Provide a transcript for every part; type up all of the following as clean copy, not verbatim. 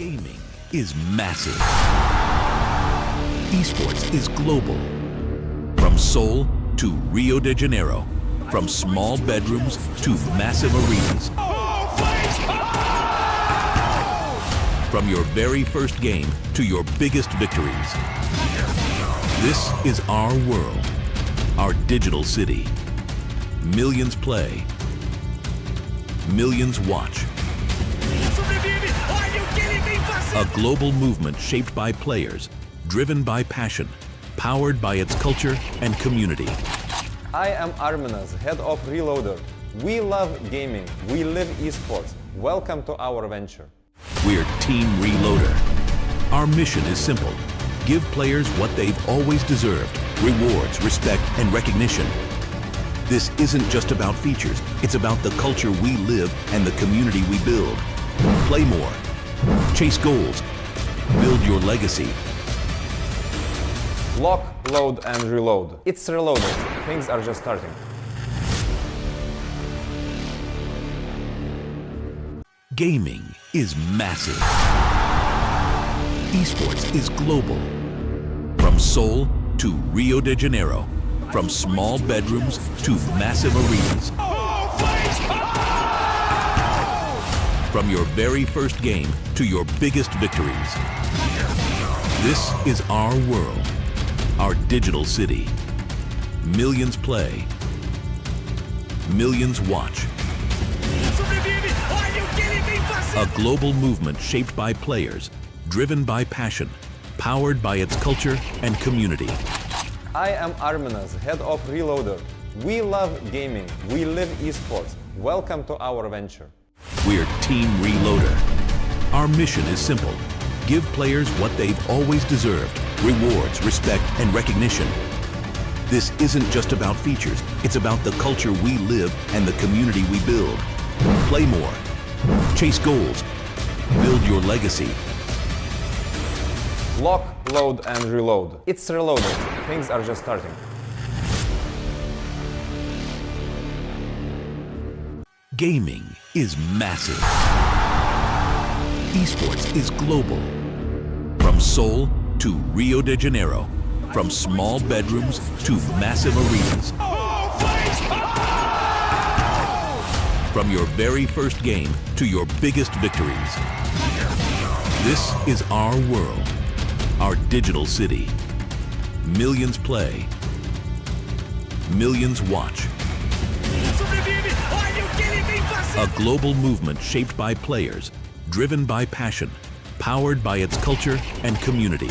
Gaming is massive. Esports is global. From Seoul to Rio de Janeiro. From small bedrooms to massive arenas. From your very first game to your biggest victories. This is our world, our digital city. Millions play, millions watch. A global movement shaped by players, driven by passion, powered by its culture and community. I am Arminas, head of Reloader. We love gaming, we live esports. Welcome to our venture. We're Team Reloader. Our mission is simple. Give players what they've always deserved: rewards, respect, and recognition. This isn't just about features, it's about the culture we live and the community we build. Play more. Chase goals. Build your legacy. Lock, load, and reload. It's Reloader. Things are just starting. Gaming is massive. Esports is global. From Seoul to Rio de Janeiro. From small bedrooms to massive arenas. From your very first game to your biggest victories. This is our world, our digital city. Millions play, millions watch. A global movement shaped by players, driven by passion, powered by its culture and community. I am Arminas, head of Reloader. We love gaming, we live esports. Welcome to our venture. We're Team Reloader. Our mission is simple. Give players what they've always deserved: rewards, respect, and recognition. This isn't just about features, it's about the culture we live and the community we build. Play more. Chase goals. Build your legacy. Lock, load, and reload. It's Reloader. Things are just starting. Gaming is massive. Esports is global. From Seoul to Rio de Janeiro. From small bedrooms to massive arenas. From your very first game to your biggest victories. This is our world, our digital city. Millions play, millions watch. A global movement shaped by players, driven by passion, powered by its culture and community.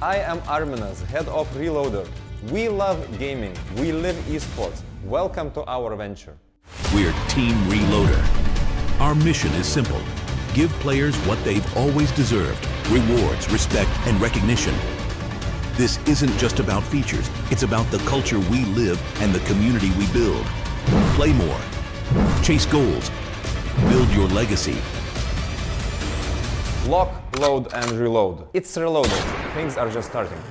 I am Arminas, head of Reloader. We love gaming, we live esports. Welcome to our venture. We're Team Reloader. Our mission is simple. Give players what they've always deserved: rewards, respect, and recognition. This isn't just about features, it's about the culture we live and the community we build. Play more. Chase goals. Build your legacy. Lock, load, and reload. It's Reloader. Things are just starting.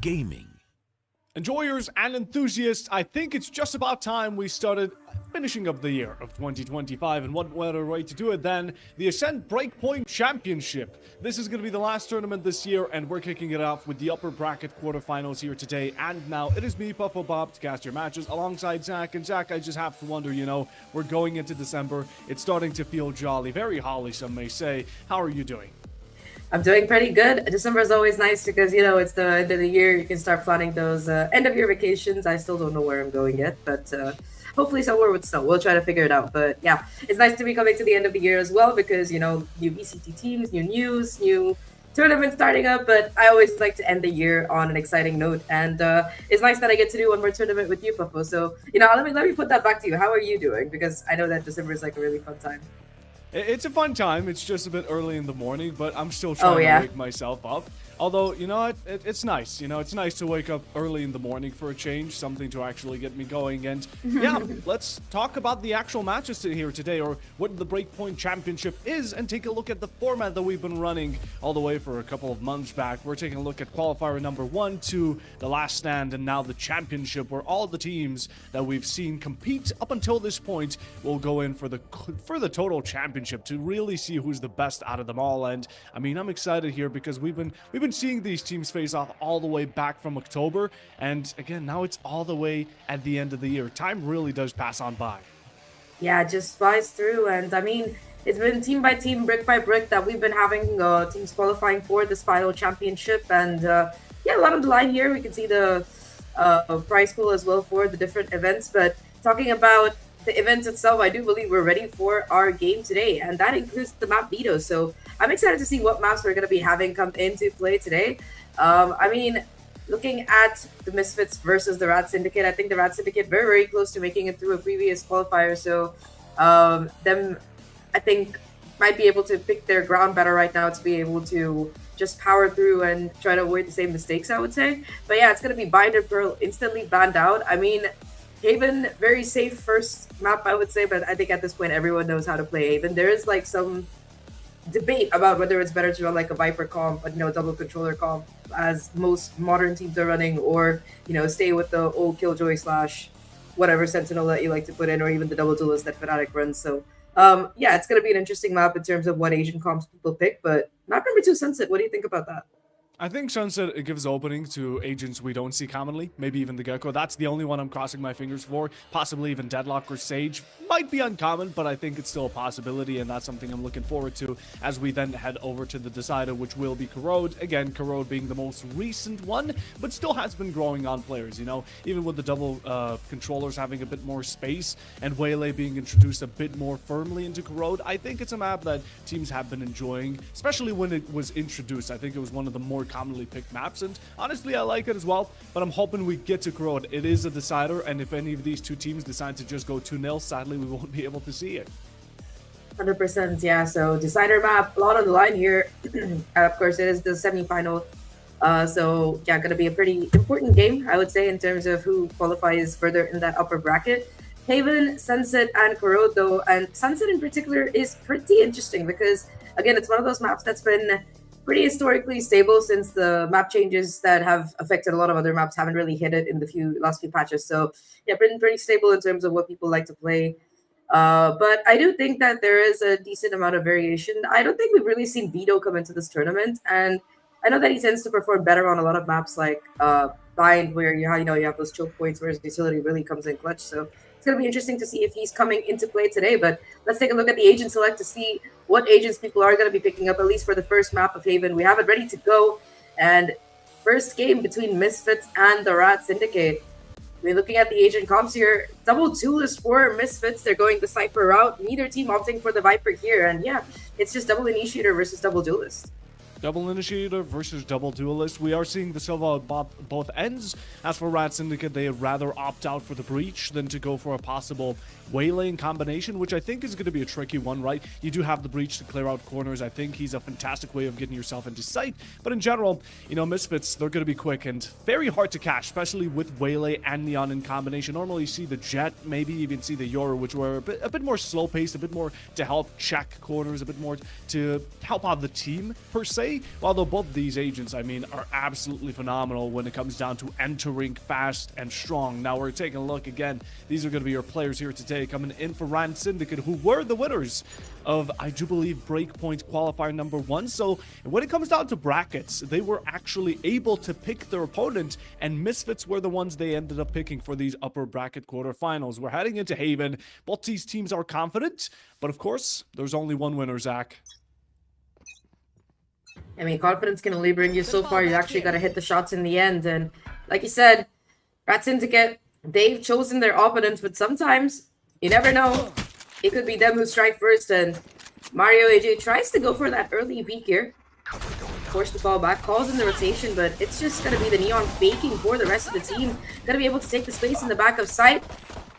Gaming. Enjoyers and enthusiasts, I think it's just about time we started finishing up the year of 2025, and what better way to do it than the Ascend Breakpoint Championship. This is going to be the last tournament this year, and we're kicking it off with the upper bracket quarterfinals here today. And now it is me, Puffo Bob, to cast your matches alongside Zach. And Zach, I just have to wonder, we're going into December. It's starting to feel jolly, very holly, some may say. How are you doing? I'm doing pretty good. December is always nice because, it's the end of the year. You can start planning those end of year vacations. I still don't know where I'm going yet, but hopefully somewhere with snow. We'll try to figure it out. But yeah, it's nice to be coming to the end of the year as well because, new ECT teams, new news, new tournaments starting up. But I always like to end the year on an exciting note. And it's nice that I get to do one more tournament with you, Puffo. So, let me put that back to you. How are you doing? Because I know that December is like a really fun time. It's a fun time. It's just a bit early in the morning, but I'm still trying to wake myself up. Although, you know what, it's nice. You know, it's nice to wake up early in the morning for a change, something to actually get me going. And yeah, let's talk about the actual matches here today, or what the Breakpoint Championship is, and take a look at the format that we've been running all the way for a couple of months back. We're taking a look at qualifier number 1, 2, the last stand, and now the championship, where all the teams that we've seen compete up until this point will go in for the total championship to really see who's the best out of them all. And I mean, I'm excited here because we've been seeing these teams face off all the way back from October, and again, now it's all the way at the end of the year. Time really does pass on by. Yeah, it just flies through, and I mean, it's been team by team, brick by brick, that we've been having teams qualifying for this final championship, and yeah, a lot on the line here. We can see the prize pool as well for the different events, but talking about the event itself, I do believe we're ready for our game today, and that includes the map Veto. So I'm excited to see what maps we're going to be having come into play today. I mean, looking at the Misfits versus the RAD Syndicate, I think the RAD Syndicate very, very close to making it through a previous qualifier. So them, I think, might be able to pick their ground better right now to be able to just power through and try to avoid the same mistakes, I would say. But yeah, it's going to be Bind and Pearl instantly banned out. I mean, Haven, very safe first map, I would say, but I think at this point everyone knows how to play Haven. There is like some debate about whether it's better to run like a Viper comp, but double controller comp, as most modern teams are running, or stay with the old Killjoy / whatever Sentinel that you like to put in, or even the double duelist that Fnatic runs. So yeah, it's going to be an interesting map in terms of what Asian comps people pick. But map number 2, Sunset, what do you think about that? I think Sunset, it gives opening to agents we don't see commonly, maybe even the Gecko. That's the only one I'm crossing my fingers for. Possibly even Deadlock or Sage. Might be uncommon, but I think it's still a possibility, and that's something I'm looking forward to as we then head over to the decider, which will be Corrode. Again, Corrode being the most recent one, but still has been growing on players, even with the double controllers having a bit more space and Waylay being introduced a bit more firmly into Corrode. I think it's a map that teams have been enjoying, especially when it was introduced. I think it was one of the more commonly picked maps, and honestly I like it as well, but I'm hoping we get to Corrode. It is a decider, and if any of these two teams decide to just go 2-0, sadly we won't be able to see it. 100%, yeah. So decider map, a lot on the line here. Of course, it is the semi-final, so yeah, gonna be a pretty important game, I would say, in terms of who qualifies further in that upper bracket. Haven, Sunset, and Corrode though, and Sunset in particular is pretty interesting because again, it's one of those maps that's been pretty historically stable since the map changes that have affected a lot of other maps haven't really hit it in the last few patches. So yeah, been pretty stable in terms of what people like to play. But I do think that there is a decent amount of variation. I don't think we've really seen Veto come into this tournament, and I know that he tends to perform better on a lot of maps like Bind, where you have those choke points where his utility really comes in clutch. So it's going to be interesting to see if he's coming into play today. But let's take a look at the agent select to see what agents people are going to be picking up, at least for the first map of Haven. We have it ready to go. And first game between Misfits and the RAD Syndicate. We're looking at the agent comps here. Double duelist for Misfits. They're going the Cypher route. Neither team opting for the Viper here. And yeah, it's just double initiator versus double duelist. Double Initiator versus Double Duelist. We are seeing the Silva at both ends. As for RAD Syndicate, they rather opt out for the Breach than to go for a possible Waylaying combination, which I think is going to be a tricky one, right? You do have the Breach to clear out corners. I think he's a fantastic way of getting yourself into sight. But in general, Misfits, they're going to be quick and very hard to catch, especially with Waylay and Neon in combination. Normally you see the Jet, maybe even see the Yoru, which were a bit more slow-paced, a bit more to help check corners, a bit more to help out the team, per se. Although both these agents, I mean, are absolutely phenomenal when it comes down to entering fast and strong. Now we're taking a look again. These are going to be your players here today, coming in for RAD Syndicate, who were the winners of, I do believe, Breakpoint qualifier number 1. So when it comes down to brackets, they were actually able to pick their opponent, and Misfits were the ones they ended up picking for these upper bracket quarterfinals. We're heading into Haven. Both these teams are confident, but of course, there's only one winner, Zach. I mean, confidence can only bring you so far. You actually got to hit the shots in the end. And like you said, RAD Syndicate, they've chosen their opponents, but sometimes you never know. It could be them who strike first. And Mario AJ tries to go for that early peek here. Forced to fall back, calls in the rotation, but it's just going to be the Neon faking for the rest of the team. Going to be able to take the space in the back of sight.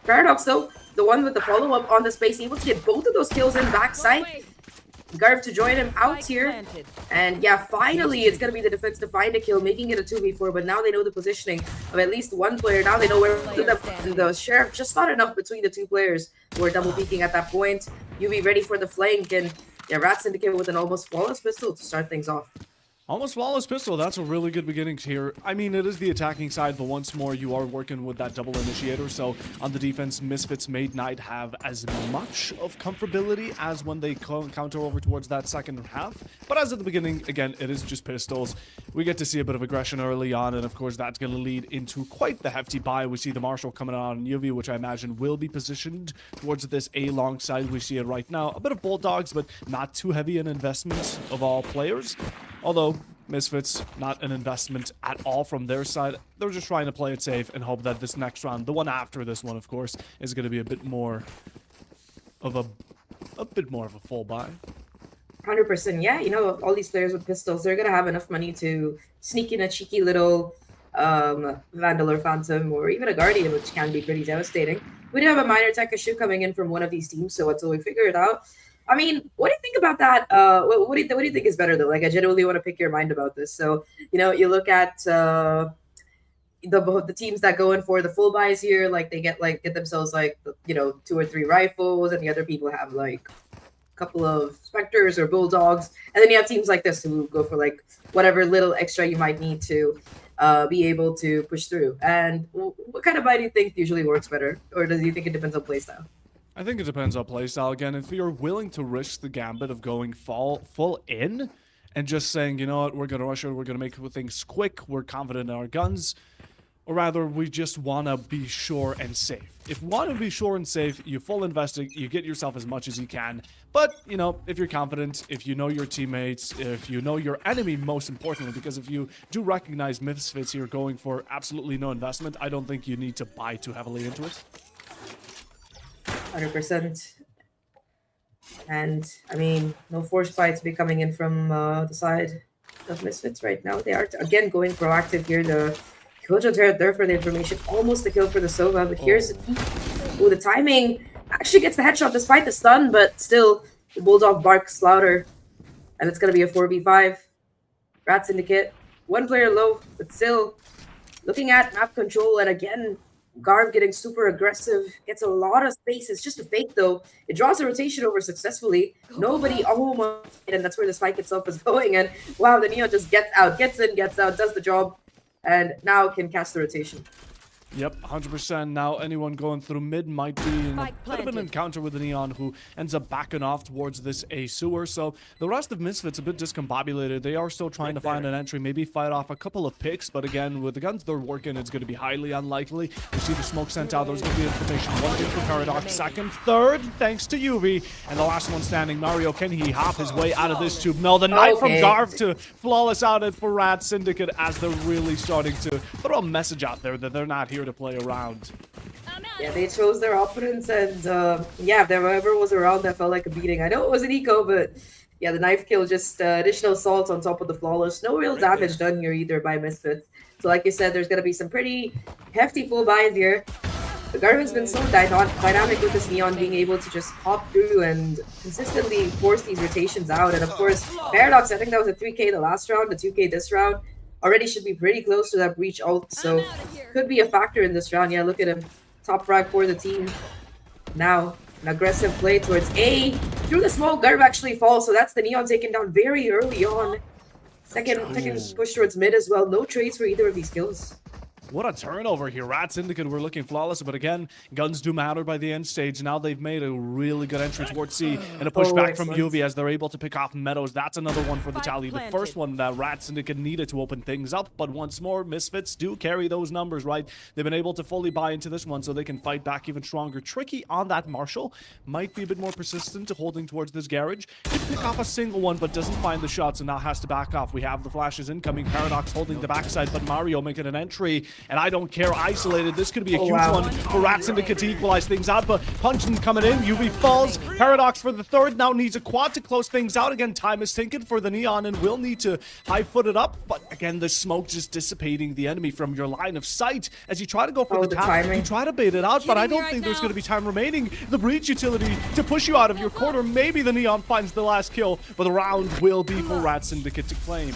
Paradox, though, the one with the follow-up on the space, able to get both of those kills in backside. Garv to join him out here. And yeah, finally it's going to be the defense to find a kill, making it a 2v4. But now they know the positioning of at least one player. Now they know where to put them. And the Sheriff just not enough between the two players who are double peeking at that point. UV ready for the flank. And yeah, RAD Syndicate with an almost flawless pistol to start things off. Almost flawless pistol. That's a really good beginning here. I mean, it is the attacking side, but once more, you are working with that double initiator. So on the defense, Misfits may not have as much of comfortability as when they counter over towards that second half. But as at the beginning, again, it is just pistols. We get to see a bit of aggression early on, and of course, that's going to lead into quite the hefty buy. We see the Marshal coming out on UV, which I imagine will be positioned towards this A-long side. We see it right now. A bit of Bulldogs, but not too heavy an investment of all players. Although, Misfits, not an investment at all from their side. They're just trying to play it safe and hope that this next round, the one after this one, of course, is going to be a bit more of a full buy. 100%, yeah. You know, all these players with pistols, they're going to have enough money to sneak in a cheeky little Vandal or Phantom or even a Guardian, which can be pretty devastating. We do have a minor tech issue coming in from one of these teams, so until we figure it out, I mean, what do you think about that? What do you think is better though? Like, I genuinely want to pick your mind about this. So, you know, you look at the teams that go in for the full buys here, like they get themselves like, you know, 2 or 3 rifles, and the other people have like a couple of Spectres or Bulldogs, and then you have teams like this who go for like whatever little extra you might need to be able to push through. And what kind of buy do you think usually works better, or do you think it depends on playstyle? I think it depends on playstyle. Again, if you're willing to risk the gambit of going full in and just saying, you know what, we're going to rush it, we're going to make things quick, we're confident in our guns, or rather, we just want to be sure and safe. If you want to be sure and safe, you full investing, you get yourself as much as you can. But, you know, if you're confident, if you know your teammates, if you know your enemy, most importantly, because if you do recognize Misfits here going for absolutely no investment, I don't think you need to buy too heavily into it. 100%. And I mean, no force fights be coming in from the side of Misfits right now. They are again going proactive here. The Killjoy there for the information, almost a kill for the Sova, but here's the timing actually gets the headshot despite the stun, but still the Bulldog barks louder, and it's gonna be a 4v5. RAD Syndicate, 1 player low, but still looking at map control, and again Garv getting super aggressive, gets a lot of space. It's just a fake though. It draws a rotation over successfully. Nobody, oh my, and that's where the spike itself is going. And wow, the Neon just gets out, gets in, gets out, does the job, and now can cast the rotation. Yep, 100%. Now anyone going through mid might be in a bit of an encounter with the Neon, who ends up backing off towards this A sewer. So the rest of Misfits a bit discombobulated. They are still trying to find an entry, maybe fight off a couple of picks. But again, with the guns they're working, it's going to be highly unlikely. We see the smoke sent out. There's going to be information. 1 kill for Paradox, second, third, thanks to UV. And the last one standing, Mario, can he hop his way out of this tube? No, the knife from Garv to flawless out it for RAD Syndicate, as they're really starting to throw a message out there that they're not here to play around. Yeah, they chose their opponents, and yeah, if there ever was a round that felt like a beating. I know it was an eco, but yeah, the knife kill, just additional assault on top of the flawless. No real damage done here either by Misfits. So like you said, there's going to be some pretty hefty full buys here. The Garvin's been so dynamic with this Neon being able to just hop through and consistently force these rotations out. And of course, Paradox, I think that was a 3k the last round, the 2k this round. Already should be pretty close to that breach ult, so could be a factor in this round. Yeah, look at him. Top frag for the team. Now, an aggressive play towards A. Through the smoke, Garv actually falls, so that's the Neon taken down very early on. Second push towards mid as well. No trades for either of these kills. What a turnover here. RAD Syndicate were looking flawless, but again, guns do matter by the end stage. Now they've made a really good entry towards C and a pushback from UV as they're able to pick off Meadows. That's another one for the tally. The first one that RAD Syndicate needed to open things up, but once more, Misfits do carry those numbers, right? They've been able to fully buy into this one so they can fight back even stronger. Tricky on that Marshal. Might be a bit more persistent to holding towards this garage. Did pick off a single one, but doesn't find the shots and now has to back off. We have the flashes incoming. Paradox holding the backside, but Mario making an entry. and I don't care isolated. This could be a huge wow. one for RAD Syndicate to equalize things out, but Puncheon coming in, UV falls, Paradox for the third, now needs a quad to close things out. Again, time is ticking for the Neon and will need to high-foot it up, but again, the smoke just dissipating the enemy from your line of sight as you try to go for the tap. timing. You try to bait it out, but I don't think there's going to be time remaining. The breach utility to push you out of your corner. Maybe the Neon finds the last kill, but the round will be for RAD Syndicate to claim.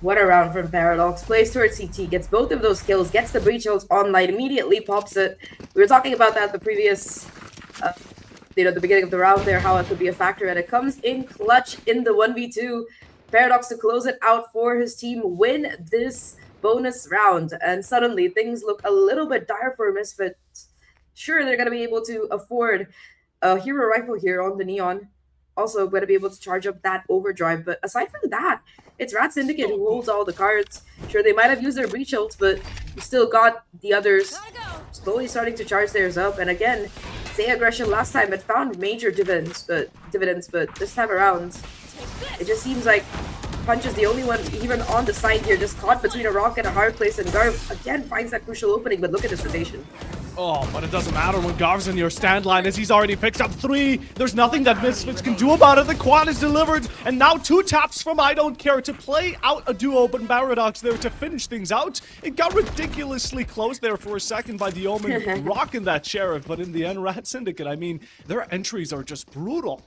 What a round from Paradox. Plays towards CT, gets both of those kills, gets the breach ult online, immediately pops it. We were talking about that the previous, the beginning of the round there, how it could be a factor, and it comes in clutch in the 1v2. Paradox to close it out for his team, win this bonus round, and suddenly things look a little bit dire for Misfits. Sure, they're going to be able to afford a hero rifle here on the Neon. Also going to be able to charge up that overdrive, but aside from that, it's RAD Syndicate who holds all the cards. Sure, they might have used their breach ults, but you still got the others slowly starting to charge theirs up. And again, Say aggression last time, it found major dividends, but this time around, it just seems like Punch is the only one even on the side here, just caught between a rock and a hard place, and Garv again finds that crucial opening, but look at his rotation. Oh, but it doesn't matter when Garv's in your stand line as he's already picked up 3. There's nothing that Misfits can do about it. The quad is delivered, and now 2 taps from I Don't Care to play out a duo, but Paradox there to finish things out. It got ridiculously close there for a second by the Omen rocking that Sheriff, but in the end, RAD Syndicate, I mean, their entries are just brutal.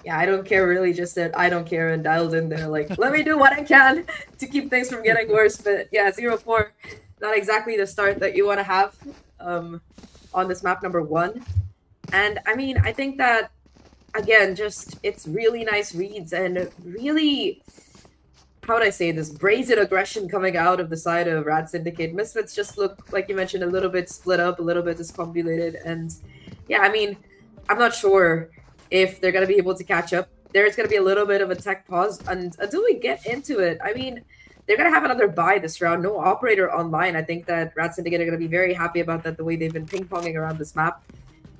Yeah, I Don't Care really just said I don't care and dialed in there like, let me do what I can to keep things from getting worse. But yeah, 0-4, not exactly the start that you want to have on this map number 1. And I mean, I think that, again, just it's really nice reads and really, how would I say this, brazen aggression coming out of the side of RAD Syndicate. Misfits just look, like you mentioned, a little bit split up, a little bit discombobulated. And yeah, I mean, I'm not sure if they're going to be able to catch up. There's going to be a little bit of a tech pause until we get into it. I mean, they're going to have another bye this round. No operator online. I think that RAD Syndicate are going to be very happy about that, the way they've been ping-ponging around this map.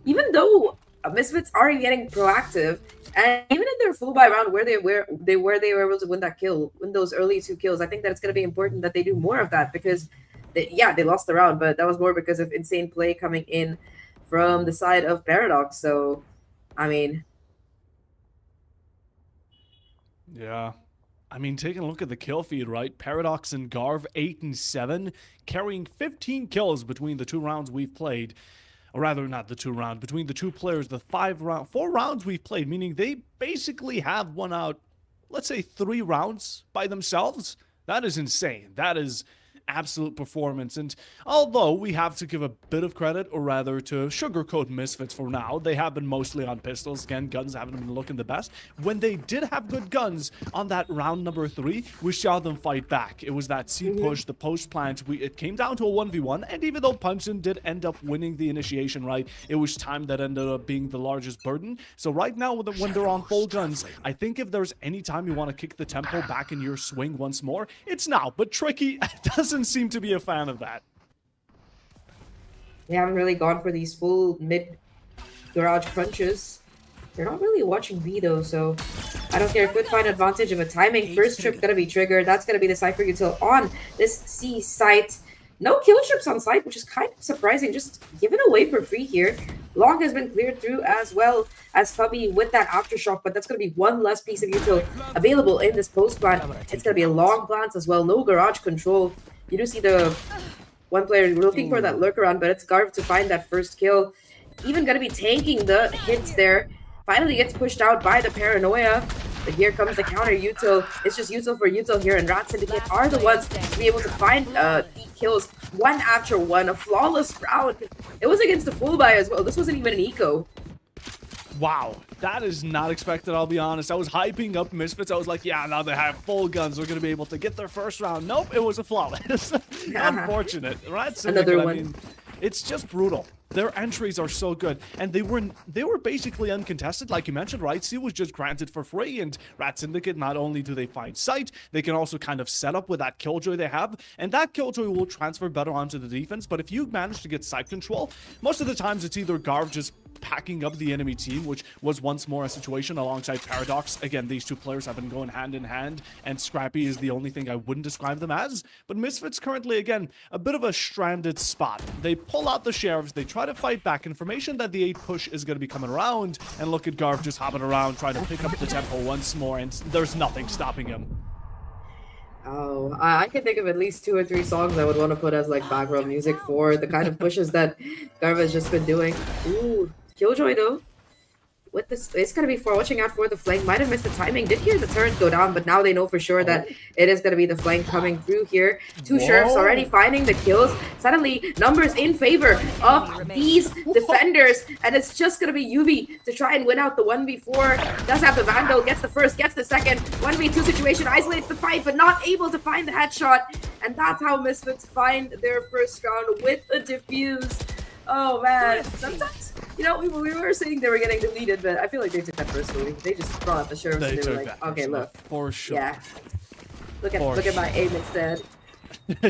Even though Misfits are getting proactive, and even in their full bye round where they were able to win that kill, win those early 2 kills, I think that it's going to be important that they do more of that, because they lost the round, but that was more because of insane play coming in from the side of Paradox. So, I mean... Yeah. I mean, taking a look at the kill feed, right? Paradox and Garv, 8 and 7, carrying 15 kills between the 2 rounds we've played. Or rather, not the 2 rounds, between the 2 players, the 4 rounds we've played, meaning they basically have won out, let's say, 3 rounds by themselves. That is insane. That is absolute performance. And although we have to give a bit of credit, or rather to sugarcoat Misfits for now, they have been mostly on pistols. Again, guns haven't been looking the best. When they did have good guns on that round number 3, we saw them fight back. It was that C push, the post plant. It came down to a 1v1, and even though Puncheon did end up winning the initiation, right, it was time that ended up being the largest burden. So right now, when they're on full guns, I think if there's any time you want to kick the tempo back in your swing once more, it's now. But Tricky doesn't seem to be a fan of that. They haven't really gone for these full mid garage crunches. They're not really watching Veto, so I Don't Care could find advantage of a timing. First trip gonna be triggered. That's gonna be the Cypher util on this C site. No kill trips on site, which is kind of surprising. Just given away for free here. Long has been cleared through as well as Fubby with that aftershock, but that's going to be one less piece of util available in this post plant. It's going to be a long plant as well. No garage control. You do see the one player looking for that lurk around, but it's Garv to find that first kill. Even going to be tanking the hits there. Finally gets pushed out by the Paranoia. But here comes the counter util. It's just util for util here, and RAD Syndicate are the ones to be able to find the kills one after one. A flawless round. It was against the full buy as well. This wasn't even an eco. Wow, that is not expected, I'll be honest. I was hyping up Misfits. I was like, yeah, now they have full guns. They're going to be able to get their first round. Nope, it was a flawless. Unfortunate. RAD Syndicate, Another one. I mean, it's just brutal. Their entries are so good, and they were basically uncontested, like you mentioned, right? C was just granted for free, and RAD Syndicate, not only do they find sight, they can also kind of set up with that killjoy they have, and that killjoy will transfer better onto the defense. But if you manage to get sight control, most of the times it's either Garv just packing up the enemy team, which was once more a situation alongside Paradox. Again, these two players have been going hand in hand, and Scrappy is the only thing I wouldn't describe them as. But Misfits currently, again, a bit of a stranded spot. They pull out the Sheriffs, they try to fight back. Information that the 8 push is going to be coming around, and look at Garv just hopping around, trying to pick up the tempo once more, and there's nothing stopping him. Oh, I can think of at least 2 or 3 songs I would want to put as like background music for the kind of pushes that Garv has just been doing. Ooh, Killjoy though. With this, it's going to be for watching out for the flank. Might have missed the timing. Did hear the turret go down, but now they know for sure that it is going to be the flank coming through here. 2 Sheriffs already finding the kills. Suddenly, numbers in favor of these defenders, and it's just going to be Yuvi to try and win out the 1v4. Does have the Vandal, gets the first, gets the second. 1v2 situation, isolates the fight, but not able to find the headshot. And that's how Misfits find their first round with a defuse. Oh man, sometimes, you know, we were saying they were getting deleted, but I feel like they took that personally. They just brought out the Sheriffs and they were like, okay, look. For sure. Yeah. Look at my aim instead.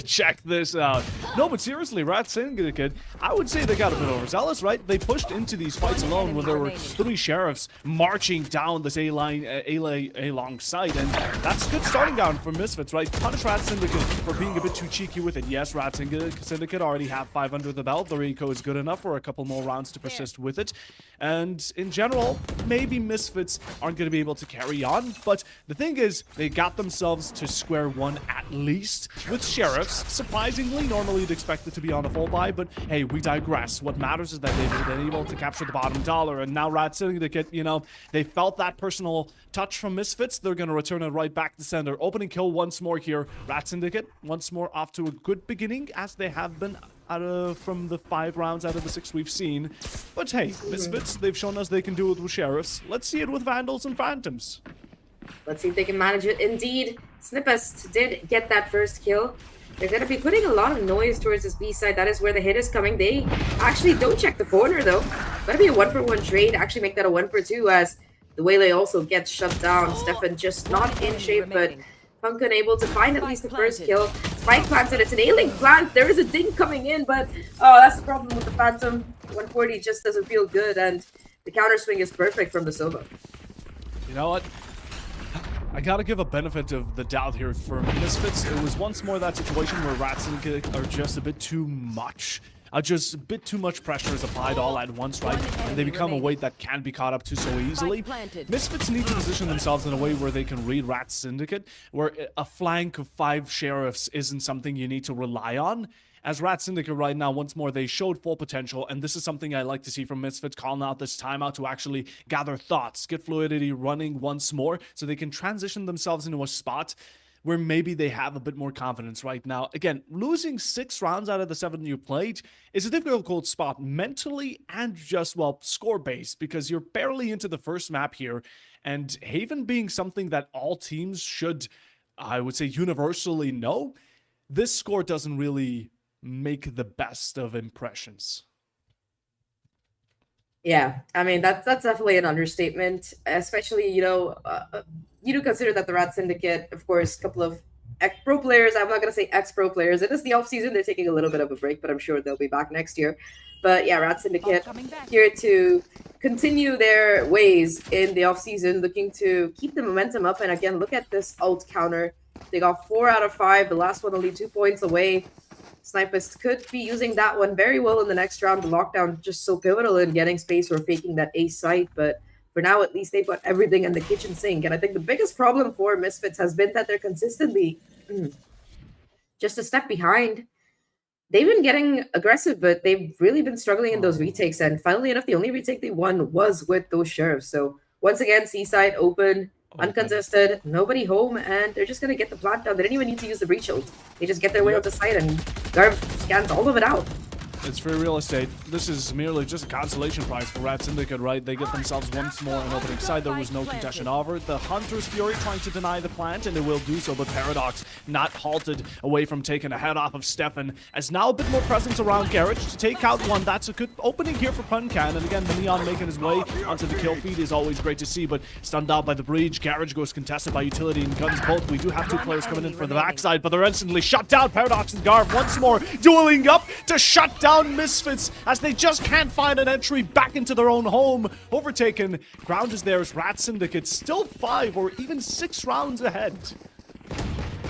Check this out. No, but seriously, RAD Syndicate, I would say they got a bit overzealous, right? They pushed into these fights alone when there were 3 Sheriffs marching down this A-line, A-long side, and that's a good starting down for Misfits, right? Punish RAD Syndicate for being a bit too cheeky with it. Yes, RAD Syndicate already have 5 under the belt. The Rico is good enough for a couple more rounds to persist with it. And in general, maybe Misfits aren't going to be able to carry on, but the thing is, they got themselves to square one at least with Sheriffs. Surprisingly, normally you'd expect it to be on a full buy, but hey, we digress. What matters is that they've been able to capture the bottom dollar, and now RAD Syndicate, you know, they felt that personal touch from Misfits. They're going to return it right back to center. Opening kill once more here. RAD Syndicate once more off to a good beginning, as they have been from the 5 rounds out of the 6 we've seen. But hey, Misfits, they've shown us they can do it with Sheriffs. Let's see it with Vandals and Phantoms. Let's see if they can manage it. Indeed, Snippest did get that first kill. They're going to be putting a lot of noise towards this B side. That is where the hit is coming. They actually don't check the corner, though. Going to be a 1-for-1 trade. Actually make that a 1-for-2 as the Waylay also gets shut down. Stefan just not in shape, but Punkin able to find at least the first kill. Spike planted. It's an A-Link plant. There is a ding coming in, but oh, that's the problem with the Phantom. 140 just doesn't feel good, and the counter swing is perfect from the Sova. You know what? I gotta give a benefit of the doubt here for Misfits. It was once more that situation where RAD Syndicate are just a bit too much. Just a bit too much pressure is applied all at once, right? And they become a weight that can't be caught up to so easily. Misfits need to position themselves in a way where they can read RAD Syndicate, where a flank of 5 Sheriffs isn't something you need to rely on. As RAD Syndicate right now, once more, they showed full potential, and this is something I like to see from Misfits, calling out this timeout to actually gather thoughts, get fluidity running once more, so they can transition themselves into a spot where maybe they have a bit more confidence right now. Again, losing 6 rounds out of the 7 you played is a difficult spot mentally and just, well, score-based, because you're barely into the first map here, and Haven being something that all teams should, I would say, universally know, this score doesn't really make the best of impressions. Yeah, I mean, that's definitely an understatement, especially, you know, you do consider that the RAD Syndicate, of course, a couple of pro players, I'm not going to say ex-pro players, it is the off-season, they're taking a little bit of a break, but I'm sure they'll be back next year. But yeah, RAD Syndicate here to continue their ways in the off-season, looking to keep the momentum up, and again, look at this ult counter. They got 4 out of 5, the last one only 2 points away. Snipist could be using that one very well in the next round. The lockdown just so pivotal in getting space or faking that A site, but for now, at least they've got everything in the kitchen sink. And I think the biggest problem for Misfits has been that they're consistently just a step behind. They've been getting aggressive, but they've really been struggling in those retakes. And funnily enough, the only retake they won was with those Sheriffs. So once again, C-side open, uncontested, nobody home, and they're just going to get the plant down. They didn't even need to use the breach ult. They just get their way out the site, and Garv scans all of it out. It's free real estate. This is merely just a consolation prize for RAD Syndicate, right? They get themselves once more an opening side. There was no contention over. The Hunter's Fury trying to deny the plant, and they will do so, but Paradox not halted away from taking a head off of Stefan, as now a bit more presence around Garage to take out one. That's a good opening here for Punkan, and again, the Neon making his way onto the kill feed is always great to see, but stunned out by the breach. Garage goes contested by Utility and Guns both. We do have 2 players coming in for the backside, but they're instantly shut down. Paradox and Garv once more dueling up to shut down down Misfits as they just can't find an entry back into their own home. Overtaken. Ground is theirs. RAD Syndicate still 5 or even 6 rounds ahead.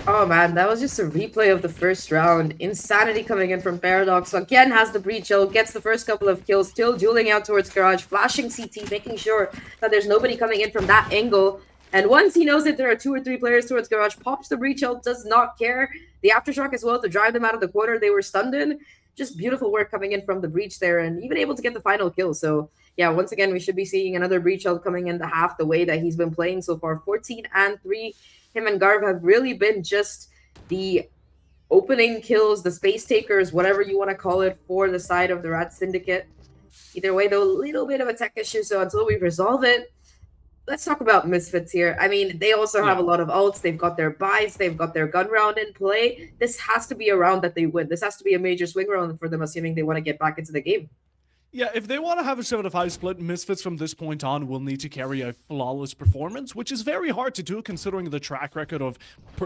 Oh man, that was just a replay of the first round. Insanity coming in from Paradox. Again has the breach ult, gets the first couple of kills, still dueling out towards Garage, flashing CT, making sure that there's nobody coming in from that angle. And once he knows that there are 2 or 3 players towards Garage, pops the breach ult, does not care. The Aftershock as well to drive them out of the corner they were stunned in. Just beautiful work coming in from the breach there and even able to get the final kill. So yeah, once again, we should be seeing another breach ult coming in the half the way that he's been playing so far. 14 and 3. Him and Garv have really been just the opening kills, the space takers, whatever you want to call it, for the side of the RAD Syndicate. Either way, though, a little bit of a tech issue, so until we resolve it, let's talk about Misfits here. I mean, they also have a lot of ults. They've got their buys. They've got their gun round in play. This has to be a round that they win. This has to be a major swing round for them, assuming they want to get back into the game. Yeah, if they want to have a 7-5 split, Misfits from this point on will need to carry a flawless performance, which is very hard to do considering the track record of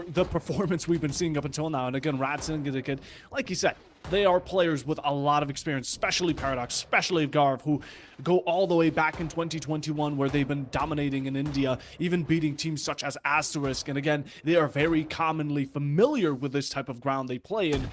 the performance we've been seeing up until now. And again, RAD Syndicate, like you said, they are players with a lot of experience, especially Paradox, especially Garv, who go all the way back in 2021 where they've been dominating in India, even beating teams such as Asterisk. And again, they are very commonly familiar with this type of ground they play in.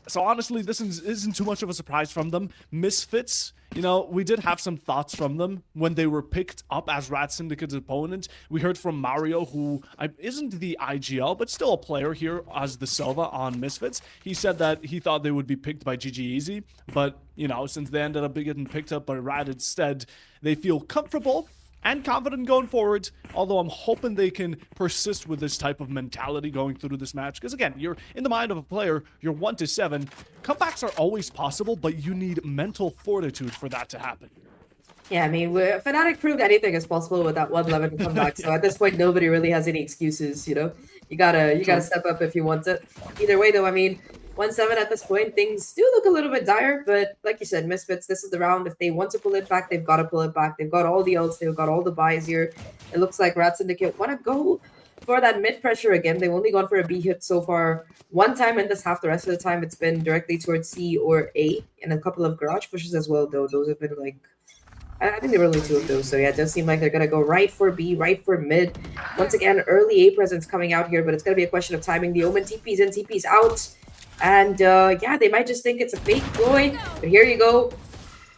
So honestly, this isn't too much of a surprise from them. Misfits, you know, we did have some thoughts from them when they were picked up as RAD Syndicate's opponent. We heard from Mario, who isn't the IGL, but still a player here as the Silva on Misfits. He said that he thought they would be picked by GG Easy, but, you know, since they ended up getting picked up by RAD instead, they feel comfortable and confident going forward, although I'm hoping they can persist with this type of mentality going through this match. Because again, you're in the mind of a player, you're 1-7. Comebacks are always possible, but you need mental fortitude for that to happen. Yeah, I mean, Fnatic proved anything is possible with that 1-11 comeback. So at this point, nobody really has any excuses, you know? You gotta step up if you want it. Either way, though, I mean, 1-7 at this point, things do look a little bit dire, but like you said, Misfits, this is the round. If they want to pull it back, they've got to pull it back. They've got all the ults, they've got all the buys here. It looks like RAD Syndicate want to go for that mid pressure again. They've only gone for a B hit so far one time in this half. The rest of the time, it's been directly towards C or A, and a couple of garage pushes as well, though. Those have been like, I think there were only 2 of those. So yeah, it does seem like they're going to go right for B, right for mid. Once again, early A presence coming out here, but it's going to be a question of timing. The Omen TP's in, TP's out. And yeah, they might just think it's a fake ploy, but here you go.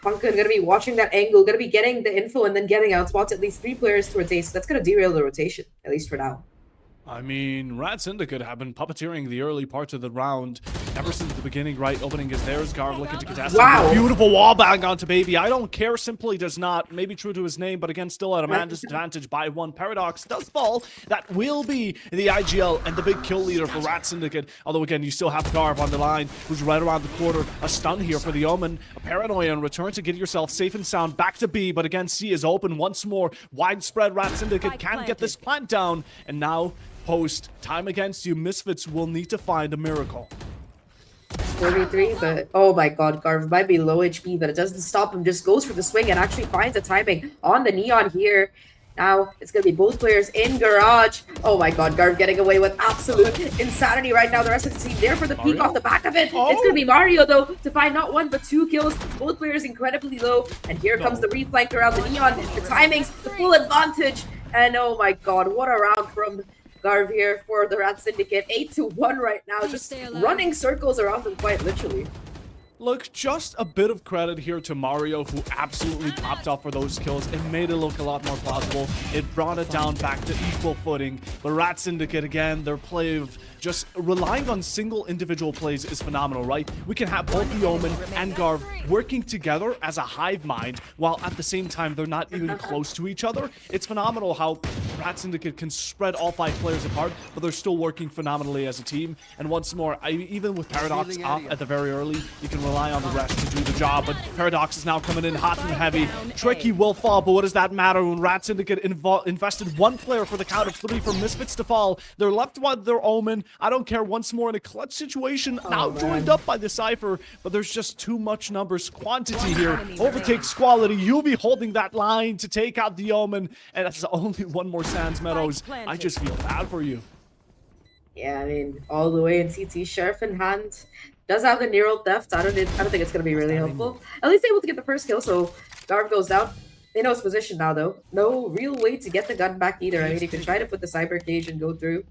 Funkin gonna be watching that angle, gonna be getting the info and then getting out spots at least 3 players towards ace. That's gonna derail the rotation, at least for now. I mean, RAD Syndicate have been puppeteering the early parts of the round ever since the beginning, right? Opening is theirs, Garv looking to contest. Wow. Beautiful wall bang onto Baby. I don't care, simply does not. Maybe true to his name, but again, still at a man disadvantage by 1. Paradox does fall. That will be the IGL and the big kill leader for RAD Syndicate. Although, again, you still have Garv on the line, who's right around the corner. A stun here for the Omen. A Paranoia in return to get yourself safe and sound back to B, but again, C is open once more. Widespread RAD Syndicate can get this plant down, and now post time against you, Misfits will need to find a miracle. 43, but oh my god, Garv might be low HP, but it doesn't stop him. Just goes for the swing and actually finds the timing on the Neon here. Now it's gonna be both players in garage. Oh my god, Garv getting away with absolute insanity right now. The rest of the team there for the peek off the back of it. It's gonna be Mario though to find not 1 but 2 kills. Both players incredibly low, and here comes the reflank around the Neon. The timings, the full advantage, and oh my god, what a round from Garv here for the RAD Syndicate. 8-1 right now, just running circles around them quite literally. Look, just a bit of credit here to Mario, who absolutely popped off for those kills. It made it look a lot more plausible. It brought it down back to equal footing. But RAD Syndicate, again, their play of just relying on single individual plays is phenomenal, right? We can have both the Omen and Garv working together as a hive mind, while at the same time, they're not even close to each other. It's phenomenal how RAD Syndicate can spread all 5 players apart, but they're still working phenomenally as a team. And once more, even with Paradox off at the very early, you can rely on the rest to do the job. But Paradox is now coming in hot and heavy. Tricky will fall, but what does that matter when RAD Syndicate invested 1 player for the count of 3 for Misfits to fall? They're left with their Omen. I don't care, once more in a clutch situation, now joined up by the Cypher, but there's just too much numbers quantity here. Overtakes quality. Yuvi holding that line to take out the Omen, and that's only 1 more Sands Meadows. I just feel bad for you. Yeah, I mean, all the way in CT, Sheriff in hand. does have the neural theft. I don't think it's gonna be really helpful. At least able to get the first kill, so Garv goes down. They know his position now though. No real way to get the gun back either. I mean, you can try to put the cyber cage and go through.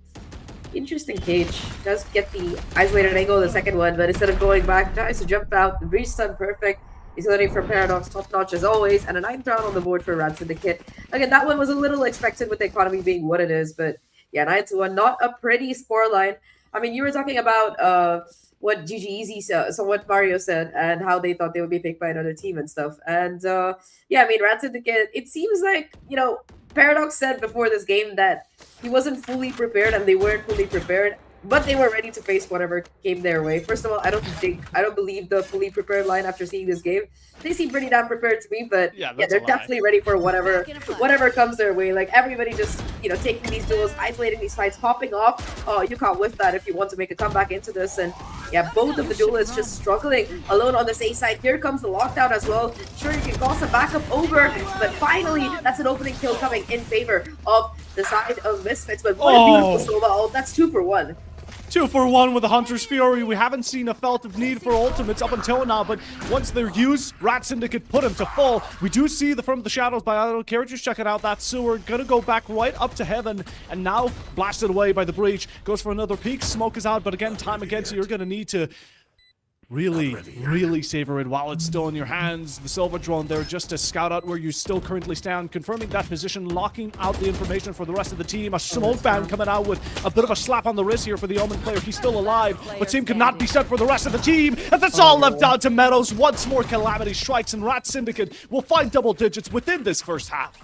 Interesting cage. Does get the isolated angle, the second one, but instead of going back, tries to jump out. The breach stun perfect. He's learning from Paradox, top notch as always, and a 9th round on the board for RAD Syndicate. Again, that one was a little expected with the economy being what it is, but yeah, 9-1, not a pretty scoreline. I mean, you were talking about what GG Easy said, so what Mario said, and how they thought they would be picked by another team and stuff. And yeah, I mean, RAD Syndicate, it seems like, you know, Paradox said before this game that he wasn't fully prepared and they weren't fully prepared, but they were ready to face whatever came their way. First of all, I don't believe the fully prepared line after seeing this game. They seem pretty damn prepared to me, but yeah, they're definitely ready for whatever comes their way. Like everybody just, you know, taking these duels, isolating these fights, popping off. Oh, you can't whiff that if you want to make a comeback into this. And yeah, both of the duelists just struggling alone on this A side. Here comes the lockdown as well. Sure, you can cross a backup over, but finally, that's an opening kill coming in favor of the side of Misfits. But what a beautiful Sova ult. That's 2 for 1. 2 for 1 with the Hunter's Fury. We haven't seen a felt of need for ultimates up until now, but once they're used, RAD Syndicate put him to full. We do see the From the Shadows by other characters checking out that sewer. Gonna go back right up to heaven, and now blasted away by the breach. Goes for another peek. Smoke is out, but again, time again, so you're gonna need to really savor it while it's still in your hands. The Silver Drone there just to scout out where you still currently stand, confirming that position, locking out the information for the rest of the team. A smoke ban coming out with a bit of a slap on the wrist here for the Omen player. He's still alive, but same cannot be said for the rest of the team. And that's all left down to Meadows. Once more Calamity strikes, and RAD Syndicate will find double digits within this first half.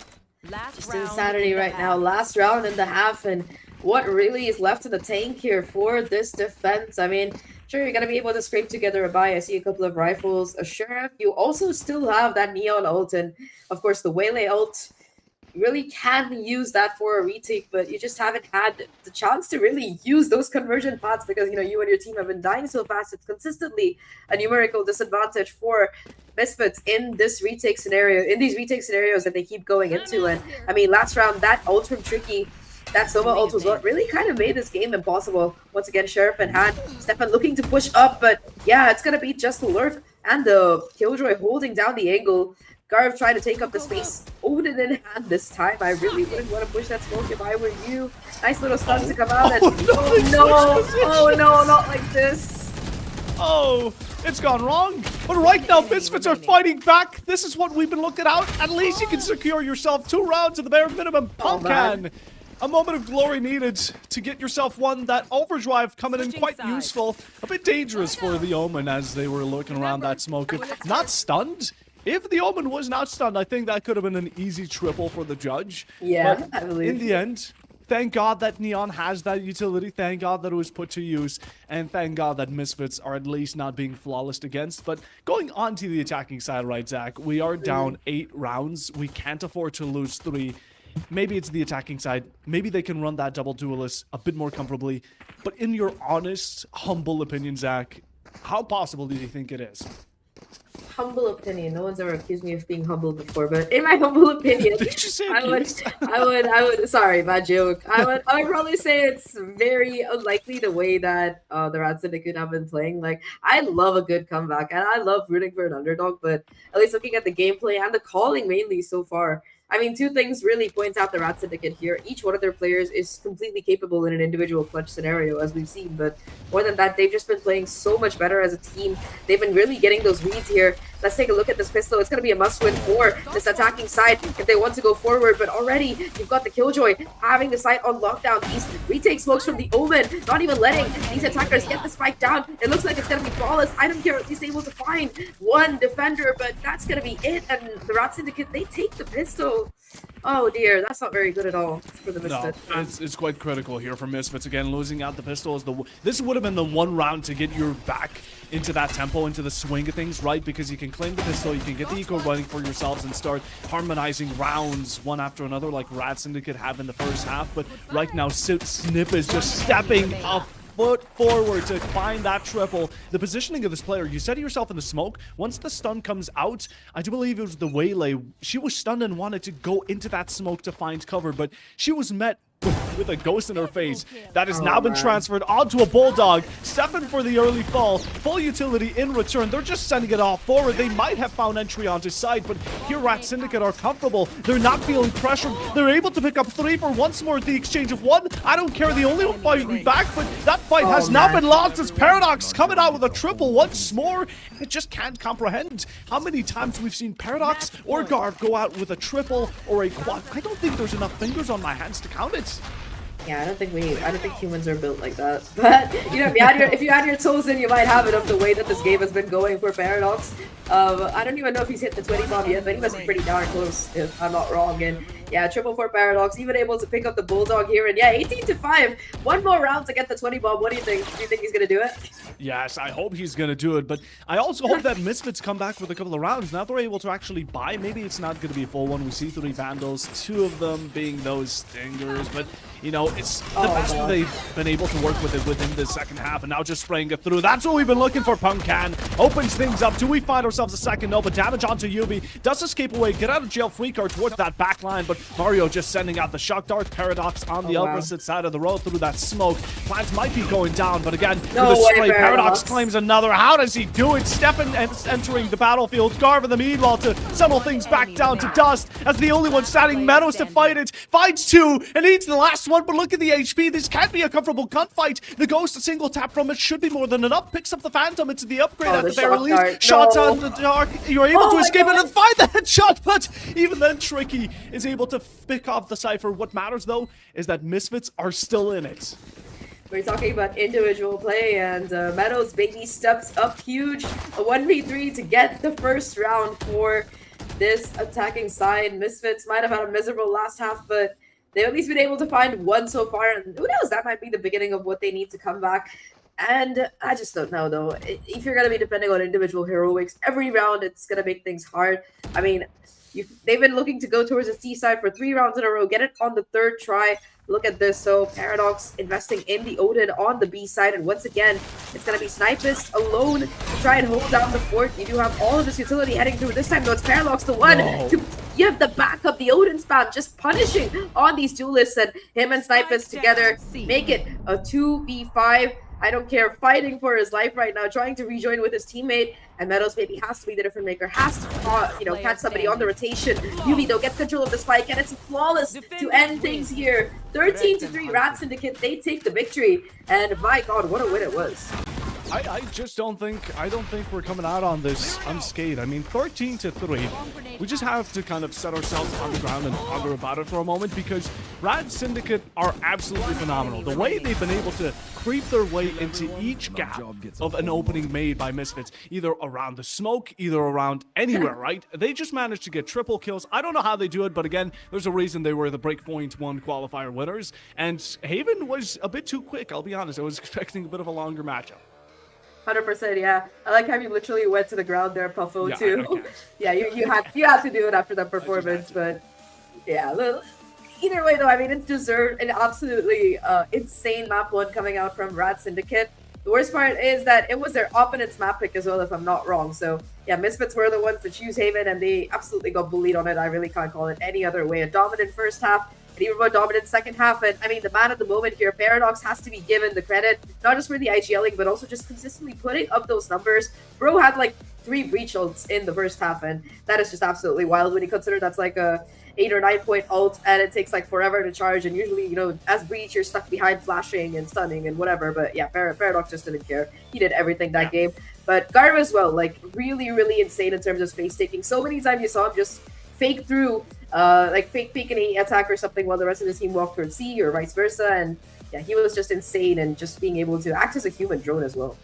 Just insanity right now. Last round in the half, and what really is left in the tank here for this defense? I mean, sure, you're going to be able to scrape together a buy. I see a couple of rifles, a sheriff. You also still have that neon ult, and of course the waylay ult. You really can use that for a retake, but you just haven't had the chance to really use those conversion paths because, you know, you and your team have been dying so fast. It's consistently a numerical disadvantage for Misfits in this retake scenario, in these retake scenarios that they keep going into. And I mean, last round, that ult from Tricky, that Sova ult was what really kind of made this game impossible. Once again, Sheriff and Han, Stefan looking to push up, but yeah, it's going to be just the lurk and the Killjoy holding down the angle. Garv trying to take up the space. Odin in hand this time. I really wouldn't want to push that smoke if I were you. Nice little stun to come out. And oh no, not like this. Oh, it's gone wrong. But right now, Misfits are fighting back. This is what we've been looking out. At least you can secure yourself 2 rounds at the bare minimum. Pumpkin. A moment of glory needed to get yourself one. That overdrive coming in quite useful. A bit dangerous for the Omen as they were looking around that smoke. Not stunned. If the Omen was not stunned, I think that could have been an easy triple for the judge. Yeah, but I believe. In the end, thank God that Neon has that utility. Thank God that it was put to use. And thank God that Misfits are at least not being flawless against. But going on to the attacking side, right, Zach? We are down 8 rounds. We can't afford to lose 3. Maybe it's the attacking side. Maybe they can run that double duelist a bit more comfortably. But in your honest, humble opinion, Zach, how possible do you think it is? Humble opinion. No one's ever accused me of being humble before, but in my humble opinion, Did you say I would. Sorry, bad joke. I would probably say it's very unlikely the way that the RAD Syndicate have been playing. Like, I love a good comeback, and I love rooting for an underdog. But at least looking at the gameplay and the calling mainly so far, I mean, 2 things really point out the RAD Syndicate here. Each one of their players is completely capable in an individual clutch scenario, as we've seen. But more than that, they've just been playing so much better as a team. They've been really getting those reads here. Let's take a look at this pistol. It's going to be a must-win for this attacking side if they want to go forward. But already, you've got the Killjoy having the site on lockdown. These retake smokes from the Omen, not even letting these attackers get the spike down. It looks like it's going to be flawless. I don't care if he's able to find one defender, but that's going to be it. And the RAD Syndicate, they take the pistol. Oh dear, that's not very good at all for the Misfits. No, it's quite critical here for Misfits. Again, losing out the pistol is this would have been the one round to get your back into that tempo, into the swing of things, right? Because you can claim the pistol, you can get the eco running for yourselves and start harmonizing rounds one after another like RAD Syndicate have in the first half. But right now, Snip is just stepping up foot forward to find that triple. The positioning of this player, you said to yourself in the smoke, once the stun comes out, I do believe it was the Waylay. She was stunned and wanted to go into that smoke to find cover, but she was met with a ghost in her face. That has Oh, now been man. transferred onto a Bulldog. 7 for the early fall. Full utility in return. They're just sending it off forward. They might have found entry onto site, but here RAD Syndicate are comfortable. They're not feeling pressured. They're able to pick up 3 for once more at the exchange of 1. I don't care. The only one fighting back, but that fight has now been lost as Paradox coming out with a triple once more. I just can't comprehend how many times we've seen Paradox or Garv go out with a triple or a quad. I don't think there's enough fingers on my hands to count it. Yeah, I don't think humans are built like that. But you know, if you add your toes in, you might have it of the way that this game has been going for Paradox. I don't even know if he's hit the 20 bomb yet, but he must be pretty darn close if I'm not wrong. And yeah, triple for Paradox, even able to pick up the Bulldog here. And yeah, 18-5. One more round to get the 20 bomb. What do you think? Do you think he's gonna do it? Yes, I hope he's going to do it, but I also hope that Misfits come back with a couple of rounds. Now they're able to actually buy. Maybe it's not going to be a full one. We see 3 Vandals, 2 of them being those Stingers, but, you know, it's the best they've been able to work with it within the second half, and now just spraying it through. That's what we've been looking for. Punkan opens things up. Do we find ourselves a second? No, but damage onto Yubi. Does escape away, get out of jail free card towards that back line, but Mario just sending out the shock dart. Paradox on the opposite side of the road through that smoke. Plant might be going down, but again, with the spray, Paradox claims another. How does he do it? Stefan entering the battlefield. Garv in the meanwhile to settle things back down to dust as the only one standing. Meadows to fight it. Finds 2 and needs the last one, but look at the HP. This can't be a comfortable gunfight. The Ghost, a single tap from it should be more than enough. Picks up the Phantom. It's the upgrade at the very least. Shots on the dark. You're able to escape it and find the headshot, but even then Tricky is able to pick off the Cypher. What matters though is that Misfits are still in it. We're talking about individual play, and Meadows baby steps up huge. A 1v3 to get the first round for this attacking side. Misfits might have had a miserable last half, but they've at least been able to find 1 so far, and who knows, that might be the beginning of what they need to come back. And I just don't know, though. If you're going to be depending on individual heroics, every round it's going to make things hard. I mean, they've been looking to go towards the C side for 3 rounds in a row, get it on the 3rd try. Look at this. So Paradox investing in the Odin on the B side, and once again, it's going to be Snipist alone to try and hold down the fort. You do have all of this utility heading through. This time, though, it's Paradox the one to give the backup, the Odin spam, just punishing on these duelists, and him and Snipist together make it a 2v5. I don't care, fighting for his life right now, trying to rejoin with his teammate. And Meadows maybe has to be the different maker, has to, you know, catch somebody on the rotation. Yubi, though, gets control of the spike, and it's flawless to end things here. 13-3, RAD Syndicate, they take the victory. And my God, what a win it was. I just don't think we're coming out on this unscathed. I mean, 13-3. We just have to kind of set ourselves on the ground and ponder about it for a moment, because RAD Syndicate are absolutely phenomenal. The way they've been able to creep their way into each gap of an opening made by Misfits, either around the smoke, either around anywhere, right? They just managed to get triple kills. I don't know how they do it, but again, there's a reason they were the Breakpoint 1 qualifier winners. And Haven was a bit too quick, I'll be honest. I was expecting a bit of a longer matchup. 100%, yeah. I like how you literally went to the ground there, Puffo, Yeah, too. Yeah, you had to do it after that performance, but yeah. Either way, though, I mean, it's deserved an absolutely insane map 1 coming out from RAD Syndicate. The worst part is that it was their opponent's map pick as well, if I'm not wrong. So yeah, Misfits were the ones to choose Haven, and they absolutely got bullied on it. I really can't call it any other way. A dominant first half, and even more dominant second half. And I mean, the man at the moment here, Paradox, has to be given the credit, not just for the IGLing, but also just consistently putting up those numbers. Bro had like 3 breach ults in the first half, and that is just absolutely wild when you consider that's like a 8 or 9 point ult, and it takes like forever to charge. And usually, you know, as breach, you're stuck behind flashing and stunning and whatever. But yeah, Paradox just didn't care. He did everything that game. But Garv as well, like really, really insane in terms of space taking. So many times you saw him just fake through, like fake peek an A attack or something while the rest of the team walked towards C or vice versa. And yeah, he was just insane, and just being able to act as a human drone as well.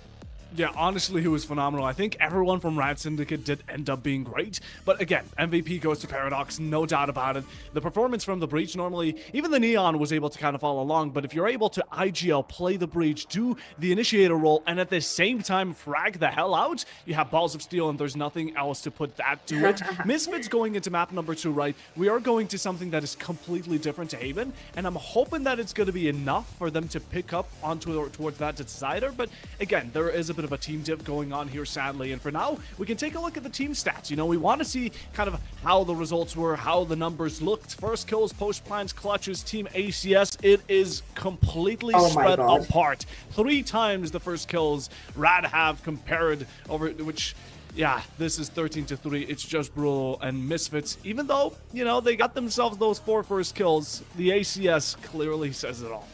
Yeah, honestly, he was phenomenal. I think everyone from RAD Syndicate did end up being great. But again, MVP goes to Paradox, no doubt about it. The performance from the Breach, normally, even the Neon was able to kind of follow along. But if you're able to IGL, play the Breach, do the Initiator role, and at the same time frag the hell out, you have Balls of Steel, and there's nothing else to put that to it. Misfits going into map number 2, right? We are going to something that is completely different to Haven, and I'm hoping that it's going to be enough for them to pick up onto towards that decider. But again, there is a bit of a team diff going on here, sadly. And for now, we can take a look at the team stats. You know, we want to see kind of how the results were, how the numbers looked. First kills, post plants, clutches, Team ACS. It is completely spread apart. 3 times the first kills RAD have compared over, which... yeah, this is 13-3. It's just brutal. And Misfits, even though, you know, they got themselves those 4 first kills, the ACS clearly says it all.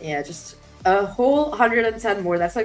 Yeah, just a whole 110 more. That's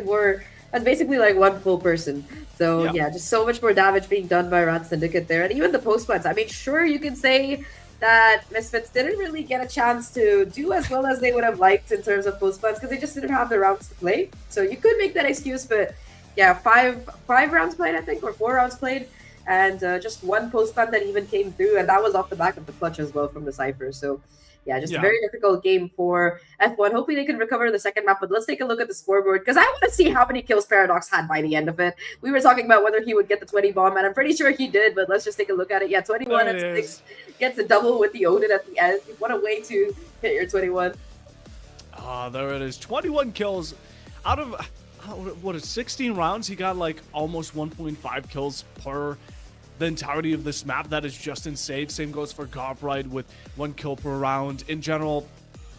basically like one full person. So yeah, just so much more damage being done by RAD Syndicate there. And even the post plants. I mean, sure, you can say that Misfits didn't really get a chance to do as well as they would have liked in terms of post plants because they just didn't have the rounds to play. So you could make that excuse, but yeah, five rounds played, I think, or 4 rounds played, and just 1 post plant that even came through, and that was off the back of the clutch as well from the Cypher. So yeah, just a very difficult game for F1. Hopefully they can recover the second map, but let's take a look at the scoreboard, because I want to see how many kills Paradox had by the end of it. We were talking about whether he would get the 20 bomb, and I'm pretty sure he did, but let's just take a look at it. Yeah, 21 and 6 gets a double with the Odin at the end. What a way to hit your 21. Ah, there it is. 21 kills out of... what is 16 rounds? He got like almost 1.5 kills per the entirety of this map. That is just insane. Same goes for Garbride with 1 kill per round. In general,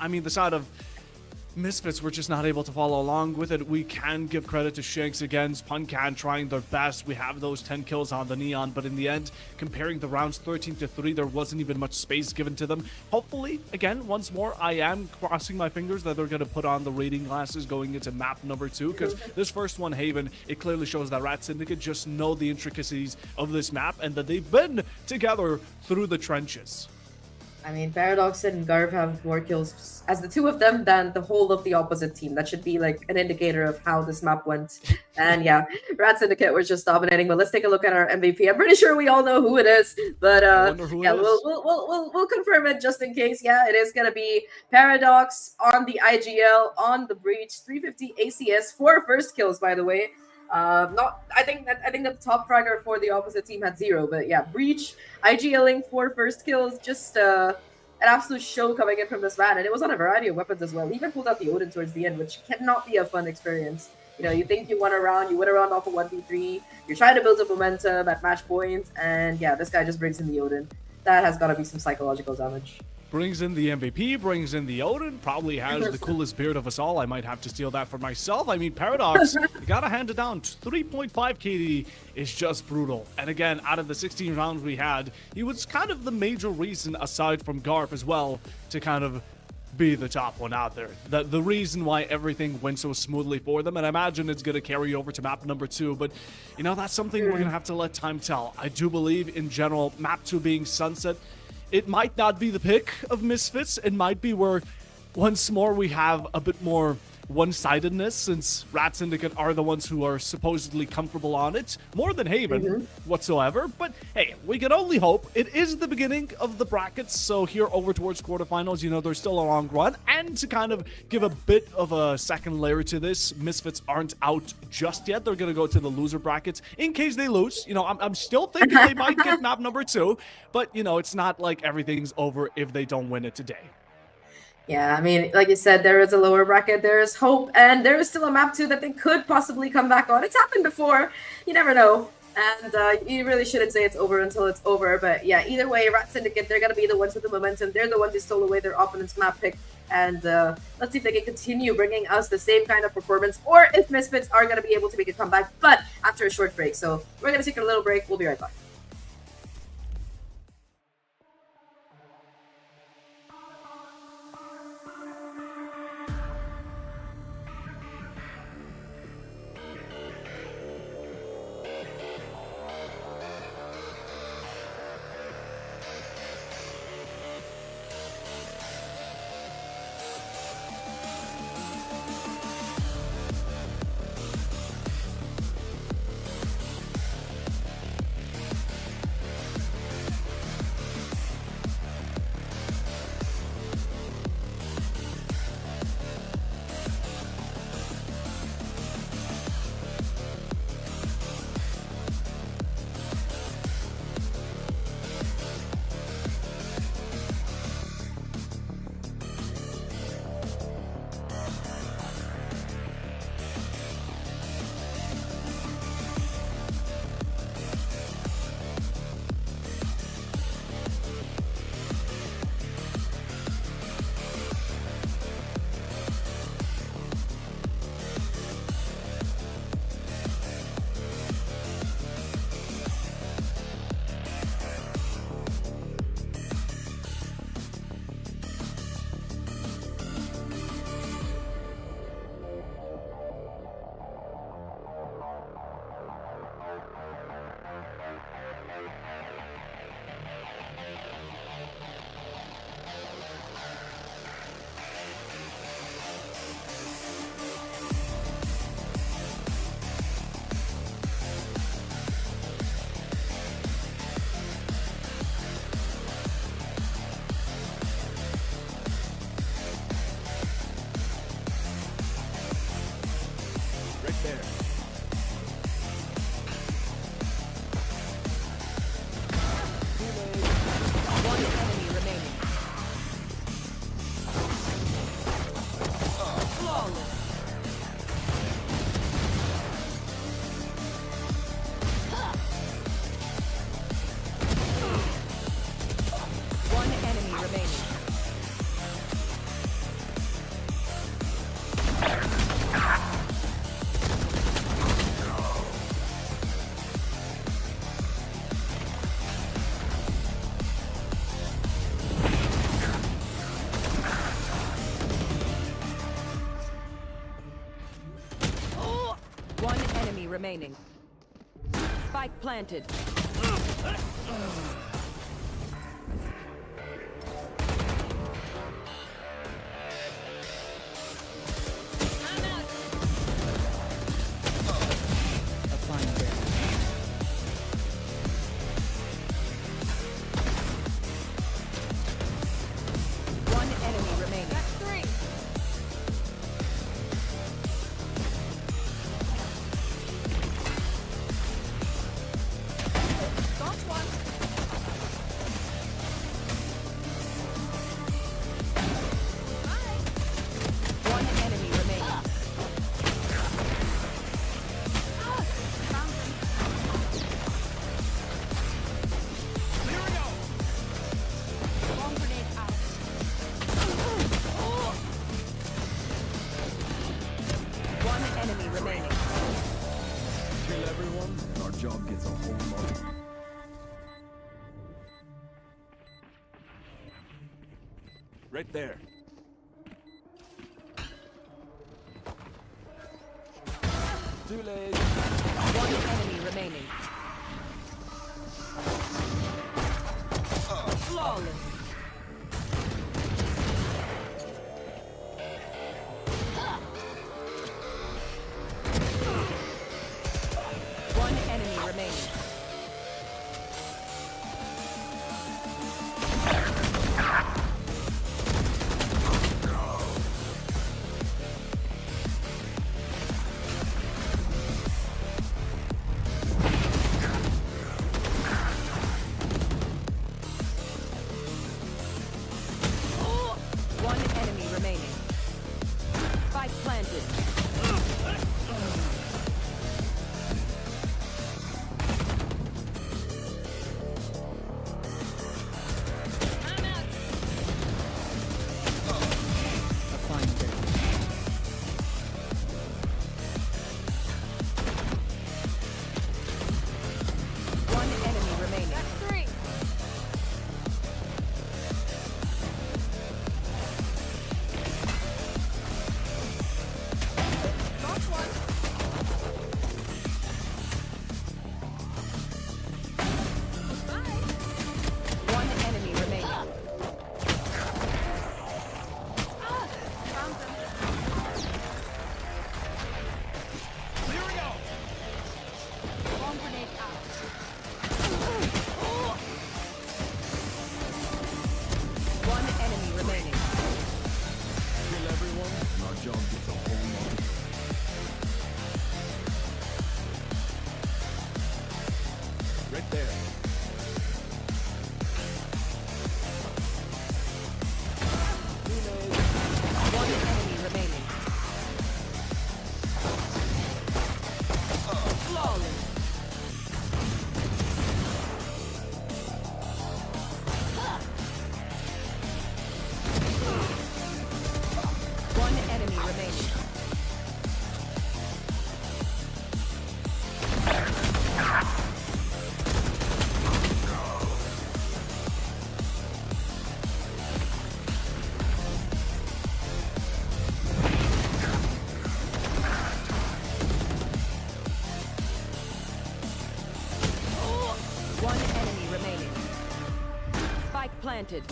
I mean, the side of Misfits were just not able to follow along with it. We can give credit to Shanks again, Puncan trying their best. We have those 10 kills on the Neon, but in the end, comparing the rounds 13-3, there wasn't even much space given to them. Hopefully, again, once more, I am crossing my fingers that they're going to put on the rating glasses going into map number 2, because this first one, Haven, it clearly shows that RAD Syndicate just know the intricacies of this map and that they've been together through the trenches. I mean, Paradox and Garv have more kills as the 2 of them than the whole of the opposite team. That should be like an indicator of how this map went. And yeah, RAD Syndicate was just dominating. But let's take a look at our MVP. I'm pretty sure we all know who it is, but yeah, we'll confirm it just in case. Yeah, it is gonna be Paradox on the IGL on the Breach, 350 ACS, 4 first kills, by the way. I think that the top fragger for the opposite team had 0, but yeah, Breach, IGLing 4 first kills, just an absolute show coming in from this man, and it was on a variety of weapons as well. He even pulled out the Odin towards the end, which cannot be a fun experience. You know, you think you win a round off of 1v3, you're trying to build up momentum at match point, and yeah, this guy just brings in the Odin. That has got to be some psychological damage. Brings in the MVP, brings in the Odin, probably has the coolest beard of us all. I might have to steal that for myself. I mean, Paradox, you gotta hand it down. 3.5 KD is just brutal. And again, out of the 16 rounds we had, he was kind of the major reason, aside from Garp as well, to kind of be the top one out there. The reason why everything went so smoothly for them, and I imagine it's going to carry over to map number 2, but, you know, that's something we're going to have to let time tell. I do believe, in general, map 2 being Sunset, it might not be the pick of Misfits. It might be where, once more, we have a bit more one-sidedness, since RAD Syndicate are the ones who are supposedly comfortable on it, more than Haven whatsoever. But hey, we can only hope. It is the beginning of the brackets, so here over towards quarterfinals, you know, there's still a long run. And to kind of give a bit of a second layer to this, Misfits aren't out just yet. They're going to go to the loser brackets in case they lose. You know, I'm still thinking they might get map number 2, but, you know, it's not like everything's over if they don't win it today. Yeah, I mean, like you said, there is a lower bracket, there is hope, and there is still a map 2 that they could possibly come back on. It's happened before, you never know, and you really shouldn't say it's over until it's over, but yeah, either way, RAD Syndicate, they're going to be the ones with the momentum, they're the ones who stole away their opponent's map pick, and let's see if they can continue bringing us the same kind of performance, or if Misfits are going to be able to make a comeback, but after a short break. So we're going to take a little break, we'll be right back. remaining. Spike planted. One enemy remaining. That's three. Got one. Bye. One enemy remaining. Found him. Here we go. Bomb grenade out. One enemy remaining. Kill everyone, and our job gets a whole lot. Right there. Too late. One enemy remaining. Flawless. One enemy remaining. One enemy remaining. Spike planted. I'm out. A fine day. One enemy remaining. That's three. Got one. Bye. One enemy remaining. Found him. Here we go. Bomb grenade out. One enemy remaining. Kill everyone, and our job gets a whole lot. Right there. One enemy remaining. Flawless. One enemy remaining. One enemy remaining. Spike planted.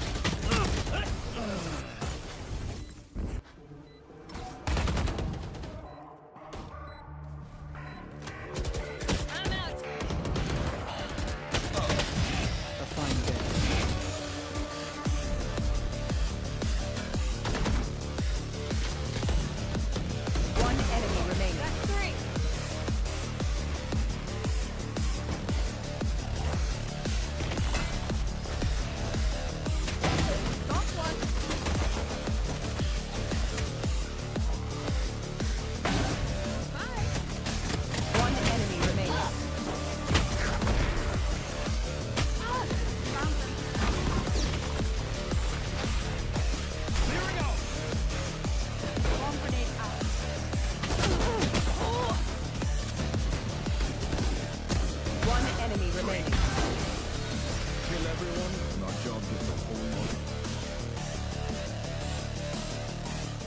I'm out. A fine day. One enemy remaining. That's three. Got one. Bye. One enemy remaining. Found him. Here we go. Bomb grenade out. One enemy remaining. Kill everyone, and our job gets a whole lot.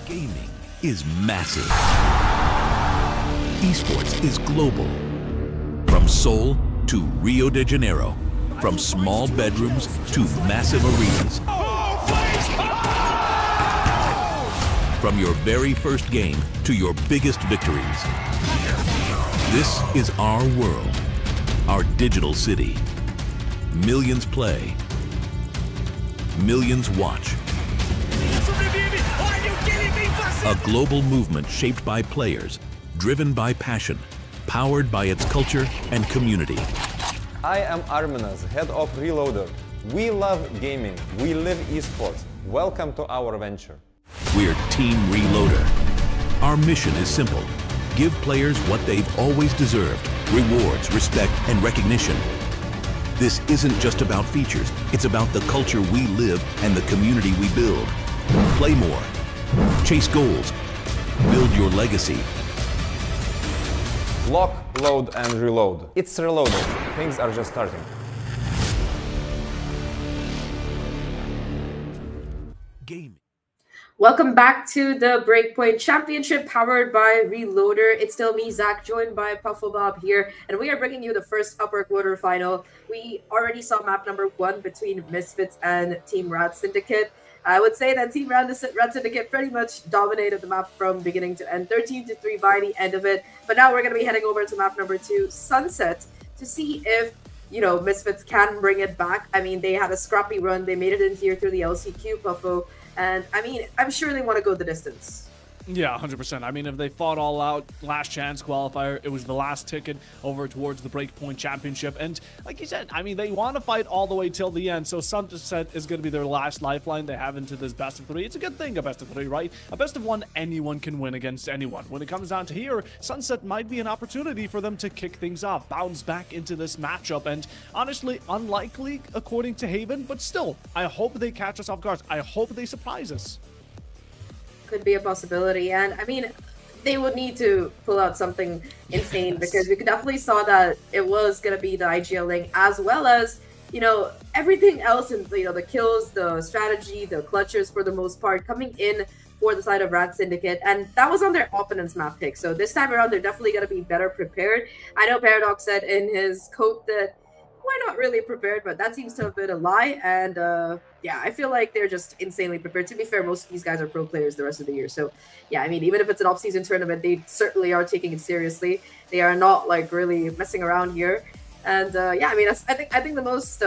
Gaming is massive. Esports is global. Seoul to Rio de Janeiro, from small bedrooms to massive arenas. From your very first game to your biggest victories. This is our world, our digital city. Millions play, millions watch. A global movement shaped by players, driven by passion, powered by its culture and community. I am Arminas, head of Reloader. We love gaming. We live esports. Welcome to our venture. We're Team Reloader. Our mission is simple. Give players what they've always deserved: rewards, respect, and recognition. This isn't just about features. It's about the culture we live and the community we build. Play more. Chase goals. Build your legacy. Lock, load, and reload. It's reloaded. Things are just starting. Game. Welcome back to the Breakpoint Championship powered by Reloader. It's still me, Zach, joined by Pufflebob here, and we are bringing you the first upper quarterfinal. We already saw map number 1 between Misfits and Team RAD Syndicate. I would say that Team RAD Syndicate pretty much dominated the map from beginning to end, 13-3 by the end of it. But now we're going to be heading over to map number 2, Sunset, to see if, you know, Misfits can bring it back. I mean, they had a scrappy run. They made it in here through the LCQ, Puffo. And, I mean, I'm sure they want to go the distance. Yeah, 100%. I mean, if they fought all out, last chance qualifier, it was the last ticket over towards the Breakpoint Championship. And like you said, I mean, they want to fight all the way till the end. So Sunset is going to be their last lifeline they have into this best of 3. It's a good thing, a best of 3, right? A best of 1, anyone can win against anyone. When it comes down to here, Sunset might be an opportunity for them to kick things off, bounce back into this matchup. And honestly, unlikely according to Haven, but still, I hope they catch us off guard. I hope they surprise us. Could be a possibility. And I mean, they would need to pull out something insane because we definitely saw that it was going to be the IGL link as well as, you know, everything else, and, you know, the kills, the strategy, the clutches for the most part coming in for the side of RAD Syndicate, and that was on their opponent's map pick. So this time around, they're definitely going to be better prepared. I know Paradox said in his quote that we're not really prepared, but that seems to have been a lie. And yeah, I feel like they're just insanely prepared. To be fair, most of these guys are pro players the rest of the year. So yeah, I mean, even if it's an off-season tournament, they certainly are taking it seriously. They are not like really messing around here. And yeah, I mean, I think the most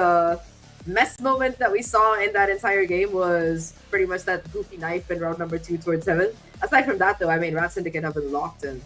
mess moment that we saw in that entire game was pretty much that goofy knife in round number 2 towards 7. Aside from that, though, I mean, RAD Syndicate have been locked in.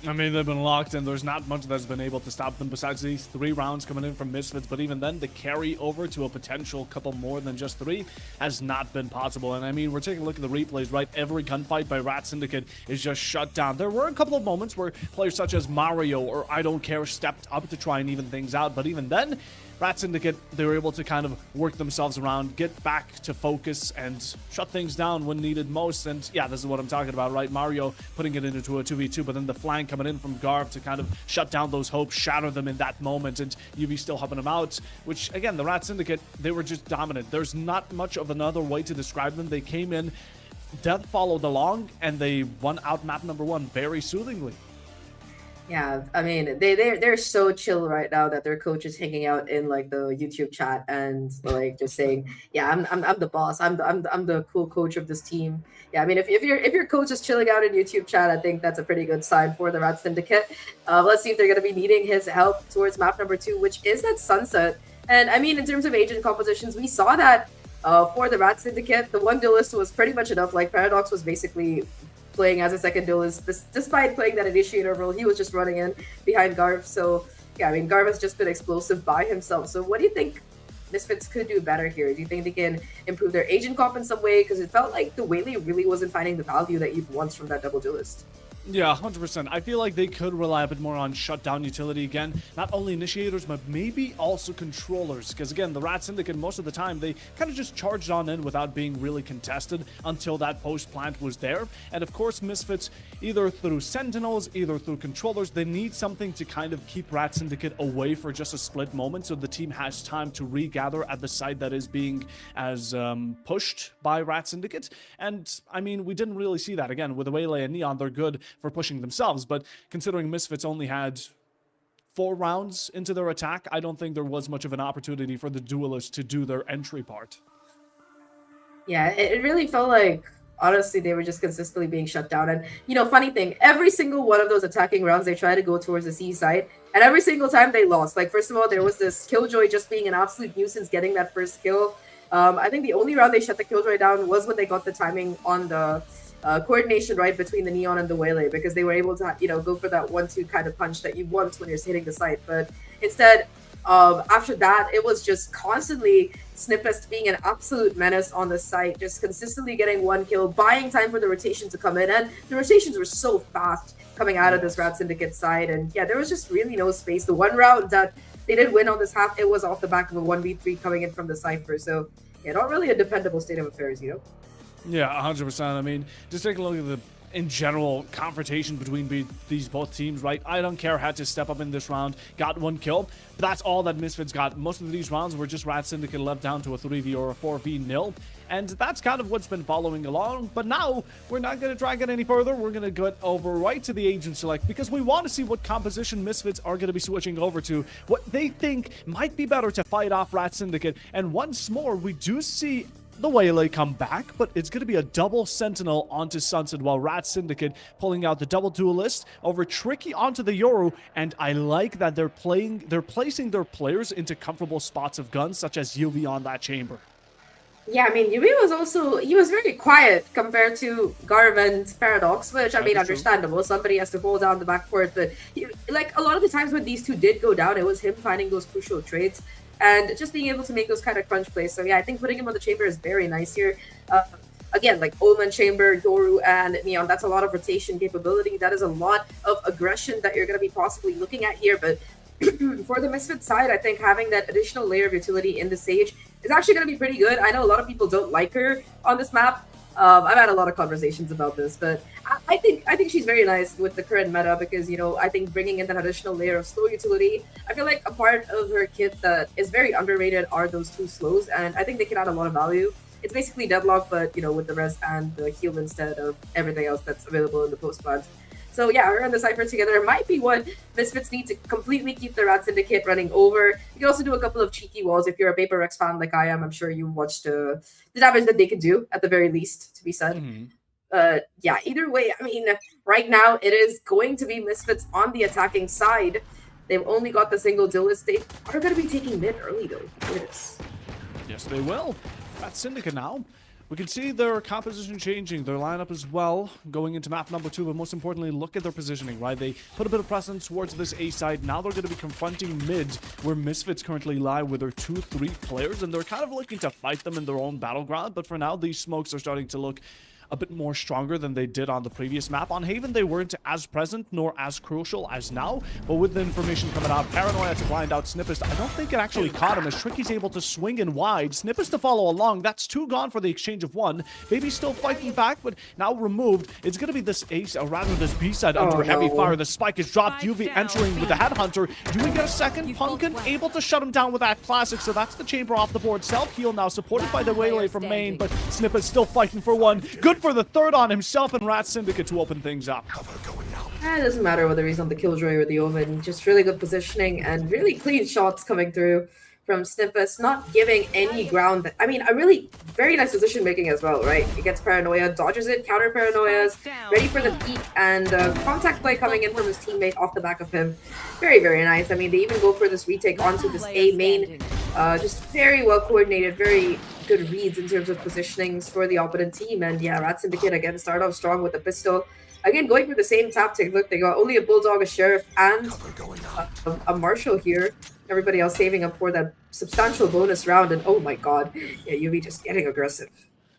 I mean, they've been locked in. There's not much that's been able to stop them besides these 3 rounds coming in from Misfits. But even then, the carry over to a potential couple more than just 3 has not been possible. And I mean, we're taking a look at the replays, right? Every gunfight by RAD Syndicate is just shut down. There were a couple of moments where players such as Mario or I Don't Care stepped up to try and even things out. But even then, RAD Syndicate, they were able to kind of work themselves around, get back to focus, and shut things down when needed most. And yeah, this is what I'm talking about, right? Mario putting it into a 2v2, but then the flank coming in from Garv to kind of shut down those hopes, shatter them in that moment, and UV still helping them out, which, again, the RAD Syndicate, they were just dominant. There's not much of another way to describe them. They came in, death followed along, and they won out map number 1 very soothingly. Yeah, I mean, they're so chill right now that their coach is hanging out in like the YouTube chat and like just saying, "Yeah, I'm the boss. I'm the cool coach of this team." Yeah, I mean, if your coach is chilling out in YouTube chat, I think that's a pretty good sign for the RAD Syndicate. Let's see if they're going to be needing his help towards map number 2, which is at Sunset. And I mean, in terms of agent compositions, we saw that for the RAD Syndicate, the one duelist was pretty much enough. Like Paradox was basically playing as a second duelist, despite playing that initiator role. He was just running in behind Garv. So yeah, I mean, Garv has just been explosive by himself. So what do you think Misfits could do better here? Do you think they can improve their agent comp in some way? Because it felt like the Whaley really wasn't finding the value that you'd want from that double duelist. Yeah, 100%. I feel like they could rely a bit more on shutdown utility again. Not only initiators, but maybe also controllers. Because again, the RAD Syndicate, most of the time, they kind of just charged on in without being really contested until that post plant was there. And of course, Misfits, either through Sentinels, either through controllers, they need something to kind of keep RAD Syndicate away for just a split moment so the team has time to regather at the side that is being as pushed by RAD Syndicate. And I mean, we didn't really see that. Again, with Waylay and Neon, they're good for pushing themselves, but considering Misfits only had 4 rounds into their attack, I don't think there was much of an opportunity for the duelists to do their entry part. Yeah, it really felt like, honestly, they were just consistently being shut down. And, funny thing, every single one of those attacking rounds, they tried to go towards the C side. And every single time they lost. Like, first of all, there was this Killjoy just being an absolute nuisance getting that first kill. I think the only round they shut the Killjoy down was when they got the timing on the coordination right between the Neon and the Waylay, because they were able to, go for that 1-2 kind of punch that you want when you're hitting the site. But instead, after that, it was just constantly Snippest being an absolute menace on the site, just consistently getting 1 kill, buying time for the rotation to come in. And the rotations were so fast coming out of this RAD Syndicate side. And yeah, there was just really no space. The one round that they did win on this half, it was off the back of a 1v3 coming in from the Cypher. So yeah, not really a dependable state of affairs, Yeah, 100%. I mean, just take a look at the, in general, confrontation between these both teams, right? I don't care had to step up in this round, got 1 kill, but that's all that Misfits got. Most of these rounds were just RAD Syndicate left down to a 3v or a 4v nil, and that's kind of what's been following along. But now, we're not going to drag it any further. We're going to get over right to the Agent Select, because we want to see what composition Misfits are going to be switching over to, what they think might be better to fight off RAD Syndicate. And once more, we do see the Waylay come back, but it's going to be a double Sentinel onto Sunset, while RAD Syndicate pulling out the double Duelist over Tricky onto the Yoru. And I like that they're placing their players into comfortable spots of guns, such as UV on that chamber. Yeah, I mean, Yumi was very quiet compared to Garv and Paradox, which, I mean, understandable. Somebody has to hold down the back for it, but like a lot of the times when these two did go down, it was him finding those crucial trades and just being able to make those kind of crunch plays. So yeah, I think putting him on the chamber is very nice here. Again, like Omen Chamber, Yoru, and Neon, that's a lot of rotation capability. That is a lot of aggression that you're going to be possibly looking at here. But for the Misfit side, I think having that additional layer of utility in the Sage is actually going to be pretty good. I know a lot of people don't like her on this map. I've had a lot of conversations about this, but I think she's very nice with the current meta, because I think bringing in that additional layer of slow utility, I feel like a part of her kit that is very underrated are those 2 slows, and I think they can add a lot of value. It's basically Deadlock, but with the res and the heal instead of everything else that's available in the post plant. So yeah, her and the Cypher together might be what Misfits need to completely keep the RAD Syndicate running over. You can also do a couple of cheeky walls. If you're a Paper Rex fan like I am, I'm sure you watched the damage that they can do, at the very least, to be said. Yeah, either way, I mean, right now it is going to be Misfits on the attacking side. They've only got the single Duelist. They are going to be taking mid early, though. Look at this. Yes, they will. RAD Syndicate now. We can see their composition changing, their lineup as well, going into map number 2, but most importantly, look at their positioning, right? They put a bit of precedence towards this A side. Now they're going to be confronting mid, where Misfits currently lie with their 2-3 players, and they're kind of looking to fight them in their own battleground. But for now, these smokes are starting to look a bit more stronger than they did on the previous map. On Haven, they weren't as present nor as crucial as now, but with the information coming out, Paranoia to blind out Snippest. I don't think it actually caught him, as Tricky's able to swing in wide. Snippest to follow along. That's 2 gone for the exchange of 1. Baby's still fighting back, but now removed. It's going to be this ace, or rather this B-side under heavy fire. The spike is dropped. UV entering with the Headhunter. Do we get a second? Pumpkin able to shut him down with that classic, so that's the chamber off the board. Self-heal now, supported by the Waylay from main, but Snippest still fighting for 1. Good for the 3rd on himself and RAD Syndicate to open things up. It doesn't matter whether he's on the Killjoy or the Omen, just really good positioning and really clean shots coming through from Snippest, not giving any ground. I mean, a really very nice decision making as well, right? He gets Paranoia, dodges it, counter Paranoias, ready for the peek, and contact play coming in from his teammate off the back of him. Very, very nice. I mean, they even go for this retake onto this A main. Just very well coordinated, very good reads in terms of positionings for the opponent team. And yeah, RAD Syndicate again start off strong with the pistol. Again, going for the same tactic. Look, they got only a Bulldog, a Sheriff, and a Marshal here. Everybody else saving up for that substantial bonus round. And oh my god, yeah, UV just getting aggressive.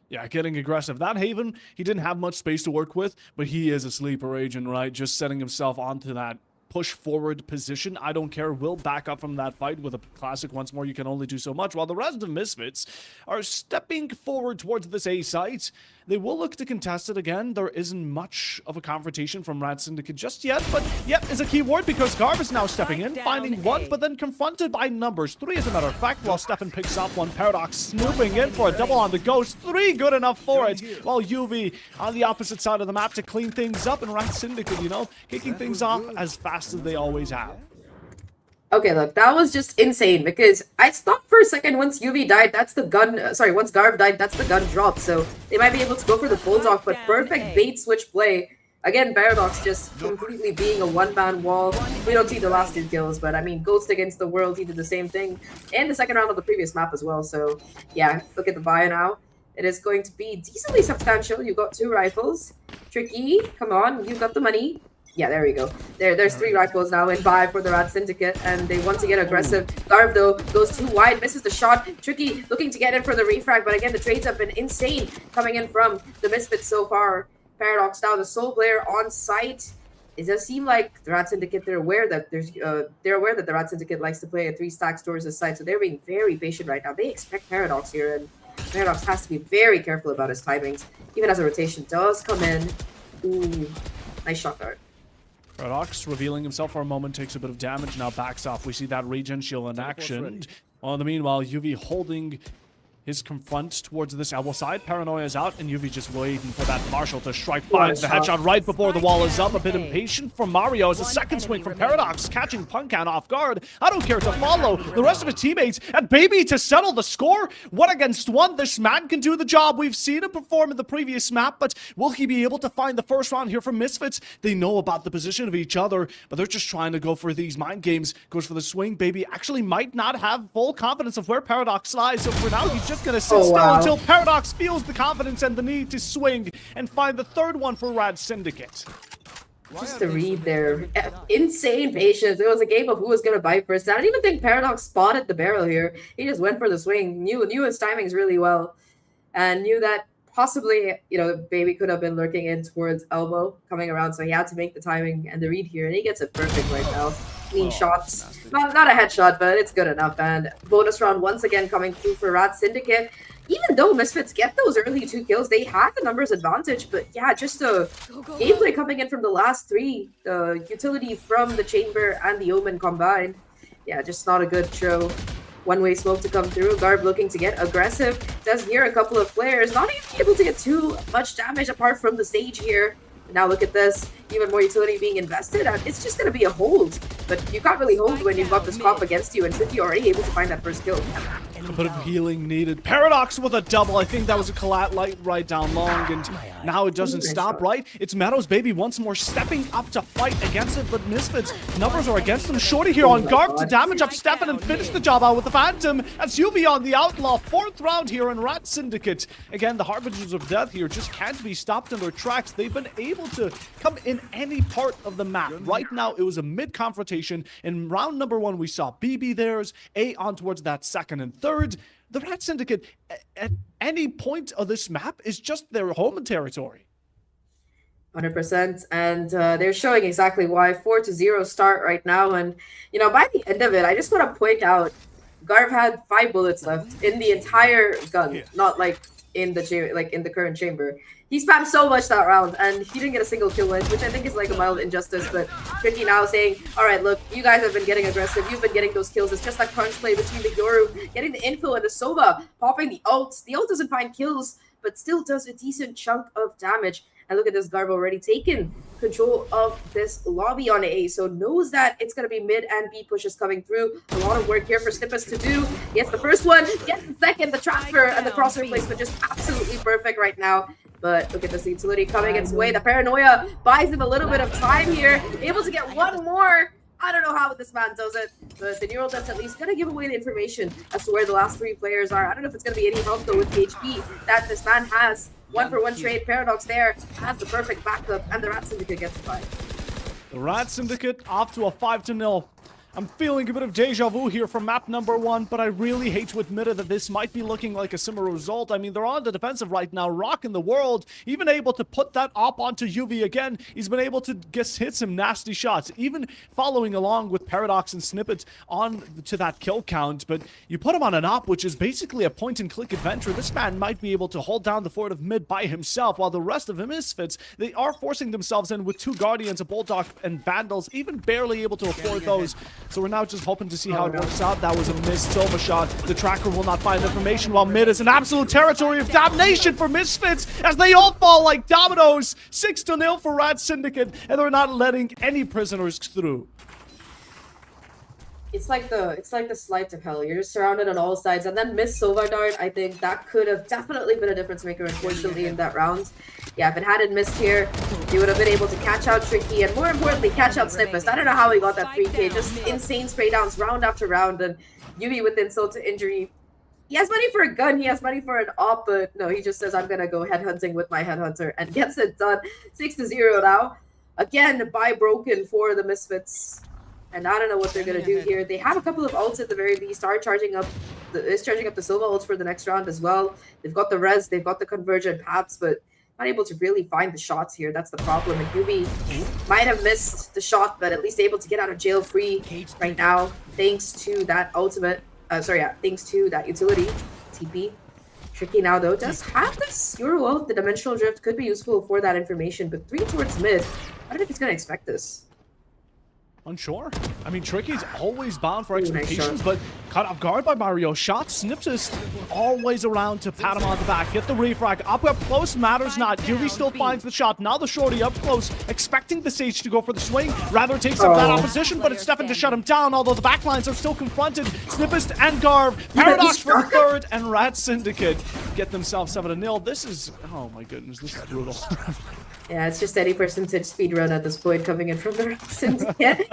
Yeah, getting aggressive. That Haven, he didn't have much space to work with, but he is a sleeper agent, right? Just setting himself onto that push forward position. I don't care. Will back up from that fight with a classic once more. You can only do so much. While the rest of Misfits are stepping forward towards this A site, they will look to contest it again. There isn't much of a confrontation from RAD Syndicate just yet, but yep is a key word, because Garv is now stepping in, finding 1, but then confronted by numbers. 3 as a matter of fact, while Stefan picks up 1. Paradox snooping in for a double on the Ghost. 3 good enough for it, while UV on the opposite side of the map to clean things up, and RAD Syndicate, kicking things off as fast as they always have. Okay, look, that was just insane because I stopped for a second once UV died, that's the gun, sorry, once Garv died, that's the gun drop, so they might be able to go for the bulldog, but perfect bait switch play. Again, Paradox just completely being a one-man wall. We don't see the last 2 kills, but I mean, Ghost Against the World, he did the same thing, and the second round of the previous map as well, so yeah, look at the buy now. It is going to be decently substantial. You got 2 rifles. Tricky, come on, you got the money. Yeah, there we go. There's 3 rifles now in buy for the RAD Syndicate, and they want to get aggressive. Garv, though, goes too wide, misses the shot. Tricky looking to get in for the refrag, but again, the trades have been insane coming in from the Misfits so far. Paradox now, the sole player on site. It does seem like the RAD Syndicate, they're aware that the RAD Syndicate likes to play a 3 stacks towards the site, so they're being very patient right now. They expect Paradox here, and Paradox has to be very careful about his timings, even as a rotation does come in. Ooh, nice shot guard. Paradox revealing himself for a moment, takes a bit of damage, now backs off. We see that regen shield in action. On the meanwhile, UV holding his confront towards this elbow side. Paranoia is out, and UV just waiting for that Marshall to strike. Finds the headshot right before the wall is up. A bit impatient from Mario as a second swing from Paradox, catching Punkan off guard. I don't care to follow the rest of his teammates, and Baby to settle the score. 1 against 1. This man can do the job. We've seen him perform in the previous map, but will he be able to find the first round here from Misfits? They know about the position of each other, but they're just trying to go for these mind games. Goes for the swing. Baby actually might not have full confidence of where Paradox lies, so for now he's just gonna sit still until Paradox feels the confidence and the need to swing and find the 3rd one for RAD Syndicate. Just to read there, insane patience. It was a game of who was gonna bite first. I don't even think Paradox spotted the barrel here. He just went for the swing, knew his timings really well, and knew that possibly, you know, Baby could have been lurking in towards elbow, coming around, so he had to make the timing and the read here, and he gets it perfect right now. Clean shots. Not a headshot, but it's good enough. And bonus round once again coming through for RAD Syndicate. Even though Misfits get those early 2 kills, they had the numbers advantage. But yeah, just the gameplay coming in from the last 3. The utility from the Chamber and the Omen combined. Yeah, just not a good show. One-way smoke to come through. Garb looking to get aggressive. Does hear a couple of players. Not even able to get too much damage apart from the stage here. Now look at this, even more utility being invested. It's just going to be a hold, but you can't really hold when you've got this comp against you, and Tricky already able to find that first kill. A bit of healing needed. Paradox with a double. I think that was a collat light right down long, and now it doesn't stop, right? It's Meadows Baby once more stepping up to fight against it, but Misfits numbers are against them. Shorty here on Garb to damage up Stefan and finish the job out with the Phantom. That's UV on the Outlaw. 4th round here in RAD Syndicate. Again, the Harbingers of Death here just can't be stopped in their tracks. They've been able to come in any part of the map. Right now, it was a mid-confrontation. In round number 1, we saw BB theirs, A on towards that 2nd and 3rd. The RAD Syndicate, at any point of this map, is just their home territory. 100%, and they're showing exactly why. 4-0 start right now, and you know, by the end of it, I just want to point out, Garv had 5 bullets left in the entire gun, not like in the current chamber. He spammed so much that round, and he didn't get a single kill in, which I think is like a mild injustice, but Tricky now saying, alright, look, you guys have been getting aggressive, you've been getting those kills, it's just that crunch play between the Yoru, getting the info and the Sova, popping the ult. The ult doesn't find kills, but still does a decent chunk of damage. And look at this, Garb already taken control of this lobby on A, so knows that it's going to be mid and B pushes coming through. A lot of work here for Snippets to do. Gets the first one, gets the second, the transfer, and the crosshair placement just absolutely perfect right now. But look at this utility coming its way. The Paranoia buys him a little bit of time here, able to get one more. I don't know how this man does it, but the Neural Death's at least going to give away the information as to where the last 3 players are. I don't know if it's going to be any help, though, with the HP that this man has. 1-for-1 trade. Paradox there has the perfect backup, and the RAD Syndicate gets 5. The RAD Syndicate off to a 5-0. I'm feeling a bit of deja vu here from map number 1, but I really hate to admit it that this might be looking like a similar result. I mean, they're on the defensive right now, rocking the world, even able to put that op onto UV again. He's been able to hit some nasty shots, even following along with Paradox and Snippet on to that kill count. But you put him on an op, which is basically a point-and-click adventure. This man might be able to hold down the fort of mid by himself, while the rest of the Misfits, they are forcing themselves in with 2 Guardians, a Bulldog, and Vandals, even barely able to afford those. So we're now just hoping to see how it works out. That was a missed Silva shot. The tracker will not find information, while mid is an absolute territory of damnation for Misfits as they all fall like dominoes. 6-0 for RAD Syndicate, and they're not letting any prisoners through. It's like the sleight of hell. You're just surrounded on all sides, and then miss Sova Dart. I think that could have definitely been a difference maker, unfortunately, in that round. Yeah, if it hadn't missed here, they would have been able to catch out Tricky, and more importantly, catch out Snippest. I don't know how he got that 3K. Just insane spray downs round after round, and Yubi with insult to injury. He has money for a gun, he has money for an op, but no, he just says, I'm gonna go headhunting with my headhunter, and gets it done. 6-0 now. Again, buy broken for the Misfits. And I don't know what they're gonna do here. They have a couple of ults at the very least. Are charging up the Silva ults for the next round as well. They've got the res, they've got the convergent paths, but not able to really find the shots here. That's the problem. And Yubi might have missed the shot, but at least able to get out of jail free right now, thanks to that ultimate. Thanks to that utility TP. Tricky now though does have this Eurowolf. The dimensional drift could be useful for that information, but 3 towards mid. I don't know if he's gonna expect this. Unsure. I mean, Tricky's always bound for Nice expectations, shot. but caught off guard by Mario. Shot Sniptist always around to pat him on the back. Get the refrag. Up close matters not. Yubi still finds the shot. Now the shorty up close, expecting the Sage to go for the swing. Rather takes up that opposition, but it's Stefan to shut him down, although the backlines are still confronted. Snippest and Garv. Paradox for the third, and RAD Syndicate get themselves 7-0. This is, oh my goodness, this is brutal. Yeah, it's just any percentage speedrun at this point coming in from the RAD Syndicate.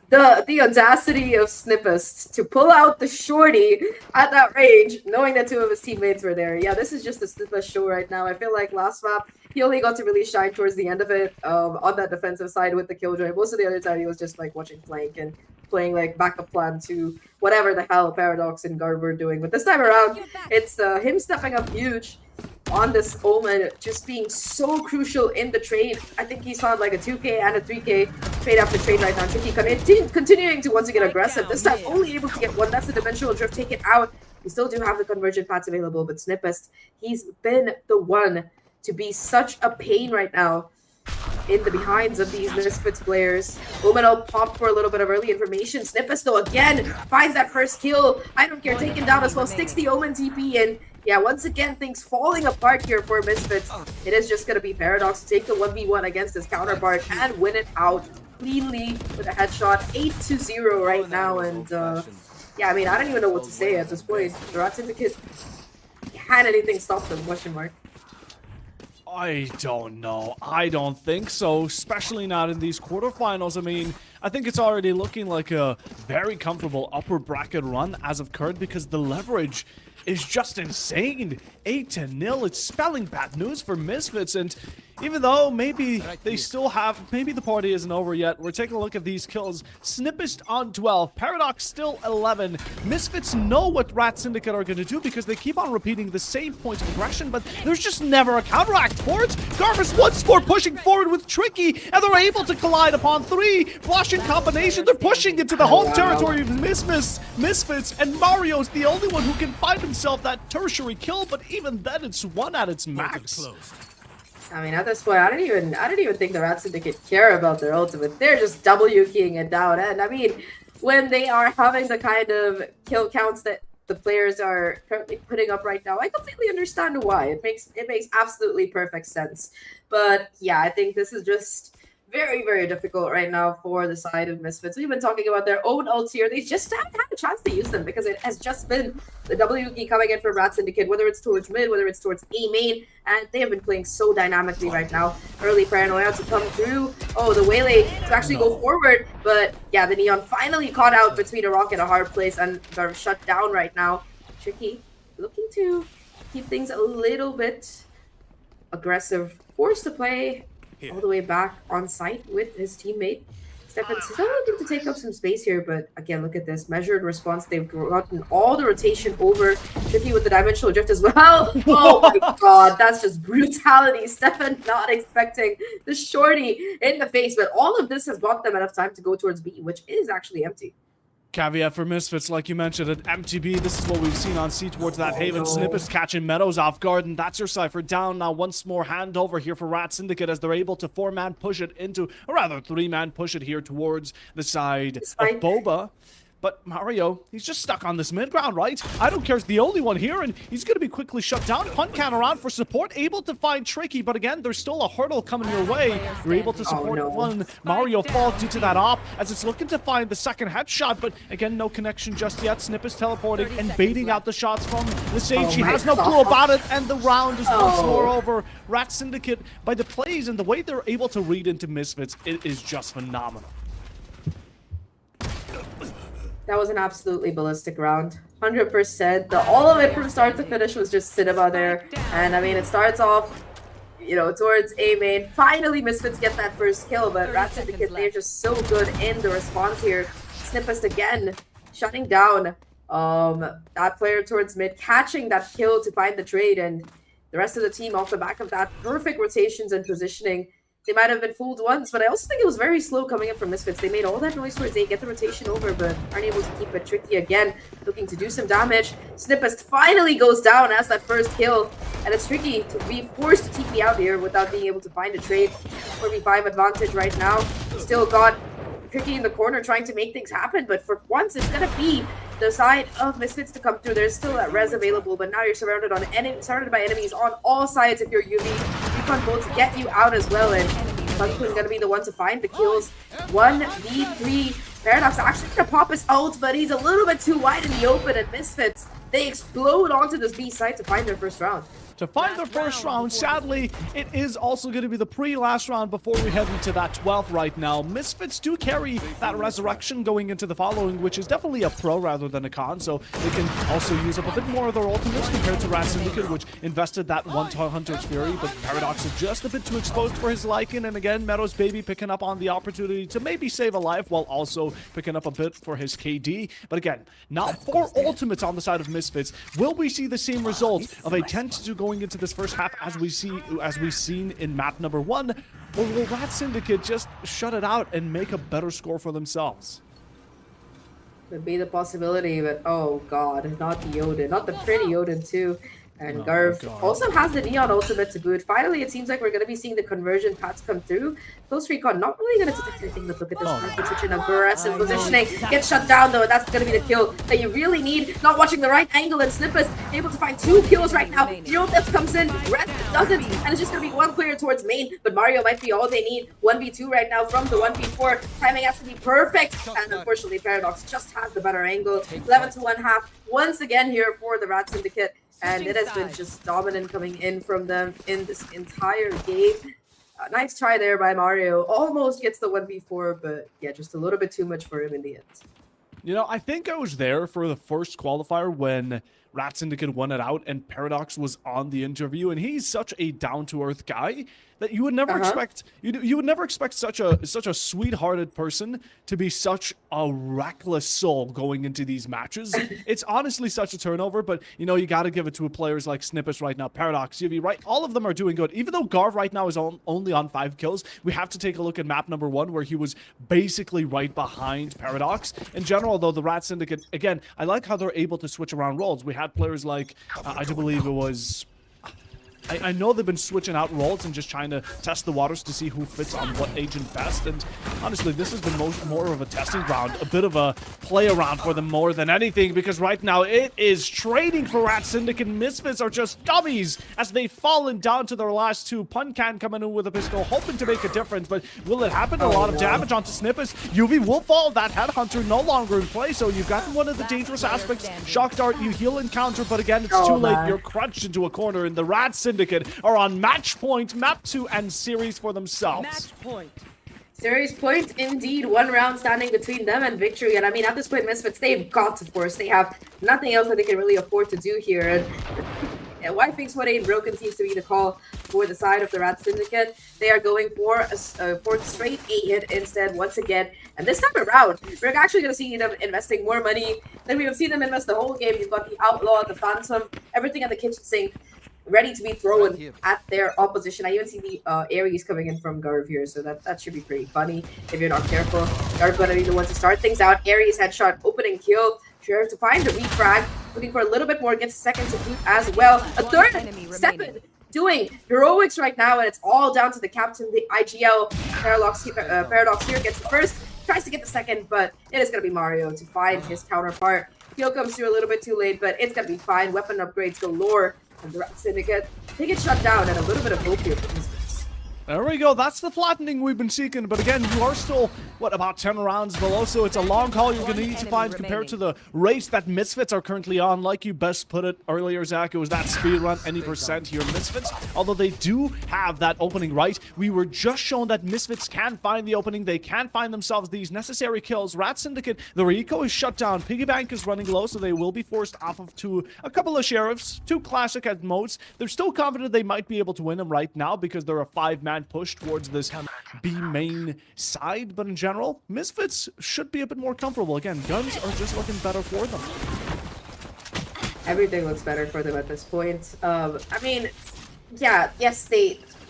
The audacity of Snippest to pull out the shorty at that range, knowing that 2 of his teammates were there. Yeah, this is just a Snippest show right now. I feel like last map, he only got to really shine towards the end of it on that defensive side with the Killjoy. Most of the other time, he was just like watching flank and playing like backup plan to whatever the hell Paradox and Garb were doing. But this time around, it's him stepping up huge on this Omen, just being so crucial in the trade. I think he's found like a 2K and a 3K trade after trade right now. Tricky continuing to once again aggressive. This time only able to get one. That's the dimensional drift taken out. We still do have the convergent paths available, but Snippest, he's been the one to be such a pain right now in the behinds of these Misfits players. Omen will pop for a little bit of early information. Snippest though again finds that first kill. I don't care, taken down as well. Sticks the Omen TP in. Yeah, once again, things falling apart here for Misfits. It is just going to be Paradox to take the 1v1 against his counterpart and win it out cleanly with a headshot. 8-0 right now, and yeah, I mean, I don't even know what to say at this point. The RAD Syndicate, can anything stop them? Question mark. I don't know. I don't think so, especially not in these quarterfinals. I mean, I think it's already looking like a very comfortable upper bracket run as of current because the leverage is just insane. 8-0. It's spelling bad news for Misfits, and even though maybe they still have, maybe the party isn't over yet, we're taking a look at these kills. Snippest on 12, Paradox still 11. Misfits know what RAD Syndicate are going to do because they keep on repeating the same point of aggression, but there's just never a counteract for it. Garvis once more pushing forward with Tricky, and they're able to collide upon 3. Flash in combination, they're pushing into the home territory of Misfits, and Mario's the only one who can find himself that tertiary kill, but even then it's 1 at its max. I mean, at this point, I don't even think the RAD Syndicate care about their ultimate. They're just W keying it down. And I mean, when they are having the kind of kill counts that the players are currently putting up right now, I completely understand why. It makes absolutely perfect sense. But yeah, I think this is just very, very difficult right now for the side of Misfits. We've been talking about their own ults here. They just haven't had a chance to use them because it has just been the W key coming in for RAD Syndicate, whether it's towards mid, whether it's towards A main, and they have been playing so dynamically right now. Early Paranoia to come through. Oh, the Waylay to actually go forward, but yeah, the Neon finally caught out between a rock and a hard place and are shut down right now. Tricky looking to keep things a little bit aggressive. Forced to play all the way back on site with his teammate. Stefan's still looking to take up some space here, but again, look at this. Measured response. They've gotten all the rotation over. Tricky with the dimensional drift as well. Oh my god, that's just brutality. Stefan not expecting the shorty in the face, but all of this has bought them enough time to go towards B, which is actually empty. Caveat for Misfits, like you mentioned, at MTB, this is what we've seen on C towards that Haven. Snippets catching Meadows off guard, and that's your Cypher down. Now once more handover here for RAD Syndicate as they're able to 4-man push it into, or rather 3-man push it here towards the side of Boba. But Mario, he's just stuck on this mid ground, right? I don't care, he's the only one here, and he's going to be quickly shut down. Puncan around for support, able to find Tricky, but again, there's still a hurdle coming your way. You're able to support one. Mario falls due to that op, as it's looking to find the second headshot, but again, no connection just yet. Snip is teleporting and baiting out the shots from the Sage. He has no clue about it, and the round is once more over. RAD Syndicate, by the plays and the way they're able to read into Misfits, it is just phenomenal. That was an absolutely ballistic round. 100%. All of it from start to finish was just cinema there. And I mean, it starts off, you know, towards A main. Finally, Misfits get that first kill, but RAD Syndicate, they're just so good in the response here. Snippest again, shutting down that player towards mid, catching that kill to find the trade, and the rest of the team off the back of that perfect rotations and positioning. They might have been fooled once, but I also think it was very slow coming in from Misfits. They made all that noise towards A, get the rotation over, but aren't able to keep it. Tricky again, looking to do some damage. Snippest finally goes down as that first kill, and it's Tricky to be forced to TP out here without being able to find a trade. 4v5 advantage right now. Still got Tricky in the corner trying to make things happen, but for once it's gonna be the side of Misfits to come through. There's still that res available, but now you're surrounded by enemies on all sides if you're UV. Recon bolts get you out as well, and Bunkun's gonna be the one to find the kills. 1v3. Paradox actually gonna pop his ult, but he's a little bit too wide in the open, and Misfits, they explode onto this B site to find their first round. To find their first round, sadly, it is also going to be the pre-last round before we head into that 12th right now. Misfits do carry that resurrection going into the following, which is definitely a pro rather than a con, so they can also use up a bit more of their ultimates compared to RAD Syndicate, which invested that one to Hunter's Fury, but Paradox is just a bit too exposed for his liking, and again, Meadows Baby picking up on the opportunity to maybe save a life while also picking up a bit for his KD. But again, not 4 ultimates on the side of Misfits. Will we see the same result of a 10-2 going into this first half as we've seen in map number 1, or will RAD Syndicate just shut it out and make a better score for themselves? Could be the possibility, but oh god, not the Odin, not the pretty Odin too. And Garv also has the Neon ultimate to boot. Finally, it seems like we're going to be seeing the conversion paths come through. Close Recon not really going to detect anything, but look at this Garv switch in aggressive positioning. Gets shut down though, and that's going to be the kill that you really need. Not watching the right angle, and Snippet able to find 2 kills right now. Zero Death comes in, Red doesn't, and it's just going to be 1 player towards main, but Mario might be all they need. 1v2 right now from the 1v4. Timing has to be perfect, and unfortunately Paradox just has the better angle. 11 to 1 half once again here for the RAD Syndicate. And it has been just dominant coming in from them in this entire game. Nice try there by Mario. Almost gets the 1v4, but yeah, just a little bit too much for him in the end. You know, I think I was there for the first qualifier when RAD Syndicate won it out and Paradox was on the interview, and he's such a down-to-earth guy that you would never expect. You would never expect such a sweethearted person to be such a reckless soul going into these matches. It's honestly such a turnover, but you know, you got to give it to players like Snippet right now, Paradox, UV, right? All of them are doing good. Even though Garv right now is only on 5 kills, we have to take a look at map number 1 where he was basically right behind Paradox. In general, though, the RAD Syndicate, again, I like how they're able to switch around roles. We had players like, I do believe it was... I know they've been switching out roles and just trying to test the waters to see who fits on what agent best, and honestly, this has been more of a testing ground, a bit of a play around for them more than anything, because right now it is trading for RAD Syndicate. Misfits are just dummies as they've fallen down to their last 2. Puncan coming in with a pistol, hoping to make a difference, but will it happen? A lot of damage onto Snippets. UV will fall. That Headhunter no longer in play, so you've gotten one of the dangerous aspects. Shock Dart, you heal encounter, but again, it's too late. You're crunched into a corner, and the RAD Syndicate are on match point, map 2, and series for themselves. Match point. Series point, indeed. 1 round standing between them and victory. And I mean, at this point, Misfits, they've got to force. They have nothing else that they can really afford to do here. And yeah, wiping Sweat ain't broken seems to be the call for the side of the RAD Syndicate. They are going for a straight 8 hit instead once again. And this time around, we're actually going to see them investing more money than we have seen them invest the whole game. You've got the Outlaw, the Phantom, everything at the kitchen sink, ready to be thrown at their opposition. I even see the Ares coming in from Garv here, so that should be pretty funny if you're not careful. Garv gonna be the one to start things out. Ares headshot, opening kill. Sure to find the refrag, looking for a little bit more, gets a second to boot as well. A third, second, doing heroics right now, and it's all down to the captain, the IGL. Paradox here gets the first. tries to get the second, but it is going to be Mario to find his counterpart. He'll comes through a little bit too late, but it's going to be fine. Weapon upgrades galore, and the RAD Syndicate, they get shut down, and a little bit of hope here for Misfits. There we go. That's the flattening we've been seeking. But again, you are still, what, about 10 rounds below. So it's a long haul you're going to need to find compared to the race that Misfits are currently on. Like you best put it earlier, Zach, it was that speed run, any percent here, Misfits. Although they do have that opening right, we were just shown that Misfits can find the opening. They can find themselves these necessary kills. RAD Syndicate, the Eco is shut down. Piggy Bank is running low, so they will be forced off of a couple of Sheriffs, 2 classic at most. They're still confident they might be able to win them right now because they're a 5-man push towards this B main side, but in general, Misfits should be a bit more comfortable. Again, guns are just looking better for them. Everything looks better for them at this point. I mean, yeah, yes,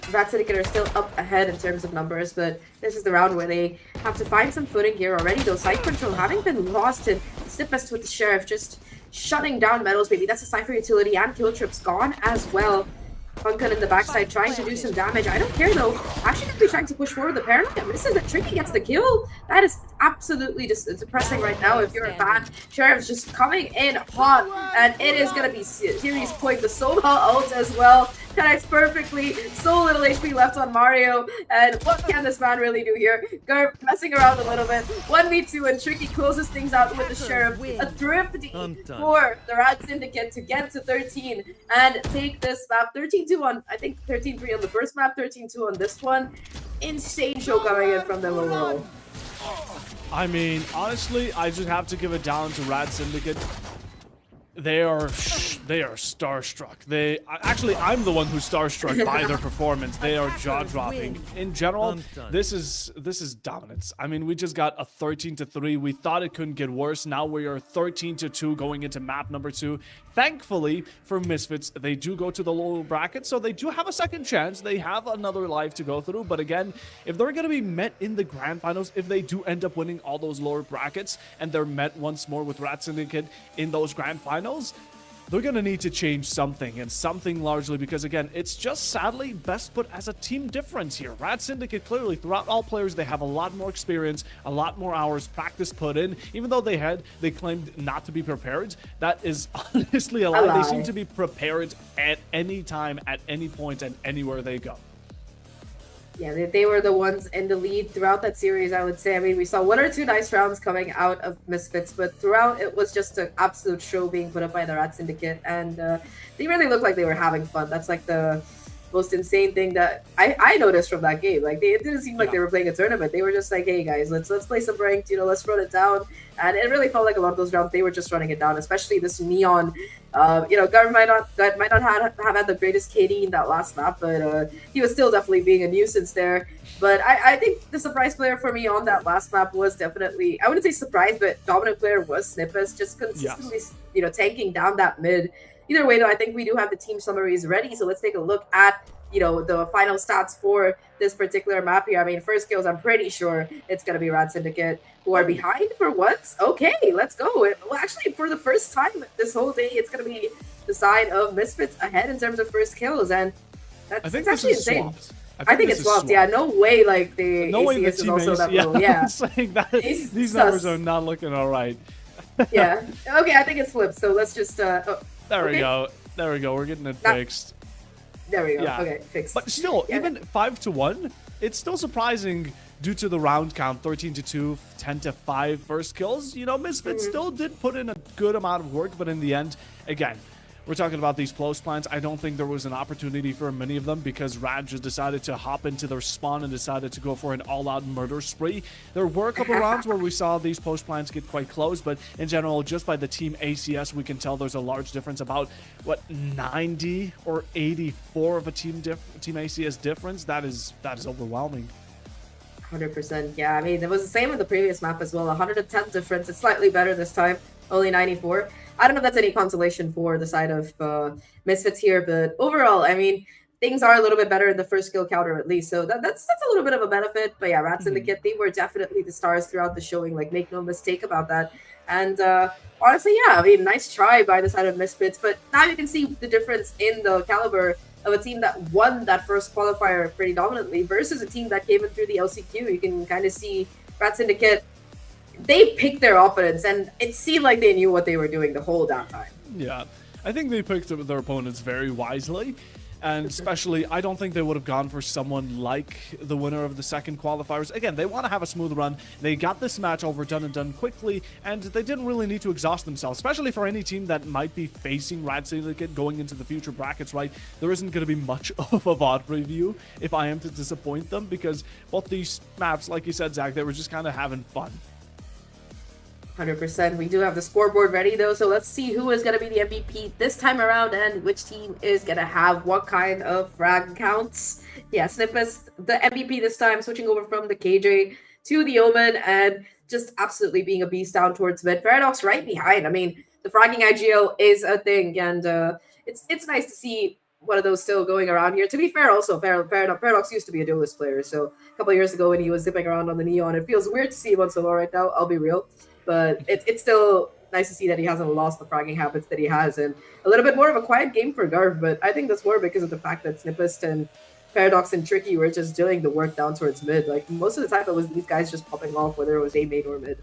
RAD Syndicate are still up ahead in terms of numbers, but this is the round where they have to find some footing here already, though side control having been lost, and Snippest with the Sheriff just shutting down Metals, baby. That's a Cypher utility, and Kill Trip's gone as well. Funkin in the backside trying to do some damage. I don't care though. Actually going to be trying to push forward. The paranoia misses it. Tricky gets the kill. That is absolutely just depressing right now if you're a fan. Sheriff's just coming in hot, and it is going to be series point. The Soha ult as well connects perfectly. So little HP left on Mario, and what can this man really do here? Garp messing around a little bit. 1v2, and Tricky closes things out with the Sheriff. A thrifty for the RAD Syndicate to get to 13 and take this map. 13-2 on, I think 13-3 on the first map, 13-2 on this one. Insane show coming in from them overall. I mean, honestly, I just have to give it down to RAD Syndicate. They are starstruck. Actually, I'm the one who's starstruck by their performance. They are jaw-dropping. In general, this is dominance. I mean, we just got a 13-3. We thought it couldn't get worse. Now we are 13-2 going into map number 2. Thankfully for Misfits, they do go to the lower bracket, so they do have a second chance. They have another life to go through. But again, if they're going to be met in the grand finals, if they do end up winning all those lower brackets, and they're met once more with RAD Syndicate in those grand finals, they're going to need to change something, and something largely because, again, it's just sadly best put as a team difference here. RAD Syndicate, clearly, throughout all players, they have a lot more experience, a lot more hours practice put in. Even though they claimed not to be prepared, that is honestly a lie. They seem to be prepared at any time, at any point, and anywhere they go. Yeah, they were the ones in the lead throughout that series, I would say. I mean, we saw 1 or 2 nice rounds coming out of Misfits, but throughout it was just an absolute show being put up by the RAD Syndicate, and they really looked like they were having fun. That's like the most insane thing that I noticed from that game. Like, it didn't seem like they were playing a tournament. They were just like, hey guys, let's play some ranked, let's run it down. And it really felt like a lot of those rounds they were just running it down, especially this Neon. Gar might not have had the greatest KD in that last map, but he was still definitely being a nuisance there. But I think the surprise player for me on that last map was definitely, I wouldn't say surprise, but dominant player was Snippest, just consistently, tanking down that mid. Either way, though, I think we do have the team summaries ready, so let's take a look at the final stats for this particular map here. I mean, first kills, I'm pretty sure it's going to be RAD Syndicate, who are behind for once. Okay, let's go. Well, actually, for the first time this whole day, it's going to be the side of Misfits ahead in terms of first kills, and that's actually insane. Swapped. I think it's swapped. Yeah, no way. Like the ACS is also that low. Yeah, I'm saying that these numbers are not looking all right. Yeah. Okay, I think it's flipped. So let's just. There we go. There we go. We're getting it fixed. There we go. Yeah. Okay, fixed. But still, even 5-1, it's still surprising due to the round count, 13-2, 10-5 first kills. Misfits still did put in a good amount of work, but in the end, again, we're talking about these close plans. I don't think there was an opportunity for many of them because RAD just decided to hop into their spawn and decided to go for an all-out murder spree. There were a couple rounds where we saw these post plans get quite close, but in general, just by the team ACS, we can tell there's a large difference, about, 90 or 84 of a team ACS difference. That is overwhelming. 100%. Yeah, I mean, it was the same with the previous map as well. 110 difference. It's slightly better this time. Only 94. I don't know if that's any consolation for the side of Misfits here, but overall, I mean, things are a little bit better in the first skill counter at least. So that's a little bit of a benefit. But yeah, RAD Syndicate, they were definitely the stars throughout the showing. Like, make no mistake about that. And honestly, yeah, I mean, nice try by the side of Misfits. But now you can see the difference in the caliber of a team that won that first qualifier pretty dominantly versus a team that came in through the LCQ. You can kind of see RAD Syndicate they picked their opponents, and it seemed like they knew what they were doing the whole damn time. Yeah, I think they picked their opponents very wisely. And especially, I don't think they would have gone for someone like the winner of the second qualifiers. Again, they want to have a smooth run. They got this match overdone and done quickly, and they didn't really need to exhaust themselves, especially for any team that might be facing RAD Syndicate going into the future brackets, right? There isn't going to be much of a VOD preview if I am to disappoint them, because both these maps, like you said, Zach, they were just kind of having fun. 100%. We do have the scoreboard ready though, so let's see who is going to be the MVP this time around and which team is going to have what kind of frag counts. Yeah, Snippets, the MVP this time, switching over from the KJ to the Omen and just absolutely being a beast down towards mid. Paradox right behind. I mean, the fragging IGL is a thing, and it's nice to see one of those still going around here. To be fair, also, Paradox used to be a duelist player, so a couple of years ago when he was zipping around on the Neon, it feels weird to see him on solo right now, I'll be real. But it's still nice to see that he hasn't lost the fragging habits that he has, and a little bit more of a quiet game for Garv, but I think that's more because of the fact that Snippest and Paradox and Tricky were just doing the work down towards mid. Like, most of the time it was these guys just popping off, whether it was A main or mid.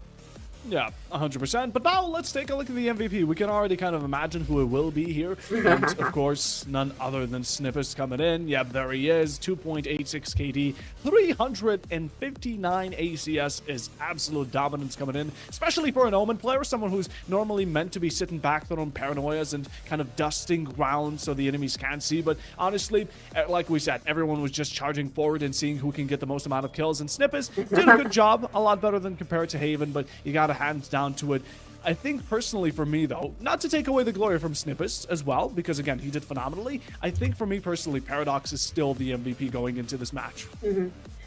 Yeah, 100%. But now let's take a look at the MVP. We can already kind of imagine who it will be here. And of course, none other than Snippets coming in. Yep, there he is. 2.86 KD, 359 ACS is absolute dominance coming in, especially for an Omen player, someone who's normally meant to be sitting back throwing paranoias and kind of dusting ground so the enemies can't see. But honestly, like we said, everyone was just charging forward and seeing who can get the most amount of kills. And Snippets did a good job, a lot better than compared to Haven, but you got hands down to it. I think personally for me though, not to take away the glory from Snippets as well, because again, he did phenomenally. I think for me personally, Paradox is still the MVP going into this match.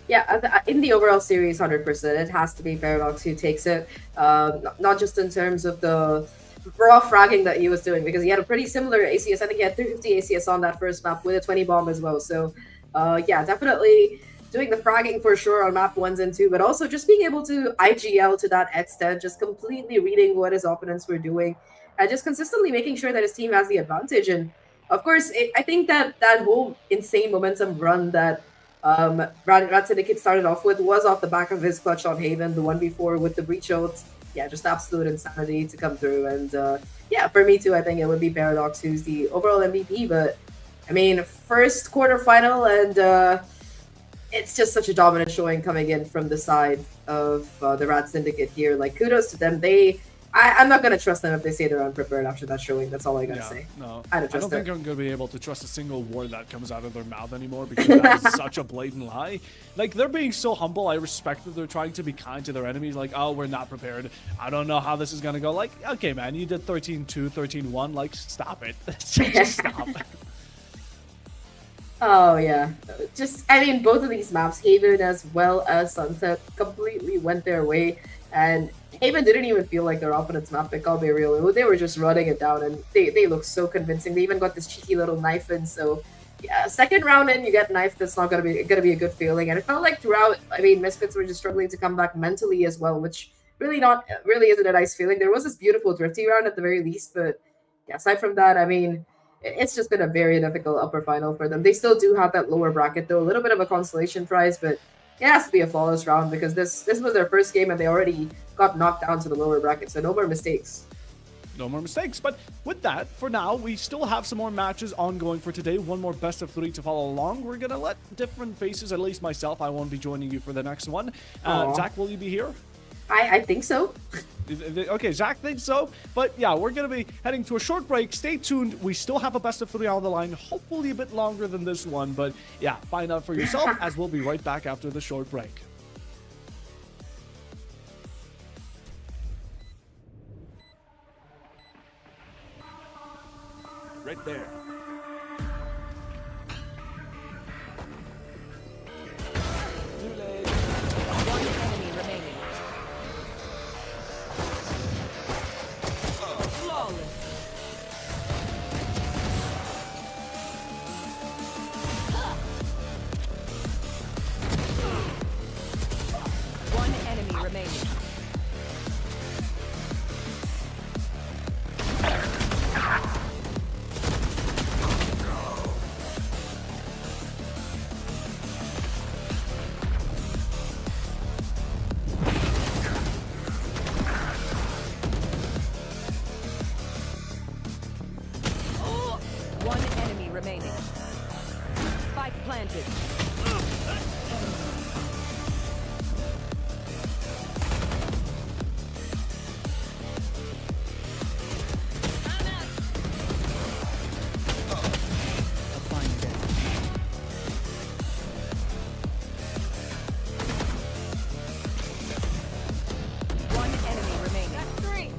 Yeah, in the overall series, 100%, it has to be Paradox who takes it. Not just in terms of the raw fragging that he was doing, because he had a pretty similar ACS. I think he had 350 ACS on that first map with a 20 bomb as well. So yeah, definitely doing the fragging for sure on map 1s and 2, but also just being able to IGL to that extent, just completely reading what his opponents were doing, and just consistently making sure that his team has the advantage. And of course, I think that whole insane momentum run that RAD Syndicate started off with was off the back of his clutch on Haven, the one before with the breach ults. Yeah, just absolute insanity to come through. And yeah, for me too, I think it would be Paradox who's the overall MVP. But I mean, first quarterfinal, and it's just such a dominant showing coming in from the side of the RAD Syndicate here. Like, kudos to them. I'm not going to trust them if they say they're unprepared after that showing. That's all I got to say. No, I don't think I'm going to be able to trust a single word that comes out of their mouth anymore, because that is such a blatant lie. Like, they're being so humble. I respect that they're trying to be kind to their enemies. Like, oh, we're not prepared. I don't know how this is going to go. Like, okay, man, you did 13-2, 13-1. Like, stop it. Just stop. Oh, yeah. Just, I mean, both of these maps, Haven as well as Sunset, completely went their way. And Haven didn't even feel like their opponent's map pick, I'll be real. They were just running it down, and they look so convincing. They even got this cheeky little knife in. So, yeah, second round in, you get knife. That's not gonna be a good feeling. And it felt like throughout, I mean, Misfits were just struggling to come back mentally as well, which really isn't a nice feeling. There was this beautiful drifty round at the very least, but yeah, aside from that, I mean, it's just been a very difficult upper final for them. They still do have that lower bracket, though, a little bit of a consolation prize, but it has to be a flawless round because this was their first game and they already got knocked down to the lower bracket, so no more mistakes. No more mistakes. But with that, for now, we still have some more matches ongoing for today. One more best of 3 to follow along. We're going to let different faces, at least myself, I won't be joining you for the next one. Zach, will you be here? I think so. Okay, Zach thinks so. But yeah, we're going to be heading to a short break. Stay tuned. We still have a best of 3 on the line, hopefully a bit longer than this one. But yeah, find out for yourself as we'll be right back after the short break. Right there. One enemy remaining. Flawless. One enemy remaining. One enemy remaining. Spike planted. One enemy remaining. That's three.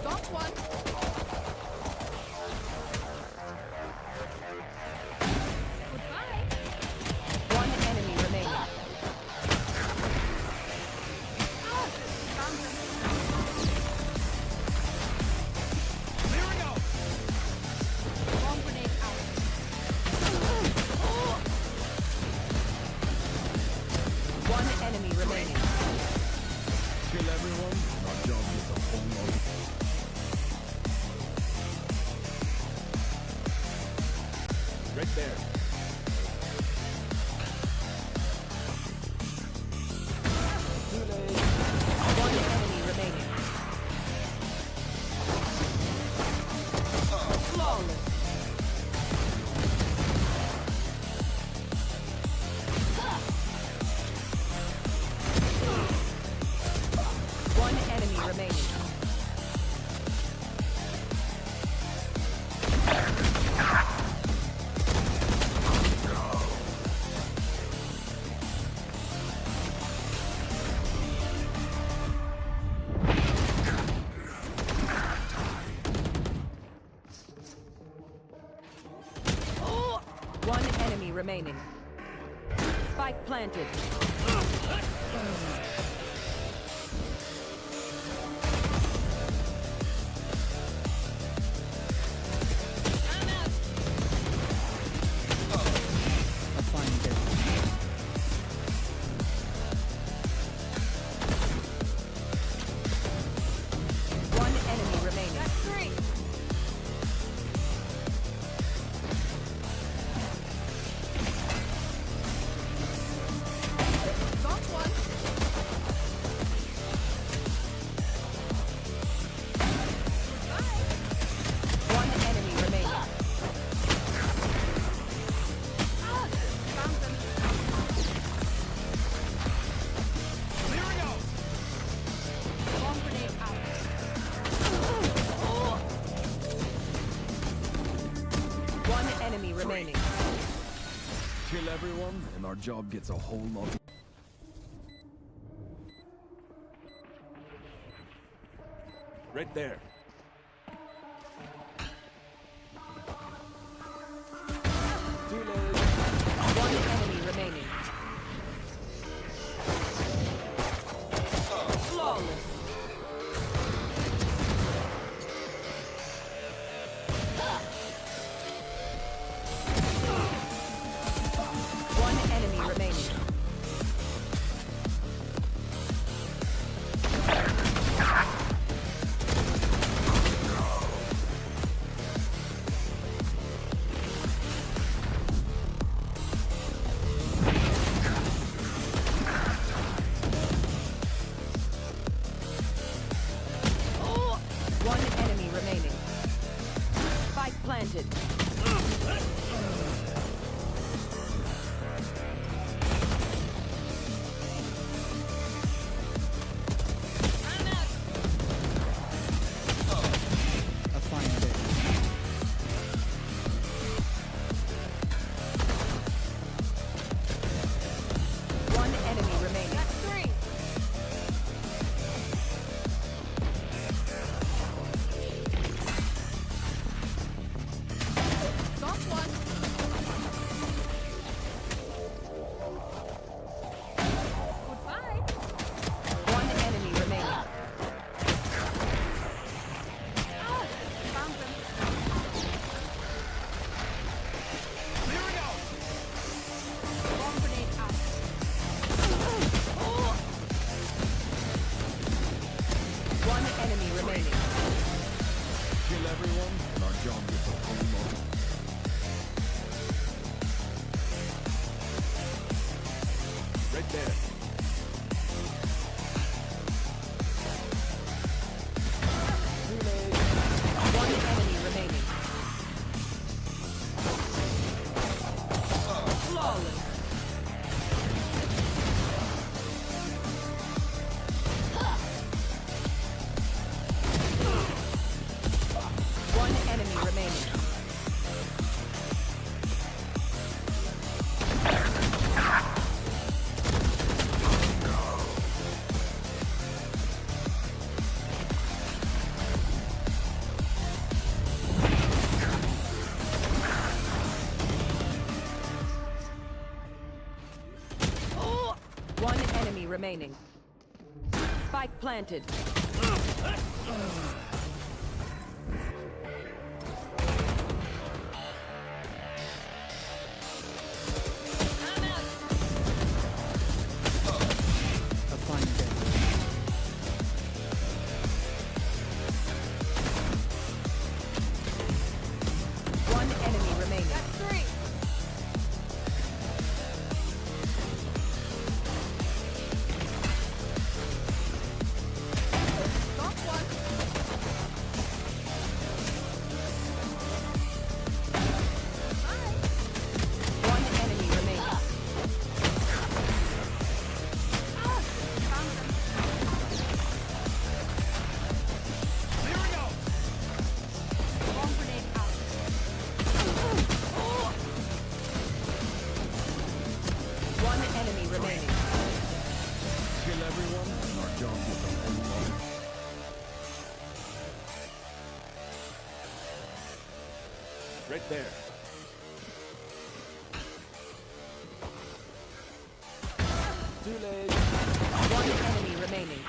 Got one. Goodbye. One enemy remaining. Found him. Here we go. Bomb grenade out. One enemy remaining. Kill everyone, and our job gets a whole lot. Right there. One enemy remaining. Flawless. One enemy remaining. One enemy remaining. Spike planted. One enemy remaining. That's three. Got one. Goodbye. One enemy remaining. Found them. Here we go. Bomb grenade out. One enemy remaining. Kill everyone, and our job gets a whole lot. Right there. Too late. One enemy remaining. Flawless. One enemy remaining. One enemy remaining. Spike planted. One enemy remaining. That's three. Got one. Goodbye. One enemy remaining. Found them. Here we go. Bomb grenade out. One enemy remaining. Kill everyone, and our job gets a whole lot. Right there. One enemy remaining. Spike planted. One enemy remaining. That's three. One enemy remaining. Bomb grenade out. One enemy remaining. Kill everyone, and our job gets a whole lot. Right there. Too late. One enemy remaining.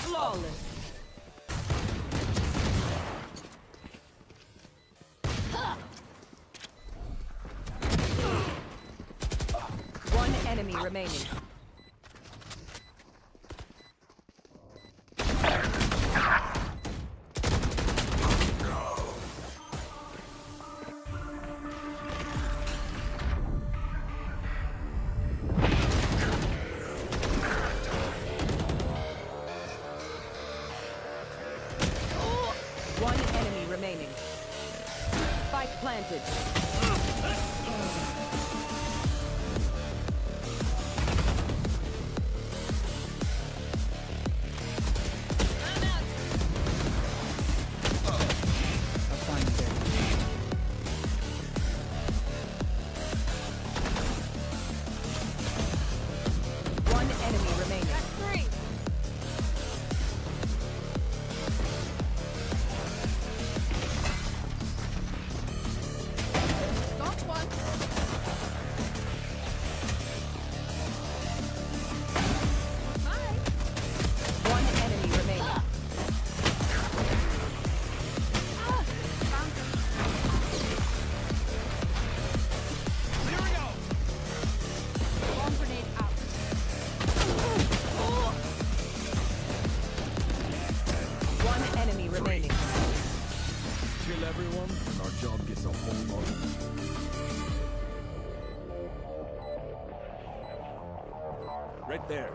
Flawless. One enemy remaining. One enemy remaining. Spike planted. One enemy remaining. That's three. Got one. Bye. One enemy remaining. Found him. Bomb grenade out. One enemy remaining. Kill everyone, and our job gets a whole lot. Right there.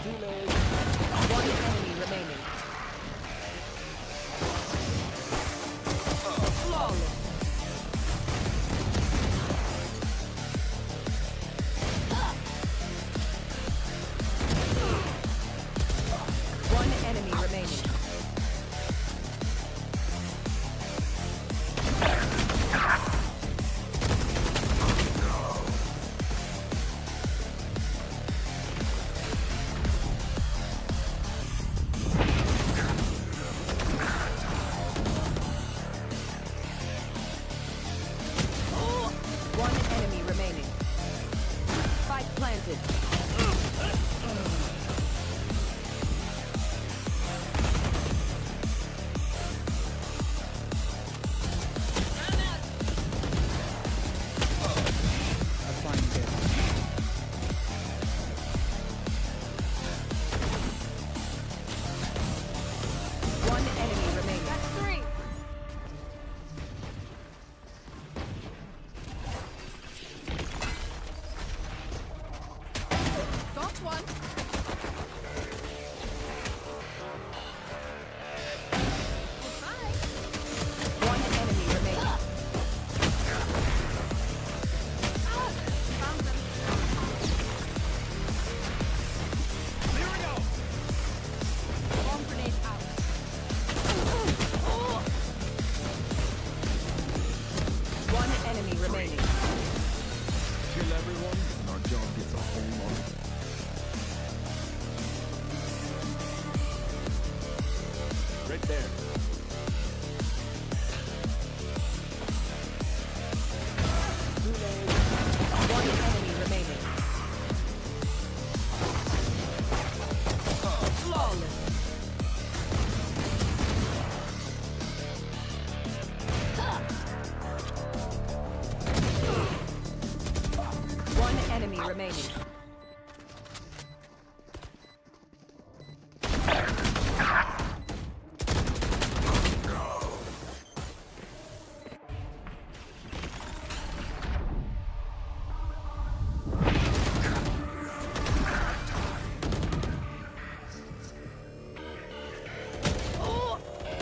Too late. One enemy remaining. Flawless. One enemy remaining. One enemy remaining. Spike planted. One enemy remaining. That's three. Got one. Goodbye. One enemy remaining. Found them. Bomb grenade out. One enemy remaining. Kill everyone, and our job gets a whole lot. Right there. remaining.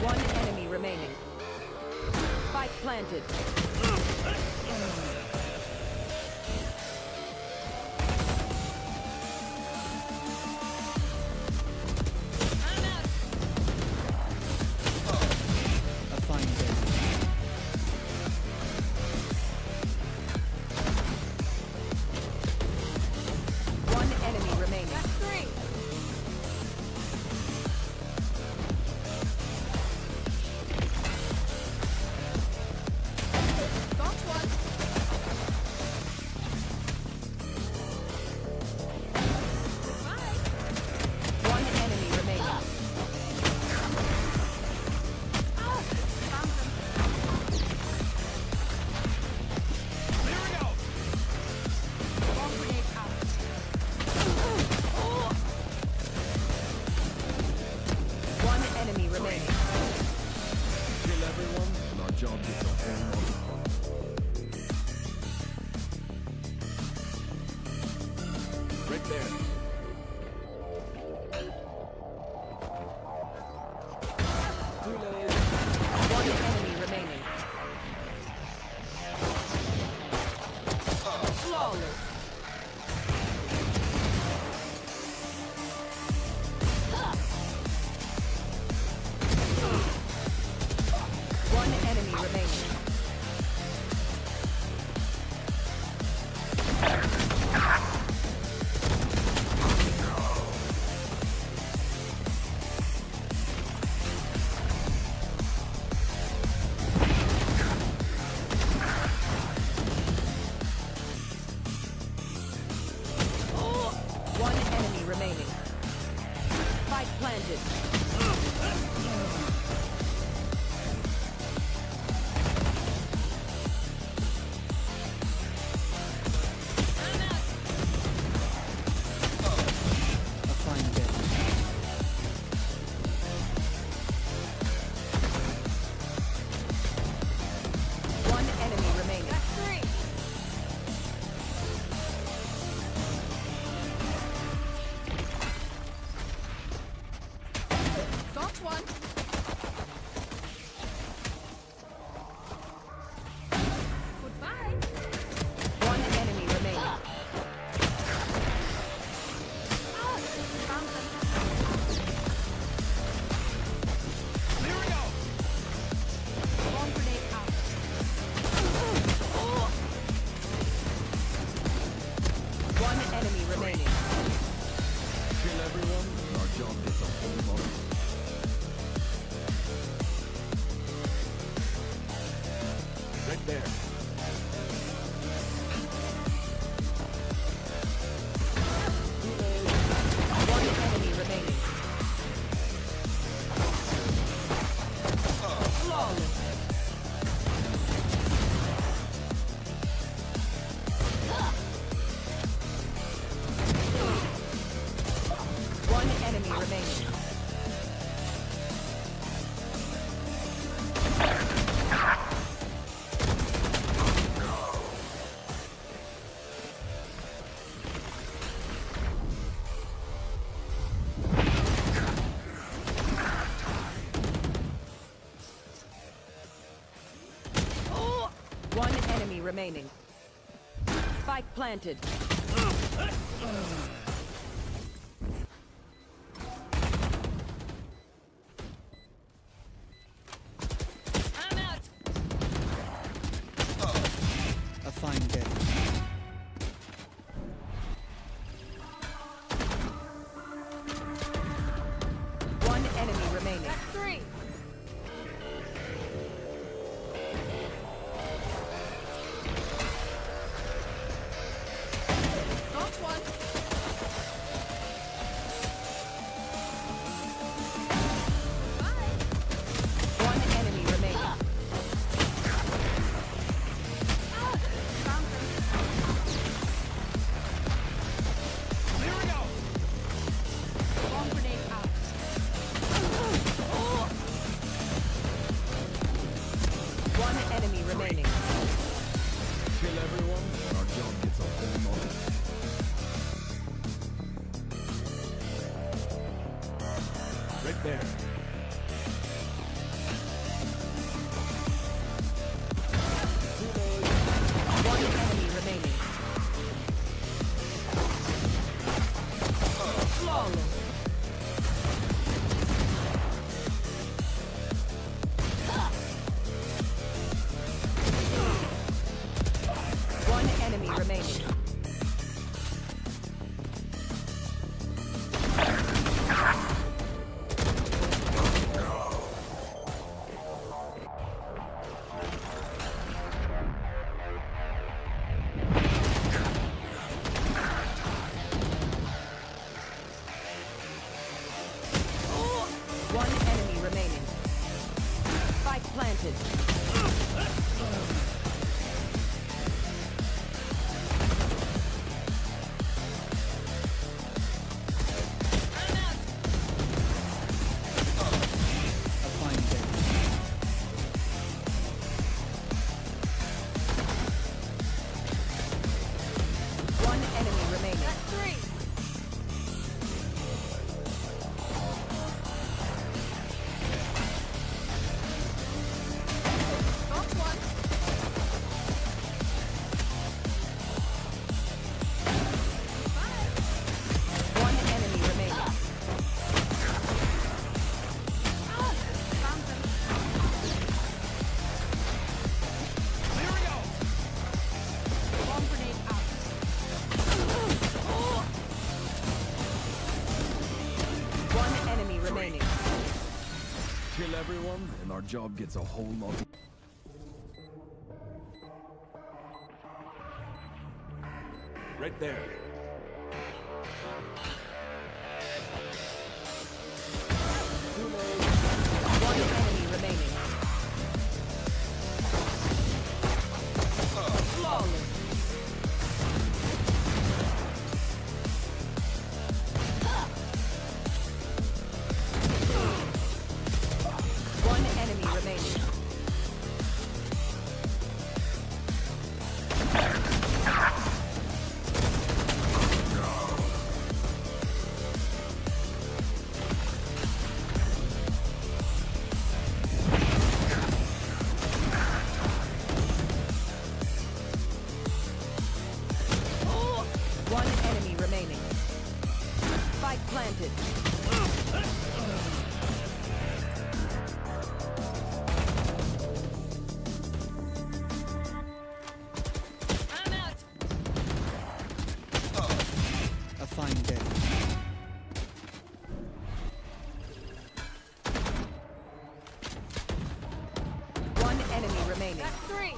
One enemy remaining. Spike planted. A fine day. One enemy remaining. That's three. Got one. Bye. One enemy remaining. One enemy remaining. Kill everyone, and our job gets a whole lot of fun. Right there. Too late. One enemy remaining. Flawless. One enemy remaining. One enemy remaining. Spike planted. A fine day. One enemy remaining. That's three. Got one. Goodbye. One enemy remaining. Found them. Bomb grenade out. One enemy remaining. Kill everyone, and our job gets a whole lot of fun. Right there. One enemy remaining. Flawless. One enemy remaining. One enemy remaining. Spike planted. I'm out. A fine day. One enemy remaining. That's three. Got one. remaining. Kill everyone, and our job gets a whole lot. Right there. One enemy remaining. Flawless. One enemy remaining. One enemy remaining. Spike planted. One enemy remaining. That's three. That's one. One enemy remaining. Found them. Here we go. Bomb grenade out. One enemy remaining. Kill everyone, and our job gets a whole lot. Right there. One enemy remaining. Flawless. One enemy remaining. One enemy remaining. Spike planted. I'm out. A fine day. One enemy remaining. That's three.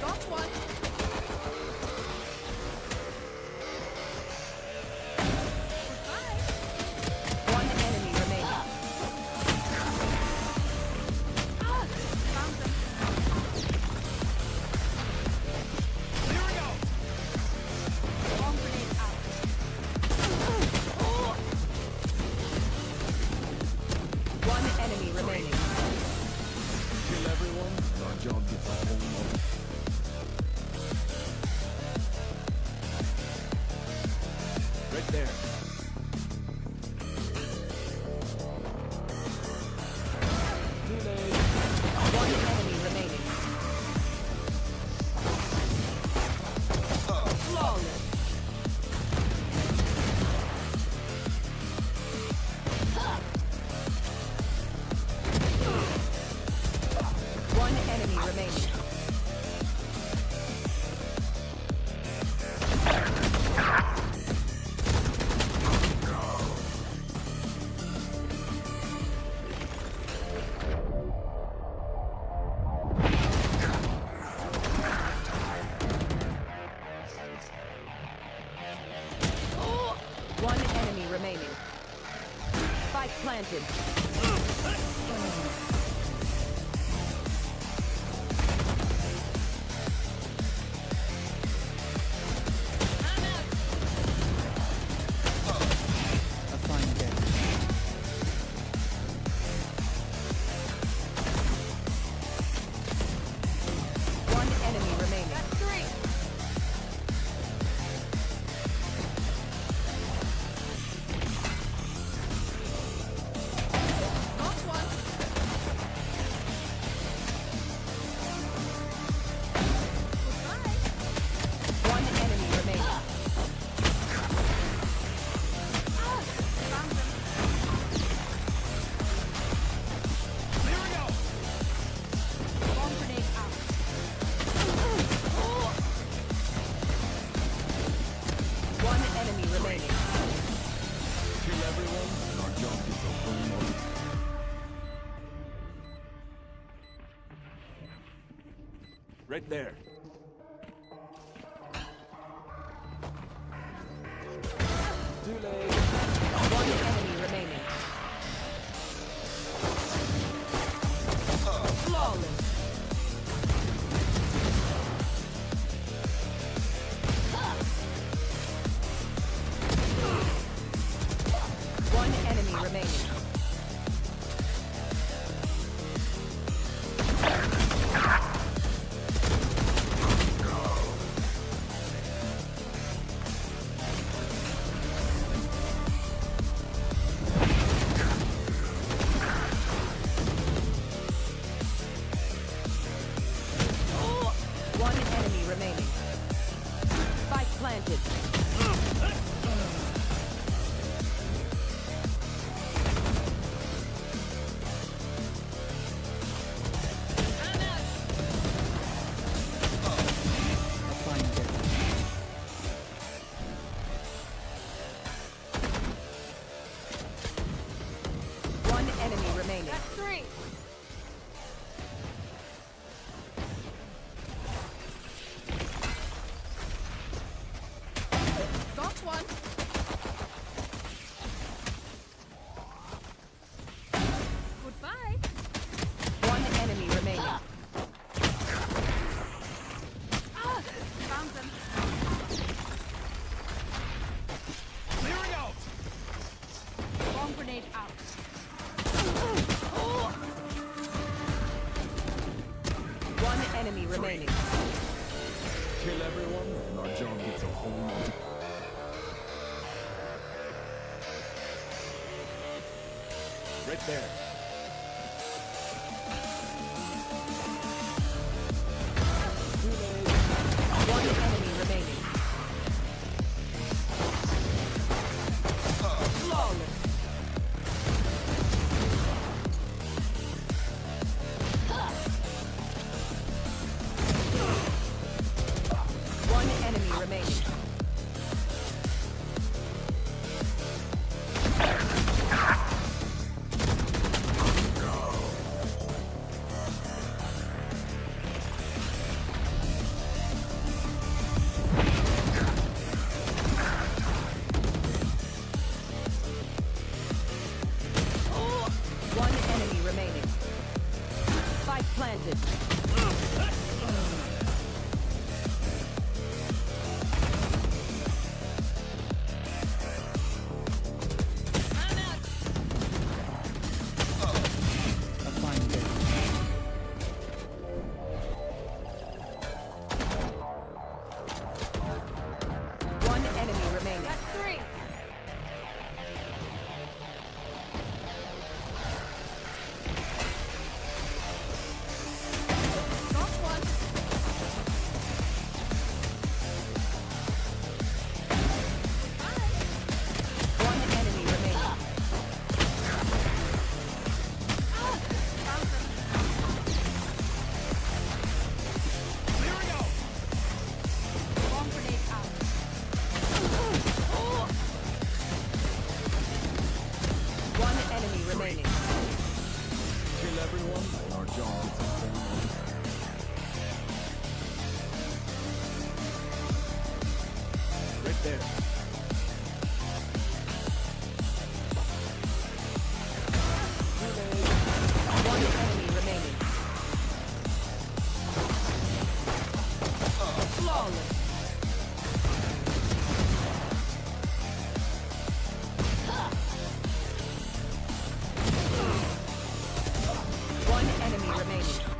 Got one. One enemy remaining. Found them. Here we go. Bomb grenade out. One enemy remaining. Kill everyone, and our job gets a whole lot. Right there. One enemy remaining. Flawless. One enemy remaining. One enemy remaining. Spike planted. A Right there. Too late. One enemy remaining. Flawless. One enemy remaining. One enemy remaining. Spike planted. A fine day. One enemy remaining. That's three. Got one. Goodbye. One enemy remaining. Ah, found them. Clearing out. Bomb grenade out. One enemy remaining. Kill everyone, and our job gets a whole lot. Right there. One enemy remaining. Flawless. One enemy remaining. One enemy remaining. Spike planted. A fine day. One enemy remaining. That's three. Got one. Goodbye. One enemy remaining. Ah, found them. Clearing out. Bomb grenade out. One enemy remaining. Kill everyone, and our job gets a whole lot. Right there. One enemy remaining. Flawless. One enemy remaining.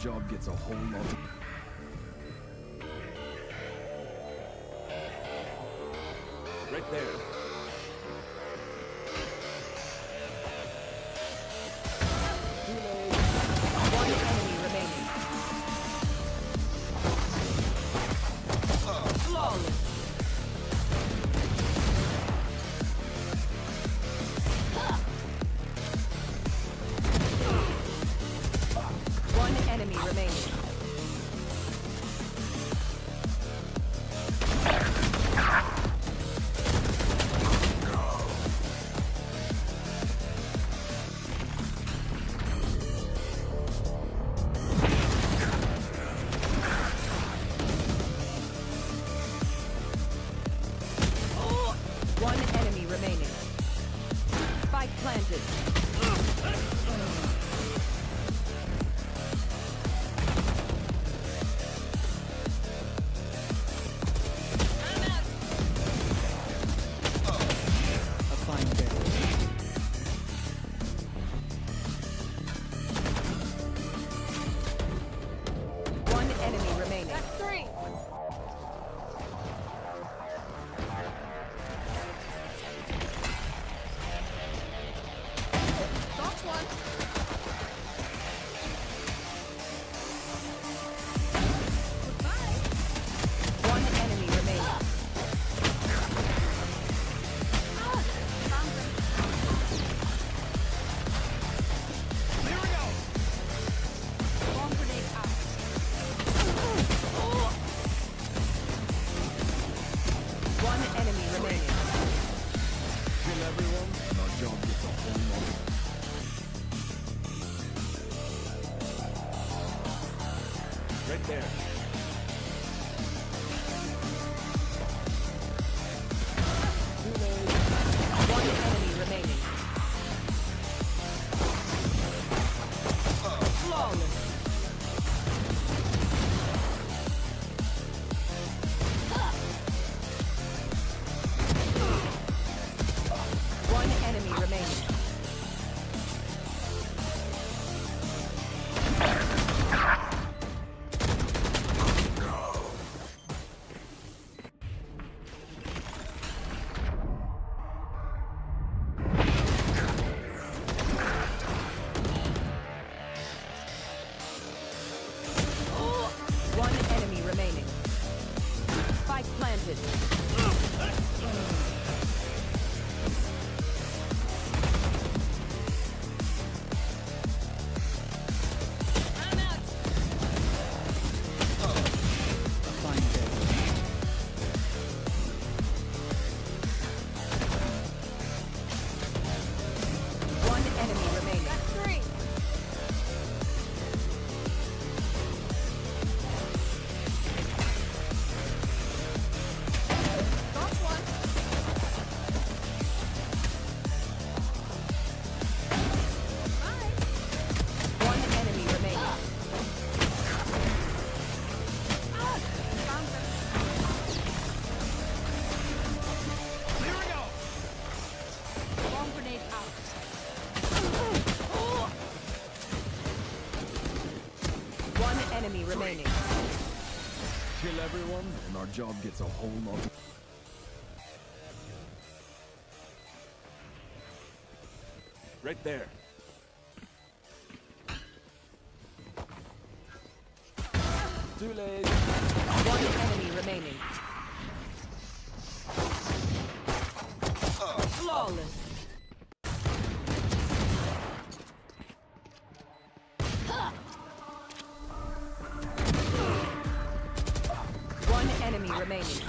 job gets a whole lot of... Right there. One enemy remaining. Flawless. One enemy remaining. One enemy remaining. Spike planted. A fine day. One enemy remaining. That's three. That's one. Goodbye. One enemy remaining. Found them. Here we go. Bomb grenade out. One enemy remaining. Kill everyone, and our job gets a whole lot of... Right there. One enemy remaining. Flawless. One enemy remaining. One enemy remaining. Spike planted. I'm out. A fine day. One enemy remaining. That's three. That's one. Bye. One enemy remaining. Found them. Here we go. Bomb grenade out. One enemy remaining. Kill everyone, and our job gets a whole lot of... Right there. Too late. One enemy remaining. Flawless. One enemy remaining.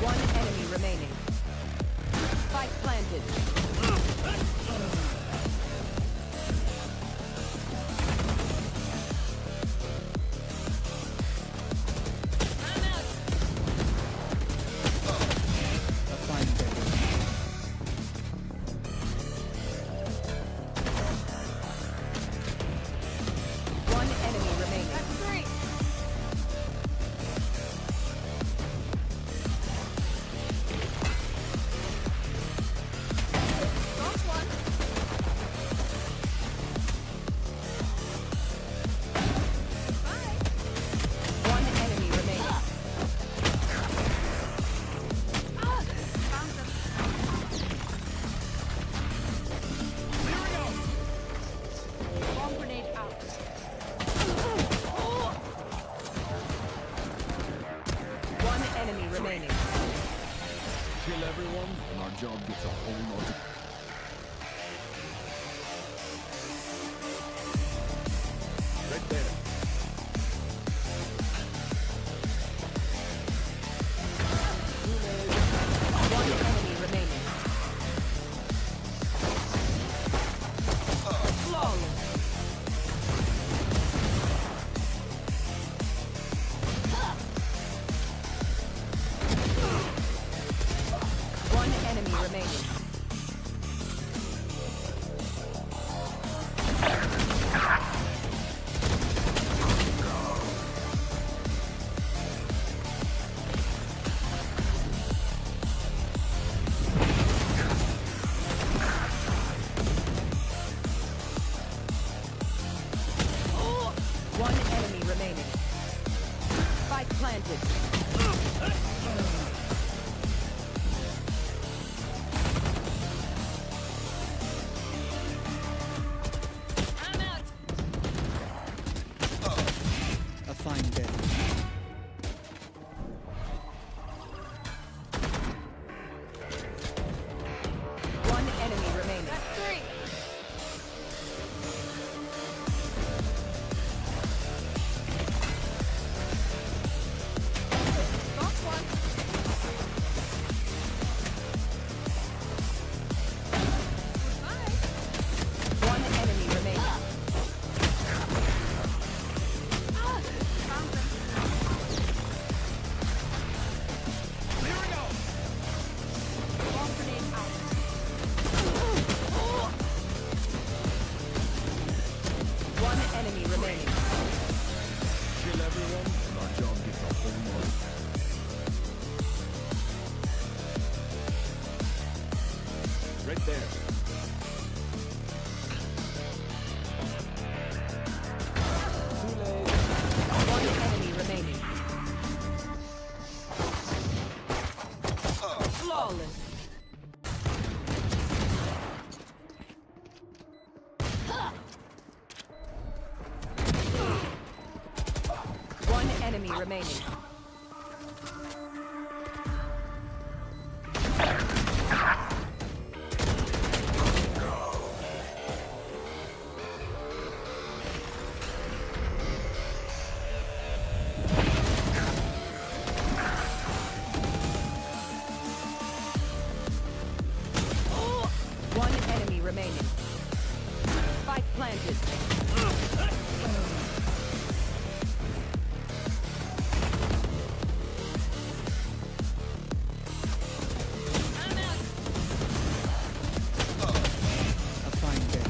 One enemy remaining. Spike planted. Right there. One enemy remaining. Flawless. One enemy remaining. One enemy remaining. Spike planted. A fine day.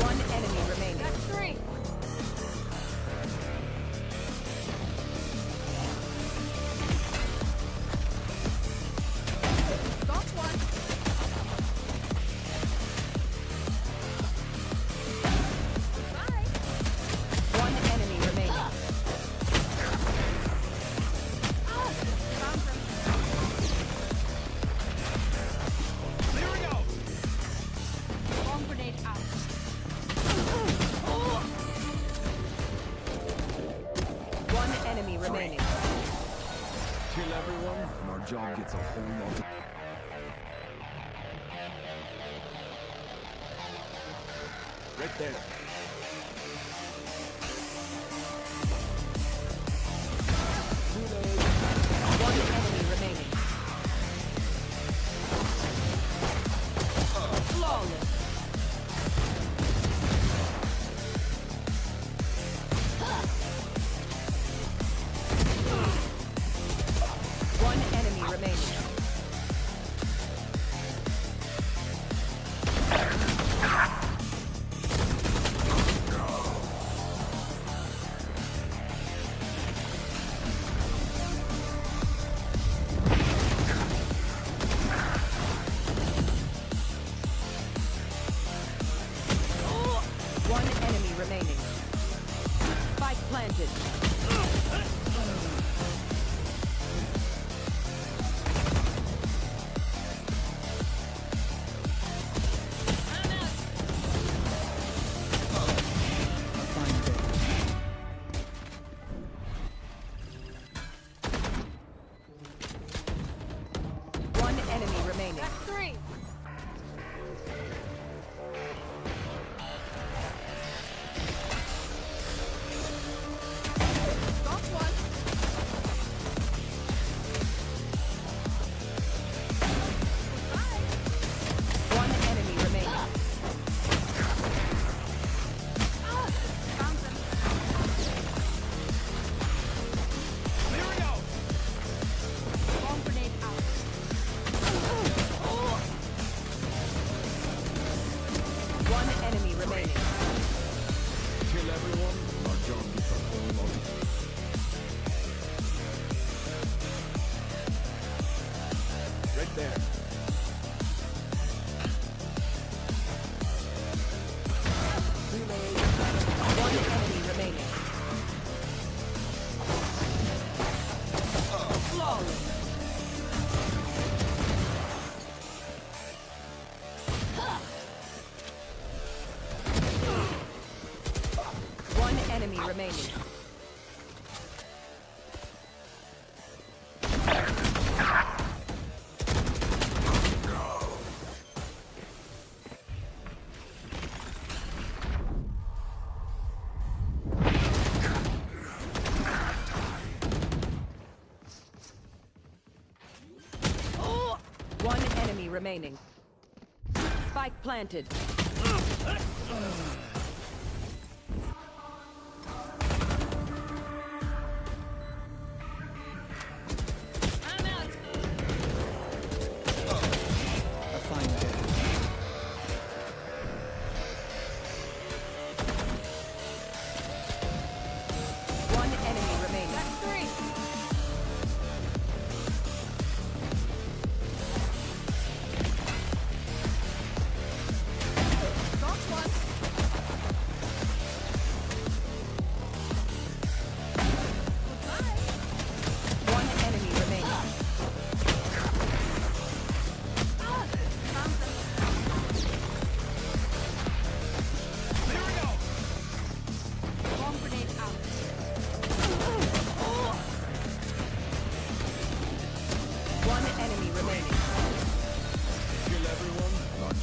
One enemy remaining. That's three. That's one. Bye. One enemy remaining. Found them. Clearing out. Bomb grenade out. One enemy remaining. Kill everyone, and our job gets a whole lot. Right there. One enemy remaining. Flawless. One enemy remaining. One enemy remaining. Spike planted. A fine day. One enemy remaining. That's three. That's one. Bye. One enemy remaining. Found them. Clearing out. Bomb grenade out. One enemy remaining. Kill everyone, and our job gets a whole lot. Right there. One enemy remaining. Flawless. One enemy remaining. One enemy remaining. Spike planted. I'm out. A fine day. One enemy remaining. That's three.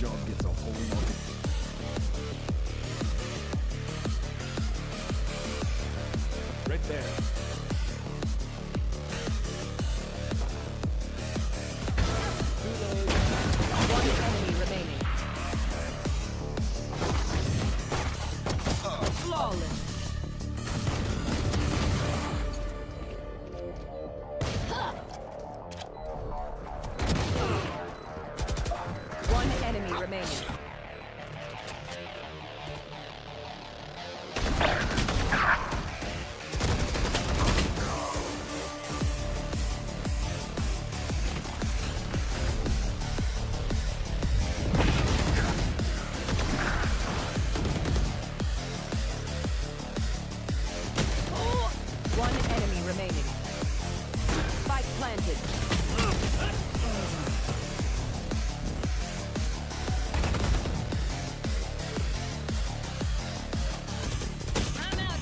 job gets a whole lot. Right there. One enemy remaining. Flawless. One enemy remaining. One enemy remaining. Spike planted. I'm out.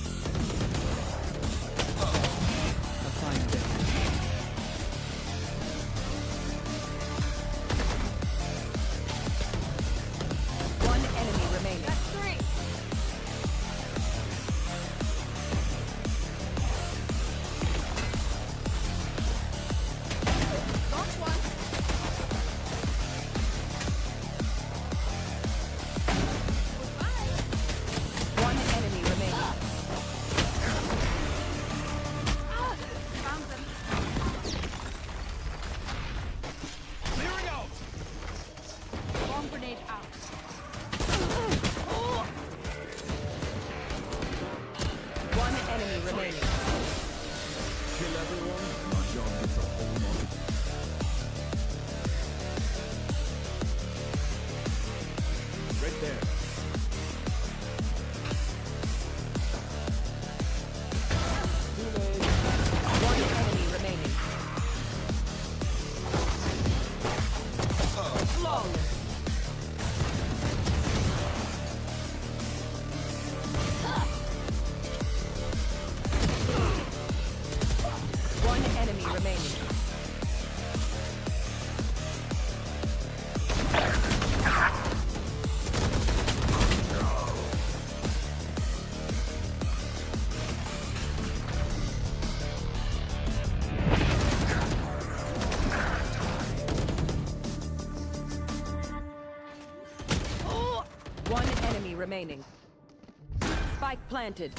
A fine day. One enemy remaining. That's three. Launch one. Goodbye. One enemy remaining. Ah, found them. Clearing out. Bomb grenade out. One enemy remaining. Kill everyone, and our job gets a whole lot. Right there. One enemy remaining. Flawless. One enemy remaining. One enemy remaining. Spike planted.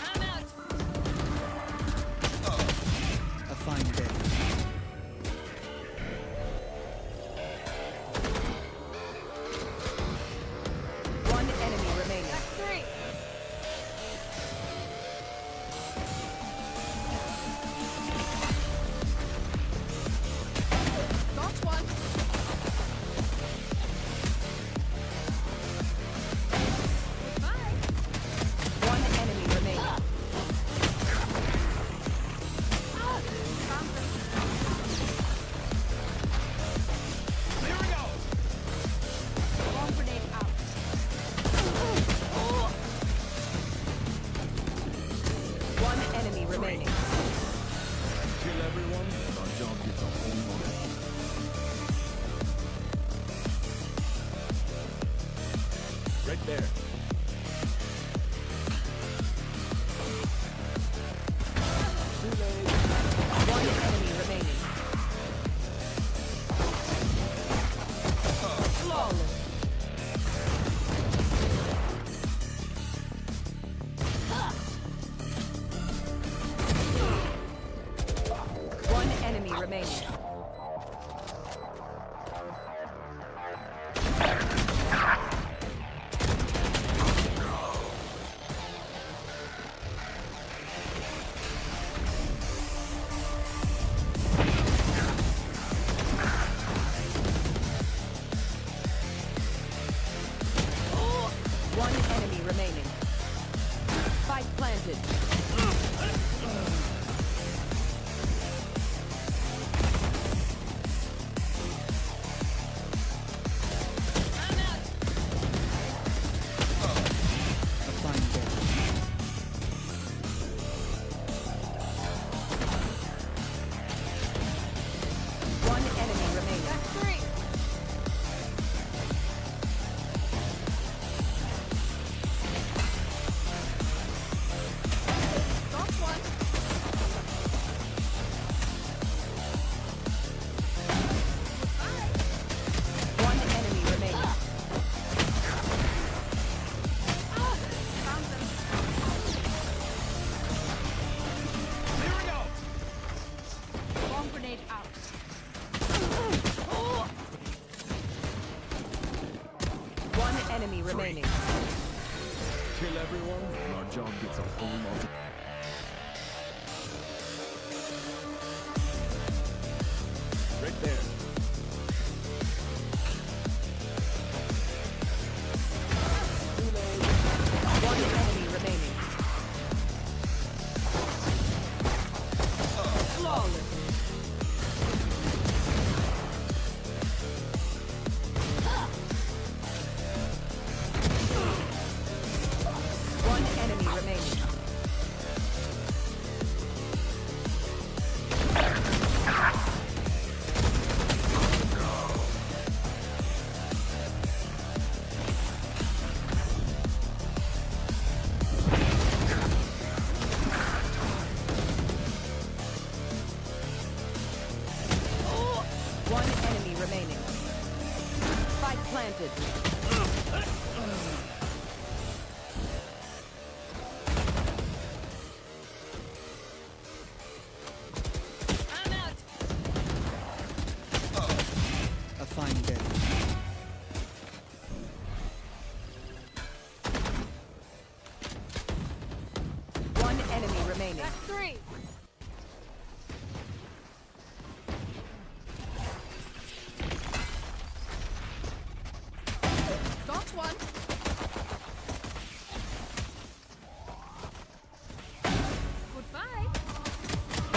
I'm out. A fine day. One enemy remaining. That's three. Launch one. Goodbye. One enemy remaining. Ah, found them. Clearing out. Bomb grenade out. One enemy remaining. Kill everyone, and our job gets a whole lot. Right there. One enemy remaining. Flawless. One enemy remaining. One enemy remaining. Spike planted. I'm out. A fine day. enemy remaining. Kill everyone, and our job gets a whole lot of... Right there. One enemy remaining. Flawless. One enemy remaining. One enemy remaining. Spike planted. I'm out. A fine day. One enemy remaining. That's three. Got one. Goodbye.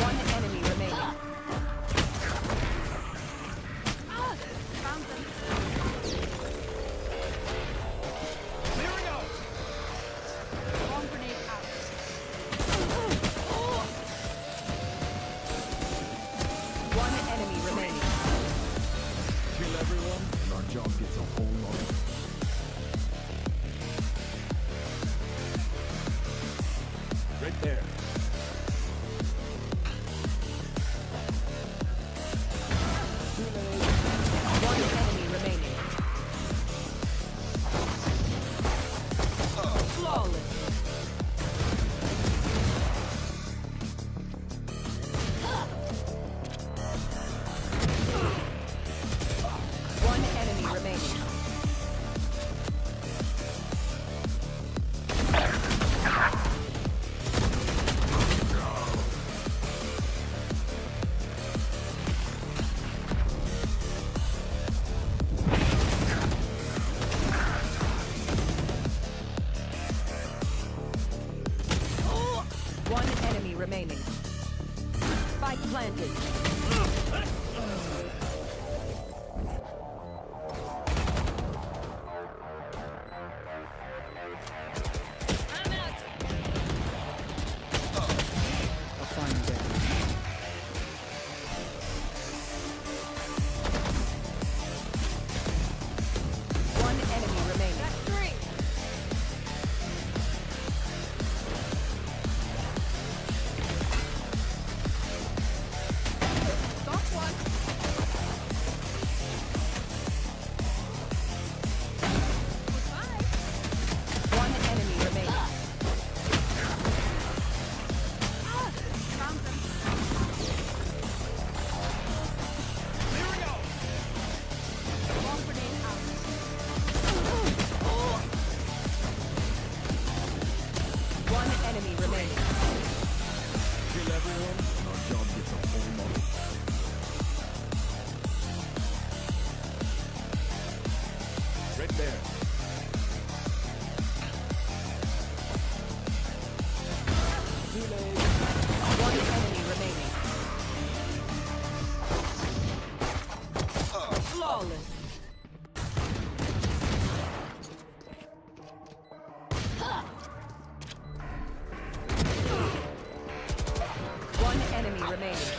One enemy remaining. Ah, found them. Clearing out. Bomb grenade out. One enemy remaining. Kill everyone, and our job gets a whole lot of... Right there. One enemy remaining. Flawless. One enemy remaining. One enemy remaining. Spike planted. I'm out. A fine day. One enemy remaining. That's three. Got one. Goodbye. One enemy remaining. Ah, found them. Clearing out. Bomb grenade out. One enemy remaining. Kill everyone, and our job gets a whole lot of... Right there. One enemy remaining. Flawless. One enemy remaining.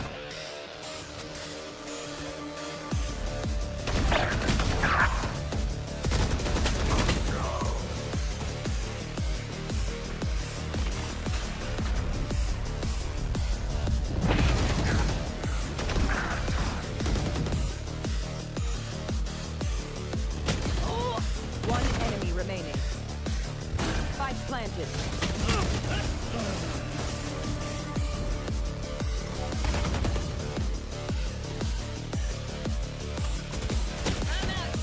One enemy remaining. Spike planted. I'm out.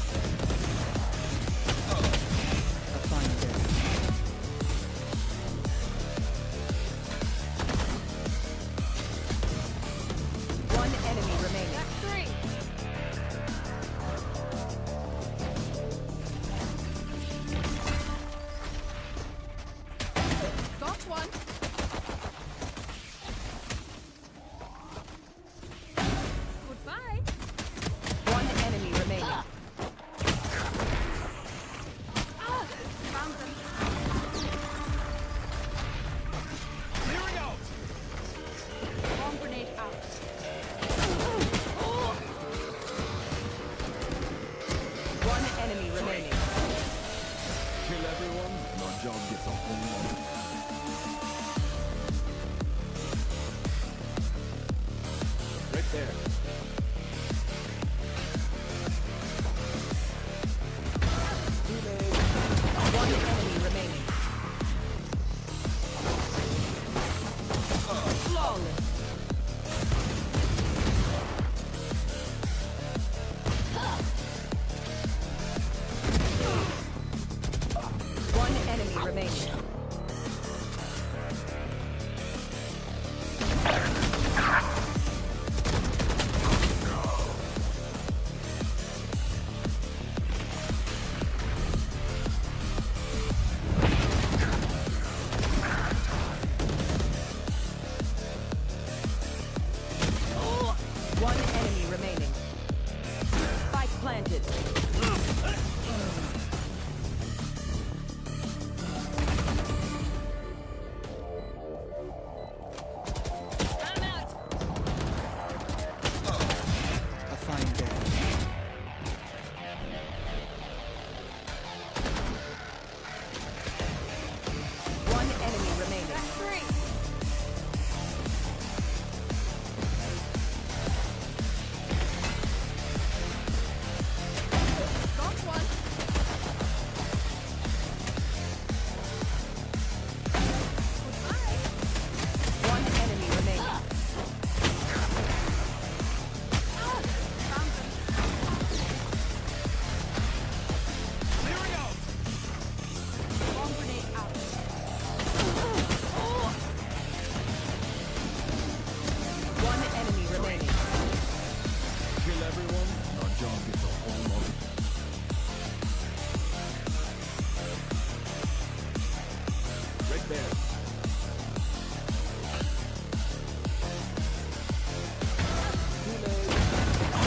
enemy remaining. One enemy remaining. Spike planted. I'm out. A fine day. One enemy remaining. That's three. Got one. Goodbye. One enemy remaining. Found them. Clearing out. Bomb grenade out. One enemy remaining. Kill everyone, and our job gets a whole lot of right there.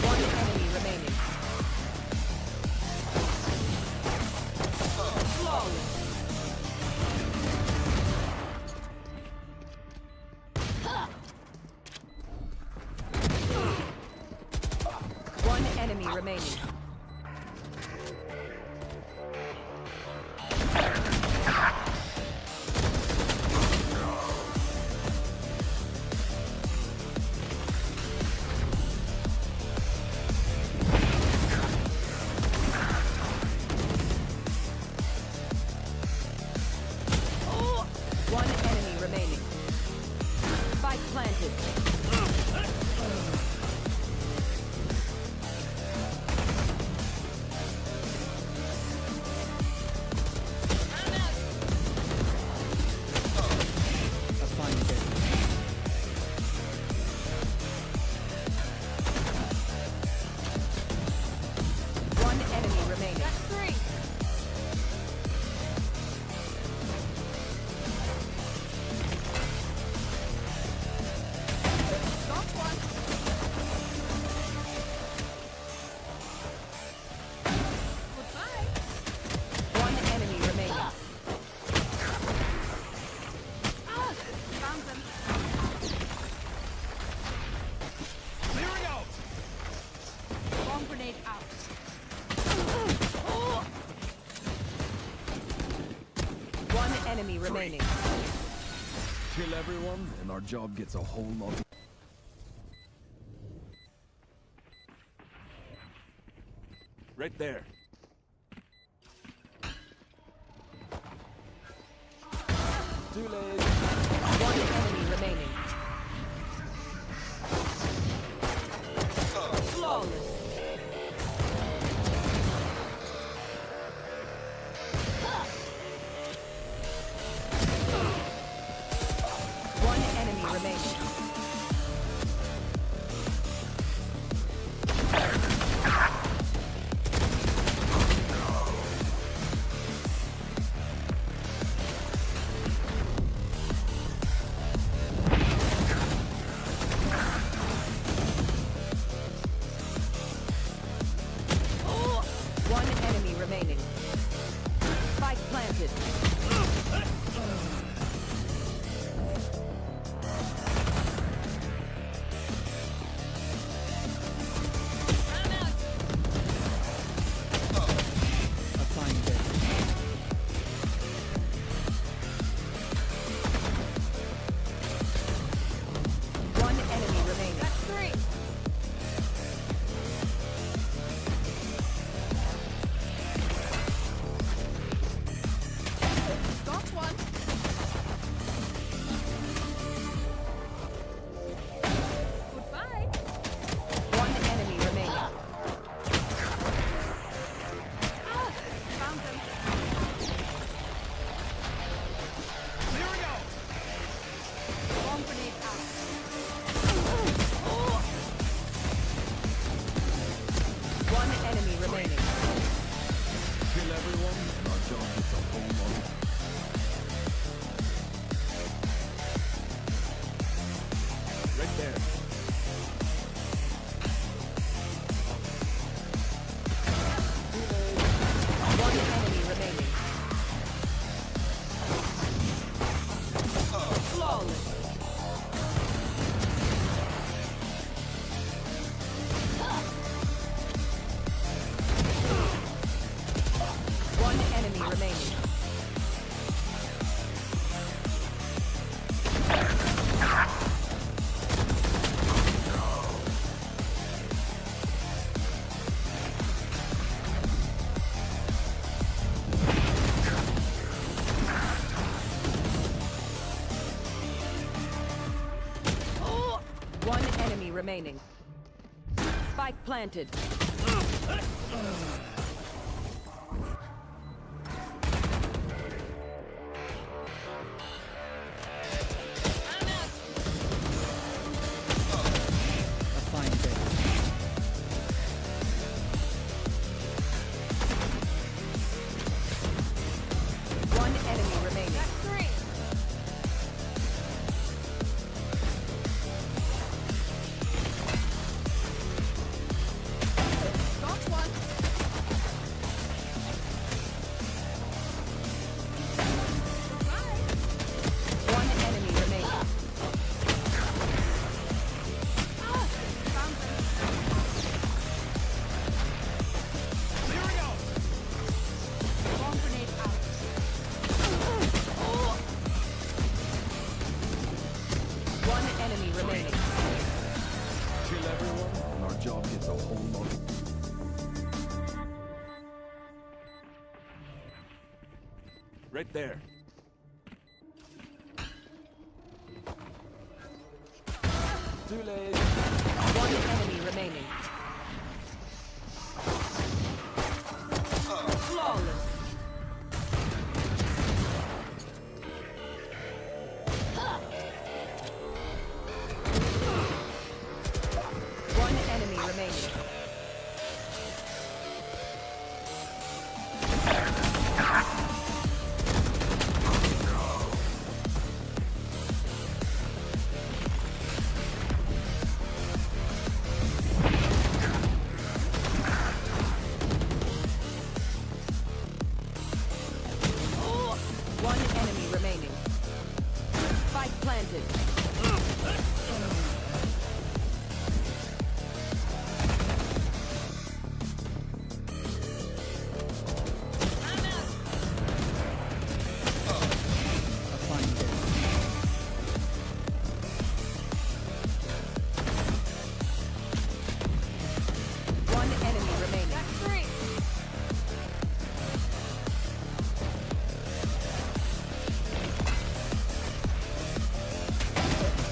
One enemy remaining. Flawless. One enemy remaining. One enemy remaining. Spike planted. I'm out. A fine day. One enemy remaining. That's three. Got one. Goodbye. One enemy remaining. Found them. Clearing out. Bomb grenade out. One enemy remaining. Kill everyone, and our job gets a whole lot of right there. Too late. One enemy remaining. Flawless. One enemy remaining. Kill everyone, and our job gets a whole lot of right there. One enemy remaining. Flawless. One enemy remaining. One enemy remaining. Spike planted. A fine day. One enemy remaining. Got one. Goodbye. One enemy remaining. Found them. Bomb grenade out. One enemy remaining. Kill everyone, and our job gets a whole lot of right there. Too late. One enemy remaining. Flawless. One enemy remaining. One enemy remaining. Spike planted. A fine day. One enemy remaining. Three.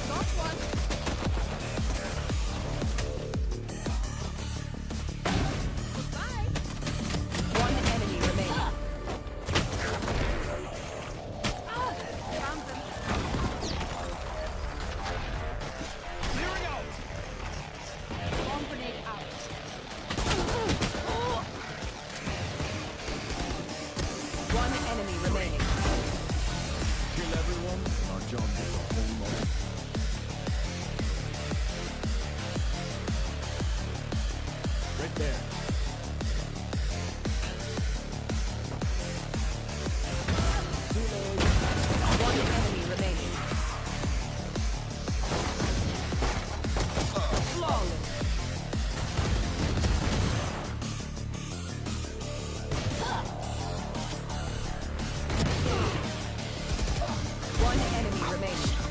Got one. Goodbye. One enemy remaining. Found them. Bomb grenade out. One enemy remaining. Kill everyone, and our job gets a whole lot of right there. One enemy remaining. Flawless. One enemy remaining.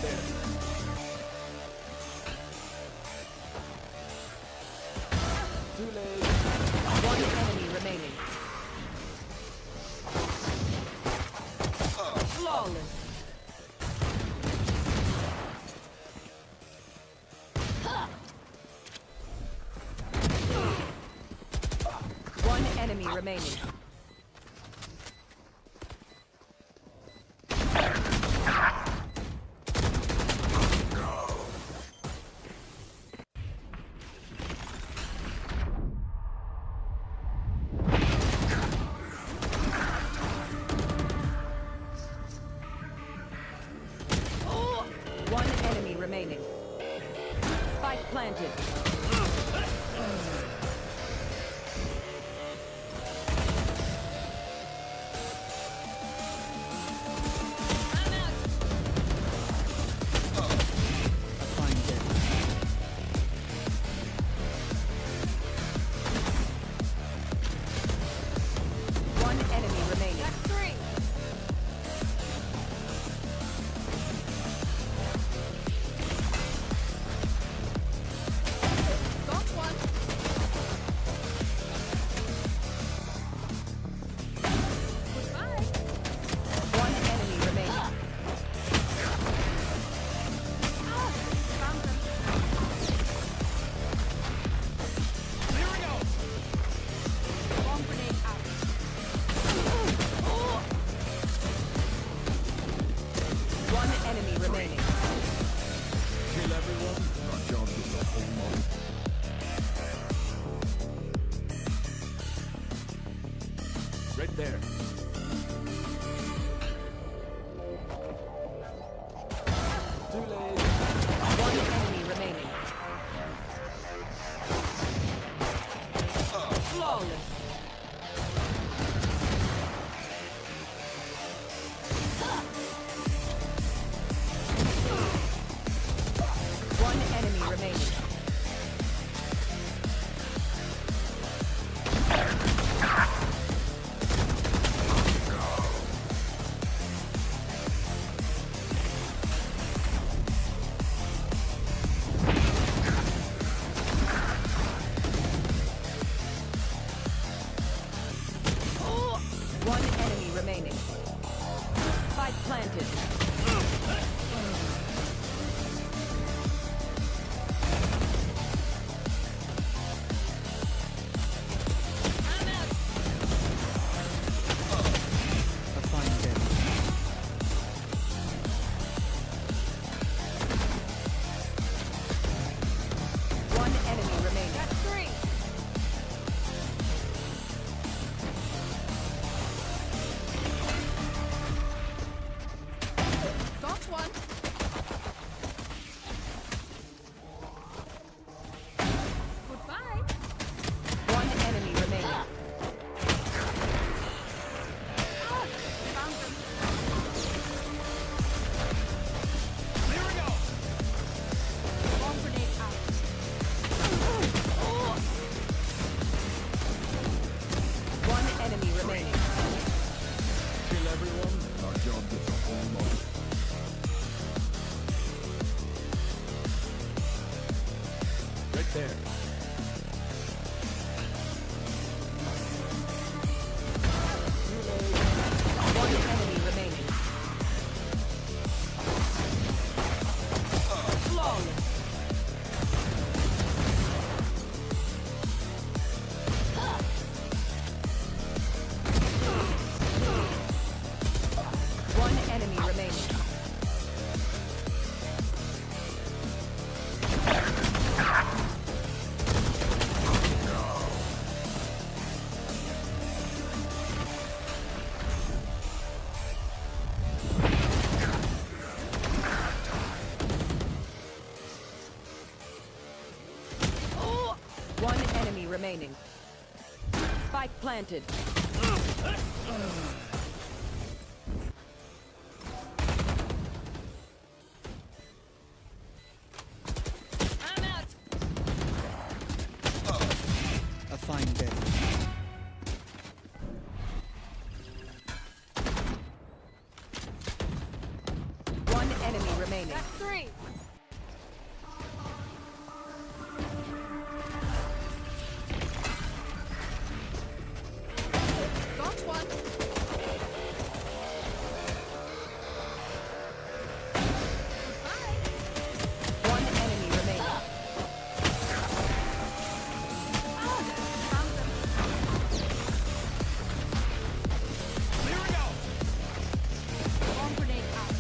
there. Too late. One enemy remaining. Flawless. One enemy remaining. One enemy remaining. Spike planted. A fine day. One enemy remaining. That's three. Got one. Goodbye. One enemy remaining. Found them. Here we go. Bomb grenade out. One enemy remaining. Kill everyone. Our job is a whole lot. Right there. Too late. One enemy remaining. Flawless. One enemy remaining. One enemy remaining. Spike planted. A fine day. One enemy remaining. That's three. Got one. Goodbye. One enemy remaining. Found them. Here we go. Bomb grenade out. One enemy remaining. Kill everyone. Our job is a whole lot. Right there. One enemy remaining. Flawless. One enemy remaining. One enemy remaining. Spike planted. I'm out. A fine day. One One enemy remaining. That's three. Got one. Goodbye. One enemy remaining. Found them. Bomb grenade out.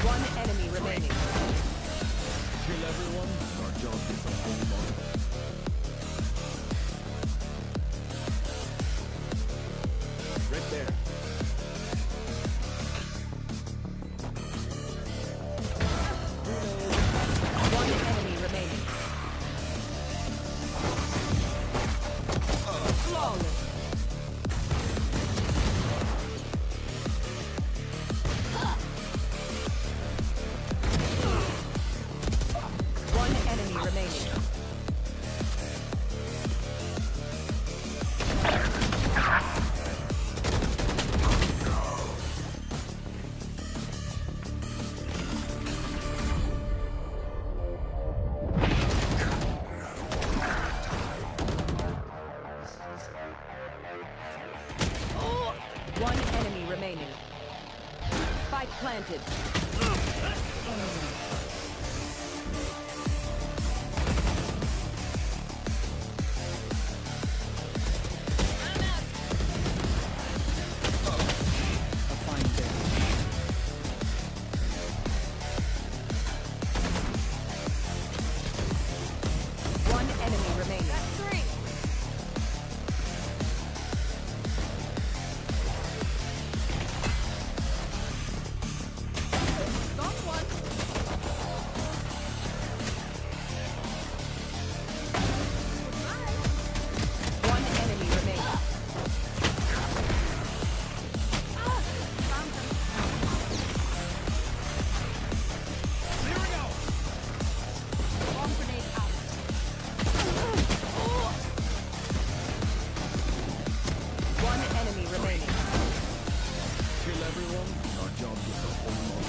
One enemy remaining. Kill everyone, our job gets a whole lot. Right there. One enemy remaining. Flawless. One enemy remaining. One enemy remaining. Spike planted. A fine day. One enemy remaining. That's three. Got one. Goodbye. One enemy remaining. Found them. Bomb grenade out. One enemy remaining. Kill everyone, our job gets a whole lot.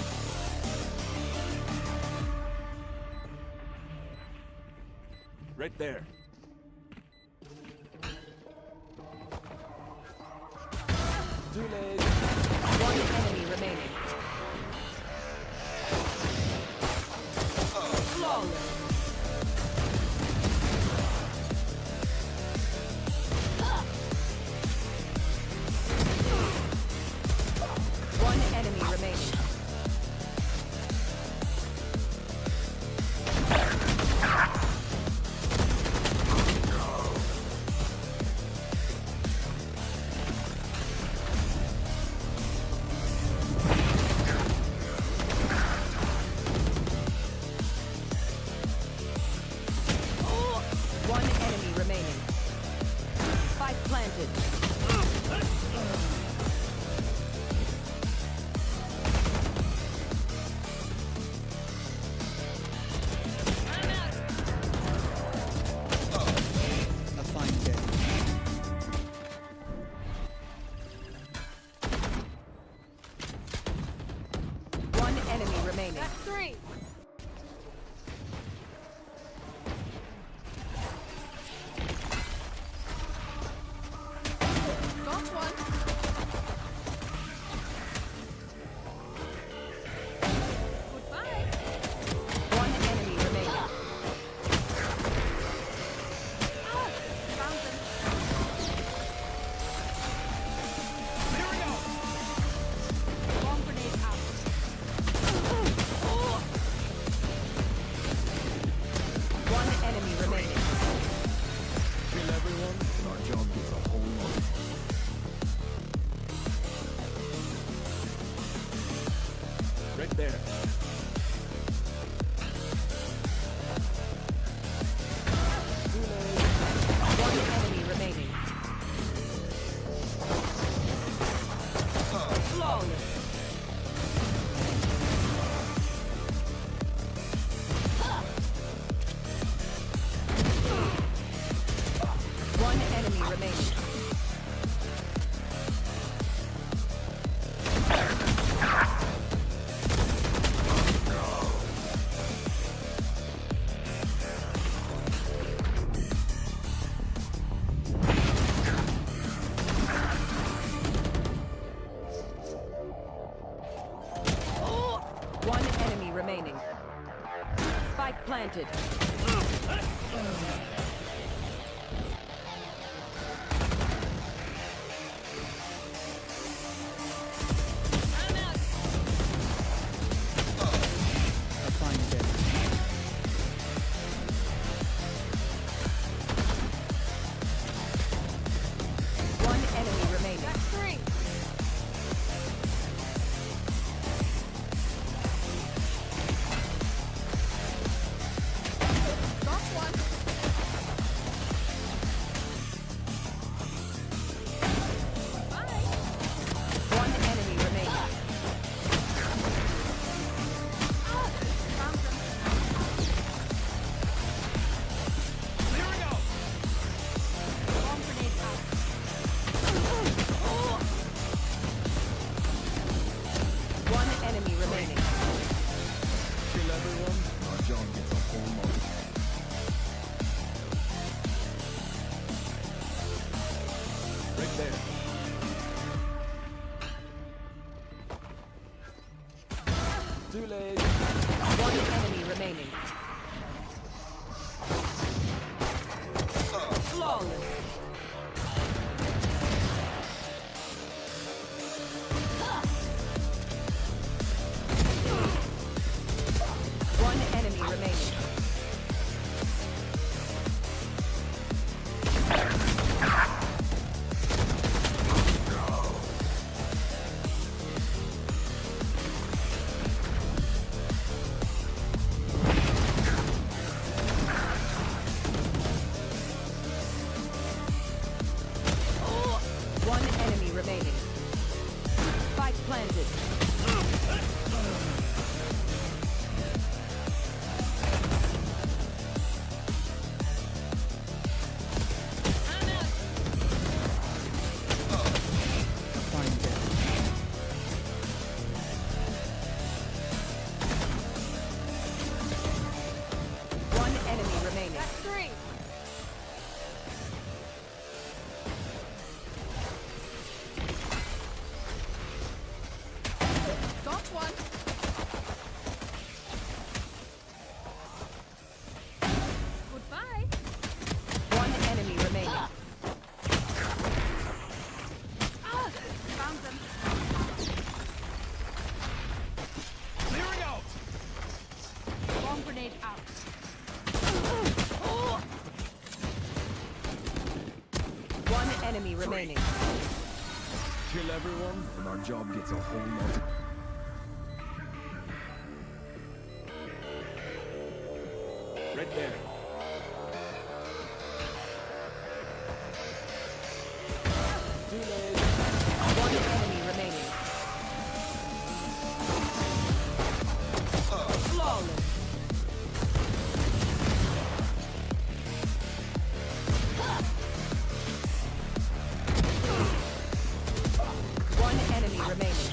Right there. One enemy remaining. Flawless. One enemy remaining. One enemy remaining. Spike planted. A fine day. One enemy remaining. That's three. Got one. Goodbye. One enemy remaining. Found them. Bomb grenade out. One enemy remaining. Kill everyone, our job gets a whole lot. Right there. One enemy remaining. Flawless. One enemy remaining. planted. A fine day. One enemy remaining. That's three. Got one. Bye. One enemy remaining. Found them. Bomb grenade out. One enemy remaining. Kill everyone, and our job gets a whole lot. Right there. Too late. One enemy remaining. Flawless. One enemy remaining. One enemy remaining. Spike planted. A fine day. One enemy remaining. That's three. Got one. Goodbye. One enemy remaining. Found them. Clearing out. Bomb grenade out. One enemy remaining. Kill everyone, and our job gets a whole lot. Right there. Too late. One enemy remaining. Flawless. One enemy remaining.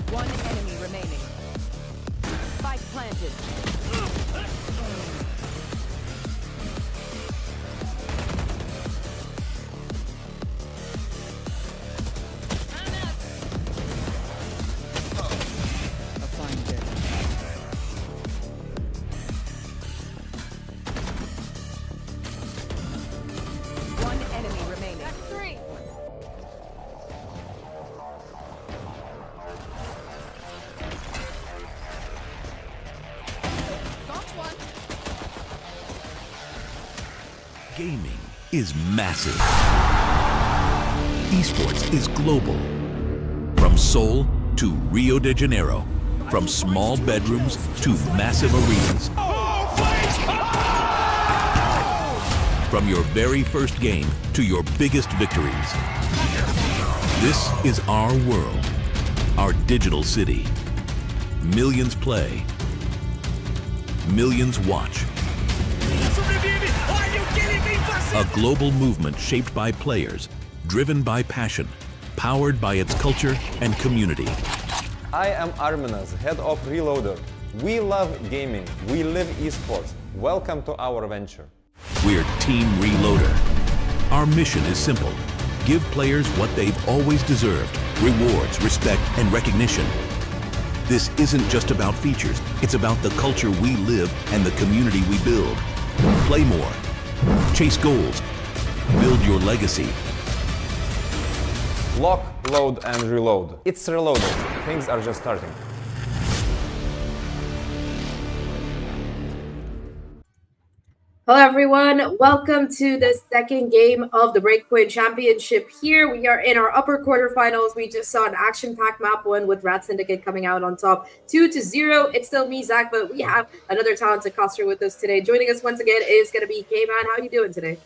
One enemy remaining. Spike planted. A fine day. One enemy remaining. That's three. Got one. Gaming is massive. Esports is global. From Seoul to Rio de Janeiro. From small bedrooms to massive arenas. From your very first game to your biggest victories. This is our world, our digital city. Millions play, millions watch. A global movement shaped by players, driven by passion, powered by its culture and community. I am Arminas, head of Reloader. We love gaming. We live esports. Welcome to our venture. We're Team Reloader. Our mission is simple. Give players what they've always deserved: rewards, respect, and recognition. This isn't just about features. It's about the culture we live and the community we build. Play more. Chase goals. Build your legacy. Lock, load, and reload. It's reloaded. Things are just starting. Hello everyone, welcome to the second game of the Breakpoint Championship. Here we are in our upper quarterfinals. We just saw an action-packed map one with RAD Syndicate coming out on top 2-0. It's still me, Zach, but we have another talented caster with us today. Joining us once again is going to be Gangan. How are you doing today?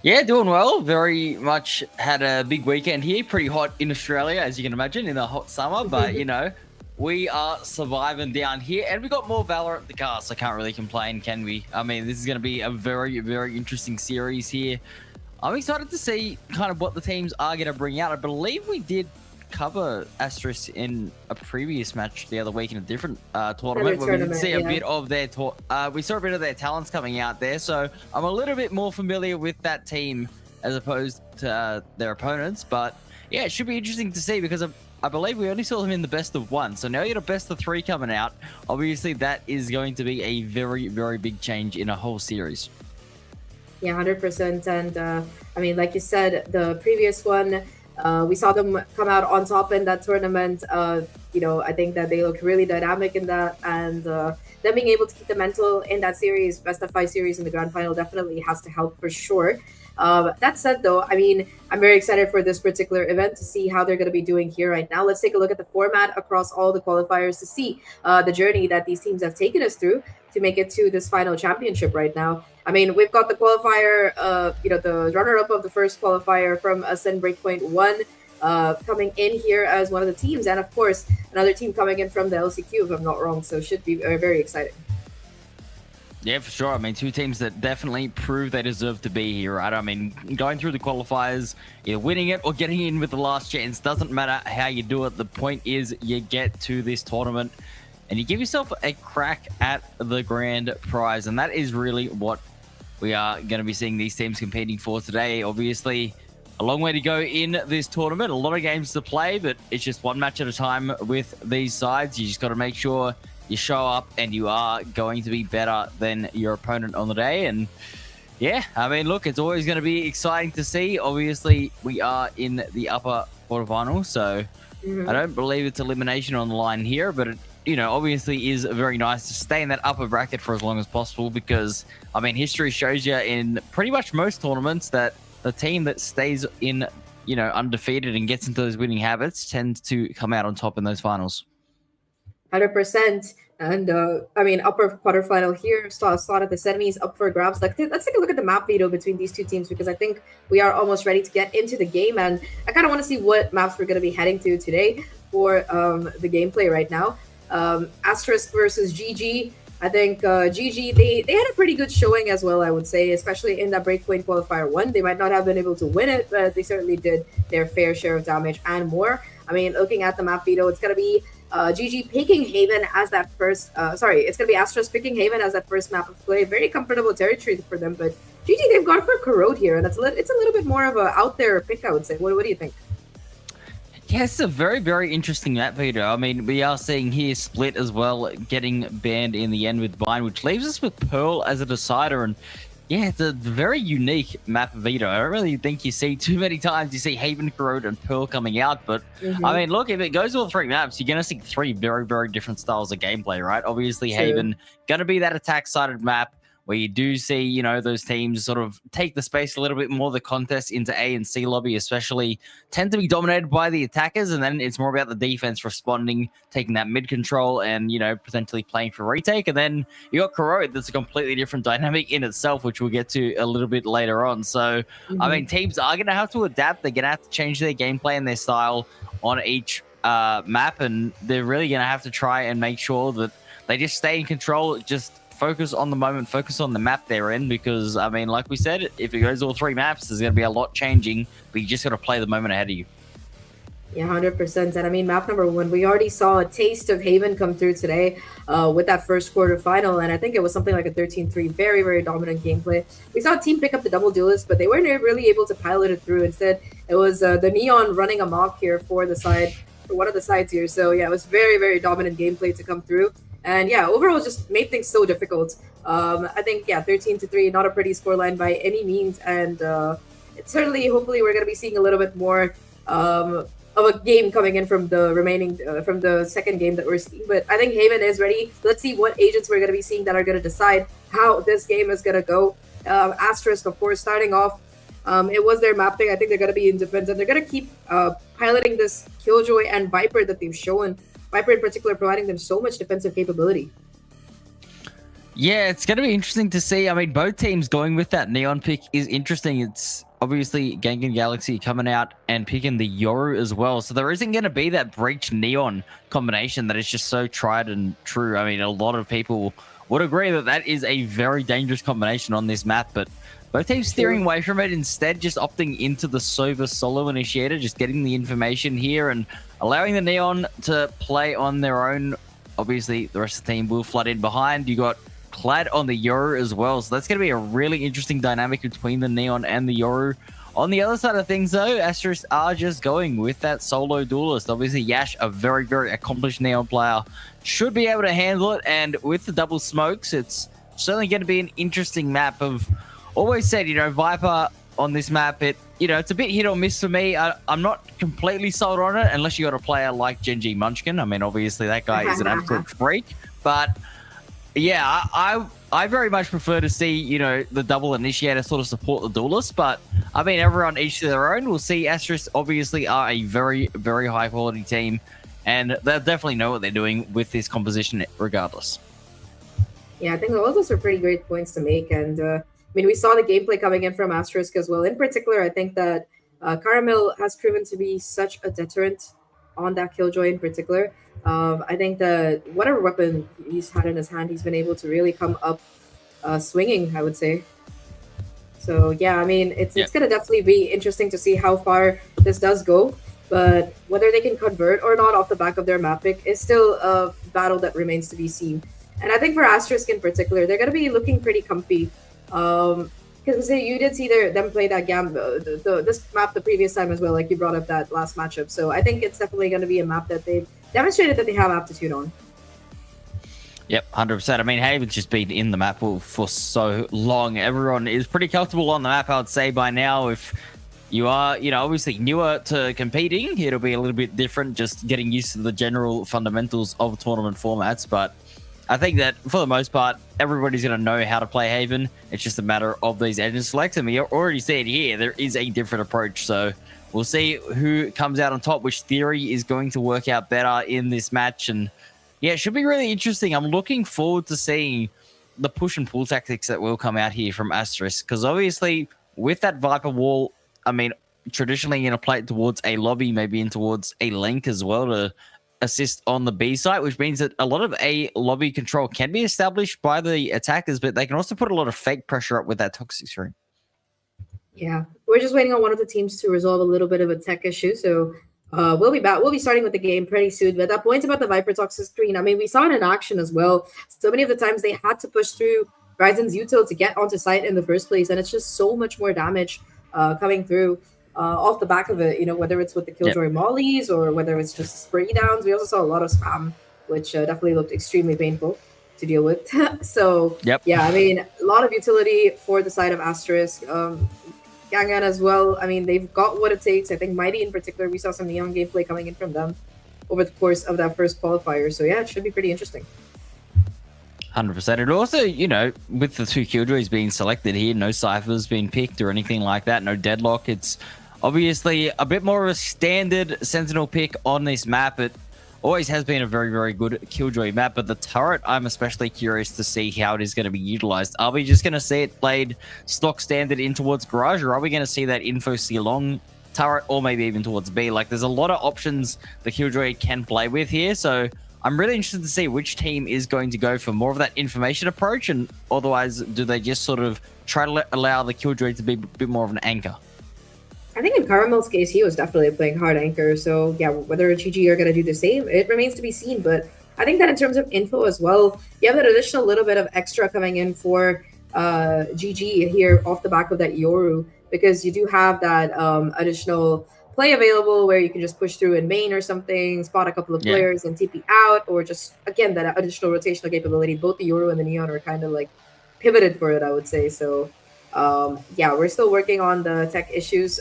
Yeah, doing well. Very much had a big weekend here. Pretty hot in Australia, as you can imagine, in the hot summer. But, you know, we are surviving down here. And we got more Valor at the cast, so can't really complain, can we? I mean, this is going to be a very, very interesting series here. I'm excited to see kind of what the teams are going to bring out. I believe we did cover Asterisk in a previous match the other week in a different tournament where we did see a bit of their we saw a bit of their talents coming out there, so I'm a little bit more familiar with that team as opposed to their opponents. But yeah, it should be interesting to see because I believe we only saw them in the best of one, so now you got a best of three coming out. Obviously that is going to be a very, very big change in a whole series. Yeah, 100%. And I mean, like you said, the previous one, we saw them come out on top in that tournament. You know, I think that they looked really dynamic in that, and them being able to keep the mental in that series, best of 5 series in the grand final, definitely has to help for sure. That said, though, I mean, I'm very excited for this particular event to see how they're going to be doing here right now. Let's take a look at the format across all the qualifiers to see the journey that these teams have taken us through to make it to this final championship right now. I mean, we've got the qualifier, you know, the runner-up of the first qualifier from Ascend Breakpoint 1 coming in here as one of the teams. And, of course, another team coming in from the LCQ, if I'm not wrong. So it should be very exciting. Yeah, for sure. I mean, two teams that definitely prove they deserve to be here, right? I mean, going through the qualifiers, either winning it or getting in with the last chance, doesn't matter how you do it. The point is you get to this tournament and you give yourself a crack at the grand prize. And that is really what we are going to be seeing these teams competing for today. Obviously, a long way to go in this tournament. A lot of games to play, but it's just one match at a time with these sides. You just got to make sure you show up and you are going to be better than your opponent on the day. And yeah, I mean, look, it's always going to be exciting to see. Obviously, we are in the upper quarterfinal, so I don't believe it's elimination on the line here, but it, you know, obviously is very nice to stay in that upper bracket for as long as possible because, I mean, history shows you in pretty much most tournaments that the team that stays in, you know, undefeated and gets into those winning habits tends to come out on top in those finals. 100%. And I mean, upper quarterfinal here, slot at the semis up for grabs. Like, let's take a look at the map veto between these two teams because I think we are almost ready to get into the game. And I kind of want to see what maps we're going to be heading to today for the gameplay right now. Asterisk versus GG. I think GG, they had a pretty good showing as well, I would say, especially in that Breakpoint Qualifier 1. They might not have been able to win it, but they certainly did their fair share of damage and more. I mean, looking at the map veto, it's going to be GG picking Haven as that first, it's going to be Asterisk picking Haven as that first map of play. Very comfortable territory for them, but GG, they've gone for Corrode here, and it's a little bit more of a out there pick, I would say. What do you think? Yeah, it's a very, very interesting map, Veto. I mean, we are seeing here Split as well, getting banned in the end with Vine, which leaves us with Pearl as a decider. And yeah, it's a very unique map, Veto. I don't really think you see too many times. You see Haven, Corrode, and Pearl coming out. But I mean, look, if it goes all 3 maps, you're going to see 3 very, very different styles of gameplay, right? Obviously, Haven going to be that attack-sided map where you do see, you know, those teams sort of take the space a little bit more. The contests into A and C lobby especially tend to be dominated by the attackers, and then it's more about the defense responding, taking that mid control and, you know, potentially playing for retake. And then you got Corrode, that's a completely different dynamic in itself, which we'll get to a little bit later on. So, I mean, teams are going to have to adapt. They're going to have to change their gameplay and their style on each map, and they're really going to have to try and make sure that they just stay in control, just focus on the moment, focus on the map they're in, because, I mean, like we said, if it goes all 3 maps, there's going to be a lot changing, but you just got to play the moment ahead of you. Yeah, 100%. And I mean, map number one, we already saw a taste of Haven come through today with that first quarterfinal. And I think it was something like a 13-3, very, very dominant gameplay. We saw a team pick up the double duelist, but they weren't really able to pilot it through. Instead, it was the Neon running amok here for the side, for one of the sides here. So yeah, it was very, very dominant gameplay to come through. And yeah, overall, just made things so difficult. I think, yeah, 13-3, not a pretty scoreline by any means. And certainly, hopefully, we're going to be seeing a little bit more of a game coming in from the remaining from the second game that we're seeing. But I think Haven is ready. Let's see what agents we're going to be seeing that are going to decide how this game is going to go. Asterisk, of course, starting off. It was their map pick. I think they're going to be in defense, and they're going to keep piloting this Killjoy and Viper that they've shown. Viper in particular providing them so much defensive capability. Yeah, it's going to be interesting to see. I mean, both teams going with that Neon pick is interesting. It's obviously Gangan Galaxy coming out and picking the Yoru as well. So there isn't going to be that Breach Neon combination that is just so tried and true. I mean, a lot of people would agree that that is a very dangerous combination on this map, but both teams steering away from it, instead just opting into the Sova solo initiator, just getting the information here and allowing the Neon to play on their own. Obviously, the rest of the team will flood in behind. You got Clad on the Yoru as well, so that's going to be a really interesting dynamic between the Neon and the Yoru. On the other side of things, though, Asterisk are just going with that solo duelist. Obviously, Yash, a very, very accomplished Neon player, should be able to handle it, and with the double smokes, it's certainly going to be an interesting map. Of always said, you know, Viper on this map, it's a bit hit or miss for me. I'm not completely sold on it unless you got a player like Genji Munchkin. I mean, obviously, that guy is an absolute freak, but yeah, I very much prefer to see, the double initiator sort of support the duelist, but I mean, everyone each to their own. We'll see. Asterisk obviously are a very, very high quality team, and they'll definitely know what they're doing with this composition regardless. Yeah, I think all of those are pretty great points to make. And I mean, we saw the gameplay coming in from Asterisk as well. In particular, I think that Caramel has proven to be such a deterrent on that Killjoy in particular. I think that whatever weapon he's had in his hand, he's been able to really come up swinging, I would say. So yeah, I mean, it's going to definitely be interesting to see how far this does go. But whether they can convert or not off the back of their map pick is still a battle that remains to be seen. And I think for Asterisk in particular, they're going to be looking pretty comfy. Because you did see them play that this map the previous time as well, like you brought up that last matchup. So I think it's definitely going to be a map that they've demonstrated that they have aptitude on. Yep, 100%. I mean, Haven's just been in the map for so long. Everyone is pretty comfortable on the map, I would say, by now. If you are, obviously newer to competing, it'll be a little bit different, just getting used to the general fundamentals of tournament formats. But I think that for the most part, everybody's going to know how to play Haven. It's just a matter of these agent selects. And we already see it here. There is a different approach. So we'll see who comes out on top, which theory is going to work out better in this match. And yeah, it should be really interesting. I'm looking forward to seeing the push and pull tactics that will come out here from Asterisk. Because obviously, with that Viper wall, I mean, traditionally you're going to play it towards a lobby, maybe in towards a link as well to assist on the B site, which means that a lot of A lobby control can be established by the attackers, but they can also put a lot of fake pressure up with that toxic screen. Yeah, we're just waiting on one of the teams to resolve a little bit of a tech issue. So we'll be back. We'll be starting with the game pretty soon. But that point about the Viper toxic screen, I mean, we saw it in action as well. So many of the times they had to push through Ryzen's util to get onto site in the first place, and it's just so much more damage coming through. Off the back of it, whether it's with the Killjoy mollies or whether it's just spray downs. We also saw a lot of spam, which definitely looked extremely painful to deal with. So, yeah, I mean, a lot of utility for the side of Asterisk. Gangan as well. I mean, they've got what it takes. I think Mighty in particular, we saw some Neon gameplay coming in from them over the course of that first qualifier. So, yeah, it should be pretty interesting. 100%. And also, with the two Killjoys being selected here, no ciphers being picked or anything like that, no deadlock. It's obviously a bit more of a standard Sentinel pick on this map. It always has been a very, very good Killjoy map, but the turret, I'm especially curious to see how it is going to be utilized. Are we just going to see it played stock standard in towards Garage, or are we going to see that Info C-Long turret, or maybe even towards B? Like, there's a lot of options the Killjoy can play with here, so I'm really interested to see which team is going to go for more of that information approach, and otherwise, do they just sort of try to allow the Killjoy to be a bit more of an anchor? I think in Caramel's case, he was definitely playing hard anchor. So yeah, whether GG are gonna do the same, it remains to be seen. But I think that in terms of info as well, you have that additional little bit of extra coming in for GG here off the back of that Yoru, because you do have that additional play available where you can just push through in main or something, spot a couple of Yeah. players and TP out, or just again that additional rotational capability. Both the Yoru and the Neon are kind of like pivoted for it, I would say. So yeah, we're still working on the tech issues.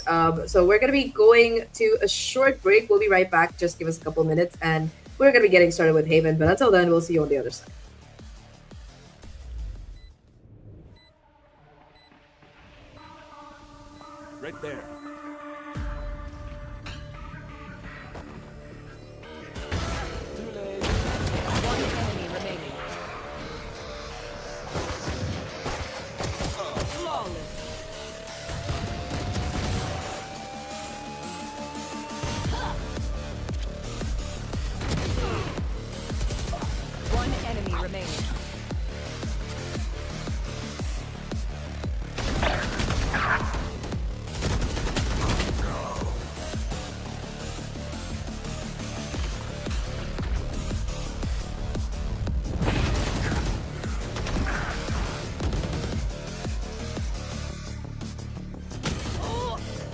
So we're going to be going to a short break. We'll be right back. Just give us a couple minutes and we're going to be getting started with Haven. But until then, we'll see you on the other side. Right there. One enemy remaining. Flawless. One enemy remaining.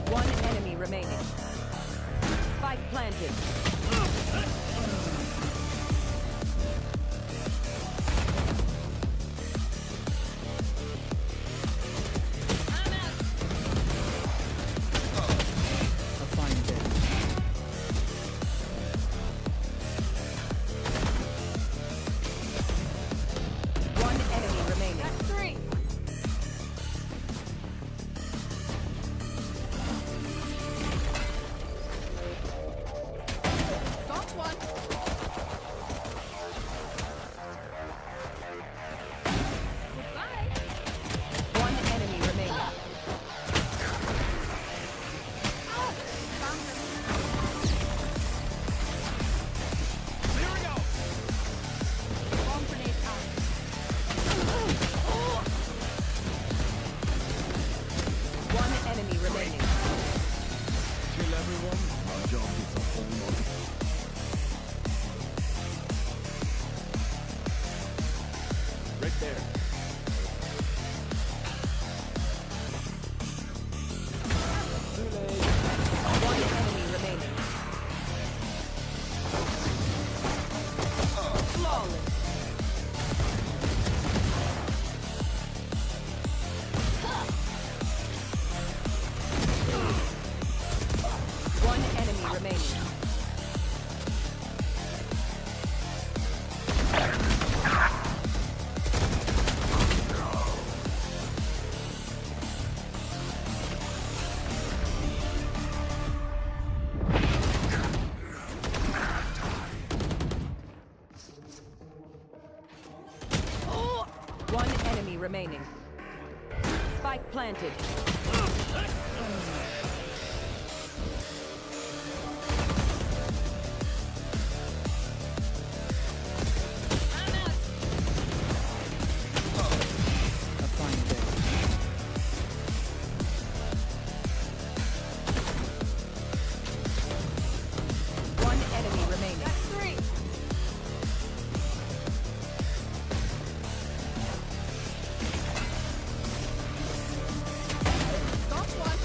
One enemy remaining. Spike planted. A fine day. One enemy remaining. That's three. Got one. Goodbye. One enemy remaining. Found them. Bomb grenade out. One enemy remaining. Kill everyone. Our job gets a whole lot. Right there. One enemy remaining. Flawless. One enemy remaining. One enemy remaining. Spike planted. A fine day. One enemy remaining. That's three. Got one.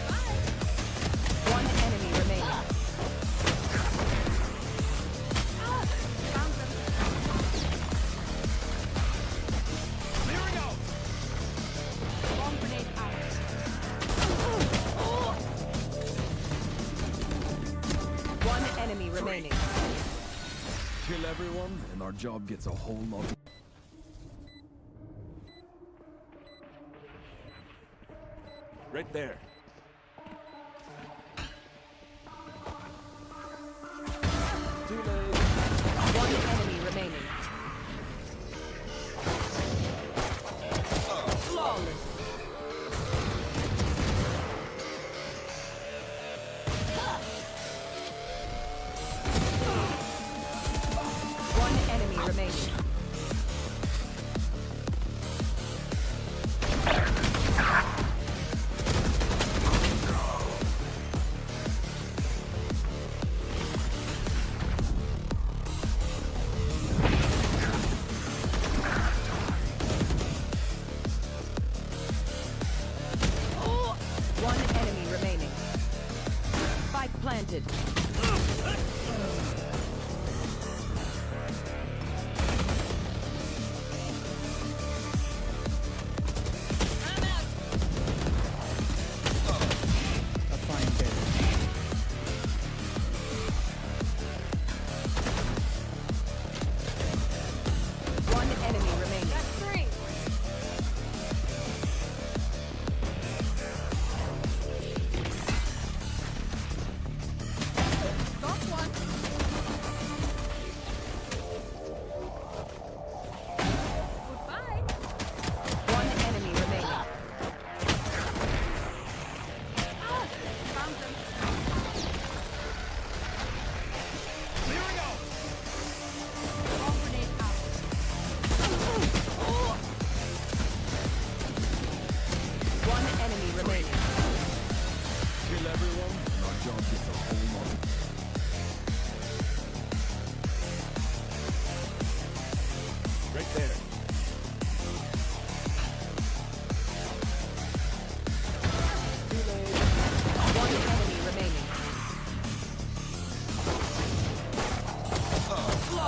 Goodbye. One enemy remaining. Found them. Bomb grenade out. One enemy remaining. Kill everyone, and our job gets a whole lot. Right there. One enemy remaining. Flawless. One enemy remaining.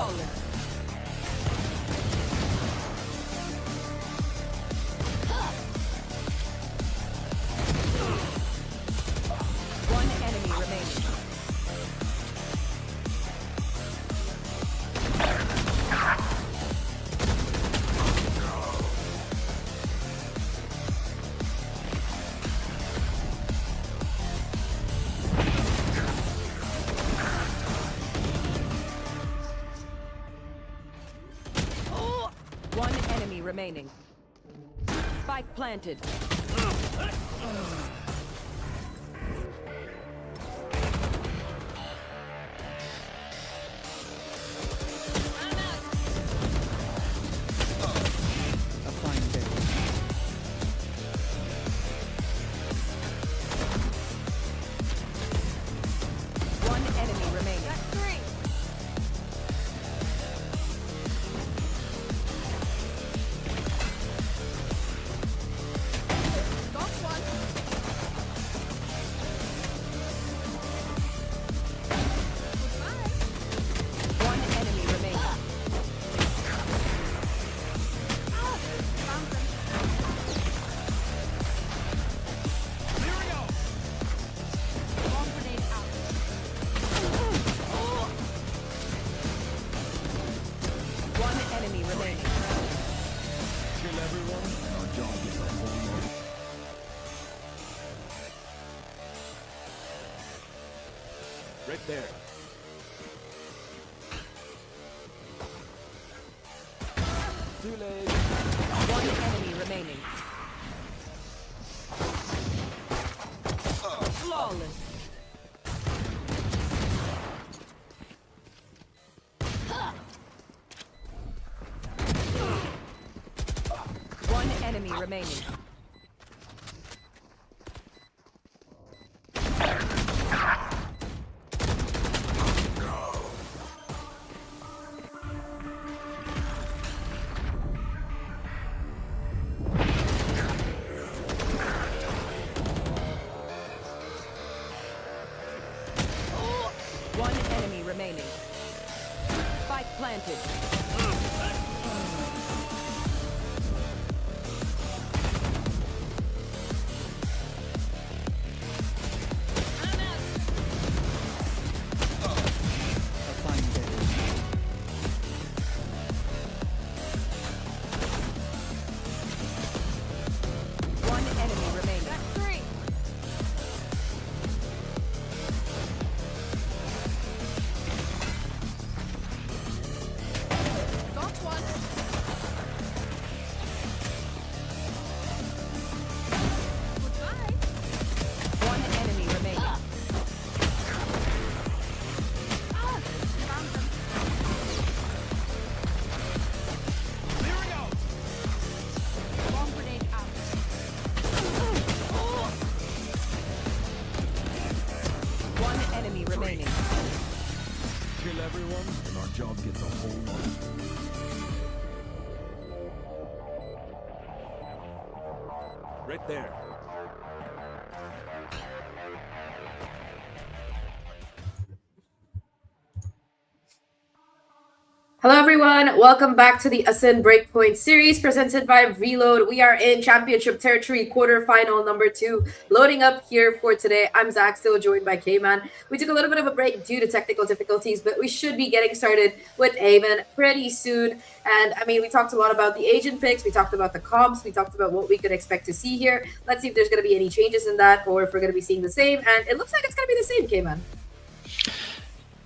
Flawless. One enemy remaining. One enemy remaining. Spike planted. A fine day. One enemy remaining. That's three. Got one. Goodbye. One enemy remaining. Found them. Bomb grenade out. One enemy remaining. Kill everyone, and our job gets a whole lot. Right there. Too late. One enemy remaining. Flawless. One enemy remaining. One enemy remaining. Spike planted. A fine day. One enemy remaining. That's three. Got one. Goodbye. One enemy remaining. Found them. Bomb grenade out. One enemy remaining. Kill everyone, and our job gets a whole lot. Right there. Hello everyone, welcome back to the Ascend Breakpoint series presented by Reload. We are in championship territory, quarterfinal number 2. Loading up here for today. I'm Zach, still joined by K-Man. We took a little bit of a break due to technical difficulties, but we should be getting started with Eamon pretty soon. And I mean, we talked a lot about the agent picks, we talked about the comps, we talked about what we could expect to see here. Let's see if there's going to be any changes in that, or if we're going to be seeing the same. And it looks like it's going to be the same, K-Man.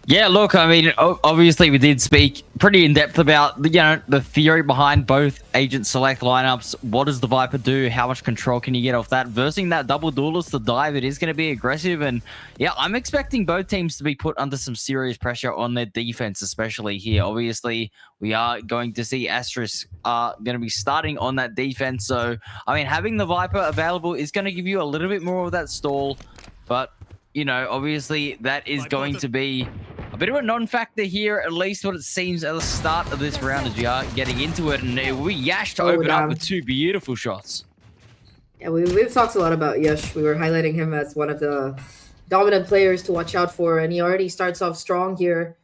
Yeah, look, I mean, obviously we did speak pretty in depth about the theory behind both agent select lineups. What does the Viper do? How much control can you get off that? Versing that double duelist, the dive, it is going to be aggressive. And yeah, I'm expecting both teams to be put under some serious pressure on their defense, especially here. Obviously, we are going to see Asterisk going to be starting on that defense. So, I mean, having the Viper available is going to give you a little bit more of that stall. But, you know, obviously that is going to be a bit of a non-factor here, at least what it seems at the start of this round as we are getting into it. And we Yash to open up with 2 beautiful shots. Yeah, we've talked a lot about Yash. We were highlighting him as one of the dominant players to watch out for, and he already starts off strong here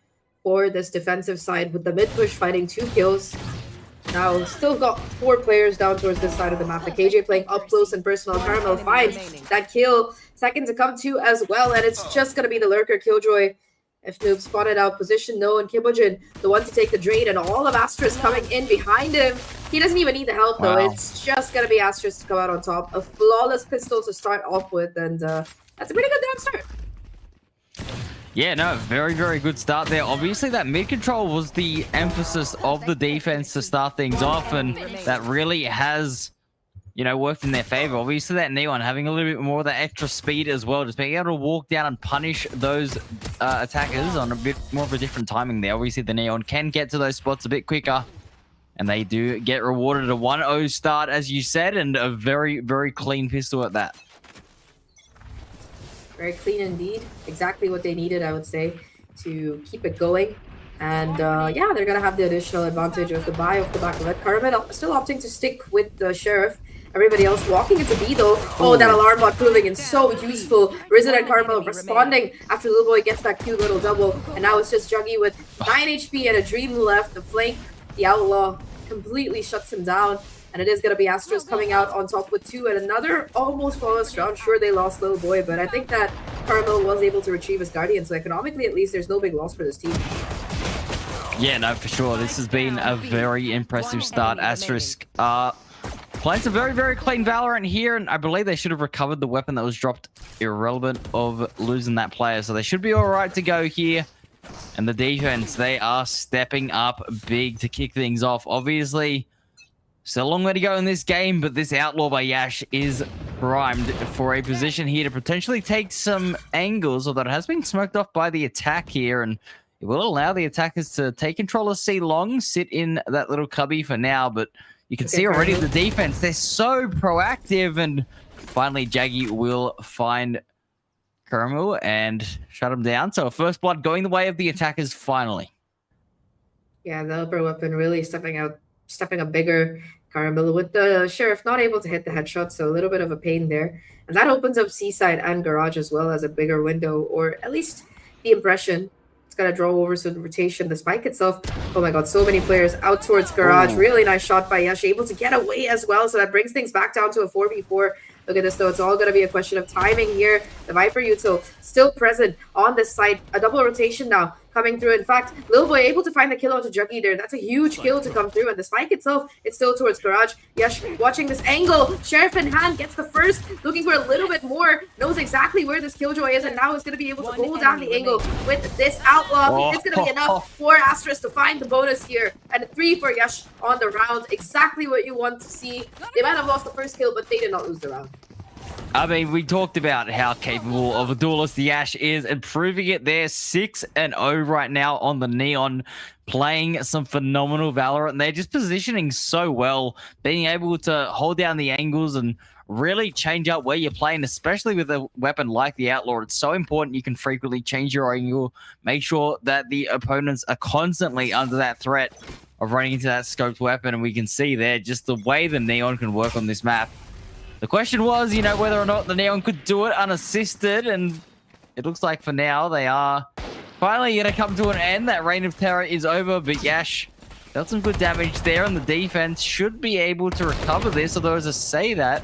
for this defensive side with the mid push fighting 2 kills. Now, still got 4 players down towards this side of the map. The KJ playing up close and personal. Caramel finds that kill. Second to come to as well, and it's just going to be the Lurker Killjoy. If Noob spotted out position, no, and Kibojin, the one to take the drain, and all of Asterisk coming in behind him. He doesn't even need the help, though. Wow. It's just going to be Asterisk to come out on top. A flawless pistol to start off with, and that's a pretty good damn start. Yeah, no, very, very good start there. Obviously, that mid control was the emphasis of the defense to start things off, and that really has, you know, worked in their favor. Obviously, that Neon having a little bit more of that extra speed as well, just being able to walk down and punish those attackers on a bit more of a different timing there. Obviously, the Neon can get to those spots a bit quicker, and they do get rewarded a 1-0 start, as you said, and a very, very clean pistol at that. Very clean indeed. Exactly what they needed, I would say, to keep it going. And yeah, they're going to have the additional advantage of the buy off the back of it. Caramel still opting to stick with the Sheriff. Everybody else walking into B though. Oh, that alarm bot proving in so useful. Risen and Caramel responding after Little Boy gets that cute little double. And now it's just Juggy with 9 HP and a dream left. The flank, the Outlaw completely shuts him down. And it is going to be Asterisk coming out on top with 2 and another almost flawless round. Sure, they lost Little Boy, but I think that Caramel was able to retrieve his Guardian. So economically, at least, there's no big loss for this team. Yeah, no, for sure. This has been a very impressive start. Asterisk playing some very, very clean Valorant here, and I believe they should have recovered the weapon that was dropped, irrelevant of losing that player. So they should be all right to go here. And the defense, they are stepping up big to kick things off. Obviously, still a long way to go in this game, but this Outlaw by Yash is primed for a position here to potentially take some angles, although it has been smoked off by the attack here, and it will allow the attackers to take control of C long, sit in that little cubby for now, but you can see already the defense, they're so proactive, and finally Jaggy will find Caramel and shut him down. So first blood going the way of the attackers finally. Yeah, the upper weapon really stepping up bigger. Caramel with the Sheriff not able to hit the headshot, so a little bit of a pain there. And that opens up Seaside and Garage as well as a bigger window, or at least the impression. It's going to draw over some rotation. The spike itself, oh my god, so many players out towards Garage. Really nice shot by Yash, able to get away as well, so that brings things back down to a 4v4. Look at this though, it's all going to be a question of timing here. The Viper Util still present on this side. A double rotation now coming through. In fact, Lil Boy able to find the kill onto Juggy there. That's a huge kill to come through. And the spike itself, it's still towards Garage. Yash watching this angle. Sheriff in hand gets the first. Looking for a little bit more. Knows exactly where this Killjoy is. And now is going to be able to hold down the angle with this Outlaw. It's going to be enough for Asterisk to find the bonus here. And a 3 for Yash on the round. Exactly what you want to see. They might have lost the first kill, but they did not lose the round. I mean, we talked about how capable of a duelist the Ash is, and proving it there. 6-0 right now on the Neon, playing some phenomenal Valorant. And they're just positioning so well, being able to hold down the angles and really change up where you're playing, especially with a weapon like the Outlaw. It's so important you can frequently change your angle, make sure that the opponents are constantly under that threat of running into that scoped weapon. And we can see there just the way the Neon can work on this map. The question was, you know, whether or not the Neon could do it unassisted, and it looks like for now they are finally going to come to an end. That Reign of Terror is over, but Yash dealt some good damage there, and the defense should be able to recover this, although as I say that,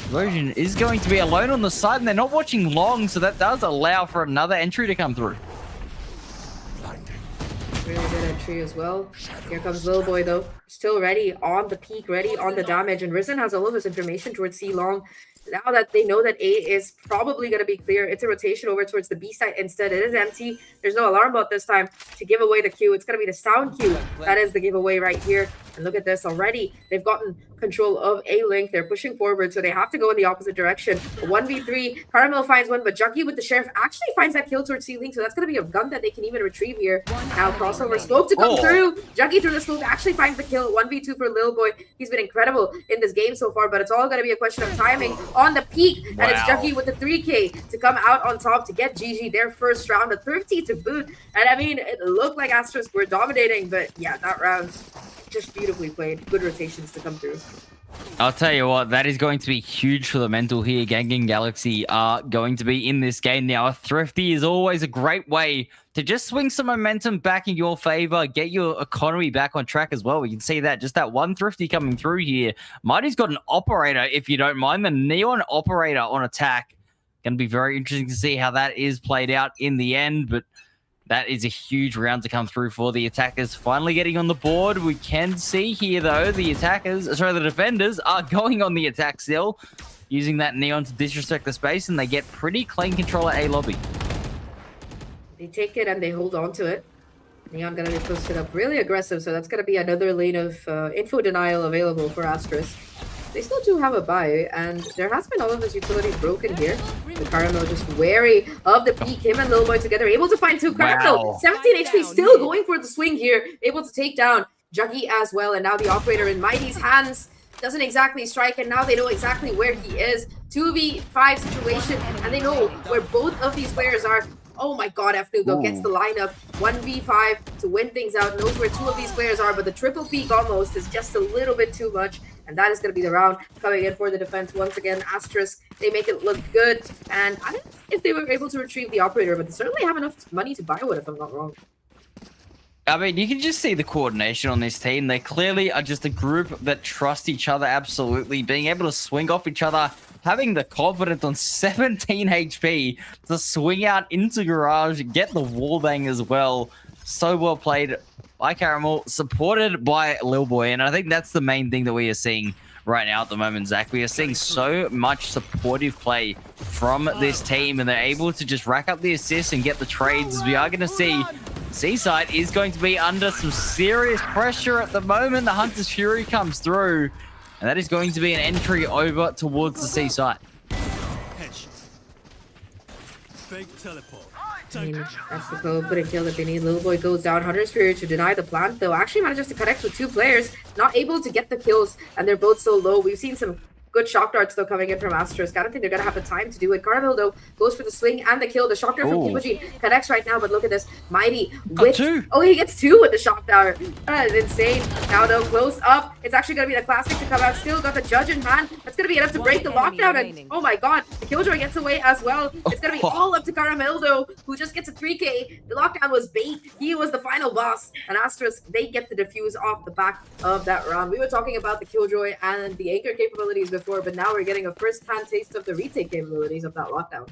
Version is going to be alone on the side, and they're not watching long, so that does allow for another entry to come through. Really good entry as well. Here comes Lil Boy though. Still ready on the peak, ready on the damage. And Risen has all of his information towards C long. Now that they know that A is probably going to be clear, it's a rotation over towards the B site instead. It is empty. There's no alarm bot this time to give away the Q. It's going to be the sound Q. That is the giveaway right here. And look at this already. They've gotten control of A link. They're pushing forward, so they have to go in the opposite direction. 1v3. Caramel finds one, but Juggy with the Sheriff actually finds that kill towards C link, so that's going to be a gun that they can even retrieve here. Now crossover smoke to come through. Juggy through the smoke actually finds the kill. 1v2 for Lil Boy. He's been incredible in this game so far, but it's all going to be a question of timing on the peak. And it's Juggy with the 3K to come out on top to get GG their first round, a 30 to boot. And I mean, it looked like Asterisk were dominating, but yeah, that round just beautifully played. Good rotations to come through. I'll tell you what, that is going to be huge for the mental here. Gangan Galaxy are going to be in this game now. A Thrifty is always a great way to just swing some momentum back in your favor, get your economy back on track as well. We can see that, just that one Thrifty coming through here. Mighty's got an Operator, if you don't mind. The Neon Operator on attack. Going to be very interesting to see how that is played out in the end, but that is a huge round to come through for the attackers. Finally getting on the board. We can see here, though, the defenders are going on the attack still, using that Neon to disrespect the space, and they get pretty clean control at A lobby. They take it and they hold on to it. Neon gonna be posted up really aggressive, so that's gonna be another lane of info denial available for Asterisk. They still do have a buy, and there has been all of this utility broken here. The Caramel just wary of the peak. Him and Lil Boy together, able to find two. Caramel, 17 HP, still going for the swing here. Able to take down Juggy as well, and now the Operator in Mighty's hands. Doesn't exactly strike, and now they know exactly where he is. 2v5 situation, and they know where both of these players are. Oh my god, FNoob though gets the lineup. 1v5 to win things out. Knows where two of these players are, but the triple peak almost is just a little bit too much. And that is going to be the round coming in for the defense. Once again, Asterisk, they make it look good. And I don't know if they were able to retrieve the Operator, but they certainly have enough money to buy one, if I'm not wrong. I mean, you can just see the coordination on this team. They clearly are just a group that trust each other absolutely, being able to swing off each other, having the confidence on 17 HP to swing out into Garage, get the wallbang as well. So well played by Caramel, supported by Lil Boy, and I think that's the main thing that we are seeing right now at the moment, Zach. We are seeing so much supportive play from this team, and they're able to just rack up the assists and get the trades. As we are going to see, Seaside is going to be under some serious pressure at the moment. The Hunter's Fury comes through, and that is going to be an entry over towards the Seaside. Fake teleport. I mean, that's the code, but a kill that they need. Little Boy goes down. Hunter's Fury to deny the plant, though. Actually manages to connect with two players. Not able to get the kills, and they're both so low. We've seen some good shock darts, though, coming in from Asterisk. I don't think they're going to have the time to do it. Caramel, though, goes for the swing and the kill. The shock dart from Kimojin connects right now, but look at this. Mighty with... Oh, he gets two with the shock dart. That is insane. Now, though, close up. It's actually going to be the classic to come out. Still got the judge in hand. That's going to be enough to break the lockdown. And, oh, my God. The Killjoy gets away as well. It's going to be all up to Caramel, though, who just gets a 3K. The lockdown was bait. He was the final boss. And Asterisk, they get the defuse off the back of that round. We were talking about the Killjoy and the anchor capabilities before, but now we're getting a first-hand taste of the retake capabilities of that lockdown.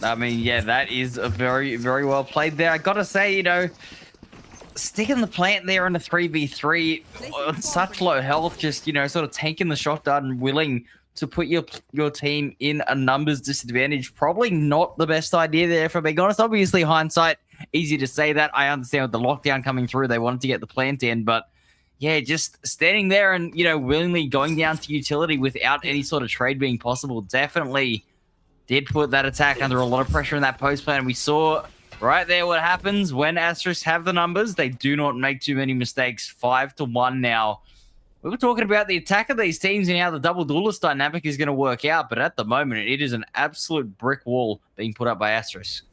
I mean, yeah, that is a very, very well played there. I gotta say, you know, sticking the plant there in a 3v3 on such low health, just, you know, sort of tanking the shot dart and willing to put your team in a numbers disadvantage, probably not the best idea there, if I'm being honest. Obviously, hindsight, easy to say that. I understand with the lockdown coming through, they wanted to get the plant in, but yeah, just standing there and, you know, willingly going down to utility without any sort of trade being possible definitely did put that attack under a lot of pressure in that post plan. We saw right there what happens when Asterisk have the numbers. They do not make too many mistakes. 5-1 now. We were talking about the attack of these teams and how the double duelist dynamic is going to work out, but at the moment, it is an absolute brick wall being put up by Asterisk.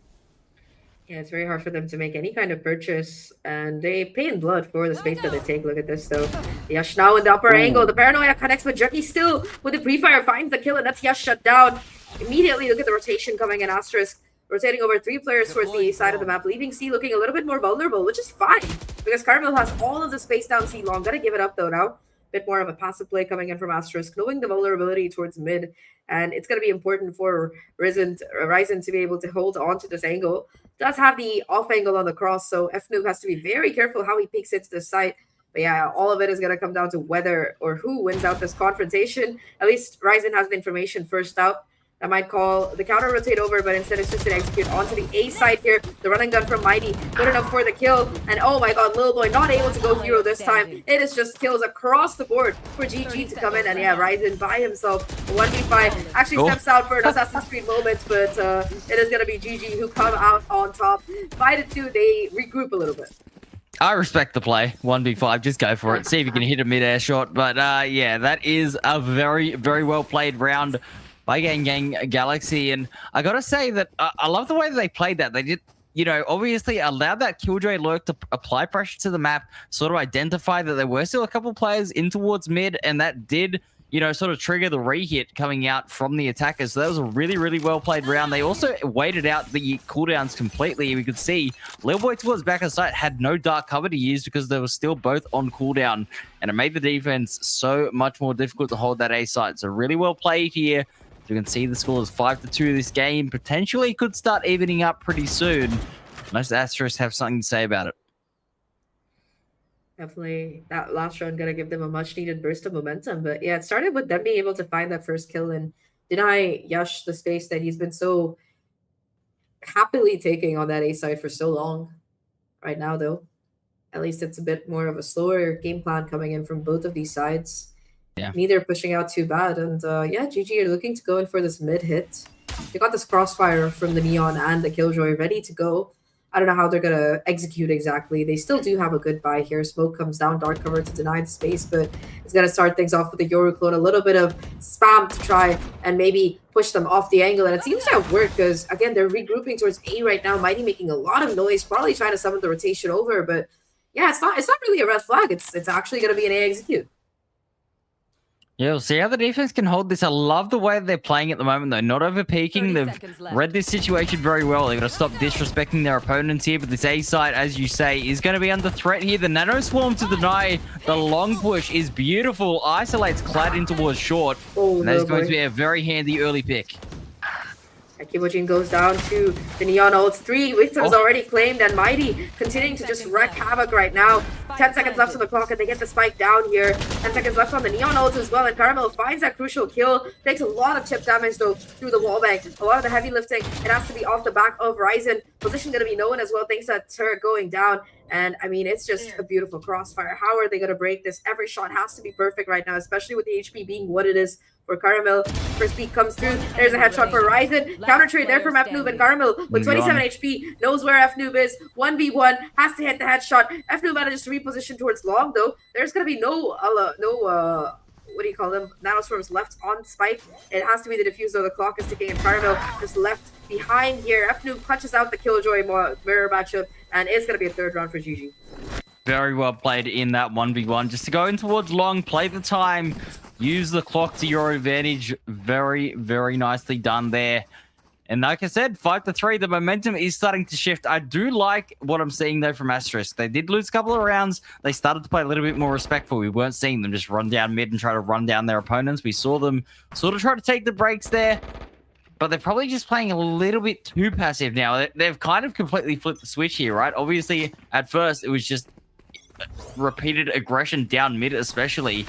Yeah, it's very hard for them to make any kind of purchase, and they pay in blood for the space that they take. Look at this, though. Yash now in the upper angle. The Paranoia connects with Juggy still with the pre-fire, finds the kill, and that's Yash shut down. Immediately, look at the rotation coming in. Asterisk rotating over 3 players towards the side of the map, leaving C looking a little bit more vulnerable, which is fine, because Caramel has all of the space down C long. Gotta give it up, though, now. Bit more of a passive play coming in from Asterisk, knowing the vulnerability towards mid, and it's going to be important for Ryzen to be able to hold on to this angle. Does have the off angle on the cross, so FNoob has to be very careful how he peeks into the site. But yeah, all of it is going to come down to whether or who wins out this confrontation. At least Ryzen has the information first out. I might call the counter rotate over, but instead it's just going to execute onto the A side here. The running gun from Mighty, good enough for the kill. And oh my god, Lil Boy not able to go hero this time. It is just kills across the board for GG to come in. And yeah, Ryzen by himself, 1v5. Actually steps out for an Assassin's Creed moment, but it is going to be GG who come out on top. 5-2, they regroup a little bit. I respect the play. 1v5, just go for it. See if you can hit a mid-air shot. But yeah, that is a very, very well played round by Gangan Galaxy. And I gotta say that I love the way that they played that. They did, you know, obviously allowed that Killjoy lurk to apply pressure to the map, sort of identify that there were still a couple players in towards mid, and that did, you know, sort of trigger the re-hit coming out from the attackers. So that was a really, really well played round. They also waited out the cooldowns completely. We could see Lil Boy towards back of sight had no dark cover to use because they were still both on cooldown, and it made the defense so much more difficult to hold that A site. So really well played here. As you can see, the score is 5-2 this game. Potentially could start evening up pretty soon. Most Asterisk have something to say about it. Definitely that last round gonna give them a much needed burst of momentum. But yeah, it started with them being able to find that first kill and deny Yash the space that he's been so happily taking on that A side for so long. Right now, though, at least it's a bit more of a slower game plan coming in from both of these sides. Yeah. Neither pushing out too bad. And yeah, GG are looking to go in for this mid hit. They got this crossfire from the Neon and the Killjoy ready to go. I don't know how they're going to execute exactly. They still do have a good buy here. Smoke comes down, dark cover to deny the space, but it's going to start things off with the Yoru clone. A little bit of spam to try and maybe push them off the angle. And it seems to have worked because, again, they're regrouping towards A right now. Mighty making a lot of noise, probably trying to summon the rotation over. But yeah, it's not really a red flag. It's actually going to be an A execute. Yeah, we'll see how the defense can hold this. I love the way they're playing at the moment, though. Not over peaking. They've read this situation very well. They've got to stop disrespecting their opponents here. But this A side, as you say, is going to be under threat here. The Nano Swarm to deny the long push is beautiful. Isolates Clad in towards short. Oh, and that is going to be a very handy early pick. Kibojin goes down to the Neon ults. 3 victims already claimed, and Mighty continuing to just wreak havoc right now. 10 seconds left on the clock, and they get the spike down here. 10 seconds left on the Neon ult as well, and Caramel finds that crucial kill. Takes a lot of chip damage, though, through the wallbang. A lot of the heavy lifting, it has to be off the back of Ryzen. Position going to be known as well, thanks to that turret going down. And, I mean, it's just a beautiful crossfire. How are they going to break this? Every shot has to be perfect right now, especially with the HP being what it is for Caramel. First peek comes through. There's a headshot for Ryzen. Counter trade there from FNoob, and Caramel with 27 HP knows where FNoob is. 1v1 has to hit the headshot. FNoob manages to reposition towards long, though. There's gonna be no what do you call them? Nanoswarms left on spike. It has to be the diffuser. The clock is ticking, and Caramel just left behind here. FNoob punches out the Killjoy mirror matchup, and it's gonna be a third round for GG. Very well played in that 1v1. Just to go in towards long, play the time, use the clock to your advantage. Very, very nicely done there. And like I said, 5-3, the momentum is starting to shift. I do like what I'm seeing, though, from Asterisk. They did lose a couple of rounds. They started to play a little bit more respectful. We weren't seeing them just run down mid and try to run down their opponents. We saw them sort of try to take the breaks there. But they're probably just playing a little bit too passive now. They've kind of completely flipped the switch here, right? Obviously, at first, it was just repeated aggression down mid, especially.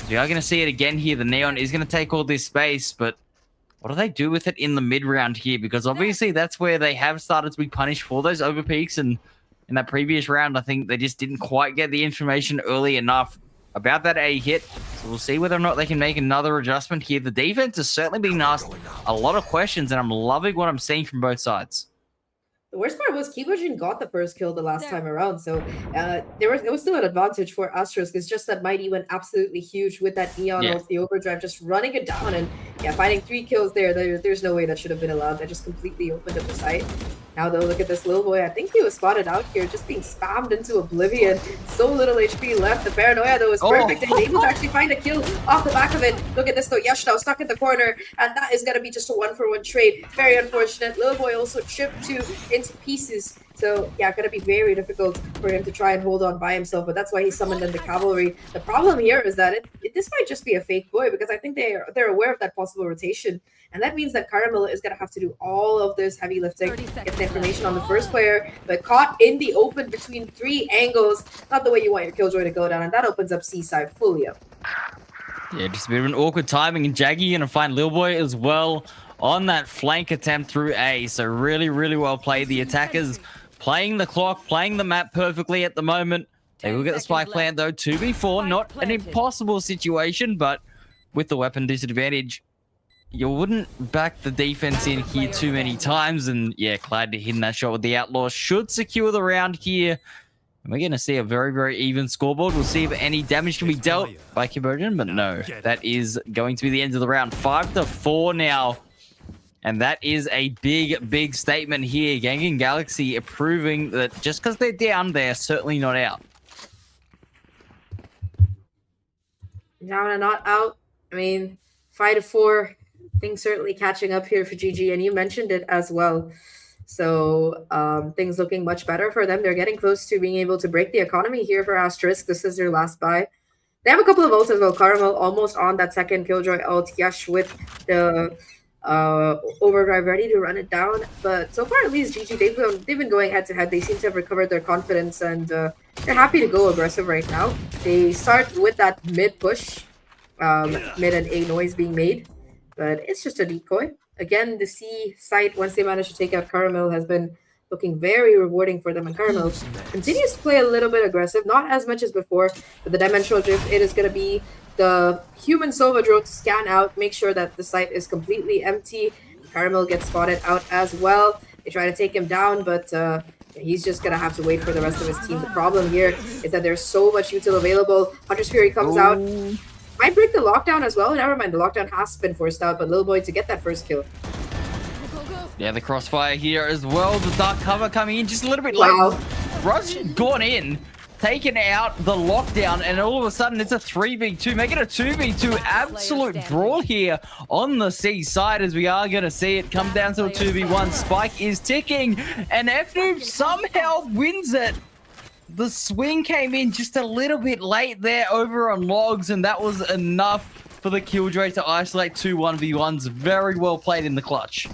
We are going to see it again here. The Neon is going to take all this space, but what do they do with it in the mid round here? Because obviously that's where they have started to be punished for those overpeaks, and in that previous round, I think they just didn't quite get the information early enough about that A hit. So we'll see whether or not they can make another adjustment here. The defense has certainly been asked a lot of questions, and I'm loving what I'm seeing from both sides. The worst part was Kibojin got the first kill the last time around, so it was still an advantage for Asterisk. It's just that Mighty went absolutely huge with that Neon ult, the overdrive, just running it down, and yeah, finding 3 kills there's no way that should have been allowed. That just completely opened up the site. Now though, look at this little boy. I think he was spotted out here, just being spammed into oblivion. So little HP left. The paranoia though is perfect, and he's able to actually find a kill off the back of it. Look at this though, Yash now stuck in the corner, and that is gonna be just a 1-for-1 trade. Very unfortunate. Little boy also chipped into pieces. So yeah, gonna be very difficult for him to try and hold on by himself, but that's why he summoned in the cavalry. The problem here is that this might just be a fake boy, because I think they're aware of that possible rotation, and that means that Caramel is gonna have to do all of this heavy lifting, get the information on the first player, but caught in the open between 3 angles, not the way you want your Killjoy to go down, and that opens up C side fully up. Yeah, just a bit of an awkward timing, and Jaggy gonna find Lil Boy as well on that flank attempt through A. So really, really well played. The attackers playing the clock, playing the map perfectly at the moment. They will get the spike plant though, 2v4, not an impossible situation, but with the weapon disadvantage, you wouldn't back the defense in here too many times. And yeah, Clad hitting that shot with the Outlaw should secure the round here. And we're going to see a very, very even scoreboard. We'll see if any damage can be dealt by Kibojin, but no, that is going to be the end of the round. 5-4 now. And that is a big, big statement here. Gangan Galaxy proving that just because they're down, they're certainly not out. Down and not out. I mean, 5-4, things certainly catching up here for GG, and you mentioned it as well. So things looking much better for them. They're getting close to being able to break the economy here for Asterisk. This is their last buy. They have a couple of ults as well. Caramel almost on that second Killjoy ult. Yash with the overdrive ready to run it down. But so far, at least GG, they've been going head to head. They seem to have recovered their confidence, and they're happy to go aggressive right now. They start with that mid push, mid and A noise being made, but it's just a decoy. Again, the C site, once they manage to take out Caramel, has been looking very rewarding for them. And Caramel continues to play a little bit aggressive, not as much as before, but the Dimensional Drift, it is going to be the human Sova drone to scan out, make sure that the site is completely empty. Caramel gets spotted out as well. They try to take him down, but he's just going to have to wait for the rest of his team. The problem here is that there's so much util available. Hunter's Fury comes out. Might break the lockdown as well. Never mind, the lockdown has been forced out, but Lil Boy to get that first kill. Yeah, the crossfire here as well. The dark cover coming in just a little bit Wow. late. Rush gone in, taken out the lockdown, and all of a sudden it's a 3v2, making a 2v2 absolute brawl here on the C side, as we are going to see it come down to a 2v1. Spike is ticking, and FNoob somehow wins it. The swing came in just a little bit late there over on Logs, and that was enough for the Killjoy to isolate 2 1v1s. Very well played in the clutch.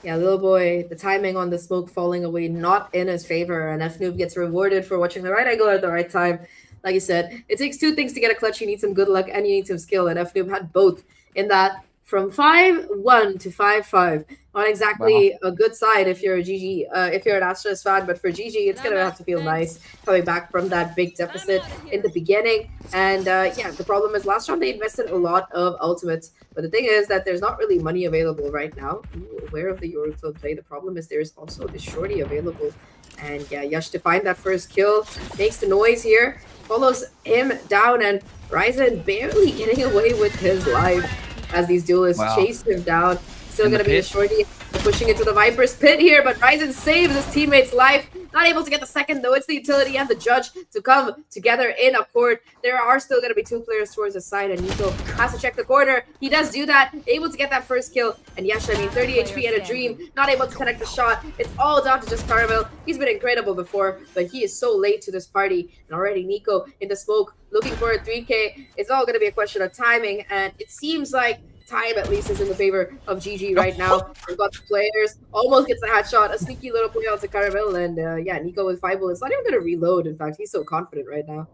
Yeah, Lil Boy, the timing on the smoke falling away, not in his favor, and FNoob gets rewarded for watching the right angle at the right time. Like you said, it takes 2 things to get a clutch. You need some good luck and you need some skill, and FNoob had both in that from 5-1 to 5-5. Not exactly a good side if you're a GG, if you're an Asterisk fan, but for GG, it's gonna have to feel nice coming back from that big deficit in the beginning. And yeah, the problem is last round they invested a lot of ultimates, but the thing is that there's not really money available right now. Ooh, aware of the Euroclub play. The problem is there's also the shorty available. And yeah, Yash to find that first kill, makes the noise here, follows him down, and Ryzen barely getting away with his life as these duelists chase him down. Still going to be a shorty pushing into the Viper's pit here, but Ryzen saves his teammate's life. Not able to get the second, though. It's the utility and the judge to come together in a court. There are still going to be 2 players towards the side, and Nico has to check the corner. He does do that, able to get that first kill. And Yash, I mean, 30 HP and a dream, not able to connect the shot. It's all down to just Caramel. He's been incredible before, but he is so late to this party. And already Nico in the smoke, looking for a 3K. It's all going to be a question of timing, and it seems like time at least is in the favor of GG right now. We've got the players, almost gets a headshot, a sneaky little play onto Caramel, and yeah, Nico with 5 bullets, not even going to reload. In fact, he's so confident right now.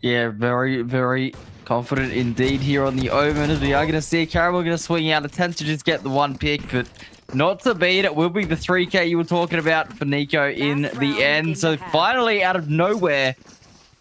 Yeah, very, very confident indeed here on the Omen, as we are going to see Caramel going to swing out, attempt to just get the 1 pick, but not to beat. It will be the 3K you were talking about for Nico in the end. So finally, out of nowhere,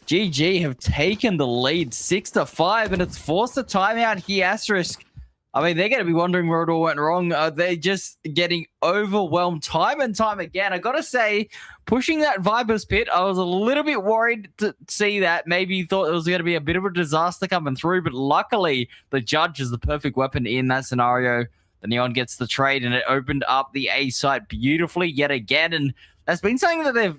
GG have taken the lead 6-5, and it's forced a timeout here. Asterisk, I mean, they're going to be wondering where it all went wrong. They're just getting overwhelmed time and time again. I got to say, pushing that Viper's pit, I was a little bit worried to see that. Maybe thought it was going to be a bit of a disaster coming through, but luckily the judge is the perfect weapon in that scenario. The Neon gets the trade, and it opened up the A site beautifully yet again, and that's been something that they've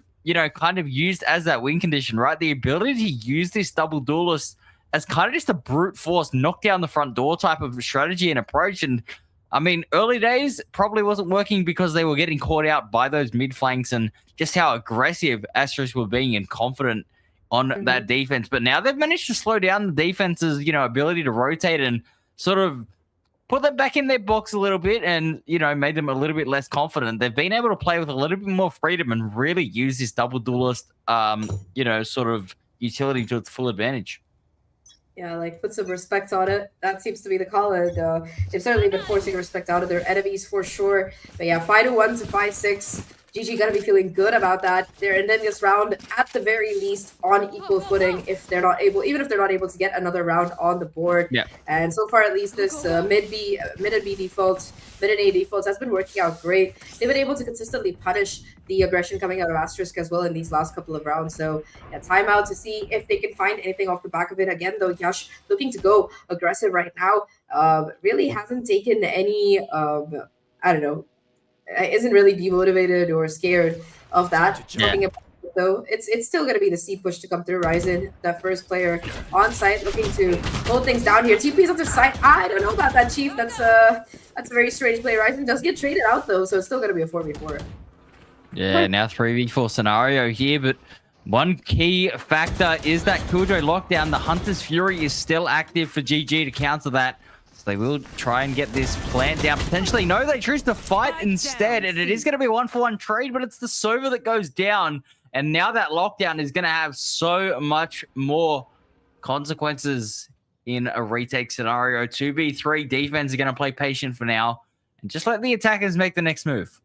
kind of used as that win condition, right? The ability to use this double duelist as kind of just a brute force, knock down the front door type of strategy and approach. And I mean, early days probably wasn't working because they were getting caught out by those mid flanks and just how aggressive Asterisk were being and confident on that defense. But now they've managed to slow down the defense's, ability to rotate and sort of put them back in their box a little bit and, made them a little bit less confident. They've been able to play with a little bit more freedom and really use this double duelist, sort of utility to its full advantage. Yeah, like put some respect on it. That seems to be the call. And they've certainly been forcing respect out of their enemies for sure. But yeah, 5-1 to 5-6. GG gotta be feeling good about that. They're ending this round at the very least on equal footing if they're not able, even if they're not able to get another round on the board. Yeah. And so far, at least this mid and B default, mid and A defaults has been working out great. They've been able to consistently punish the aggression coming out of Asterisk as well in these last couple of rounds. So yeah, timeout to see if they can find anything off the back of it. Again, though, Yash looking to go aggressive right now. Really hasn't taken any, isn't really demotivated or scared of that. Talking about it though. It's still gonna be the C push to come through. Ryzen, the first player on site, looking to hold things down here. TP's on the side. I don't know about that, Chief. That's a very strange play. Ryzen does get traded out though, so it's still gonna be a 4v4. Yeah, now 3v4 scenario here, but one key factor is that Killjoy lockdown. The Hunter's Fury is still active for GG to counter that. So they will try and get this plant down. Potentially, no, they choose to fight instead, and it is going to be a 1-for-1 trade, but it's the Sova that goes down. And now that lockdown is going to have so much more consequences in a retake scenario. 2v3 defense are going to play patient for now and just let the attackers make the next move.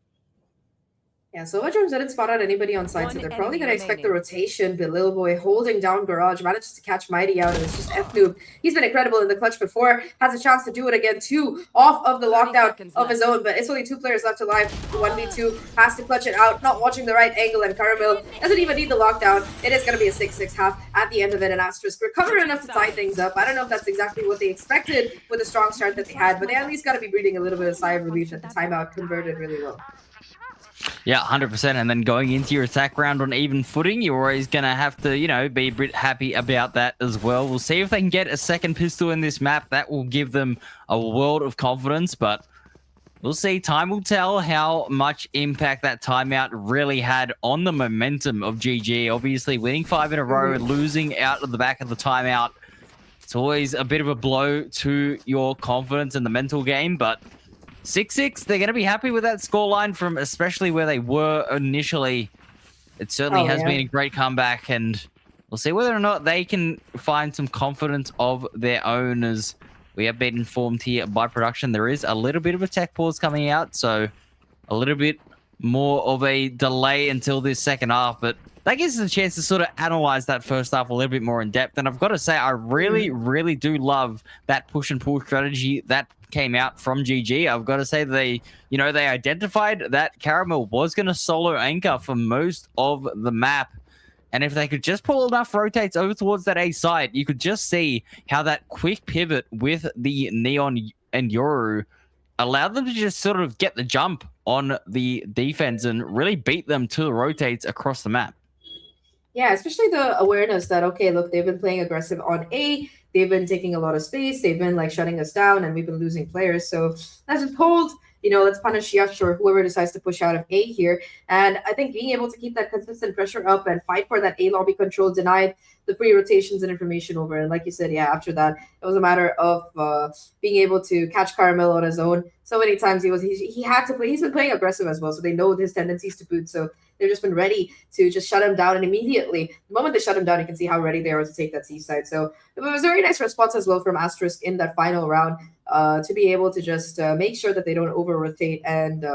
Yeah, Sova Jones didn't spot out anybody on site, so they're probably going to expect the rotation. But Lil Boy holding down Garage, manages to catch Mighty out, and it's just F-Noob. He's been incredible in the clutch before, has a chance to do it again too, off of the lockdown of his own, but it's only 2 players left alive. 1v2 has to clutch it out, not watching the right angle, and Caramel doesn't even need the lockdown. It is going to be a 6-6 half at the end of it, and Asterisk recover enough to tie things up. I don't know if that's exactly what they expected with the strong start that they had, but they at least got to be breathing a little bit of sigh of relief that the timeout converted really well. Yeah, 100%. And then going into your attack round on even footing, you're always going to have to, you know, be a bit happy about that as well. We'll see if they can get a second pistol in this map. That will give them a world of confidence, but we'll see. Time will tell how much impact that timeout really had on the momentum of GG. Obviously, winning 5 in a row and losing out at the back of the timeout, it's always a bit of a blow to your confidence in the mental game, but 6-6, they're going to be happy with that scoreline from especially where they were initially. It certainly has been a great comeback, and we'll see whether or not they can find some confidence of their own. As we have been informed here by production, there is a little bit of a tech pause coming out, so a little bit more of a delay until this second half, but that gives us a chance to sort of analyze that first half a little bit more in depth. And I've got to say, I really, really do love that push and pull strategy that came out from GG. I've got to say they, you know, they identified that Caramel was going to solo anchor for most of the map. And if they could just pull enough rotates over towards that A side, you could just see how that quick pivot with the Neon and Yoru allowed them to just sort of get the jump on the defense and really beat them to the rotates across the map. Yeah, especially the awareness that, okay, look, they've been playing aggressive on A, they've been taking a lot of space, they've been like shutting us down, and we've been losing players. So let's just hold, you know, let's punish Yash or whoever decides to push out of A here. And I think being able to keep that consistent pressure up and fight for that A lobby control denied the pre-rotations and information over. And like you said, yeah, after that, it was a matter of being able to catch Caramel on his own. So many times he had to play. He's been playing aggressive as well, so they know his tendencies to boot. So they've just been ready to just shut him down. And immediately, the moment they shut him down, you can see how ready they are to take that C side. So it was a very nice response as well from Asterisk in that final round to be able to just make sure that they don't over-rotate. And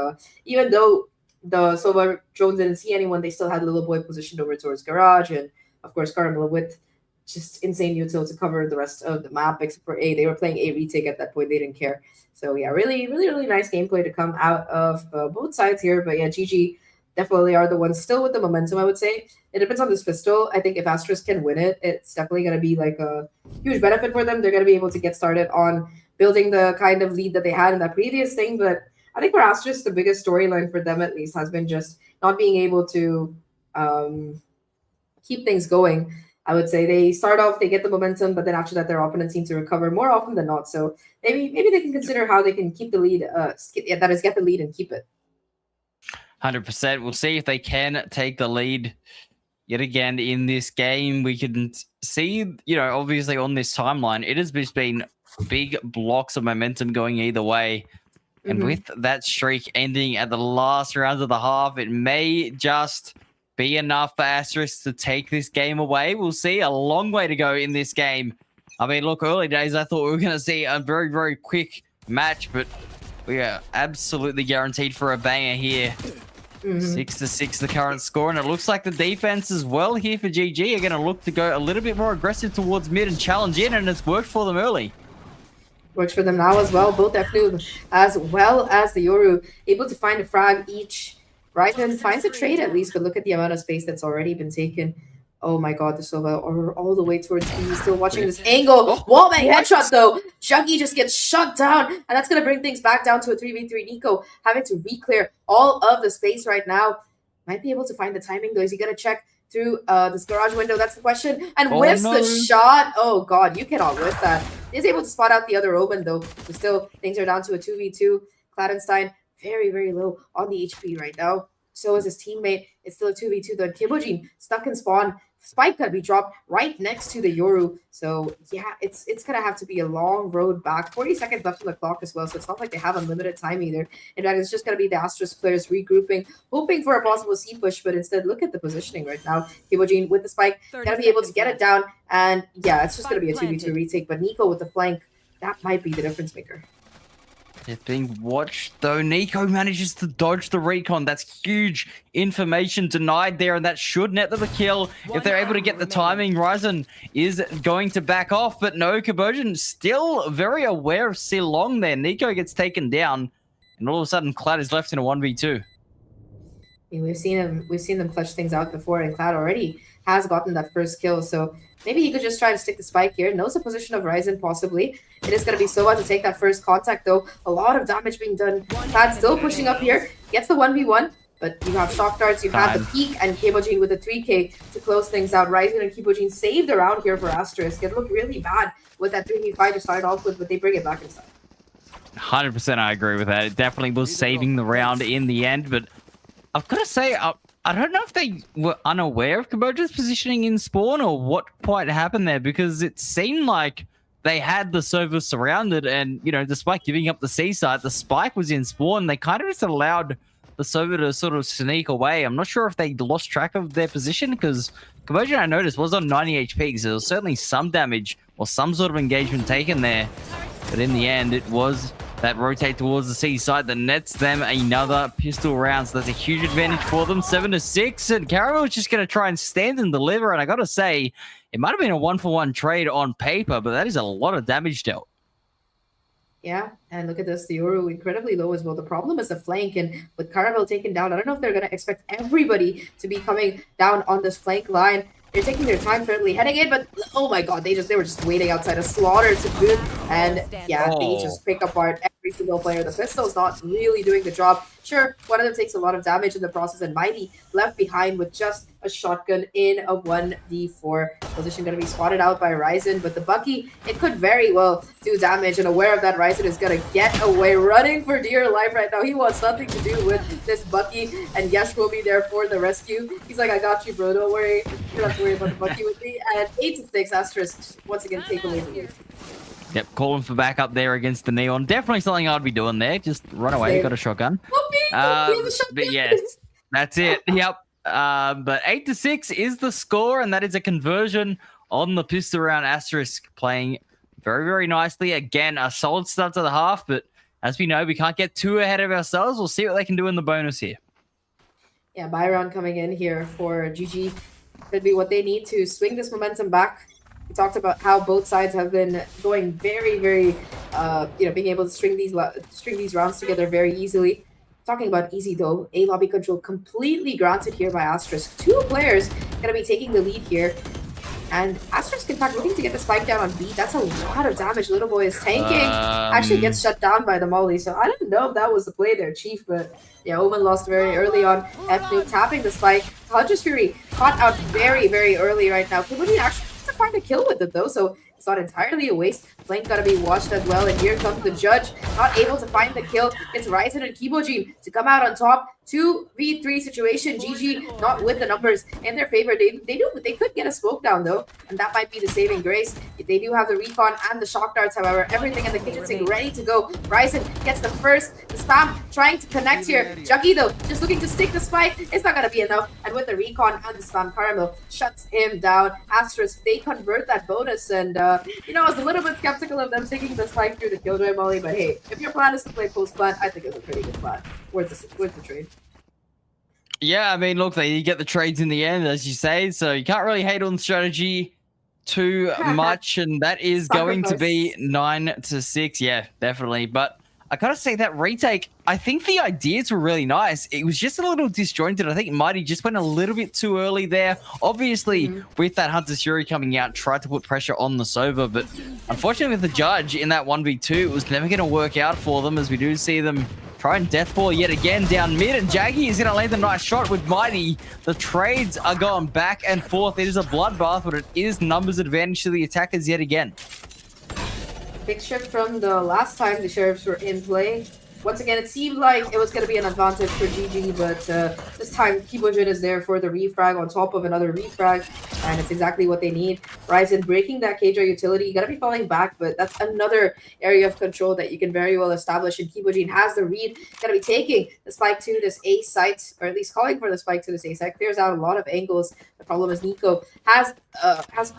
even though the Sova drones didn't see anyone, they still had Little Boy positioned over towards Garage. And of course, Caramel with just insane util to cover the rest of the map, except for A. They were playing A retake at that point. They didn't care. So yeah, really, really, really nice gameplay to come out of both sides here. But yeah, GG definitely are the ones still with the momentum, I would say. It depends on this pistol. I think if Asterisk can win it, it's definitely going to be like a huge benefit for them. They're going to be able to get started on building the kind of lead that they had in that previous thing. But I think for Asterisk, the biggest storyline for them at least has been just not being able to keep things going. I would say they start off, they get the momentum, but then after that, their opponents seem to recover more often than not. So maybe they can consider how they can keep the lead, that is, get the lead and keep it. 100%. We'll see if they can take the lead yet again in this game. We can see, you know, obviously on this timeline, it has just been big blocks of momentum going either way. And with that streak ending at the last round of the half, it may just be enough for Asterisk to take this game away. We'll see. A long way to go in this game. I mean, look, early days, I thought we were going to see a very, very quick match, but we are absolutely guaranteed for a banger here. 6-6 the current score, and it looks like the defense as well here for GG are going to look to go a little bit more aggressive towards mid and challenge in, and it's worked for them early. Works for them now as well. Both F-Noob as well as the Yoru able to find a frag each. Ryzen finds a trade at least, but look at the amount of space that's already been taken. Oh my god, the Sova are all the way towards B. Still watching this angle. Wallbang headshot though. Juggy just gets shut down, and that's going to bring things back down to a 3v3. Nico having to re-clear all of the space right now. Might be able to find the timing though. Is he going to check through this garage window. That's the question. And Oh, whiffs no. the shot. Oh god, you cannot whiff that. He's able to spot out the other Omen though. So still, things are down to a 2v2. Kladenstein very, very low on the HP right now. So is his teammate. It's still a 2v2 though. Kibojin stuck in spawn. Spike gonna be dropped right next to the Yoru. So yeah, it's gonna have to be a long road back. 40 seconds left on the clock as well, so it's not like they have unlimited time either. In fact, it's just gonna be the Asterisk players regrouping, hoping for a possible C push, but instead look at the positioning right now. Kibojin with the spike, 30 gonna be able to seconds get it down, and yeah, it's just gonna be a Spike 2v2 planted. retake. But Nico with the flank, that might be the difference maker. They're being watched though. Nico manages to dodge the recon. That's huge information denied there, and that should net them a kill if they're able to get the timing. Ryzen is going to back off, but no, Kibojin still very aware of Silong there. Nico gets taken down, and all of a sudden Cloud is left in a 1v2. I mean, we've seen them clutch things out before, and Cloud already has gotten that first kill. So maybe he could just try to stick the spike here. Knows the position of Ryzen possibly. It is going to be so hard to take that first contact though. A lot of damage being done. Cloud still pushing up here. Gets the 1v1. But you have shock darts, you have the peak, and Kibojin with a 3k to close things out. Ryzen and Kibojin saved around here for Asterisk. It looked really bad with that 3v5 to start off with, but they bring it back inside. 100% I agree with that. It definitely was saving the round in the end, but I've got to say, I don't know if they were unaware of Kibojin's positioning in spawn or what quite happened there, because it seemed like they had the server surrounded, and, you know, despite giving up the C site, the spike was in spawn. They kind of just allowed the server to sort of sneak away. I'm not sure if they lost track of their position, because Kibojin, I noticed, was on 90 HP, so there was certainly some damage or some sort of engagement taken there. But in the end, it was that rotate towards the C side that nets them another pistol round. So that's a huge advantage for them. 7-6, and Caramel is just going to try and stand and deliver. And I got to say, it might have been a 1-for-1 trade on paper, but that is a lot of damage dealt. Yeah, and look at this, the Yoru incredibly low as well. The problem is the flank, and with Caramel taken down, I don't know if they're going to expect everybody to be coming down on this flank line. They're taking their time currently heading in, but oh my god, they were just waiting outside a slaughter to boot, and yeah, they just pick apart every single player. The pistol's not really doing the job. Sure, one of them takes a lot of damage in the process, and Mighty left behind with just a shotgun in a 1v4 position. Going to be spotted out by Ryzen, but the Bucky, it could very well do damage, and aware of that, Ryzen is going to get away, running for dear life right now. He wants nothing to do with this Bucky, and Yesh will be there for the rescue. He's like, I got you, bro, don't worry. You don't have to worry about the Bucky with me. And 8-6, Asterisk once again take away the lead. Yep, calling for backup there against the Neon. Definitely something I'd be doing there. Just run away, got a shotgun. But yes, that's it. Yep. But 8-6 is the score, and that is a conversion on the pistol round. Asterisk playing very, very nicely. Again, a solid start to the half, but as we know, we can't get too ahead of ourselves. We'll see what they can do in the bonus here. Yeah, Byron coming in here for GG could be what they need to swing this momentum back. We talked about how both sides have been going very, very, being able to string these rounds together very easily. Talking about easy though, A lobby control completely granted here by Asterisk. 2 players gonna be taking the lead here. And Asterisk, in fact, looking to get the spike down on B. That's a lot of damage. Little Boy is tanking. Actually gets shut down by the Molly. So I didn't know if that was the play there, Chief. But yeah, Omen lost very early on. Ethnic tapping the spike. Hunter's Fury caught out very, very early right now. Kibojin actually needs to find a kill with it though. So it's not entirely a waste. Flank gotta be watched as well. And here comes the judge. Not able to find the kill. It's Ryzen and Kibojin to come out on top. 2v3 situation. GG not with the numbers in their favor. They could get a smoke down though, and that might be the saving grace. They do have the recon and the shock darts, however. Everything in the kitchen sink ready to go. Ryzen gets the first. The spam trying to connect here. Juggy though, just looking to stick the spike. It's not gonna be enough. And with the recon and the spam, Caramel shuts him down. Asterisk, they convert that bonus, and I was a little bit skeptical of them taking the spike through the Killjoy Molly, but hey, if your plan is to play post plan, I think it's a pretty good plan. Worth the trade. Yeah, I mean, look, they get the trades in the end, as you say, so you can't really hate on strategy too much, and that is going to be 9-6. Yeah, definitely. But I gotta say that retake, I think the ideas were really nice. It was just a little disjointed. I think Mighty just went a little bit too early there. Obviously, with that Hunter's Fury coming out, tried to put pressure on the Sova, but unfortunately with the judge in that 1v2, it was never going to work out for them, as we do see them Trying death ball yet again down mid, and Jaggy is going to land a nice shot with Mighty. The trades are going back and forth. It is a bloodbath, but it is numbers advantage to the attackers yet again. Big shift from the last time the Sheriffs were in play. Once again, it seemed like it was going to be an advantage for GG, but this time Kibojin is there for the refrag on top of another refrag, and it's exactly what they need. Ryzen breaking that Keijo utility, you got to be falling back, but that's another area of control that you can very well establish, and Kibojin has the read. Got to be taking the spike to this A site, or at least calling for the spike to this A site. Clears out a lot of angles. The problem is Nico has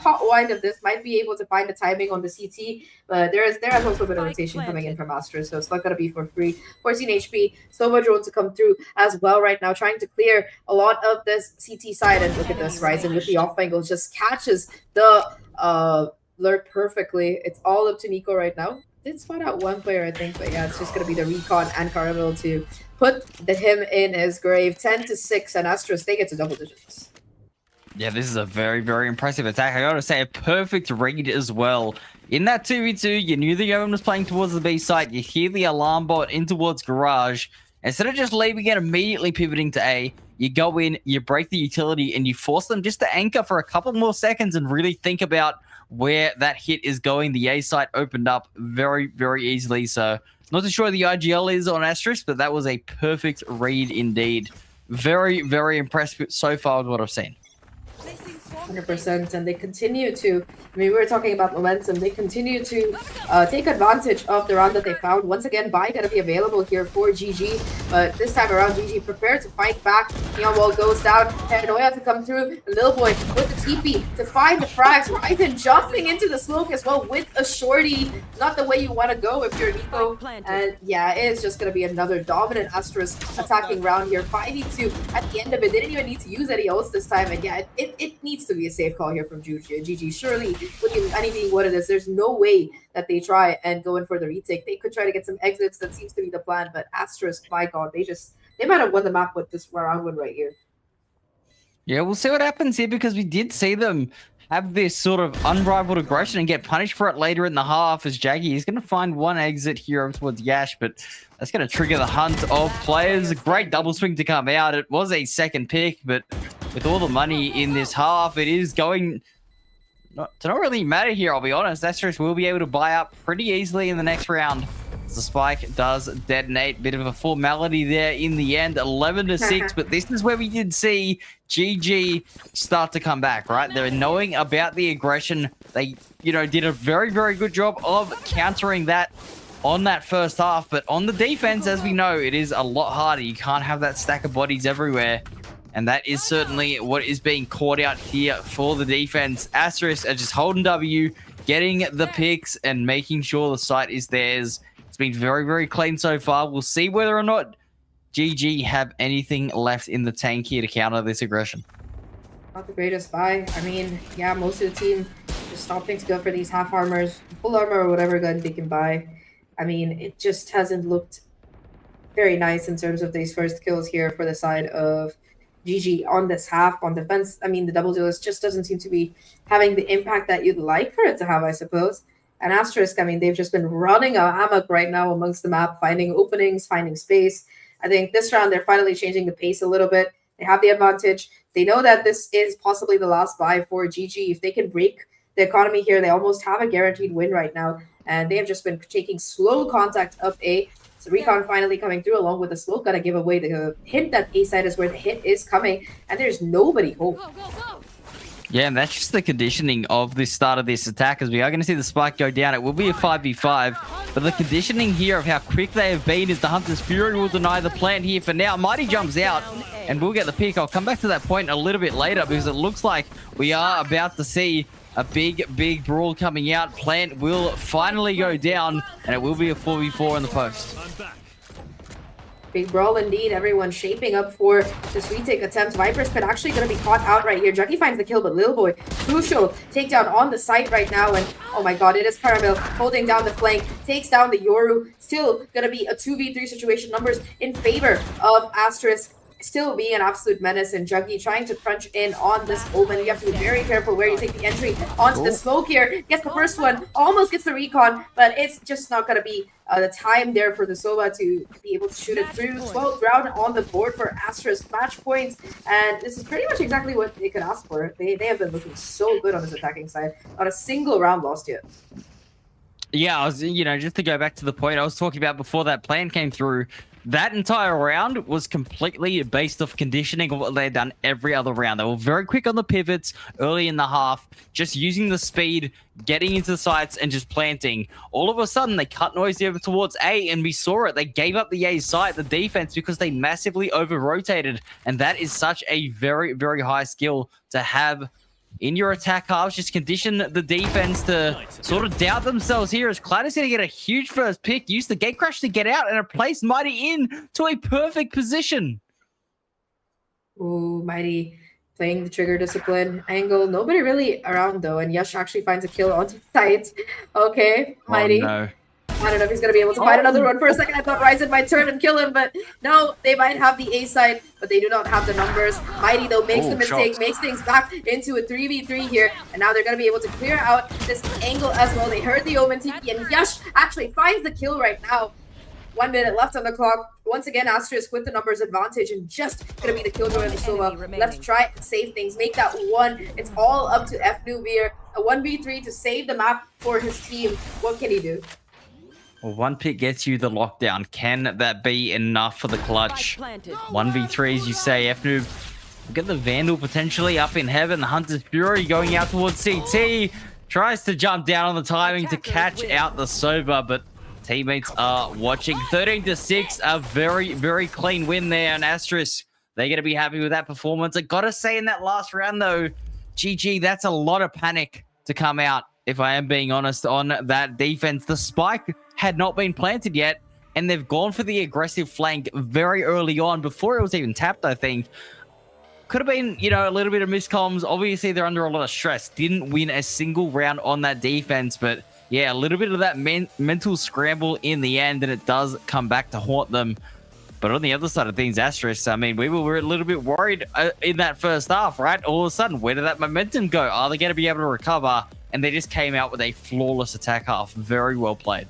caught wind of this, might be able to find the timing on the CT, but there has also been a rotation coming in from Asterisk, so it's not going to be for free. 14 HP, Sova drone to come through as well right now, trying to clear a lot of this CT side, and look at this, Ryzen with the off angle just catches the lurk perfectly. It's all up to Nico right now. Did spot out one player, I think, but yeah, it's just going to be the Recon and Caramel to put him in his grave. 10-6, and Asterisk, they get to double digits. Yeah, this is a very, very impressive attack. I gotta say, a perfect read as well. In that 2v2, you knew the Omen was playing towards the B site. You hear the alarm bot in towards Garage. Instead of just leaving it immediately pivoting to A, you go in, you break the utility, and you force them just to anchor for a couple more seconds and really think about where that hit is going. The A site opened up very, very easily. So, not too sure the IGL is on Asterisk, but that was a perfect read indeed. Very, very impressed so far with what I've seen. 100%, and they continue to, I mean, we were talking about momentum, they continue to take advantage of the round that they found. Once again, buy gonna be available here for GG, but this time around, GG prepared to fight back. Neon Wall goes down, Paranoia to come through, Lil Boy with the TP to find the frags, Ryzen jumping into the smoke as well with a shorty. Not the way you want to go if you're Nico, and yeah, it is just gonna be another dominant Asterisk attacking round here. 5v2 at the end of it, they didn't even need to use any ults this time, and yeah, it needs to be a safe call here from GG. Surely, with anything what it is, there's no way that they try and go in for the retake. They could try to get some exits. That seems to be the plan. But Asterisk, my God, they might have won the map with this round one right here. Yeah, we'll see what happens here, because we did see them have this sort of unrivaled aggression and get punished for it later in the half, as Jaggy is going to find one exit here over towards Yash, but that's going to trigger the hunt of players. A great double swing to come out. It was a second pick, but with all the money in this half, it is going to not really matter here, I'll be honest. Asterisk will be able to buy up pretty easily in the next round. The spike does detonate. Bit of a formality there in the end, 11-6. But this is where we did see GG start to come back, right? They're knowing about the aggression. They, did a very, very good job of countering that on that first half. But on the defense, as we know, it is a lot harder. You can't have that stack of bodies everywhere. And that is certainly what is being caught out here for the defense. Asterisk are just holding W, getting the picks, and making sure the site is theirs. It's been very, very clean so far. We'll see whether or not GG have anything left in the tank here to counter this aggression. Not the greatest buy. I mean, yeah, most of the team just stopping to go for these half armors, full armor, or whatever gun they can buy. I mean, it just hasn't looked very nice in terms of these first kills here for the side of GG on this half. On defense, I mean, the double duelist just doesn't seem to be having the impact that you'd like for it to have, I suppose. And Asterisk, I mean, they've just been running a hammock right now amongst the map, finding openings, finding space. I think this round, they're finally changing the pace a little bit. They have the advantage. They know that this is possibly the last buy for GG. If they can break the economy here, they almost have a guaranteed win right now. And they have just been taking slow contact up A. So Recon finally coming through along with the smoke. Gotta give away the hint that A side is where the hit is coming. And there's nobody home. Yeah, and that's just the conditioning of the start of this attack, as we are going to see the spike go down. It will be a 5v5, but the conditioning here of how quick they have been is the Hunter's Fury will deny the plant here for now. Mighty jumps out, and we'll get the pick. I'll come back to that point a little bit later, because it looks like we are about to see a big brawl coming out. Plant will finally go down, and it will be a 4v4 in the post. Big brawl indeed. Everyone shaping up for this retake attempt. Viper's Pit actually going to be caught out right here. Juggy finds the kill, but Lil Boy, crucial takedown on the site right now. And oh my God, it is Caramel holding down the flank, takes down the Yoru. Still going to be a 2v3 situation. Numbers in favor of Asterisk. still being an absolute menace, and Juggy trying to crunch in on this Omen. You have to be very careful where you take the entry onto the smoke here. Gets the first one, almost gets the recon, but it's just not going to be the time there for the Sova to be able to shoot it through. 12th round on the board for Asterisk, match points, and this is pretty much exactly what they could ask for. They have been looking so good on this attacking side. Not a single round lost yet. Yeah, I was, just to go back to the point I was talking about before that plan came through, that entire round was completely based off conditioning of what they had done every other round. They were very quick on the pivots early in the half, just using the speed, getting into the sites, and just planting. All of a sudden, they cut noisy over towards A, and we saw it. They gave up the A site, the defense, because they massively over-rotated, and that is such a very, very high skill to have in your attack halves. Just condition the defense to sort of doubt themselves here, as Cloud is going to get a huge first pick, use the gate crash to get out, and replace Mighty in to a perfect position. Ooh, Mighty playing the trigger discipline angle. Nobody really around though, and Yash actually finds a kill onto site. Okay, Mighty. Oh, no. I don't know if he's going to be able to find another one. For a second, I thought Ryzen might turn and kill him, but no, they might have the A side, but they do not have the numbers. Mighty, though, makes the mistake, makes things back into a 3v3 here, and now they're going to be able to clear out this angle as well. They heard the Omen TP, and Yash actually finds the kill right now. 1 minute left on the clock. Once again, Asterisk with the numbers advantage, and just going to be the killjoy of the Sova. Left to try and save things, make that one. It's all up to F Nubir. A 1v3 to save the map for his team. What can he do? Well, one pick gets you the lockdown. Can that be enough for the clutch? 1v3, as you say, FNoob. Get the Vandal potentially up in heaven. The Hunter's Fury going out towards CT. Tries to jump down on the timing to catch out the Soba, but teammates are watching. 13-6, a very, very clean win there. And Asterisk, they're going to be happy with that performance. I got to say, in that last round, though, GG, that's a lot of panic to come out, if I am being honest, on that defense. The spike had not been planted yet, and they've gone for the aggressive flank very early on, before it was even tapped, I think. Could have been, a little bit of miscomms. Obviously, they're under a lot of stress. Didn't win a single round on that defense, but yeah, a little bit of that mental scramble in the end, and it does come back to haunt them. But on the other side of things, Asterisk, I mean, we were a little bit worried in that first half, right? All of a sudden, where did that momentum go? Are they going to be able to recover? And they just came out with a flawless attack half. Very well played.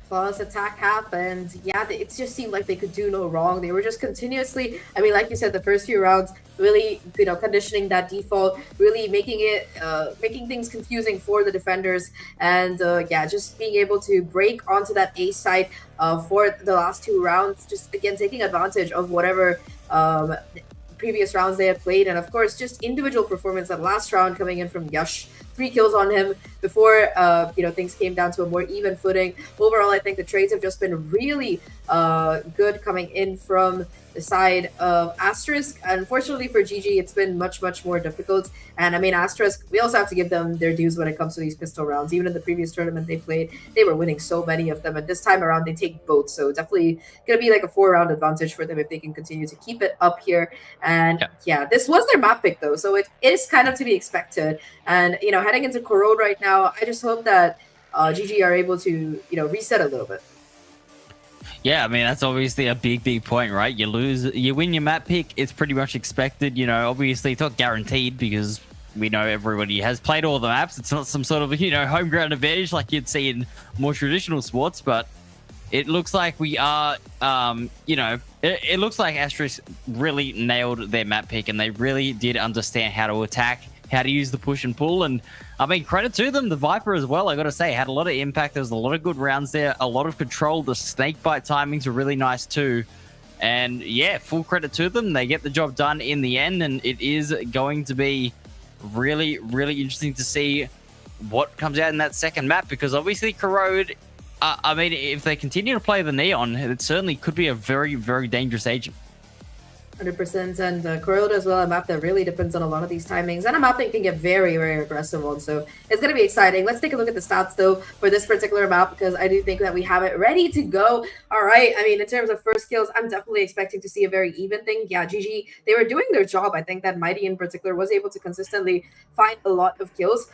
Flawless attack half, and yeah, it just seemed like they could do no wrong. They were just continuously, I mean, like you said, the first few rounds, really, conditioning that default, really making things confusing for the defenders, and yeah, just being able to break onto that A side for the last 2 rounds, just again taking advantage of whatever previous rounds they had played, and of course, just individual performance. That last round coming in from Yash, 3 kills on him before things came down to a more even footing. Overall, I think the trades have just been really good coming in from the side of Asterisk. Unfortunately for GG, it's been much more difficult. And I mean, Asterisk, we also have to give them their dues when it comes to these pistol rounds. Even in the previous tournament they played, they were winning so many of them, and this time around they take both. So definitely gonna be like a 4-round advantage for them if they can continue to keep it up here. And yeah, this was their map pick though, so it is kind of to be expected. And heading into Corrode right now, I just hope that GG are able to reset a little bit. Yeah, I mean, that's obviously a big point, right? You win your map pick, it's pretty much expected. Obviously it's not guaranteed, because we know everybody has played all the maps. It's not some sort of home ground advantage like you'd see in more traditional sports, but it looks like we are it looks like Asterisk really nailed their map pick, and they really did understand how to attack, how to use the push and pull. And I mean, credit to them. The Viper as well, I gotta say, had a lot of impact. There was a lot of good rounds there, a lot of control. The snake bite timings were really nice too. And yeah, full credit to them. They get the job done in the end, and it is going to be really interesting to see what comes out in that second map, because obviously Corrode, I mean, if they continue to play the Neon, it certainly could be a very dangerous agent. 100%, and Corrode as well, a map that really depends on a lot of these timings, and a map that you can get very aggressive on, so it's going to be exciting. Let's take a look at the stats though for this particular map, because I do think that we have it ready to go. All right, I mean, in terms of first kills, I'm definitely expecting to see a very even thing. Yeah, GG, they were doing their job. I think that Mighty in particular was able to consistently find a lot of kills.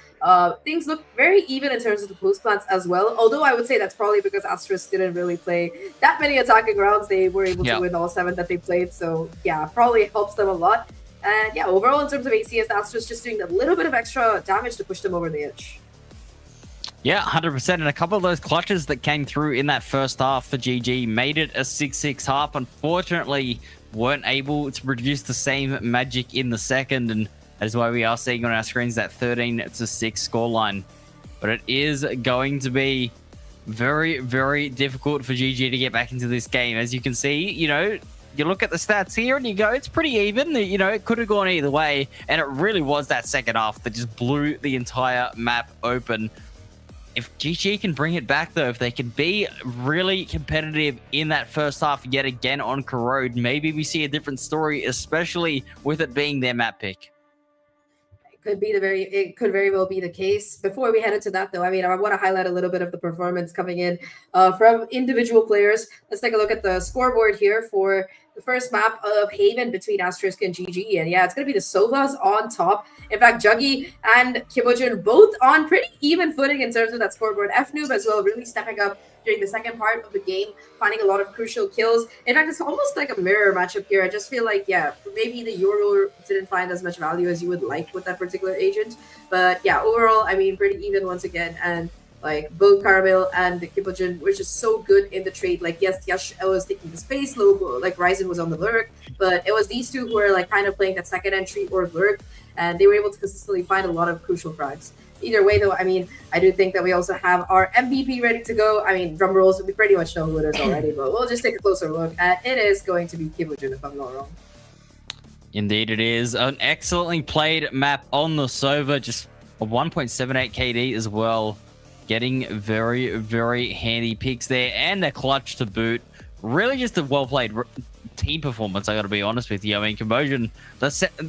Things look very even in terms of the post plants as well, although I would say that's probably because Asterisk didn't really play that many attacking rounds. They were able to win all 7 that they played, so yeah, yeah, probably helps them a lot. And yeah, overall in terms of ACS, Asterisk just doing a little bit of extra damage to push them over the edge. Yeah, 100%. And a couple of those clutches that came through in that first half for GG made it a 6-6 half. Unfortunately, weren't able to produce the same magic in the second. And that is why we are seeing on our screens that 13-6 scoreline. But it is going to be very, very difficult for GG to get back into this game. As you can see, you know, you look at the stats here and you go, it's pretty even. You know, it could have gone either way. And it really was that second half that just blew the entire map open. If GG can bring it back, though, if they can be really competitive in that first half yet again on Corrode, maybe we see a different story, especially with it being their map pick. It could very well be the case. Before we head into that, though, I mean, I want to highlight a little bit of the performance coming in from individual players. Let's take a look at the scoreboard here for the first map of Haven between Asterisk and GG. And yeah, it's going to be the Sovas on top. In fact, Juggy and Kibojin both on pretty even footing in terms of that scoreboard. FNoob as well, really stepping up during the second part of the game, finding a lot of crucial kills. In fact, it's almost like a mirror matchup here. I just feel like, yeah, maybe the Euro didn't find as much value as you would like with that particular agent. But yeah, overall, I mean, pretty even once again. And like both Caramel and the Kibojin were just so good in the trade. Like, yes, Yash was taking the space, Lobo, like Ryzen was on the lurk, but it was these two who were like kind of playing that second entry or lurk, and they were able to consistently find a lot of crucial frags. Either way, though, I mean, I do think that we also have our MVP ready to go. I mean, drum rolls, we pretty much know who it is already, but we'll just take a closer look at it. Is going to be Kibojin, if I'm not wrong. Indeed it is. An excellently played map on the Sova, just a 1.78 KD as well. Getting very, very handy picks there, and a clutch to boot. Really just a well-played team performance, I got to be honest with you. I mean, Kibojin,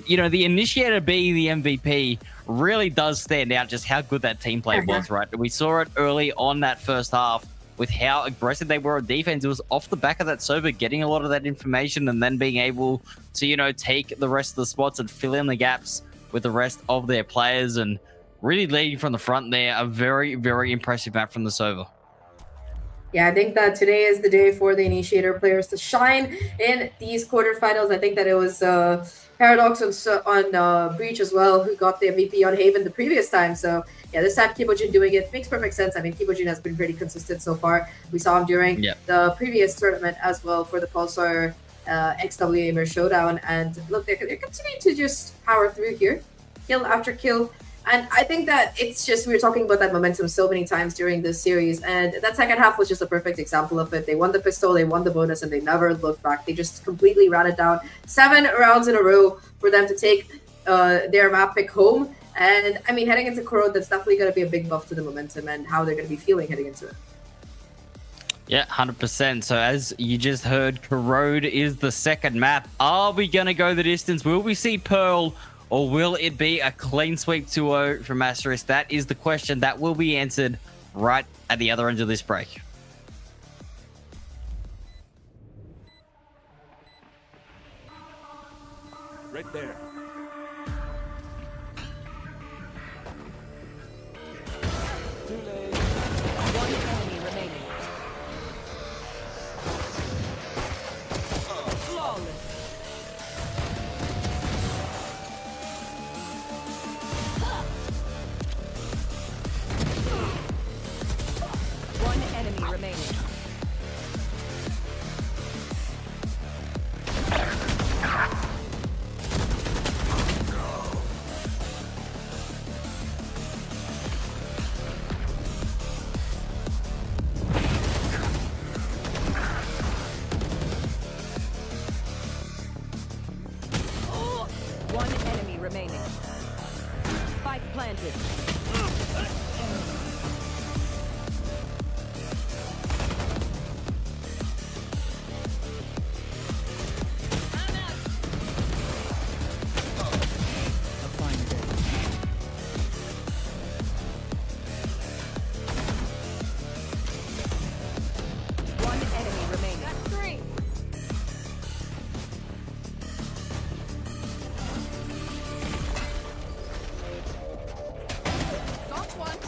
you know, the initiator being the MVP really does stand out just how good that team play was, right? We saw it early on that first half with how aggressive they were on defense. It was off the back of that server, getting a lot of that information and then being able to, you know, take the rest of the spots and fill in the gaps with the rest of their players, and really leading from the front there. A very, very impressive map from the Sova. Yeah, I think that today is the day for the initiator players to shine in these quarterfinals. I think that it was Paradox on Breach as well who got the MVP on Haven the previous time. So yeah, this time Kibojin doing it makes perfect sense. I mean, Kibojin has been pretty consistent so far. We saw him during the previous tournament as well for the Pulsar XWAmer Showdown. And look, they're continuing to just power through here, kill after kill. And I think that it's just, we were talking about that momentum so many times during this series, and that second half was just a perfect example of it. They won the pistol, they won the bonus, and they never looked back. They just completely ran it down. 7 rounds in a row for them to take their map pick home. And I mean, heading into Corrode, that's definitely going to be a big buff to the momentum and how they're going to be feeling heading into it. Yeah, 100%. So as you just heard, Corrode is the second map. Are we going to go the distance? Will we see Pearl? Or will it be a clean sweep 2-0 from Asterisk? That is the question that will be answered right at the other end of this break. Right there. Too late. One enemy remaining. Flawless. One enemy remaining. One enemy remaining. Spike planted. A fine day. One enemy remaining. That's 3. Got one.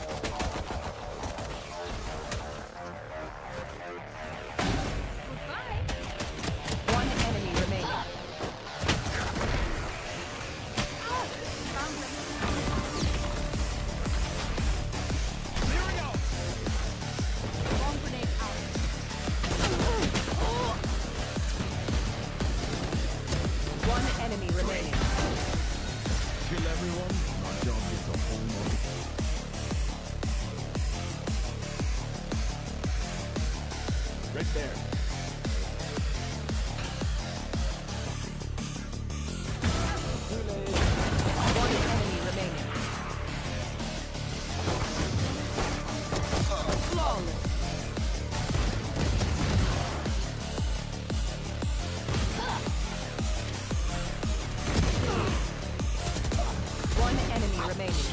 Right there. One enemy remaining. Flawless. One enemy remaining.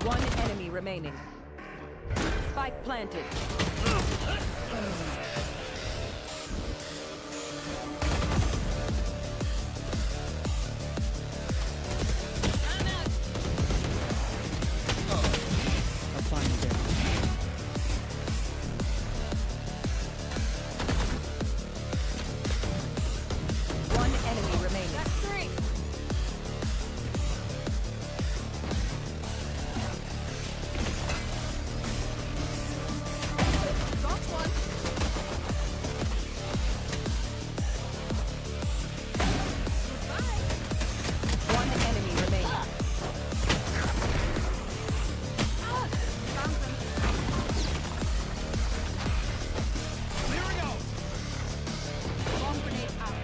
One enemy remaining. Spike planted. A fine day. One enemy remaining. That's three. Got one. Goodbye. One enemy remaining. Found them. Clearing out. Bomb grenade out.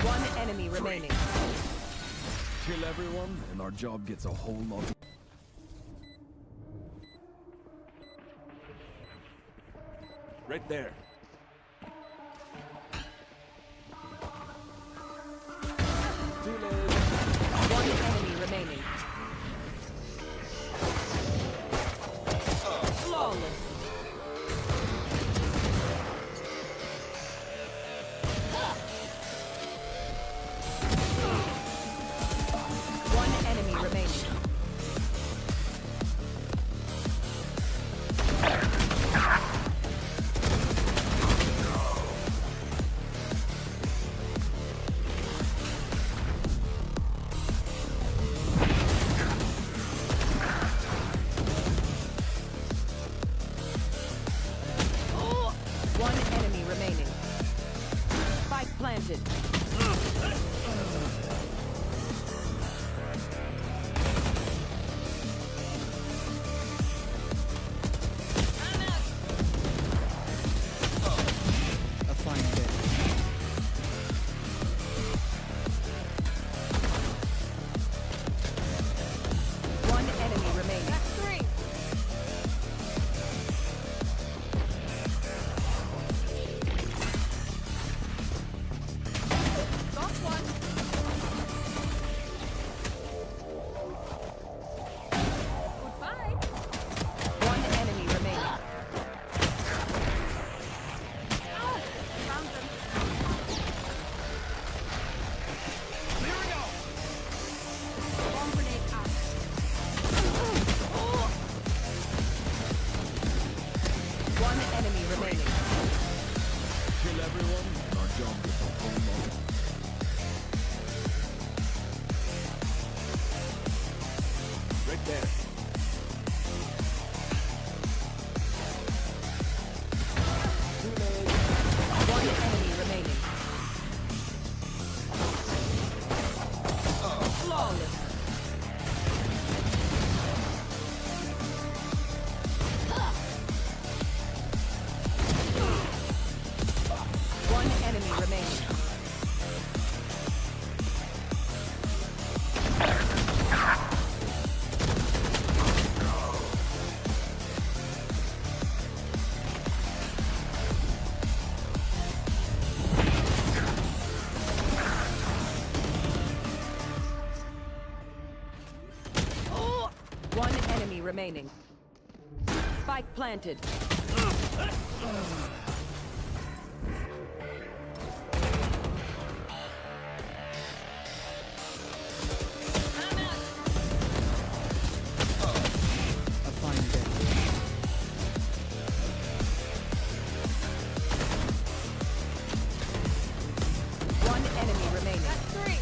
One enemy remaining. Kill everyone, and our job gets a whole lot. Right there. One enemy remaining. Flawless. One enemy remaining. One enemy remaining. Spike planted. A fine day. One enemy remaining. That's three. Got one. Goodbye. One enemy remaining. Found them. Clearing out. Bomb grenade out. One enemy remaining. Kill everyone, and our job gets a whole lot. Right there. One enemy remaining. Flawless. One enemy remaining. One enemy remaining. Spike planted. A fine day. One enemy remaining. That's three.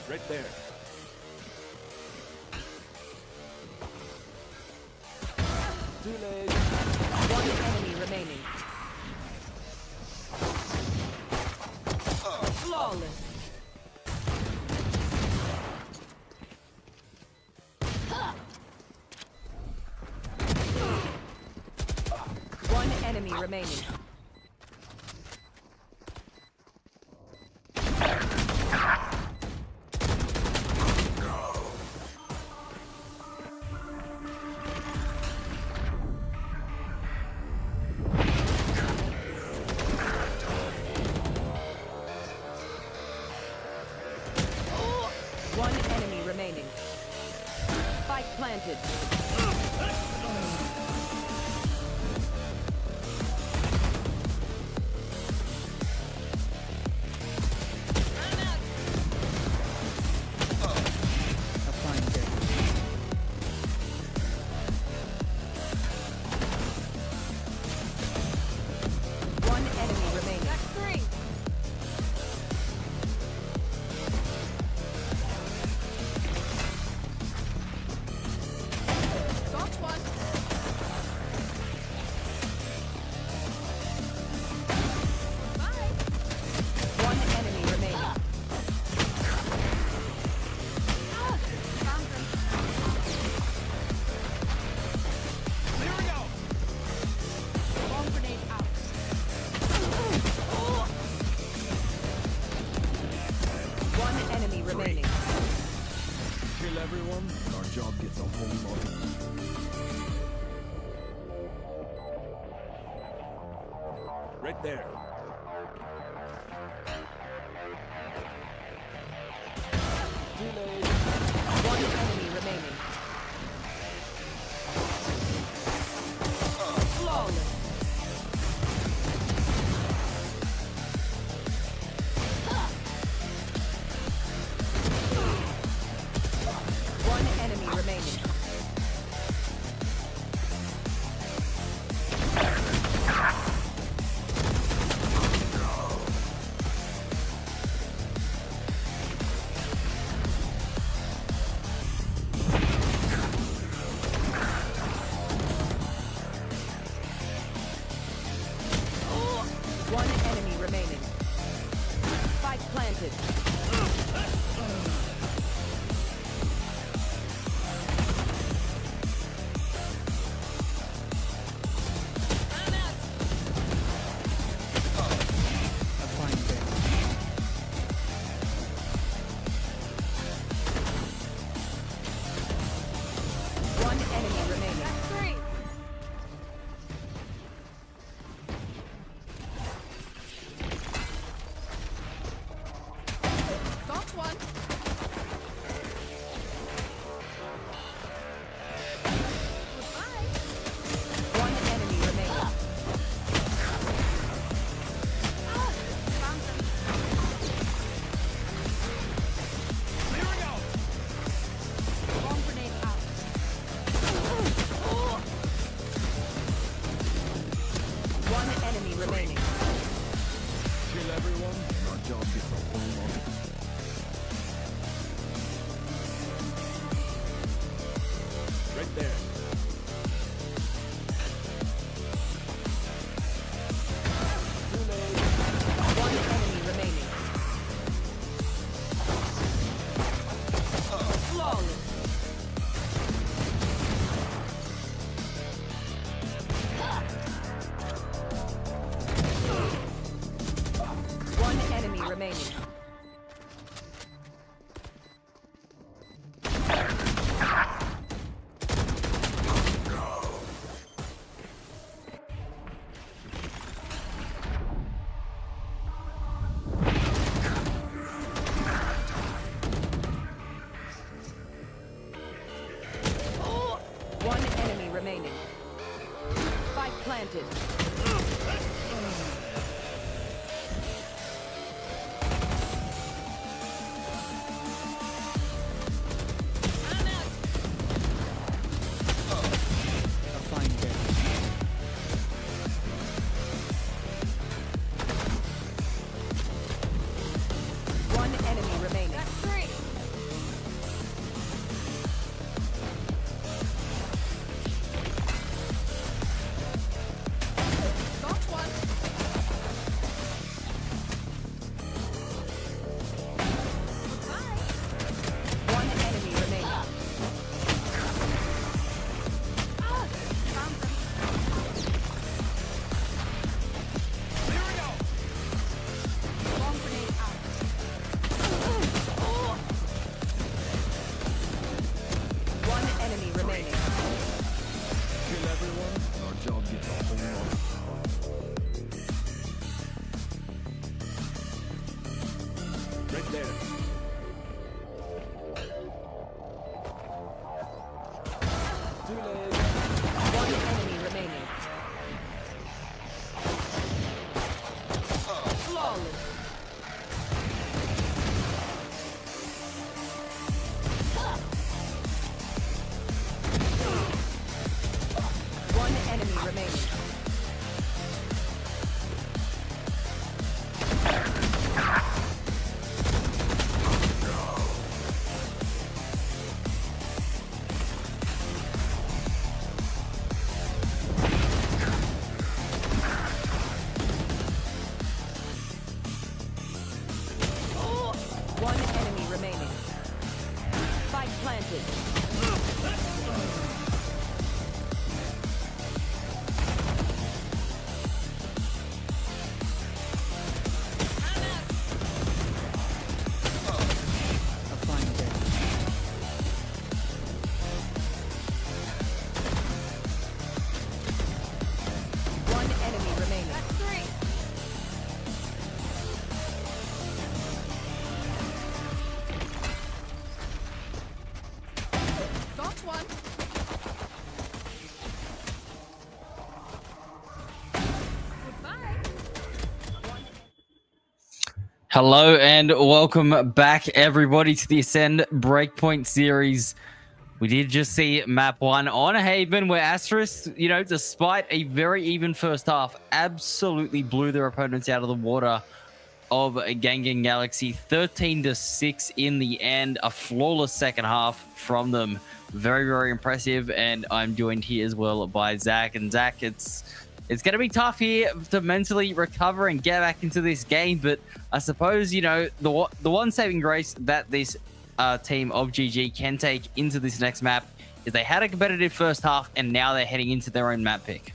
Right there. Too late. One enemy remaining. Flawless. One enemy remaining. One enemy remaining. Spike planted. A fine day. One enemy remaining. That's three. Got one. Bye. One enemy remaining. Found them. Here we go. Bomb grenade out. One enemy remaining. Kill everyone, and our job gets a whole lot of right there. Too late. One enemy remaining. Flawless. One enemy remaining. One enemy remaining. Spike planted. A fine day. One enemy remaining. That's three. Got one. Goodbye. One enemy remaining. Found them. Here we go. Bomb grenade out. One enemy remaining. Kill everyone, and our job gets a whole lot of right there. Too late. One enemy remaining. Flawless. One enemy remaining. One enemy remaining. Spike planted. A fine day. One enemy remaining. That's three. One enemy remaining. Spike planted. A fine day. One enemy remaining. That's three. Got one. Goodbye. Hello and welcome back, everybody, to the Ascend Breakpoint series. We did just see map 1 on Haven, where Asterisk, you know, despite a very even first half, absolutely blew their opponents out of the water of Gangan Galaxy. 13-6 in the end, a flawless second half from them. Very, very impressive. And I'm joined here as well by Zach. And Zach, it's going to be tough here to mentally recover and get back into this game. But I suppose, you know, the one saving grace that this team of GG can take into this next map is they had a competitive first half and now they're heading into their own map pick.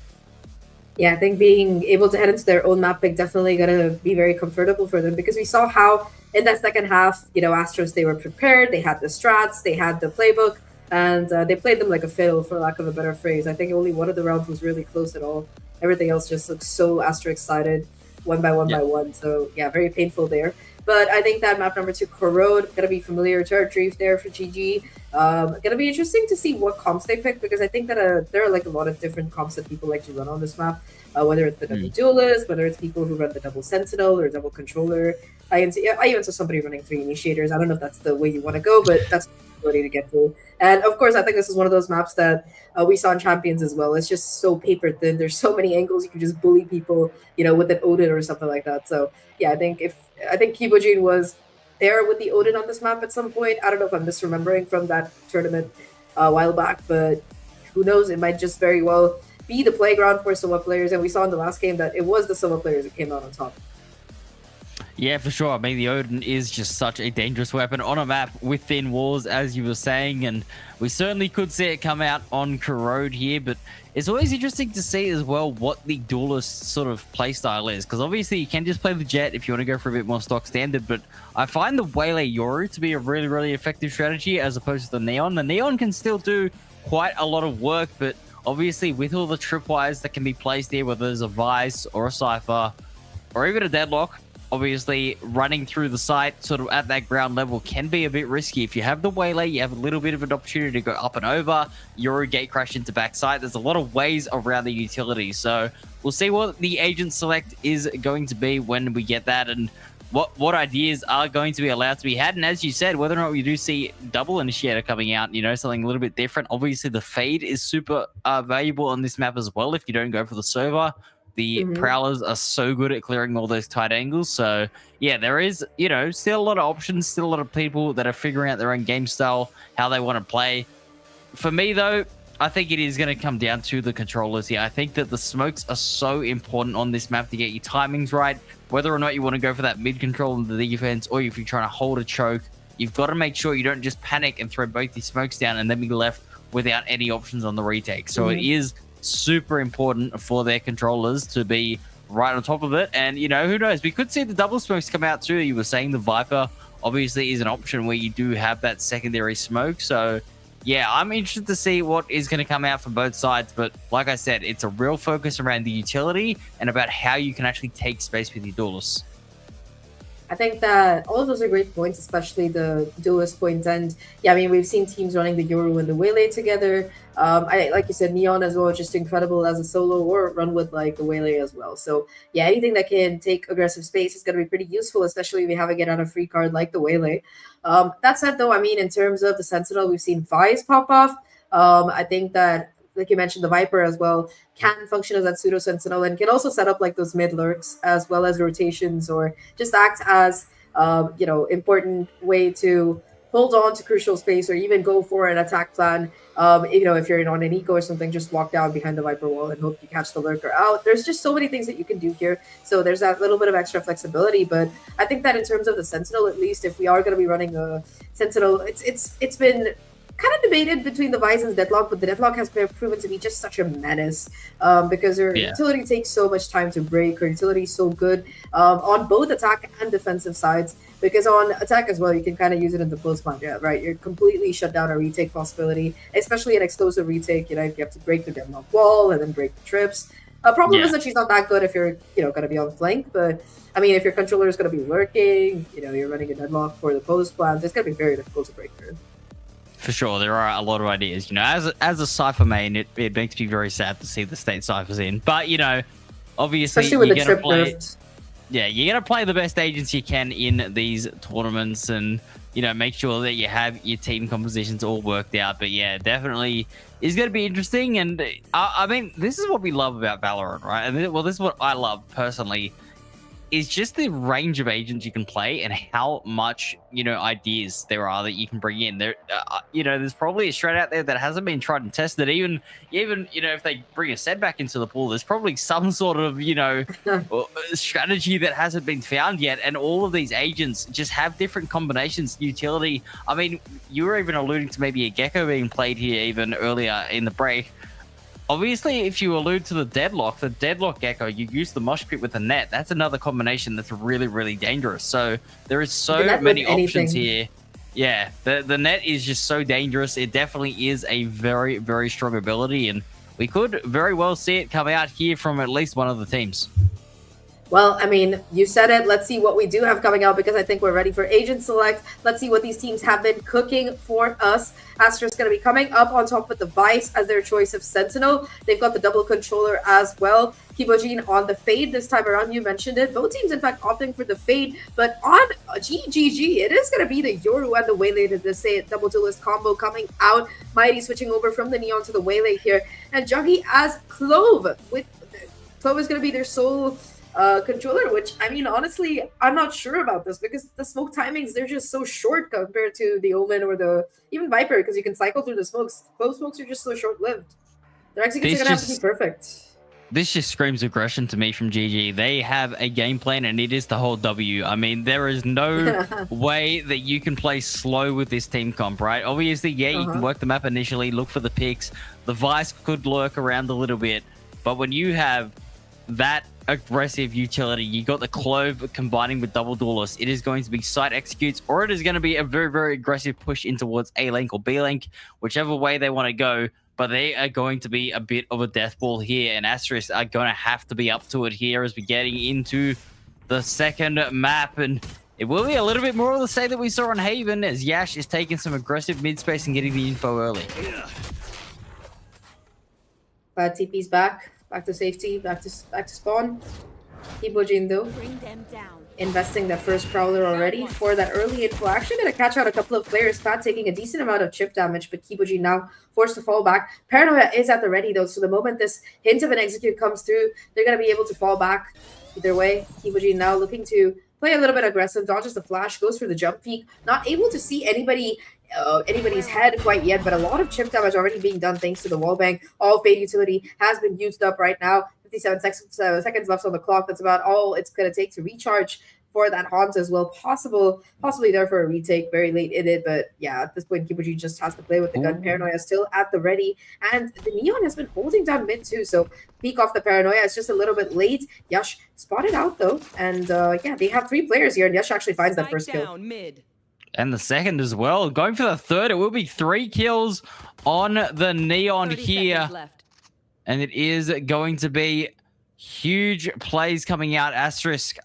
Yeah, I think being able to head into their own map pick definitely gonna be very comfortable for them, because we saw how in that second half, you know, Astros, they were prepared, they had the strats, they had the playbook, and they played them like a fiddle, for lack of a better phrase. I think only one of the rounds was really close at all. Everything else just looked so Asterisk sided, one by one by one. So yeah, very painful there. But I think that map number 2, Corrode, gonna be familiar territory there for GG. Gonna be interesting to see what comps they pick, because I think that there are like a lot of different comps that people like to run on this map. Whether it's the double duelist, whether it's people who run the double sentinel or double controller. I even saw somebody running 3 initiators. I don't know if that's the way you want to go, but that's the way to get to. And of course, I think this is one of those maps that we saw in Champions as well. It's just so paper thin. There's so many angles you can just bully people, you know, with an Odin or something like that. So yeah, I think Kibojin was there with the Odin on this map at some point. I don't know if I'm misremembering from that tournament a while back, but who knows? It might just very well be the playground for Sova players. And we saw in the last game that it was the Sova players that came out on top. Yeah, for sure. I mean, the Odin is just such a dangerous weapon on a map with thin walls, as you were saying, and we certainly could see it come out on Corrode here, but it's always interesting to see as well what the duelist sort of playstyle is, because obviously you can just play the Jet if you want to go for a bit more stock standard, but I find the Waylay Yoru to be a really, really effective strategy as opposed to the Neon. The Neon can still do quite a lot of work, but obviously with all the tripwires that can be placed here, whether there's a Vice or a Cypher or even a Deadlock, obviously running through the site sort of at that ground level can be a bit risky. If you have the Waylay, you have a little bit of an opportunity to go up and over. Yoru gate crash into backside. There's a lot of ways around the utility. So we'll see what the agent select is going to be when we get that, and what ideas are going to be allowed to be had. And as you said, whether or not we do see double initiator coming out, you know, something a little bit different. Obviously the fade is super valuable on this map as well if you don't go for the server. The Prowlers are so good at clearing all those tight angles. So, yeah, there is, you know, still a lot of options, still a lot of people that are figuring out their own game style, how they want to play. For me, though, I think it is going to come down to the controllers here. I think that the smokes are so important on this map to get your timings right. Whether or not you want to go for that mid control in the defense, or if you're trying to hold a choke, you've got to make sure you don't just panic and throw both your smokes down and then be left without any options on the retake. So it is super important for their controllers to be right on top of it. And, you know, who knows? We could see the double smokes come out too. You were saying the Viper obviously is an option where you do have that secondary smoke. So, yeah, I'm interested to see what is going to come out from both sides. But like I said, it's a real focus around the utility and about how you can actually take space with your duelists. I think that all of those are great points, especially the duelist point. And yeah, I mean, we've seen teams running the Yoru and the Waylay together. Like you said, Neon as well, just incredible as a solo, or run with like the Waylay as well. So yeah, anything that can take aggressive space is going to be pretty useful, especially if you have a get on a free card like the Waylay. That said, though, I mean, in terms of the Sentinel, we've seen Vice pop off. I think that, like you mentioned, the Viper as well can function as that pseudo sentinel and can also set up like those mid lurks as well as rotations, or just act as you know, important way to hold on to crucial space or even go for an attack plan. If you're on an eco or something, just walk down behind the Viper wall and hope you catch the lurker out. There's just so many things that you can do here. So there's that little bit of extra flexibility. But I think that in terms of the Sentinel, at least, if we are going to be running a Sentinel, it's been kind of debated between the Vice and the Deadlock, but the Deadlock has proven to be just such a menace because her utility takes so much time to break. Her utility is so good on both attack and defensive sides, because on attack as well, you can kind of use it in the close punch, right? You're completely shut down a retake possibility, especially an explosive retake. You have to break the Deadlock wall and then break the trips. Problem is that she's not that good if you're, going to be on flank, but I mean, if your controller is going to be lurking, you're running a Deadlock for the post plans, it's going to be very difficult to break her. For sure, there are a lot of ideas. As a Cypher main, it makes me very sad to see the state Cyphers in. But, obviously, especially with the trip nerfed. Yeah, you're going to play the best agents you can in these tournaments and, make sure that you have your team compositions all worked out. But yeah, definitely is going to be interesting. And I mean, this is what we love about Valorant, right? And this is what I love personally, is just the range of agents you can play and how much, ideas there are that you can bring in. There's probably a shred out there that hasn't been tried and tested. Even, if they bring a set back into the pool, there's probably some sort of, strategy that hasn't been found yet. And all of these agents just have different combinations, utility. I mean, you were even alluding to maybe a Gecko being played here even earlier in the break. Obviously, if you allude to the Deadlock Gecko, you use the mosh pit with the net. That's another combination that's really, really dangerous. So there is so many options here. Yeah, the net is just so dangerous. It definitely is a very, very strong ability, and we could very well see it come out here from at least one of the teams. Well, I mean, you said it. Let's see what we do have coming out, because I think we're ready for Agent Select. Let's see what these teams have been cooking for us. Asterisk going to be coming up on top with the Vice as their choice of Sentinel. They've got the double controller as well. Kibojin on the Fade this time around. You mentioned it. Both teams, in fact, opting for the Fade. But on GGG, it is going to be the Yoru and the Waylay to say it. Double duelist combo coming out. Mighty switching over from the Neon to the Waylay here. And Juggy as Clove. Clove is going to be their sole controller, which, I mean, honestly, I'm not sure about this, because the smoke timings, they're just so short compared to the Omen or even Viper, because you can cycle through the smokes. Both smokes are just so short-lived. Their executes are going to have to be perfect. This just screams aggression to me from GG. They have a game plan, and it is the whole W. I mean, there is no way that you can play slow with this team comp, right? Obviously, yeah, you can work the map initially, look for the picks. The Vice could lurk around a little bit, but when you have that aggressive utility, you got the Clove combining with double duelist, it is going to be side executes, or it is going to be a very, very aggressive push in towards A link or B link, whichever way they want to go. But they are going to be a bit of a death ball here, and Asterisk are going to have to be up to it here as we're getting into the second map. And it will be a little bit more of the same that we saw on Haven, as Yash is taking some aggressive mid space and getting the info early. TP's back to safety, back to spawn. Kibojin though, Bring them down. investing the first Prowler already for that early info. Actually gonna catch out a couple of players. Pat taking a decent amount of chip damage, but Kibojin now forced to fall back. Paranoia is at the ready though, so the moment this hint of an execute comes through, they're gonna be able to fall back either way. Kibojin now looking to play a little bit aggressive, dodges the flash, goes for the jump peek, not able to see anybody's head quite yet, but a lot of chip damage already being done thanks to the wallbang. All Fade utility has been used up right now. 57 seconds left on the clock. That's about all it's going to take to recharge for that Haunt as well. Possibly there for a retake very late in it, but yeah, at this point, Kibuji just has to play with the gun. Paranoia still at the ready, and the Neon has been holding down mid too, so peek off the Paranoia. It's just a little bit late. Yash spotted out though, and yeah, they have 3 players here, and Yash actually finds that first kill. Mid. And the second as well. Going for the third, it will be 3 kills on the Neon here. Left. And it is going to be huge plays coming out. Asterisk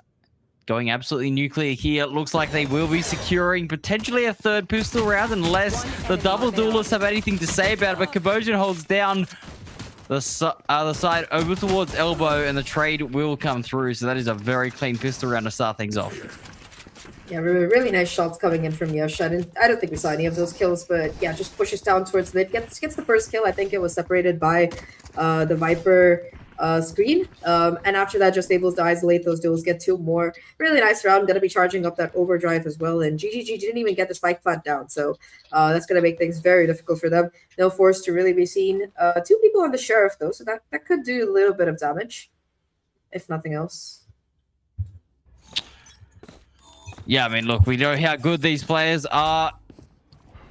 going absolutely nuclear here. It looks like they will be securing potentially a third pistol round unless the double duelists have anything to say about it. But Kibojin holds down the side over towards elbow, and the trade will come through. So that is a very clean pistol round to start things off. Yeah, really nice shots coming in from Yash. I don't think we saw any of those kills, but yeah, just pushes down towards mid. Gets the first kill. I think it was separated by the Viper screen. And after that, just able to isolate those duels, get 2 more. Really nice round. Going to be charging up that overdrive as well. And GGG didn't even get the spike plant down. So that's going to make things very difficult for them. No force to really be seen. 2 people on the Sheriff, though. So that could do a little bit of damage, if nothing else. Yeah, I mean, look, we know how good these players are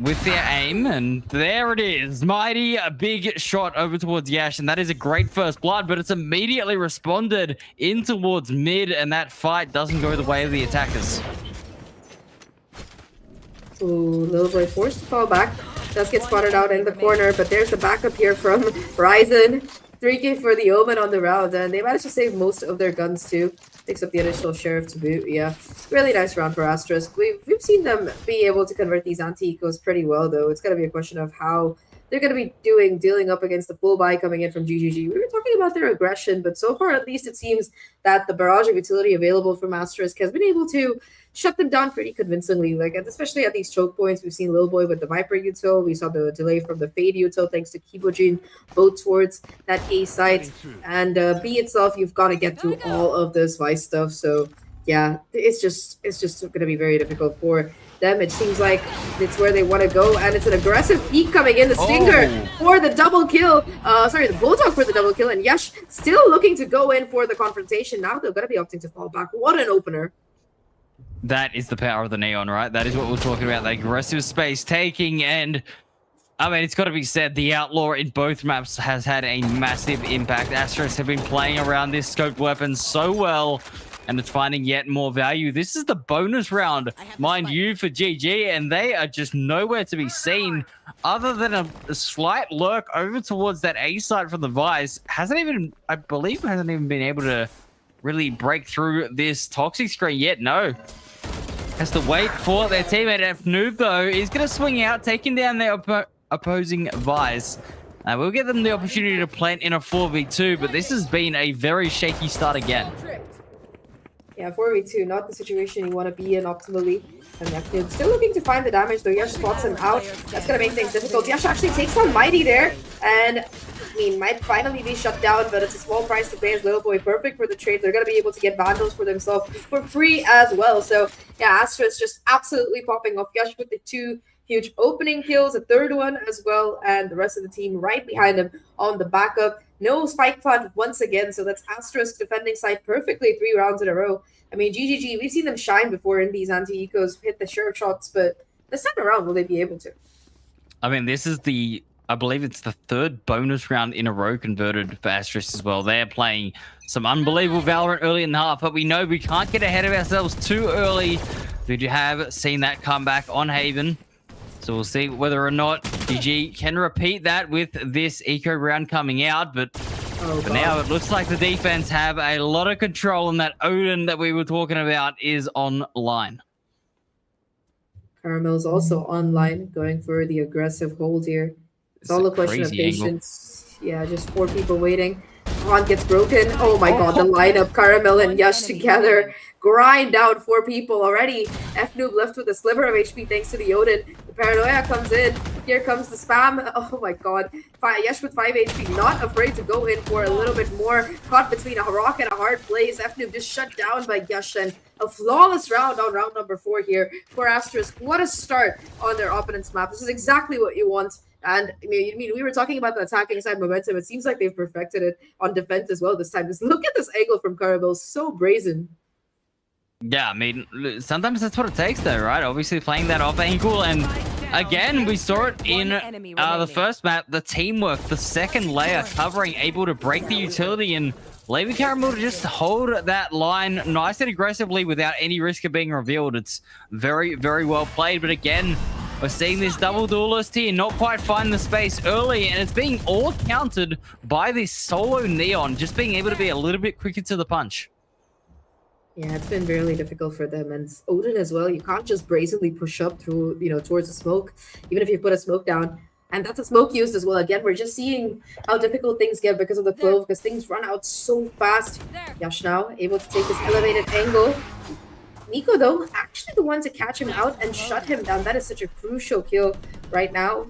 with their aim, and there it is. Mighty, a big shot over towards Yash, and that is a great first blood, but it's immediately responded in towards mid, and that fight doesn't go the way of the attackers. Ooh, Little Boy forced to fall back. Does get spotted out in the corner, but there's the backup here from Ryzen. 3k for the Omen on the round, and they managed to save most of their guns too. Picks up the additional Sheriff to boot. Yeah, really nice round for Asterisk. We've seen them be able to convert these anti-ecos pretty well, though. It's going to be a question of how they're going to be dealing up against the full buy coming in from GGG. We were talking about their aggression, but so far at least it seems that the barrage of utility available from Asterisk has been able to shut them down pretty convincingly. Like, especially at these choke points, we've seen Lil Boy with the Viper util. We saw the delay from the Fade util thanks to Kibojin, both towards that A site. And B itself, you've got to get through all of this Vice stuff. So yeah, it's just going to be very difficult for them. It seems like it's where they want to go, and it's an aggressive peek coming in. The Stinger for the double kill. The Bulldog for the double kill, and Yash still looking to go in for the confrontation. Now they're going to be opting to fall back. What an opener. That is the power of the Neon, right? That is what we're talking about. The aggressive space taking, and I mean, it's got to be said, the Outlaw in both maps has had a massive impact. Asterisk have been playing around this scoped weapon so well, and it's finding yet more value. This is the bonus round, mind you, for GG, and they are just nowhere to be seen other than a slight lurk over towards that A site from the Vice. I believe hasn't even been able to really break through this toxic screen yet. No. Has to wait for their teammate. Noob, though, is going to swing out, taking down their opposing Vice. We'll give them the opportunity to plant in a 4v2, but this has been a very shaky start again. Yeah, 4v2, not the situation you want to be in optimally. And Noob still looking to find the damage, though. Yash spots him out. That's going to make things difficult. Yash actually takes on Mighty there, and I mean, might finally be shut down, but it's a small price to pay as Little Boy. Perfect for the trade. They're going to be able to get Vandals for themselves for free as well. So, yeah, Asterisk just absolutely popping off. Yash with the 2 huge opening kills, a 3rd one as well, and the rest of the team right behind him on the backup. No spike plant once again, so that's Asterisk defending side perfectly 3 rounds in a row. I mean, GGG, we've seen them shine before in these anti-ecos, hit the Sheriff shots, but this time around, will they be able to? I mean, this is I believe it's the 3rd bonus round in a row converted for Asterisk as well. They're playing some unbelievable Valorant early in the half, but we know we can't get ahead of ourselves too early. We have seen that comeback on Haven. So we'll see whether or not GG can repeat that with this eco round coming out. But for now, it looks like the defense have a lot of control, and that Odin that we were talking about is online. Caramel's also online, going for the aggressive hold here. It's all a question of patience. Angle. Yeah, just 4 people waiting. Ron gets broken. Oh my god, the lineup, Caramel and Yash together. Grind out 4 people already. F-Noob left with a sliver of HP thanks to the Odin. The Paranoia comes in. Here comes the spam. Oh my god. Yash with 5 HP, not afraid to go in for a little bit more. Caught between a rock and a hard place. F-Noob just shut down by Yash, and a flawless round on round number 4 here for Asterisk. What a start on their opponent's map. This is exactly what you want. And I mean, we were talking about the attacking side momentum. It seems like they've perfected it on defense as well this time. Just look at this angle from Caramel, so brazen. Yeah, I mean, sometimes that's what it takes, though, right? Obviously, playing that off angle, and again, we saw it in the first map. The teamwork, the second layer covering, able to break the utility and leaving Caramel to just hold that line nice and aggressively without any risk of being revealed. It's very, very well played, but again, we're seeing this double duelist here not quite find the space early, and it's being all countered by this solo Neon, just being able to be a little bit quicker to the punch. Yeah, it's been really difficult for them. And Odin as well, you can't just brazenly push up through, towards the smoke, even if you put a smoke down. And that's a smoke used as well. Again, we're just seeing how difficult things get because of the clove, because things run out so fast. Yash now able to take this elevated angle. Nico, though, actually the one to catch him out and shut him down. That is such a crucial kill right now.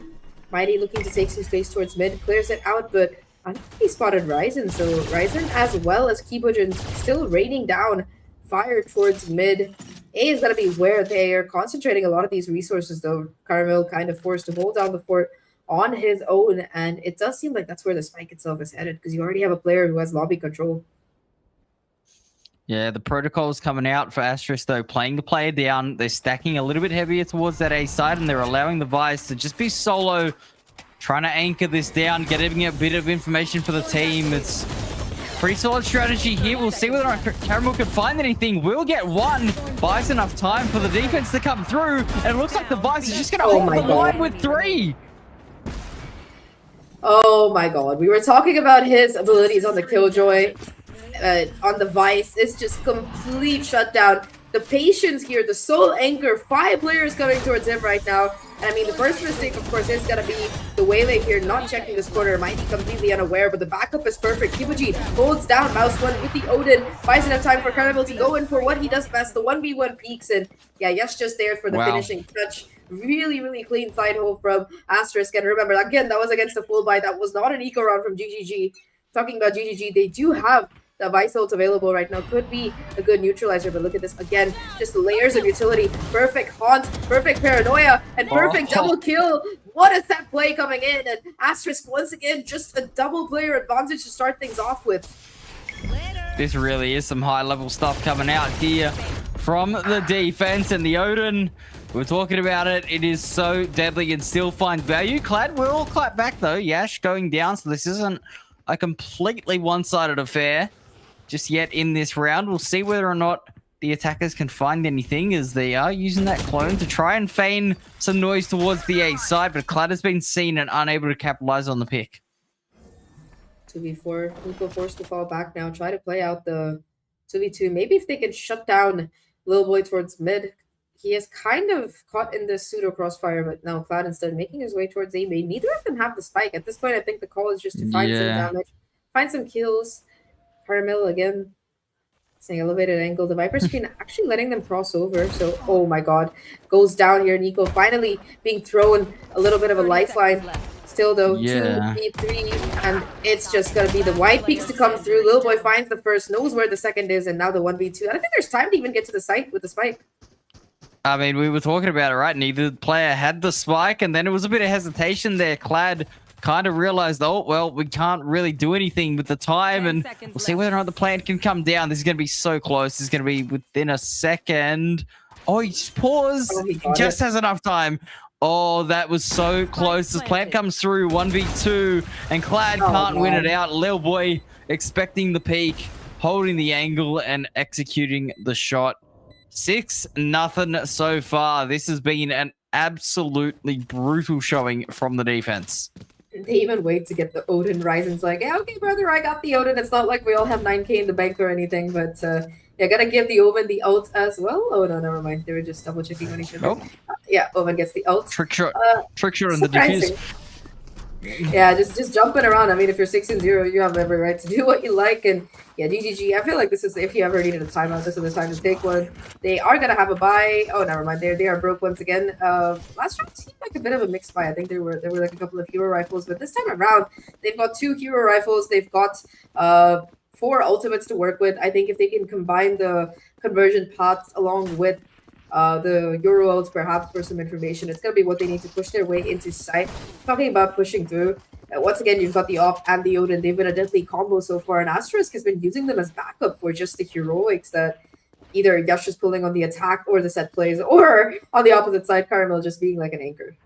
Mighty looking to take some space towards mid, clears it out, but I think he spotted Ryzen, so Ryzen as well as Kibojin still raining down fire towards mid. A is going to be where they are concentrating a lot of these resources, though. Caramel kind of forced to hold down the fort on his own, and it does seem like that's where the spike itself is headed, because you already have a player who has lobby control. Yeah, the protocol's coming out for Asterisk, though, playing the player down. They're stacking a little bit heavier towards that A side, and they're allowing the Vice to just be solo, trying to anchor this down, getting a bit of information for the team. It's pretty solid strategy here. We'll see whether or not Caramel can find anything. We'll get one. Buys enough time for the defense to come through, and it looks like the Vice is just going to hold the line with 3. Oh my god, we were talking about his abilities on the Killjoy, on the Vice. It's just complete shutdown. The patience here, the soul anchor, 5 players coming towards him right now. And I mean, the first mistake, of course, is going to be the waylay here, not checking this corner. Might be completely unaware, but the backup is perfect. Kibuji holds down Mouse 1 with the Odin. Buys enough time for Carnival to go in for what he does best, the 1v1 peaks. And yeah, Yash just there for the finishing touch. Really, really clean side hole from Asterisk. And remember, again, that was against the full buy. That was not an eco round from GGG. Talking about GGG, they do have the Vice ult available right now. Could be a good neutralizer, but look at this again. Just layers of utility. Perfect haunt, perfect paranoia, and perfect double kill. What a set play coming in. And Asterisk, once again, just a double player advantage to start things off with. This really is some high-level stuff coming out here from the defense, and the Odin, we're talking about it. It is so deadly and still finds value. Clad will clap back, though. Yash going down, so this isn't a completely one-sided affair just yet in this round. We'll see whether or not the attackers can find anything, as they are using that clone to try and feign some noise towards the A side, but Clad has been seen and unable to capitalize on the pick. 2v4, Nico forced to fall back now, try to play out the 2v2. Maybe if they can shut down Lil Boy towards mid. He is kind of caught in this pseudo crossfire, but now Cloud instead making his way towards A main. Neither of them have the spike. At this point, I think the call is just to find some damage, find some kills. Paramil again, saying elevated angle. The Viper screen actually letting them cross over. So, oh my god, goes down here. Nico finally being thrown a little bit of a lifeline. Still though, 2v3, and it's just gonna be the wide peaks to come through. Lil Boy finds the first, knows where the second is, and now the 1v2. I don't think there's time to even get to the site with the spike. I mean, we were talking about it, right? Neither player had the spike, and then it was a bit of hesitation there. Clad kind of realized, oh, well, we can't really do anything with the time, and we'll see whether or not the plan can come down. This is going to be so close. This is going to be within a second. Oh, he just paused. Oh, he just has enough time. Oh, that was so close. This plant comes through 1v2, and Clad can't win it out. Lil Boy expecting the peak, holding the angle, and executing the shot. 6-0 so far. This has been an absolutely brutal showing from the defense. They even wait to get the Odin. Ryzen's like, yeah, okay, brother, I got the Odin. It's not like we all have 9k in the bank or anything, but yeah, gotta give the Omen the ult as well. Oh, no, never mind. They were just double checking on each other. Oh. Yeah, Omen gets the ult. Trick shot in the defuse. Yeah, just jumping around. I mean, if you're 6-0, you have every right to do what you like. And yeah, GGG, I feel like this is, if you ever needed a timeout, this is the time to take one. They are going to have a buy. Oh, never mind. They are broke once again. Last round seemed like a bit of a mixed buy. I think there were like a couple of hero rifles, but this time around, they've got 2 hero rifles. They've got 4 ultimates to work with. I think if they can combine the conversion pots along with the Euro ults, perhaps, for some information, it's going to be what they need to push their way into sight. Talking about pushing through, once again, you've got the Op and the Odin. They've been a deadly combo so far, and Asterisk has been using them as backup for just the heroics that either Yash is pulling on the attack or the set plays, or on the opposite side, Caramel just being like an anchor.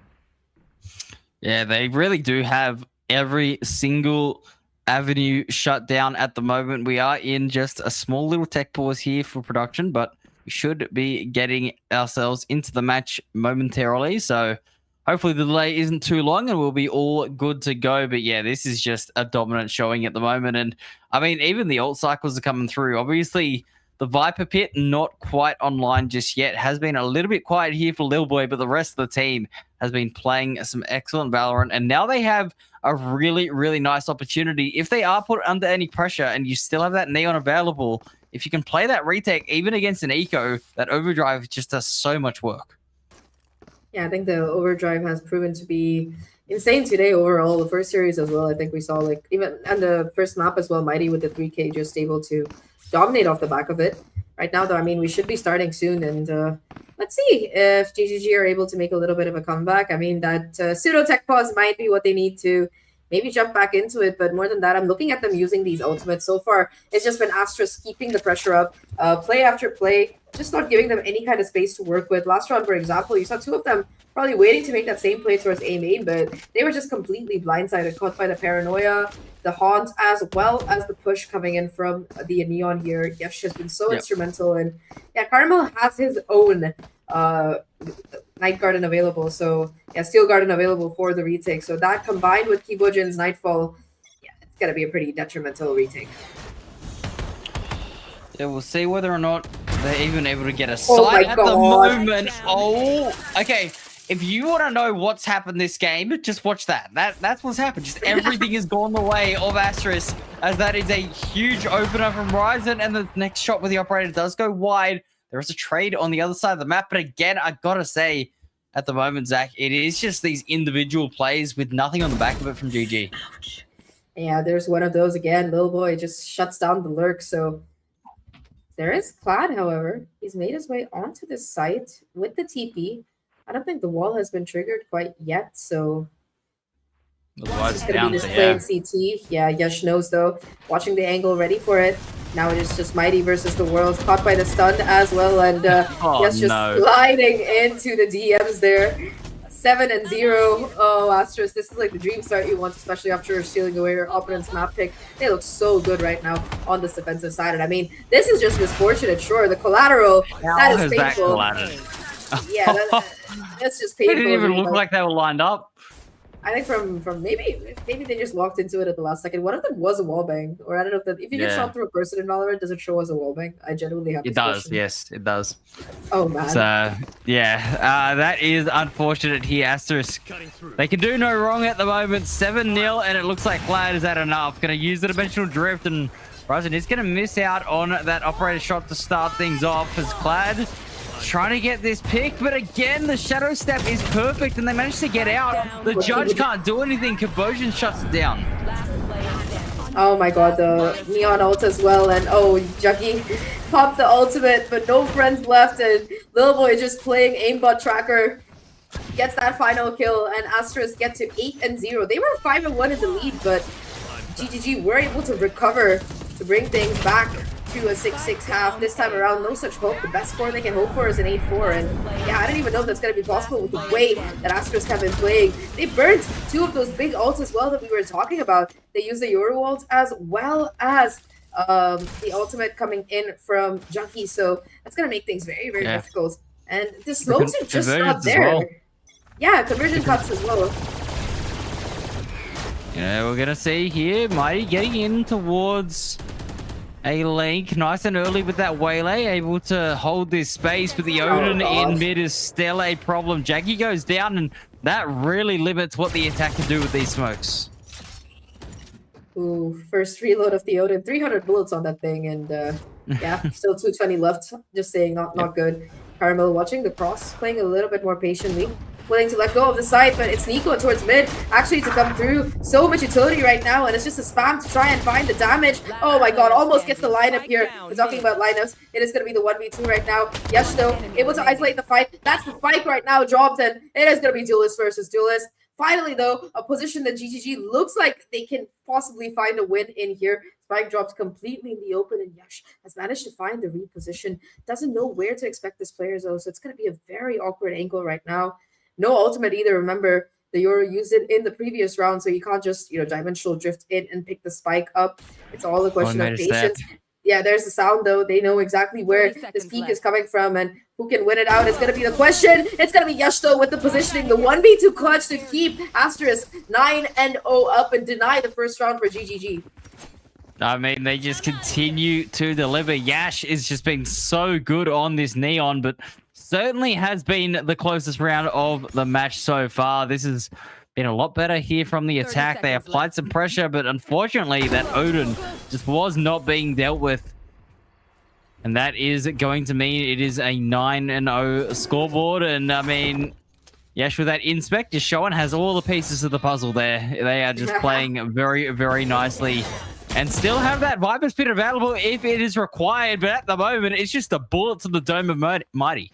Yeah, they really do have every single avenue shut down at the moment. We are in just a small little tech pause here for production, but we should be getting ourselves into the match momentarily. So hopefully the delay isn't too long and we'll be all good to go. But yeah, this is just a dominant showing at the moment. And I mean, even the ult cycles are coming through. Obviously, the Viper Pit not quite online just yet. Has been a little bit quiet here for Lil Boy, but the rest of the team has been playing some excellent Valorant. And now they have a really, really nice opportunity. If they are put under any pressure and you still have that Neon available, if you can play that retake, even against an eco, that overdrive just does so much work. Yeah, I think the overdrive has proven to be insane today overall. The first series as well, I think we saw like even on the first map as well, Mighty with the 3K just able to dominate off the back of it. Right now though, I mean, we should be starting soon, and let's see if GGG are able to make a little bit of a comeback. I mean, that pseudo tech pause might be what they need to maybe jump back into it, but more than that, I'm looking at them using these ultimates. So far, it's just been Asterisk keeping the pressure up, play after play, just not giving them any kind of space to work with. Last round, for example, you saw two of them probably waiting to make that same play towards A main, but they were just completely blindsided, caught by the paranoia, the haunt, as well as the push coming in from the Neon here. Yesh has been so instrumental, and yeah, Caramel has his own Night Garden available, so yeah, Steel Garden available for the retake. So that combined with Kibojin's Nightfall, yeah, it's gonna be a pretty detrimental retake. Yeah, we'll see whether or not they're even able to get a Oh sight my at God. the moment. Oh, okay. If you want to know what's happened this game, just watch that. That's what's happened. Just everything has gone the way of Asterisk, as that is a huge opener from Ryzen, and the next shot with the operator does go wide. There is a trade on the other side of the map, but again, I gotta say, at the moment, Zach, it is just these individual plays with nothing on the back of it from GG. Ouch. Yeah, there's one of those again. Little boy just shuts down the lurk. So there is Clad, however. He's made his way onto the site with the TP. I don't think the wall has been triggered quite yet, so Otherwise, it's it's going to down be this to, play in CT. Yeah, Yesh knows, though. Watching the angle, ready for it. Now it is just Mighty versus the World, caught by the stun as well, and Yesh just sliding into the DMs there. 7-0. Oh, Asterisk, this is like the dream start you want, especially after stealing away your opponent's map pick. They look so good right now on this defensive side, and I mean, this is just misfortunate, sure. The collateral, that is painful. Yeah, that's just painful. It didn't even look like they were lined up. I think from maybe they just walked into it at the last second. One of them was a wallbang, or I don't know if you get shot through a person in Valorant, does it show as a wallbang? I genuinely have. It does, yes, it does. Oh man. So yeah, that is unfortunate here. Asterisk, they can do no wrong at the moment. 7-0, and it looks like Clad has had enough. Going to use the dimensional drift, and Ryzen is going to miss out on that operator shot to start things off as Clad trying to get this pick, but again, the shadow step is perfect, and they managed to get out. The judge can't do anything. Kibojin shuts it down. Oh my god, the Neon ult as well, and oh, Juggy popped the ultimate, but no friends left, and Little Boy just playing aimbot tracker, gets that final kill, and Asterisk get to 8-0. They were 5-1 in the lead, but GGG were able to recover to bring things back to a 6-6 half. This time around, no such hope. The best score they can hope for is an 8-4, and yeah, I don't even know if that's going to be possible with the way that Asterisk have been playing. They burnt two of those big ults as well that we were talking about. They used the Yoru ult as well as the ultimate coming in from Junkie, so that's going to make things very, very difficult. And the smokes are just not there. Well. Yeah, conversion cuts as well. Yeah, we're going to see here Mighty getting in towards a link, nice and early with that waylay, able to hold this space, but the Odin in mid is still a problem. Jackie goes down, and that really limits what the attack can do with these smokes. Ooh, first reload of the Odin, 300 bullets on that thing, and yeah, still 220 left. Just saying, not good. Caramel watching the cross, playing a little bit more patiently. Willing to let go of the side, but it's Nico towards mid actually to come through. So much utility right now, and it's just a spam to try and find the damage. Oh my god, almost gets the lineup here. We're talking about lineups. It is going to be the 1v2 right now. Yesh though, able to isolate the fight. That's the fight right now, dropped, and it is going to be duelist versus duelist. Finally though, a position that GGG looks like they can possibly find a win in here. Spike drops completely in the open, and Yesh has managed to find the reposition. Doesn't know where to expect this player though, so it's going to be a very awkward angle right now. No ultimate either. Remember, the Yoru used it in the previous round, so you can't just, dimensional drift in and pick the spike up. It's all a question of patience. Yeah, there's the sound, though. They know exactly where this peak is coming from, and who can win it out is going to be the question. It's going to be Yesh, though, with the positioning. The 1v2 clutch to keep Asterisk 9-0 up and deny the first round for GGG. I mean, they just continue to deliver. Yash is just been so good on this Neon, but certainly has been the closest round of the match so far. This has been a lot better here from the attack. They applied some pressure, but unfortunately that Odin just was not being dealt with. And that is going to mean it is a 9-0 scoreboard. And I mean, Yes, with that inspect, just showing has all the pieces of the puzzle there. They are just playing very, very nicely. And still have that Viper Spit available if it is required. But at the moment, it's just a bullet to the Dome of Mighty.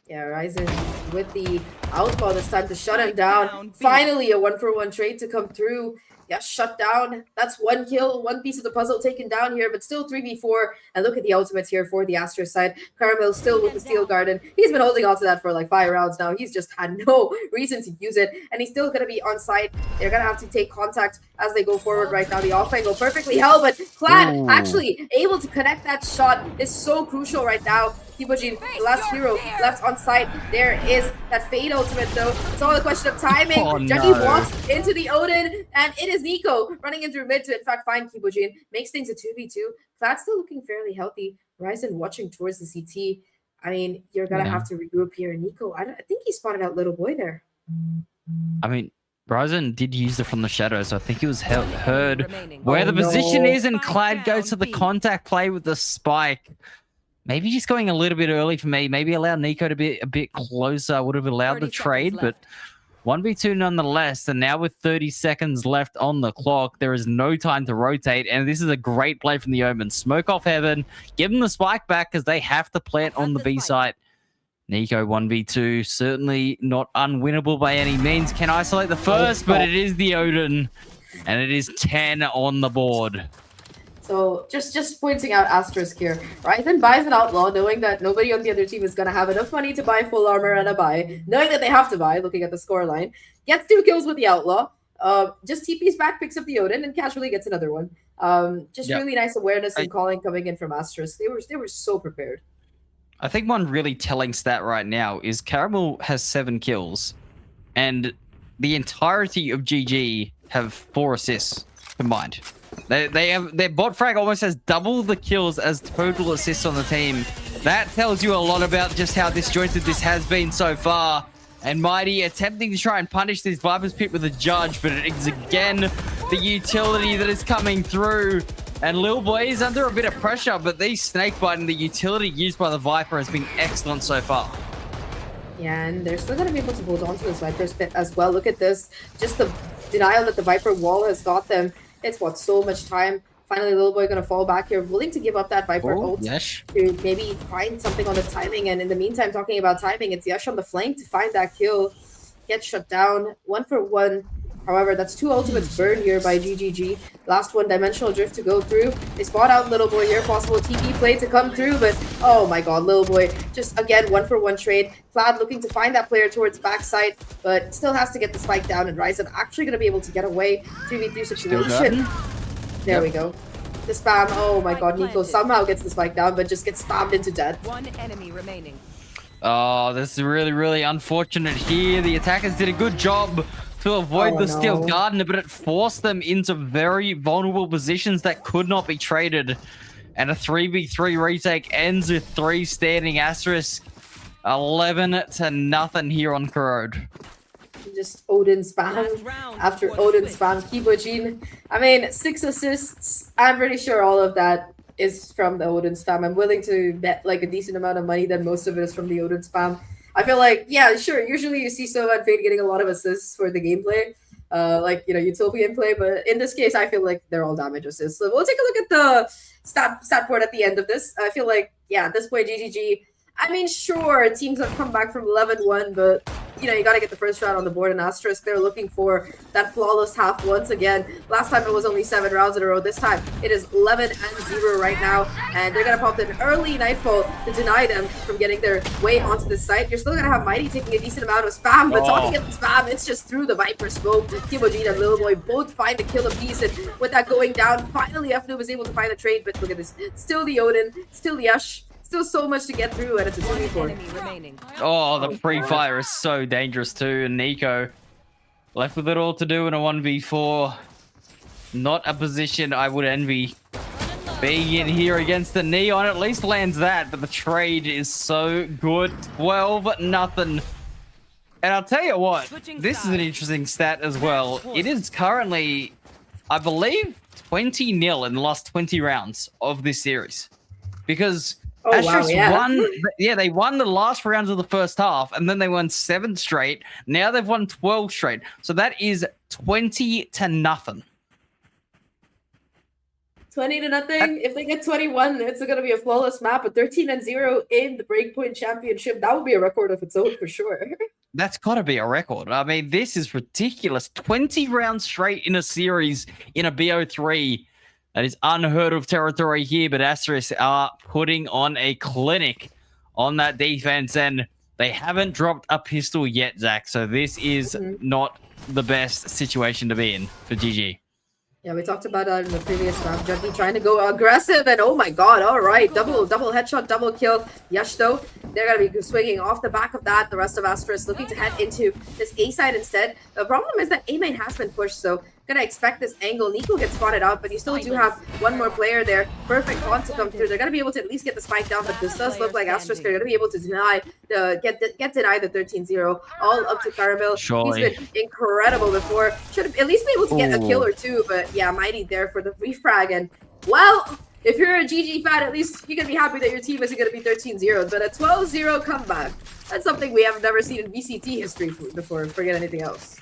Yeah, Ryzen with the outlaw this time to shut him down. Finally, a 1-for-1 trade to come through. Yeah, shut down. That's one kill, one piece of the puzzle taken down here, but still 3v4. And look at the ultimates here for the Asterisk side. Caramel still with the Steel Garden. He's been holding on to that for like 5 rounds now. He's just had no reason to use it. And he's still going to be on site. They're going to have to take contact as they go forward right now. The off angle perfectly held, but Clad actually able to connect that shot is so crucial right now. Kibojin, the last hero left on site. There is that Fade ultimate though. It's all a question of timing. Juggy walks into the Odin, and it is Nico running in through mid to in fact find Kibojin. Makes things a 2v2. Clad's still looking fairly healthy. Ryzen watching towards the CT. I mean, you're gonna have to regroup here. Nico, I think he spotted out Little Boy there. I mean, Ryzen did use it from the shadows, so I think he was heard where the position is, and Clad goes to the contact play with the spike. Maybe just going a little bit early for me. Maybe allow Nico to be a bit closer. I would have allowed the trade, but 1v2 nonetheless. And now with 30 seconds left on the clock, there is no time to rotate. And this is a great play from the Omen. Smoke off heaven. Give them the spike back because they have to plant on the B site. Nico 1v2. Certainly not unwinnable by any means. Can isolate the first, but it is the Odin. And it is 10 on the board. So just pointing out Asterisk here, right? Then buys an Outlaw, knowing that nobody on the other team is going to have enough money to buy full armor and a buy, knowing that they have to buy, looking at the scoreline, gets 2 kills with the Outlaw, just TP's back, picks up the Odin, and casually gets another one. Really nice awareness and calling coming in from Asterisk. They were so prepared. I think one really telling stat right now is Caramel has 7 kills, and the entirety of GG have 4 assists combined. Their bot frag almost has double the kills as total assists on the team. That tells you a lot about just how disjointed this has been so far. And Mighty attempting to try and punish this Viper's Pit with a judge, but it is again the utility that is coming through. And Lil Boy is under a bit of pressure, but the snakebite and the utility used by the Viper has been excellent so far. Yeah, and they're still going to be able to hold on to this Viper's Pit as well. Look at this. Just the denial that the Viper wall has got them. It's what, so much time. Finally, Little Boy gonna fall back here, willing to give up that Viper ult to maybe find something on the timing. And in the meantime, talking about timing, it's Yash on the flank to find that kill. Gets shut down. 1-for-1. However, that's 2 ultimates burned here by GGG. Last one, Dimensional Drift to go through. They spot out Little Boy here. Possible TP play to come through, but oh my god, Little Boy. Just again, 1-for-1 trade. Clad looking to find that player towards backside, but still has to get the spike down, and Ryzen actually going to be able to get away. 3v3 situation. There we go. The spam. Oh my god, Nico somehow gets the spike down, but just gets spammed into death. 1 enemy remaining. Oh, this is really, really unfortunate here. The attackers did a good job to avoid the Steel Garden, but it forced them into very vulnerable positions that could not be traded. And a 3v3 retake ends with 3 standing. Asterisk 11-0 here on Corrode. Just Odin spam after Odin spam. Kibojin. I mean, 6 assists. I'm pretty sure all of that is from the Odin spam. I'm willing to bet like a decent amount of money that most of it is from the Odin spam. I feel like, yeah, sure, usually you see Sova and Fade getting a lot of assists for the gameplay, like, you know, Utopian play, but in this case, I feel like they're all damage assists. So we'll take a look at the stat board at the end of this. I feel like, yeah, at this point, GGG, I mean, sure, teams have come back from 11-1, but, you know, you got to get the first round on the board. And Asterisk, they're looking for that flawless half once again. Last time it was only 7 rounds in a row. This time it is 11-0 right now. And they're going to pop an early Nightfall to deny them from getting their way onto the site. You're still going to have Mighty taking a decent amount of spam, but talking about spam, it's just through the Viper smoke. Kibojin and Little Boy both find the kill apiece, and with that going down, finally FNoob is able to find the trade, but look at this. Still the Odin, still the Yash. Still so much to get through, and it's a 2v4. Oh, the pre-fire is so dangerous too. And Nico left with it all to do in a 1v4. Not a position I would envy. Being in here against the Neon at least lands that, but the trade is so good. 12-0. And I'll tell you what, this is an interesting stat as well. It is currently, I believe, 20-0 in the last 20 rounds of this series. Because Oh, wow, Asterisk yeah. won. Yeah, they won the last rounds of the first half, and then they won 7 straight. Now they've won 12 straight. So that is 20-0. 20-0. If they get 21, it's going to be a flawless map. But 13-0 in the Breakpoint Championship, that would be a record of its own for sure. That's got to be a record. I mean, this is ridiculous. 20 rounds straight in a series in a BO3. That is unheard of territory here, but Asterisk are putting on a clinic on that defense, and they haven't dropped a pistol yet, Zach. So this is not the best situation to be in for GG. Yeah, we talked about that in the previous round. Juggy trying to go aggressive, and oh my god, all right. Double headshot, double kill. Yash, though, they're going to be swinging off the back of that. The rest of Asterisk looking to head into this A side instead. The problem is that A main has been pushed, so gonna expect this angle. Nico gets spotted out, but you still do have one more player there. Perfect taunt to come through. They're gonna be able to at least get the spike down, but this does look like Asterisk are gonna be able to get denied the 13-0. All up to Caramel. Surely. He's been incredible before. Should at least be able to get a kill or two, but yeah, Mighty there for the refrag. And well, if you're a GG fan, at least you can be happy that your team isn't gonna be 13-0, but a 12-0 comeback. That's something we have never seen in VCT history before. Forget anything else.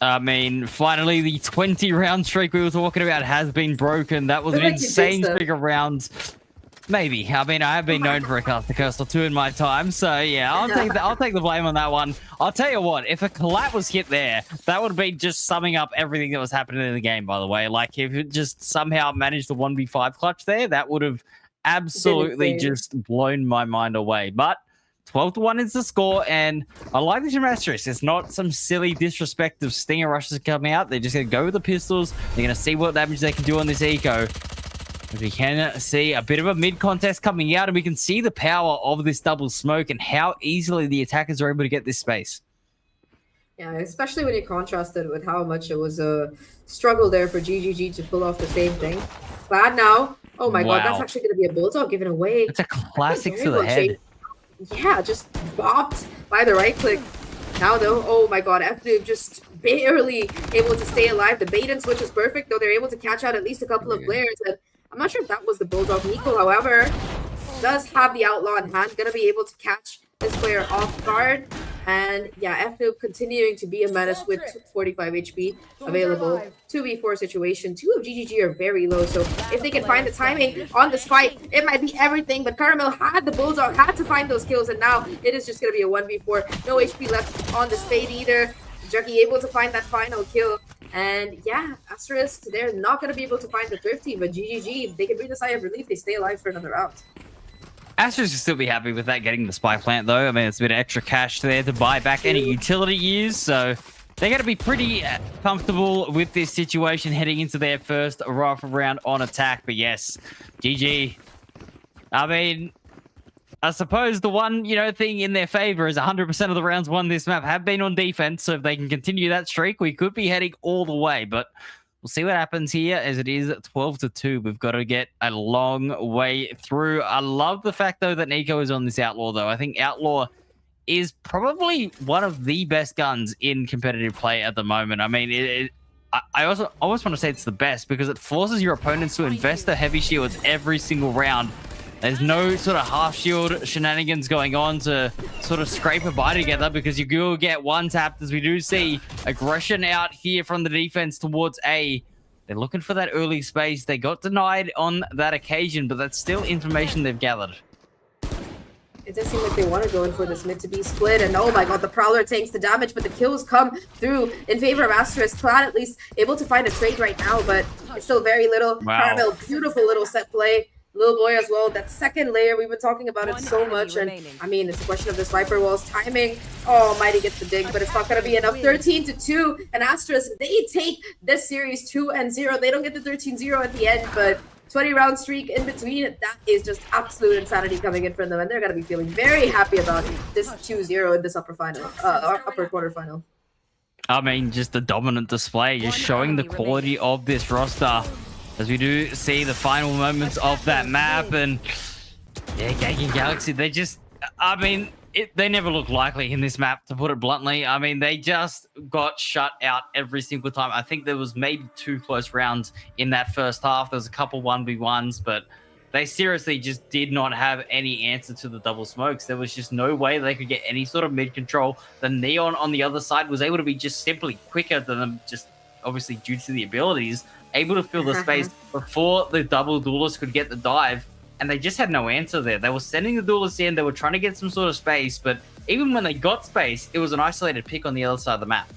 I mean, finally, the 20-round streak we were talking about has been broken. That was an insane streak of rounds. Maybe. I mean, I have been known for a curse or two in my time, so yeah, I'll take the blame on that one. I'll tell you what, if a collat was hit there, that would be just summing up everything that was happening in the game, by the way. Like, if it just somehow managed the 1v5 clutch there, that would have absolutely just blown my mind away. But 12-1 is the score, and I like this from Asterisk. It's not some silly disrespect of stinger rushes coming out. They're just going to go with the pistols. They're going to see what damage they can do on this eco. We can see a bit of a mid-contest coming out, and we can see the power of this double smoke and how easily the attackers are able to get this space. Yeah, especially when you contrast it with how much it was a struggle there for GGG to pull off the same thing. Glad now. Oh my god, that's actually going to be a bulldog given away. It's a classic to the head. Yeah, just bopped by the right click. Now though, oh my god, F-Noob just barely able to stay alive. The bait and switch is perfect, though they're able to catch out at least a couple of players. And I'm not sure if that was the bulldog. Nico, however, does have the outlaw in hand, gonna be able to catch this player off guard. And yeah, F-Noob continuing to be a menace with 45 HP available. 2v4 situation. 2 of GGG are very low, so if they can find the timing on this fight, it might be everything. But Caramel had the bulldog, had to find those kills, and now it is just going to be a 1v4. No HP left on the Spade either. Juggy able to find that final kill. And yeah, Asterisk, they're not going to be able to find the Thrifty, but GGG, they can breathe a sigh of relief. They stay alive for another round. Asterisk will still be happy with that getting the spy plant, though. I mean, it's a bit of extra cash there to buy back any utility use, so they're going to be pretty comfortable with this situation heading into their first rifle round on attack. But yes, GG. I mean, I suppose the one, thing in their favor is 100% of the rounds won this map have been on defense, so if they can continue that streak, we could be heading all the way, but we'll see what happens here as it is 12-2. We've got to get a long way through. I love the fact, though, that Nico is on this Outlaw, though. I think Outlaw is probably one of the best guns in competitive play at the moment. I mean, I also almost want to say it's the best because it forces your opponents to invest their heavy shields every single round. There's no sort of half shield shenanigans going on to sort of scrape a buy together because you will get one tapped, as we do see aggression out here from the defense towards A. They're looking for that early space. They got denied on that occasion, but that's still information they've gathered. It does seem like they want to go in for this mid to be split, and oh my god, the Prowler takes the damage, but the kills come through in favor of Asterisk. Clad at least able to find a trade right now, but it's still very little. Wow. Caramel, beautiful little set play. Little boy as well. That second layer, we've been talking about it so much, and I mean, it's a question of this Viper Wall's timing. Oh, Mighty gets the dig, but it's not going to be enough. 13-2, and Asterisk, they take this series 2-0. They don't get the 13-0 at the end, but 20-round streak in between, that is just absolute insanity coming in from them, and they're going to be feeling very happy about this 2-0 in this upper quarterfinal. I mean, just the dominant display, just showing the quality of this roster. As we do see the final moments of that map, and yeah, Gangan Galaxy, they just, I mean, they never look likely in this map, to put it bluntly. I mean, they just got shut out every single time. I think there was maybe 2 close rounds in that first half. There was a couple 1v1s, but they seriously just did not have any answer to the double smokes. There was just no way they could get any sort of mid control. The Neon on the other side was able to be just simply quicker than them, just obviously due to the abilities, able to fill the space before the double duelist could get the dive. And they just had no answer there. They were sending the duelist in, they were trying to get some sort of space, but even when they got space, it was an isolated pick on the other side of the map.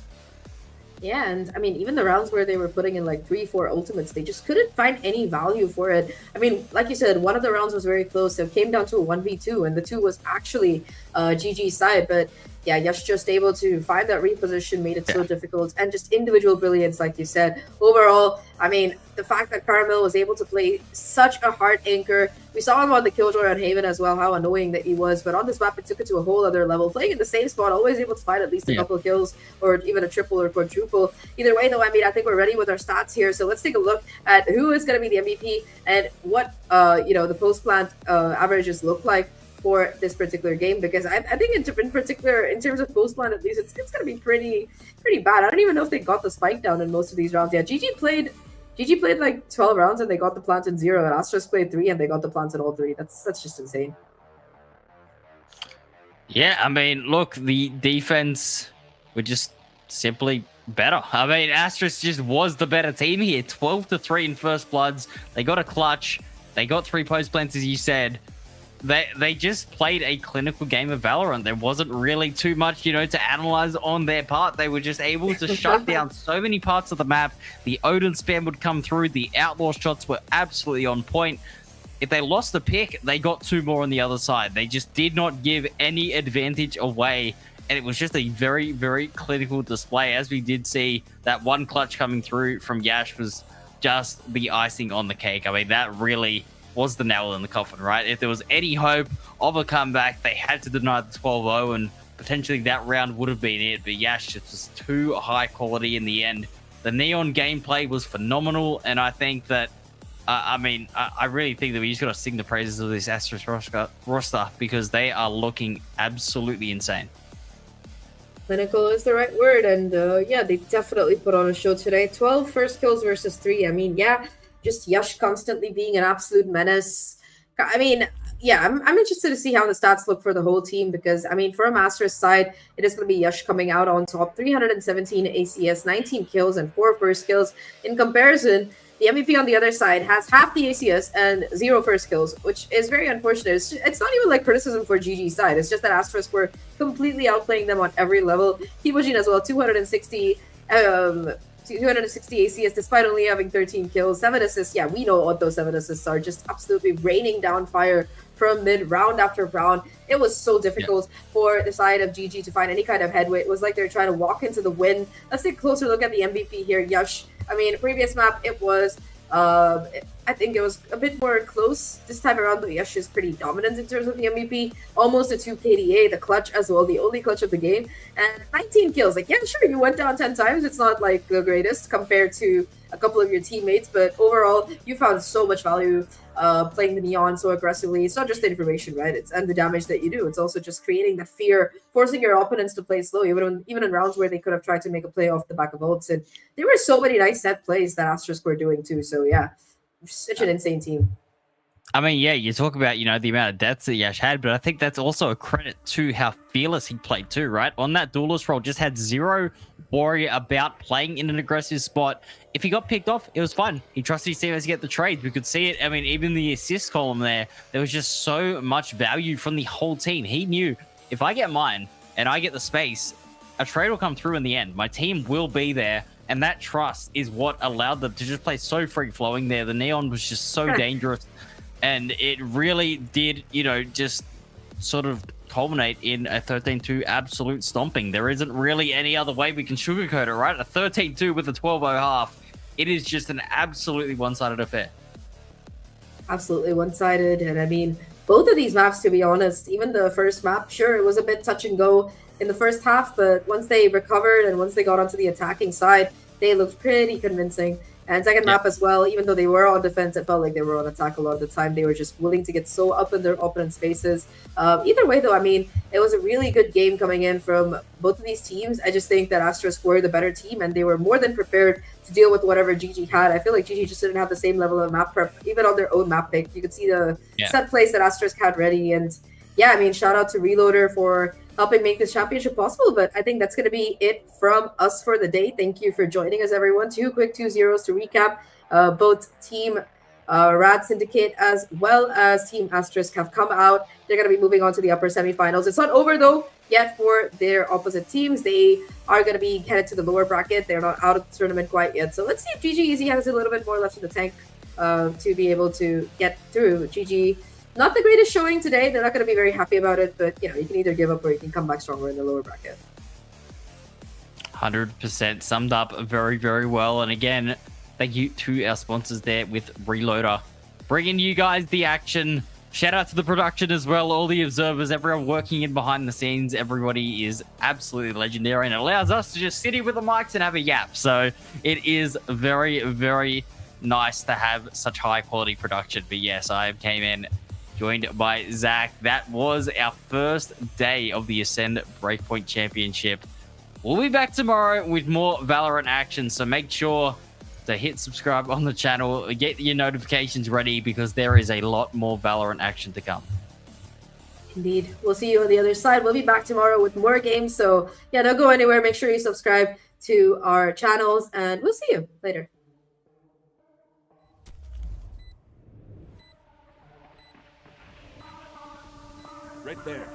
Yeah, and I mean, even the rounds where they were putting in like 3-4 ultimates, they just couldn't find any value for it. I mean, like you said, one of the rounds was very close. It came down to a 1v2, and the 2 was actually GG's side. But yeah, Yash just able to find that reposition made it so difficult, and just individual brilliance, like you said. Overall, I mean, the fact that Caramel was able to play such a hard anchor. We saw him on the Killjoy on Haven as well, how annoying that he was. But on this map, it took it to a whole other level. Playing in the same spot, always able to find at least a couple of kills, or even a triple or quadruple. Either way, though, I mean, I think we're ready with our stats here. So let's take a look at who is going to be the MVP and what, the post-plant averages look like for this particular game, because I think in particular, in terms of post-plant, at least, it's going to be pretty bad. I don't even know if they got the spike down in most of these rounds. Yeah, GG played like 12 rounds and they got the plant in 0, and Asterisk played 3 and they got the plants in all 3. That's just insane. Yeah, I mean, look, the defense were just simply better. I mean, Asterisk just was the better team here. 12-3 in first bloods. They got a clutch. They got 3 post plants, as you said. They just played a clinical game of Valorant. There wasn't really too much, to analyze on their part. They were just able to shut down so many parts of the map. The Odin spam would come through. The outlaw shots were absolutely on point. If they lost the pick, they got 2 more on the other side. They just did not give any advantage away. And it was just a very, very clinical display. As we did see, that one clutch coming through from Yash was just the icing on the cake. I mean, that really was the nail in the coffin, right? If there was any hope of a comeback, they had to deny the 12-0, and potentially that round would have been it. But Yash just was too high quality in the end. The Neon gameplay was phenomenal, and I think that, I really think that we just got to sing the praises of this Asterisk roster, because they are looking absolutely insane. Clinical is the right word, and yeah, they definitely put on a show today. 12 first kills versus 3. I mean, yeah, just Yash constantly being an absolute menace. I mean, yeah, I'm interested to see how the stats look for the whole team, because, I mean, for a Masters side, it is going to be Yash coming out on top. 317 ACS, 19 kills, and 4 first kills. In comparison, the MVP on the other side has half the ACS and 0 first kills, which is very unfortunate. It's not even like criticism for GG's side. It's just that Asterisk were completely outplaying them on every level. Kibojin as well, 260 ACS despite only having 13 kills, 7 assists. Yeah, we know what those 7 assists are. Just absolutely raining down fire from mid, round after round. It was so difficult for the side of GG to find any kind of headway. It was like they're trying to walk into the wind. Let's take a closer look at the MVP here, Yash. I mean, previous map, it was, I think it was a bit more close. This time around, but Yash is pretty dominant in terms of the MVP. Almost a 2 KDA, the clutch as well, the only clutch of the game. And 19 kills. Like, yeah, sure, you went down 10 times. It's not, like, the greatest compared to a couple of your teammates. But overall, you found so much value playing the Neon so aggressively. It's not just the information, right? And the damage that you do. It's also just creating the fear, forcing your opponents to play slow, even in rounds where they could have tried to make a play off the back of ults. And there were so many nice set plays that Asterisk were doing too. So yeah, such an insane team. I mean, yeah, you talk about, the amount of deaths that Yash had, but I think that's also a credit to how fearless he played too, right? On that duelist role, just had 0 worry about playing in an aggressive spot. If he got picked off, it was fine. He trusted his teammates to get the trades. We could see it. I mean, even the assist column there was just so much value from the whole team. He knew, if I get mine and I get the space, a trade will come through in the end. My team will be there. And that trust is what allowed them to just play so free-flowing there. The Neon was just so dangerous. And it really did, just sort of culminate in a 13-2 absolute stomping. There isn't really any other way we can sugarcoat it, right? A 13-2 with a 12-0 half. It is just an absolutely one-sided affair. Absolutely one-sided. And I mean, both of these maps, to be honest, even the first map, sure, it was a bit touch and go in the first half, but once they recovered and once they got onto the attacking side, they looked pretty convincing. And second map as well, even though they were on defense, it felt like they were on attack a lot of the time. They were just willing to get so up in their opponent's faces. Either way, though, I mean, it was a really good game coming in from both of these teams. I just think that Asterisk were the better team, and they were more than prepared to deal with whatever GG had. I feel like GG just didn't have the same level of map prep, even on their own map pick. You could see the set plays that Asterisk had ready. And yeah, I mean, shout out to Reloader for helping make this championship possible. But I think that's going to be it from us for the day. Thank you for joining us, everyone. 2 quick 2-0s to recap. Both team RAD Syndicate as well as Team Asterisk have come out. They're going to be moving on to the upper semifinals. It's not over, though, yet for their opposite teams. They are going to be headed to the lower bracket. They're not out of the tournament quite yet. So let's see if GG Easy has a little bit more left in the tank to be able to get through. GG, not the greatest showing today. They're not going to be very happy about it, but you know, you can either give up or you can come back stronger in the lower bracket. 100% summed up very, very well. And again, thank you to our sponsors there with Reloader, bringing you guys the action. Shout out to the production as well, all the observers, everyone working in behind the scenes. Everybody is absolutely legendary and it allows us to just sit here with the mics and have a yap. So it is very, very nice to have such high quality production. But yes, I came in joined by Zach. That was our first day of the Ascend Breakpoint Championship. We'll be back tomorrow with more Valorant action, so make sure to hit subscribe on the channel, get your notifications ready, because there is a lot more Valorant action to come. Indeed. We'll see you on the other side. We'll be back tomorrow with more games, so yeah, don't go anywhere. Make sure you subscribe to our channels, and we'll see you later. Right there.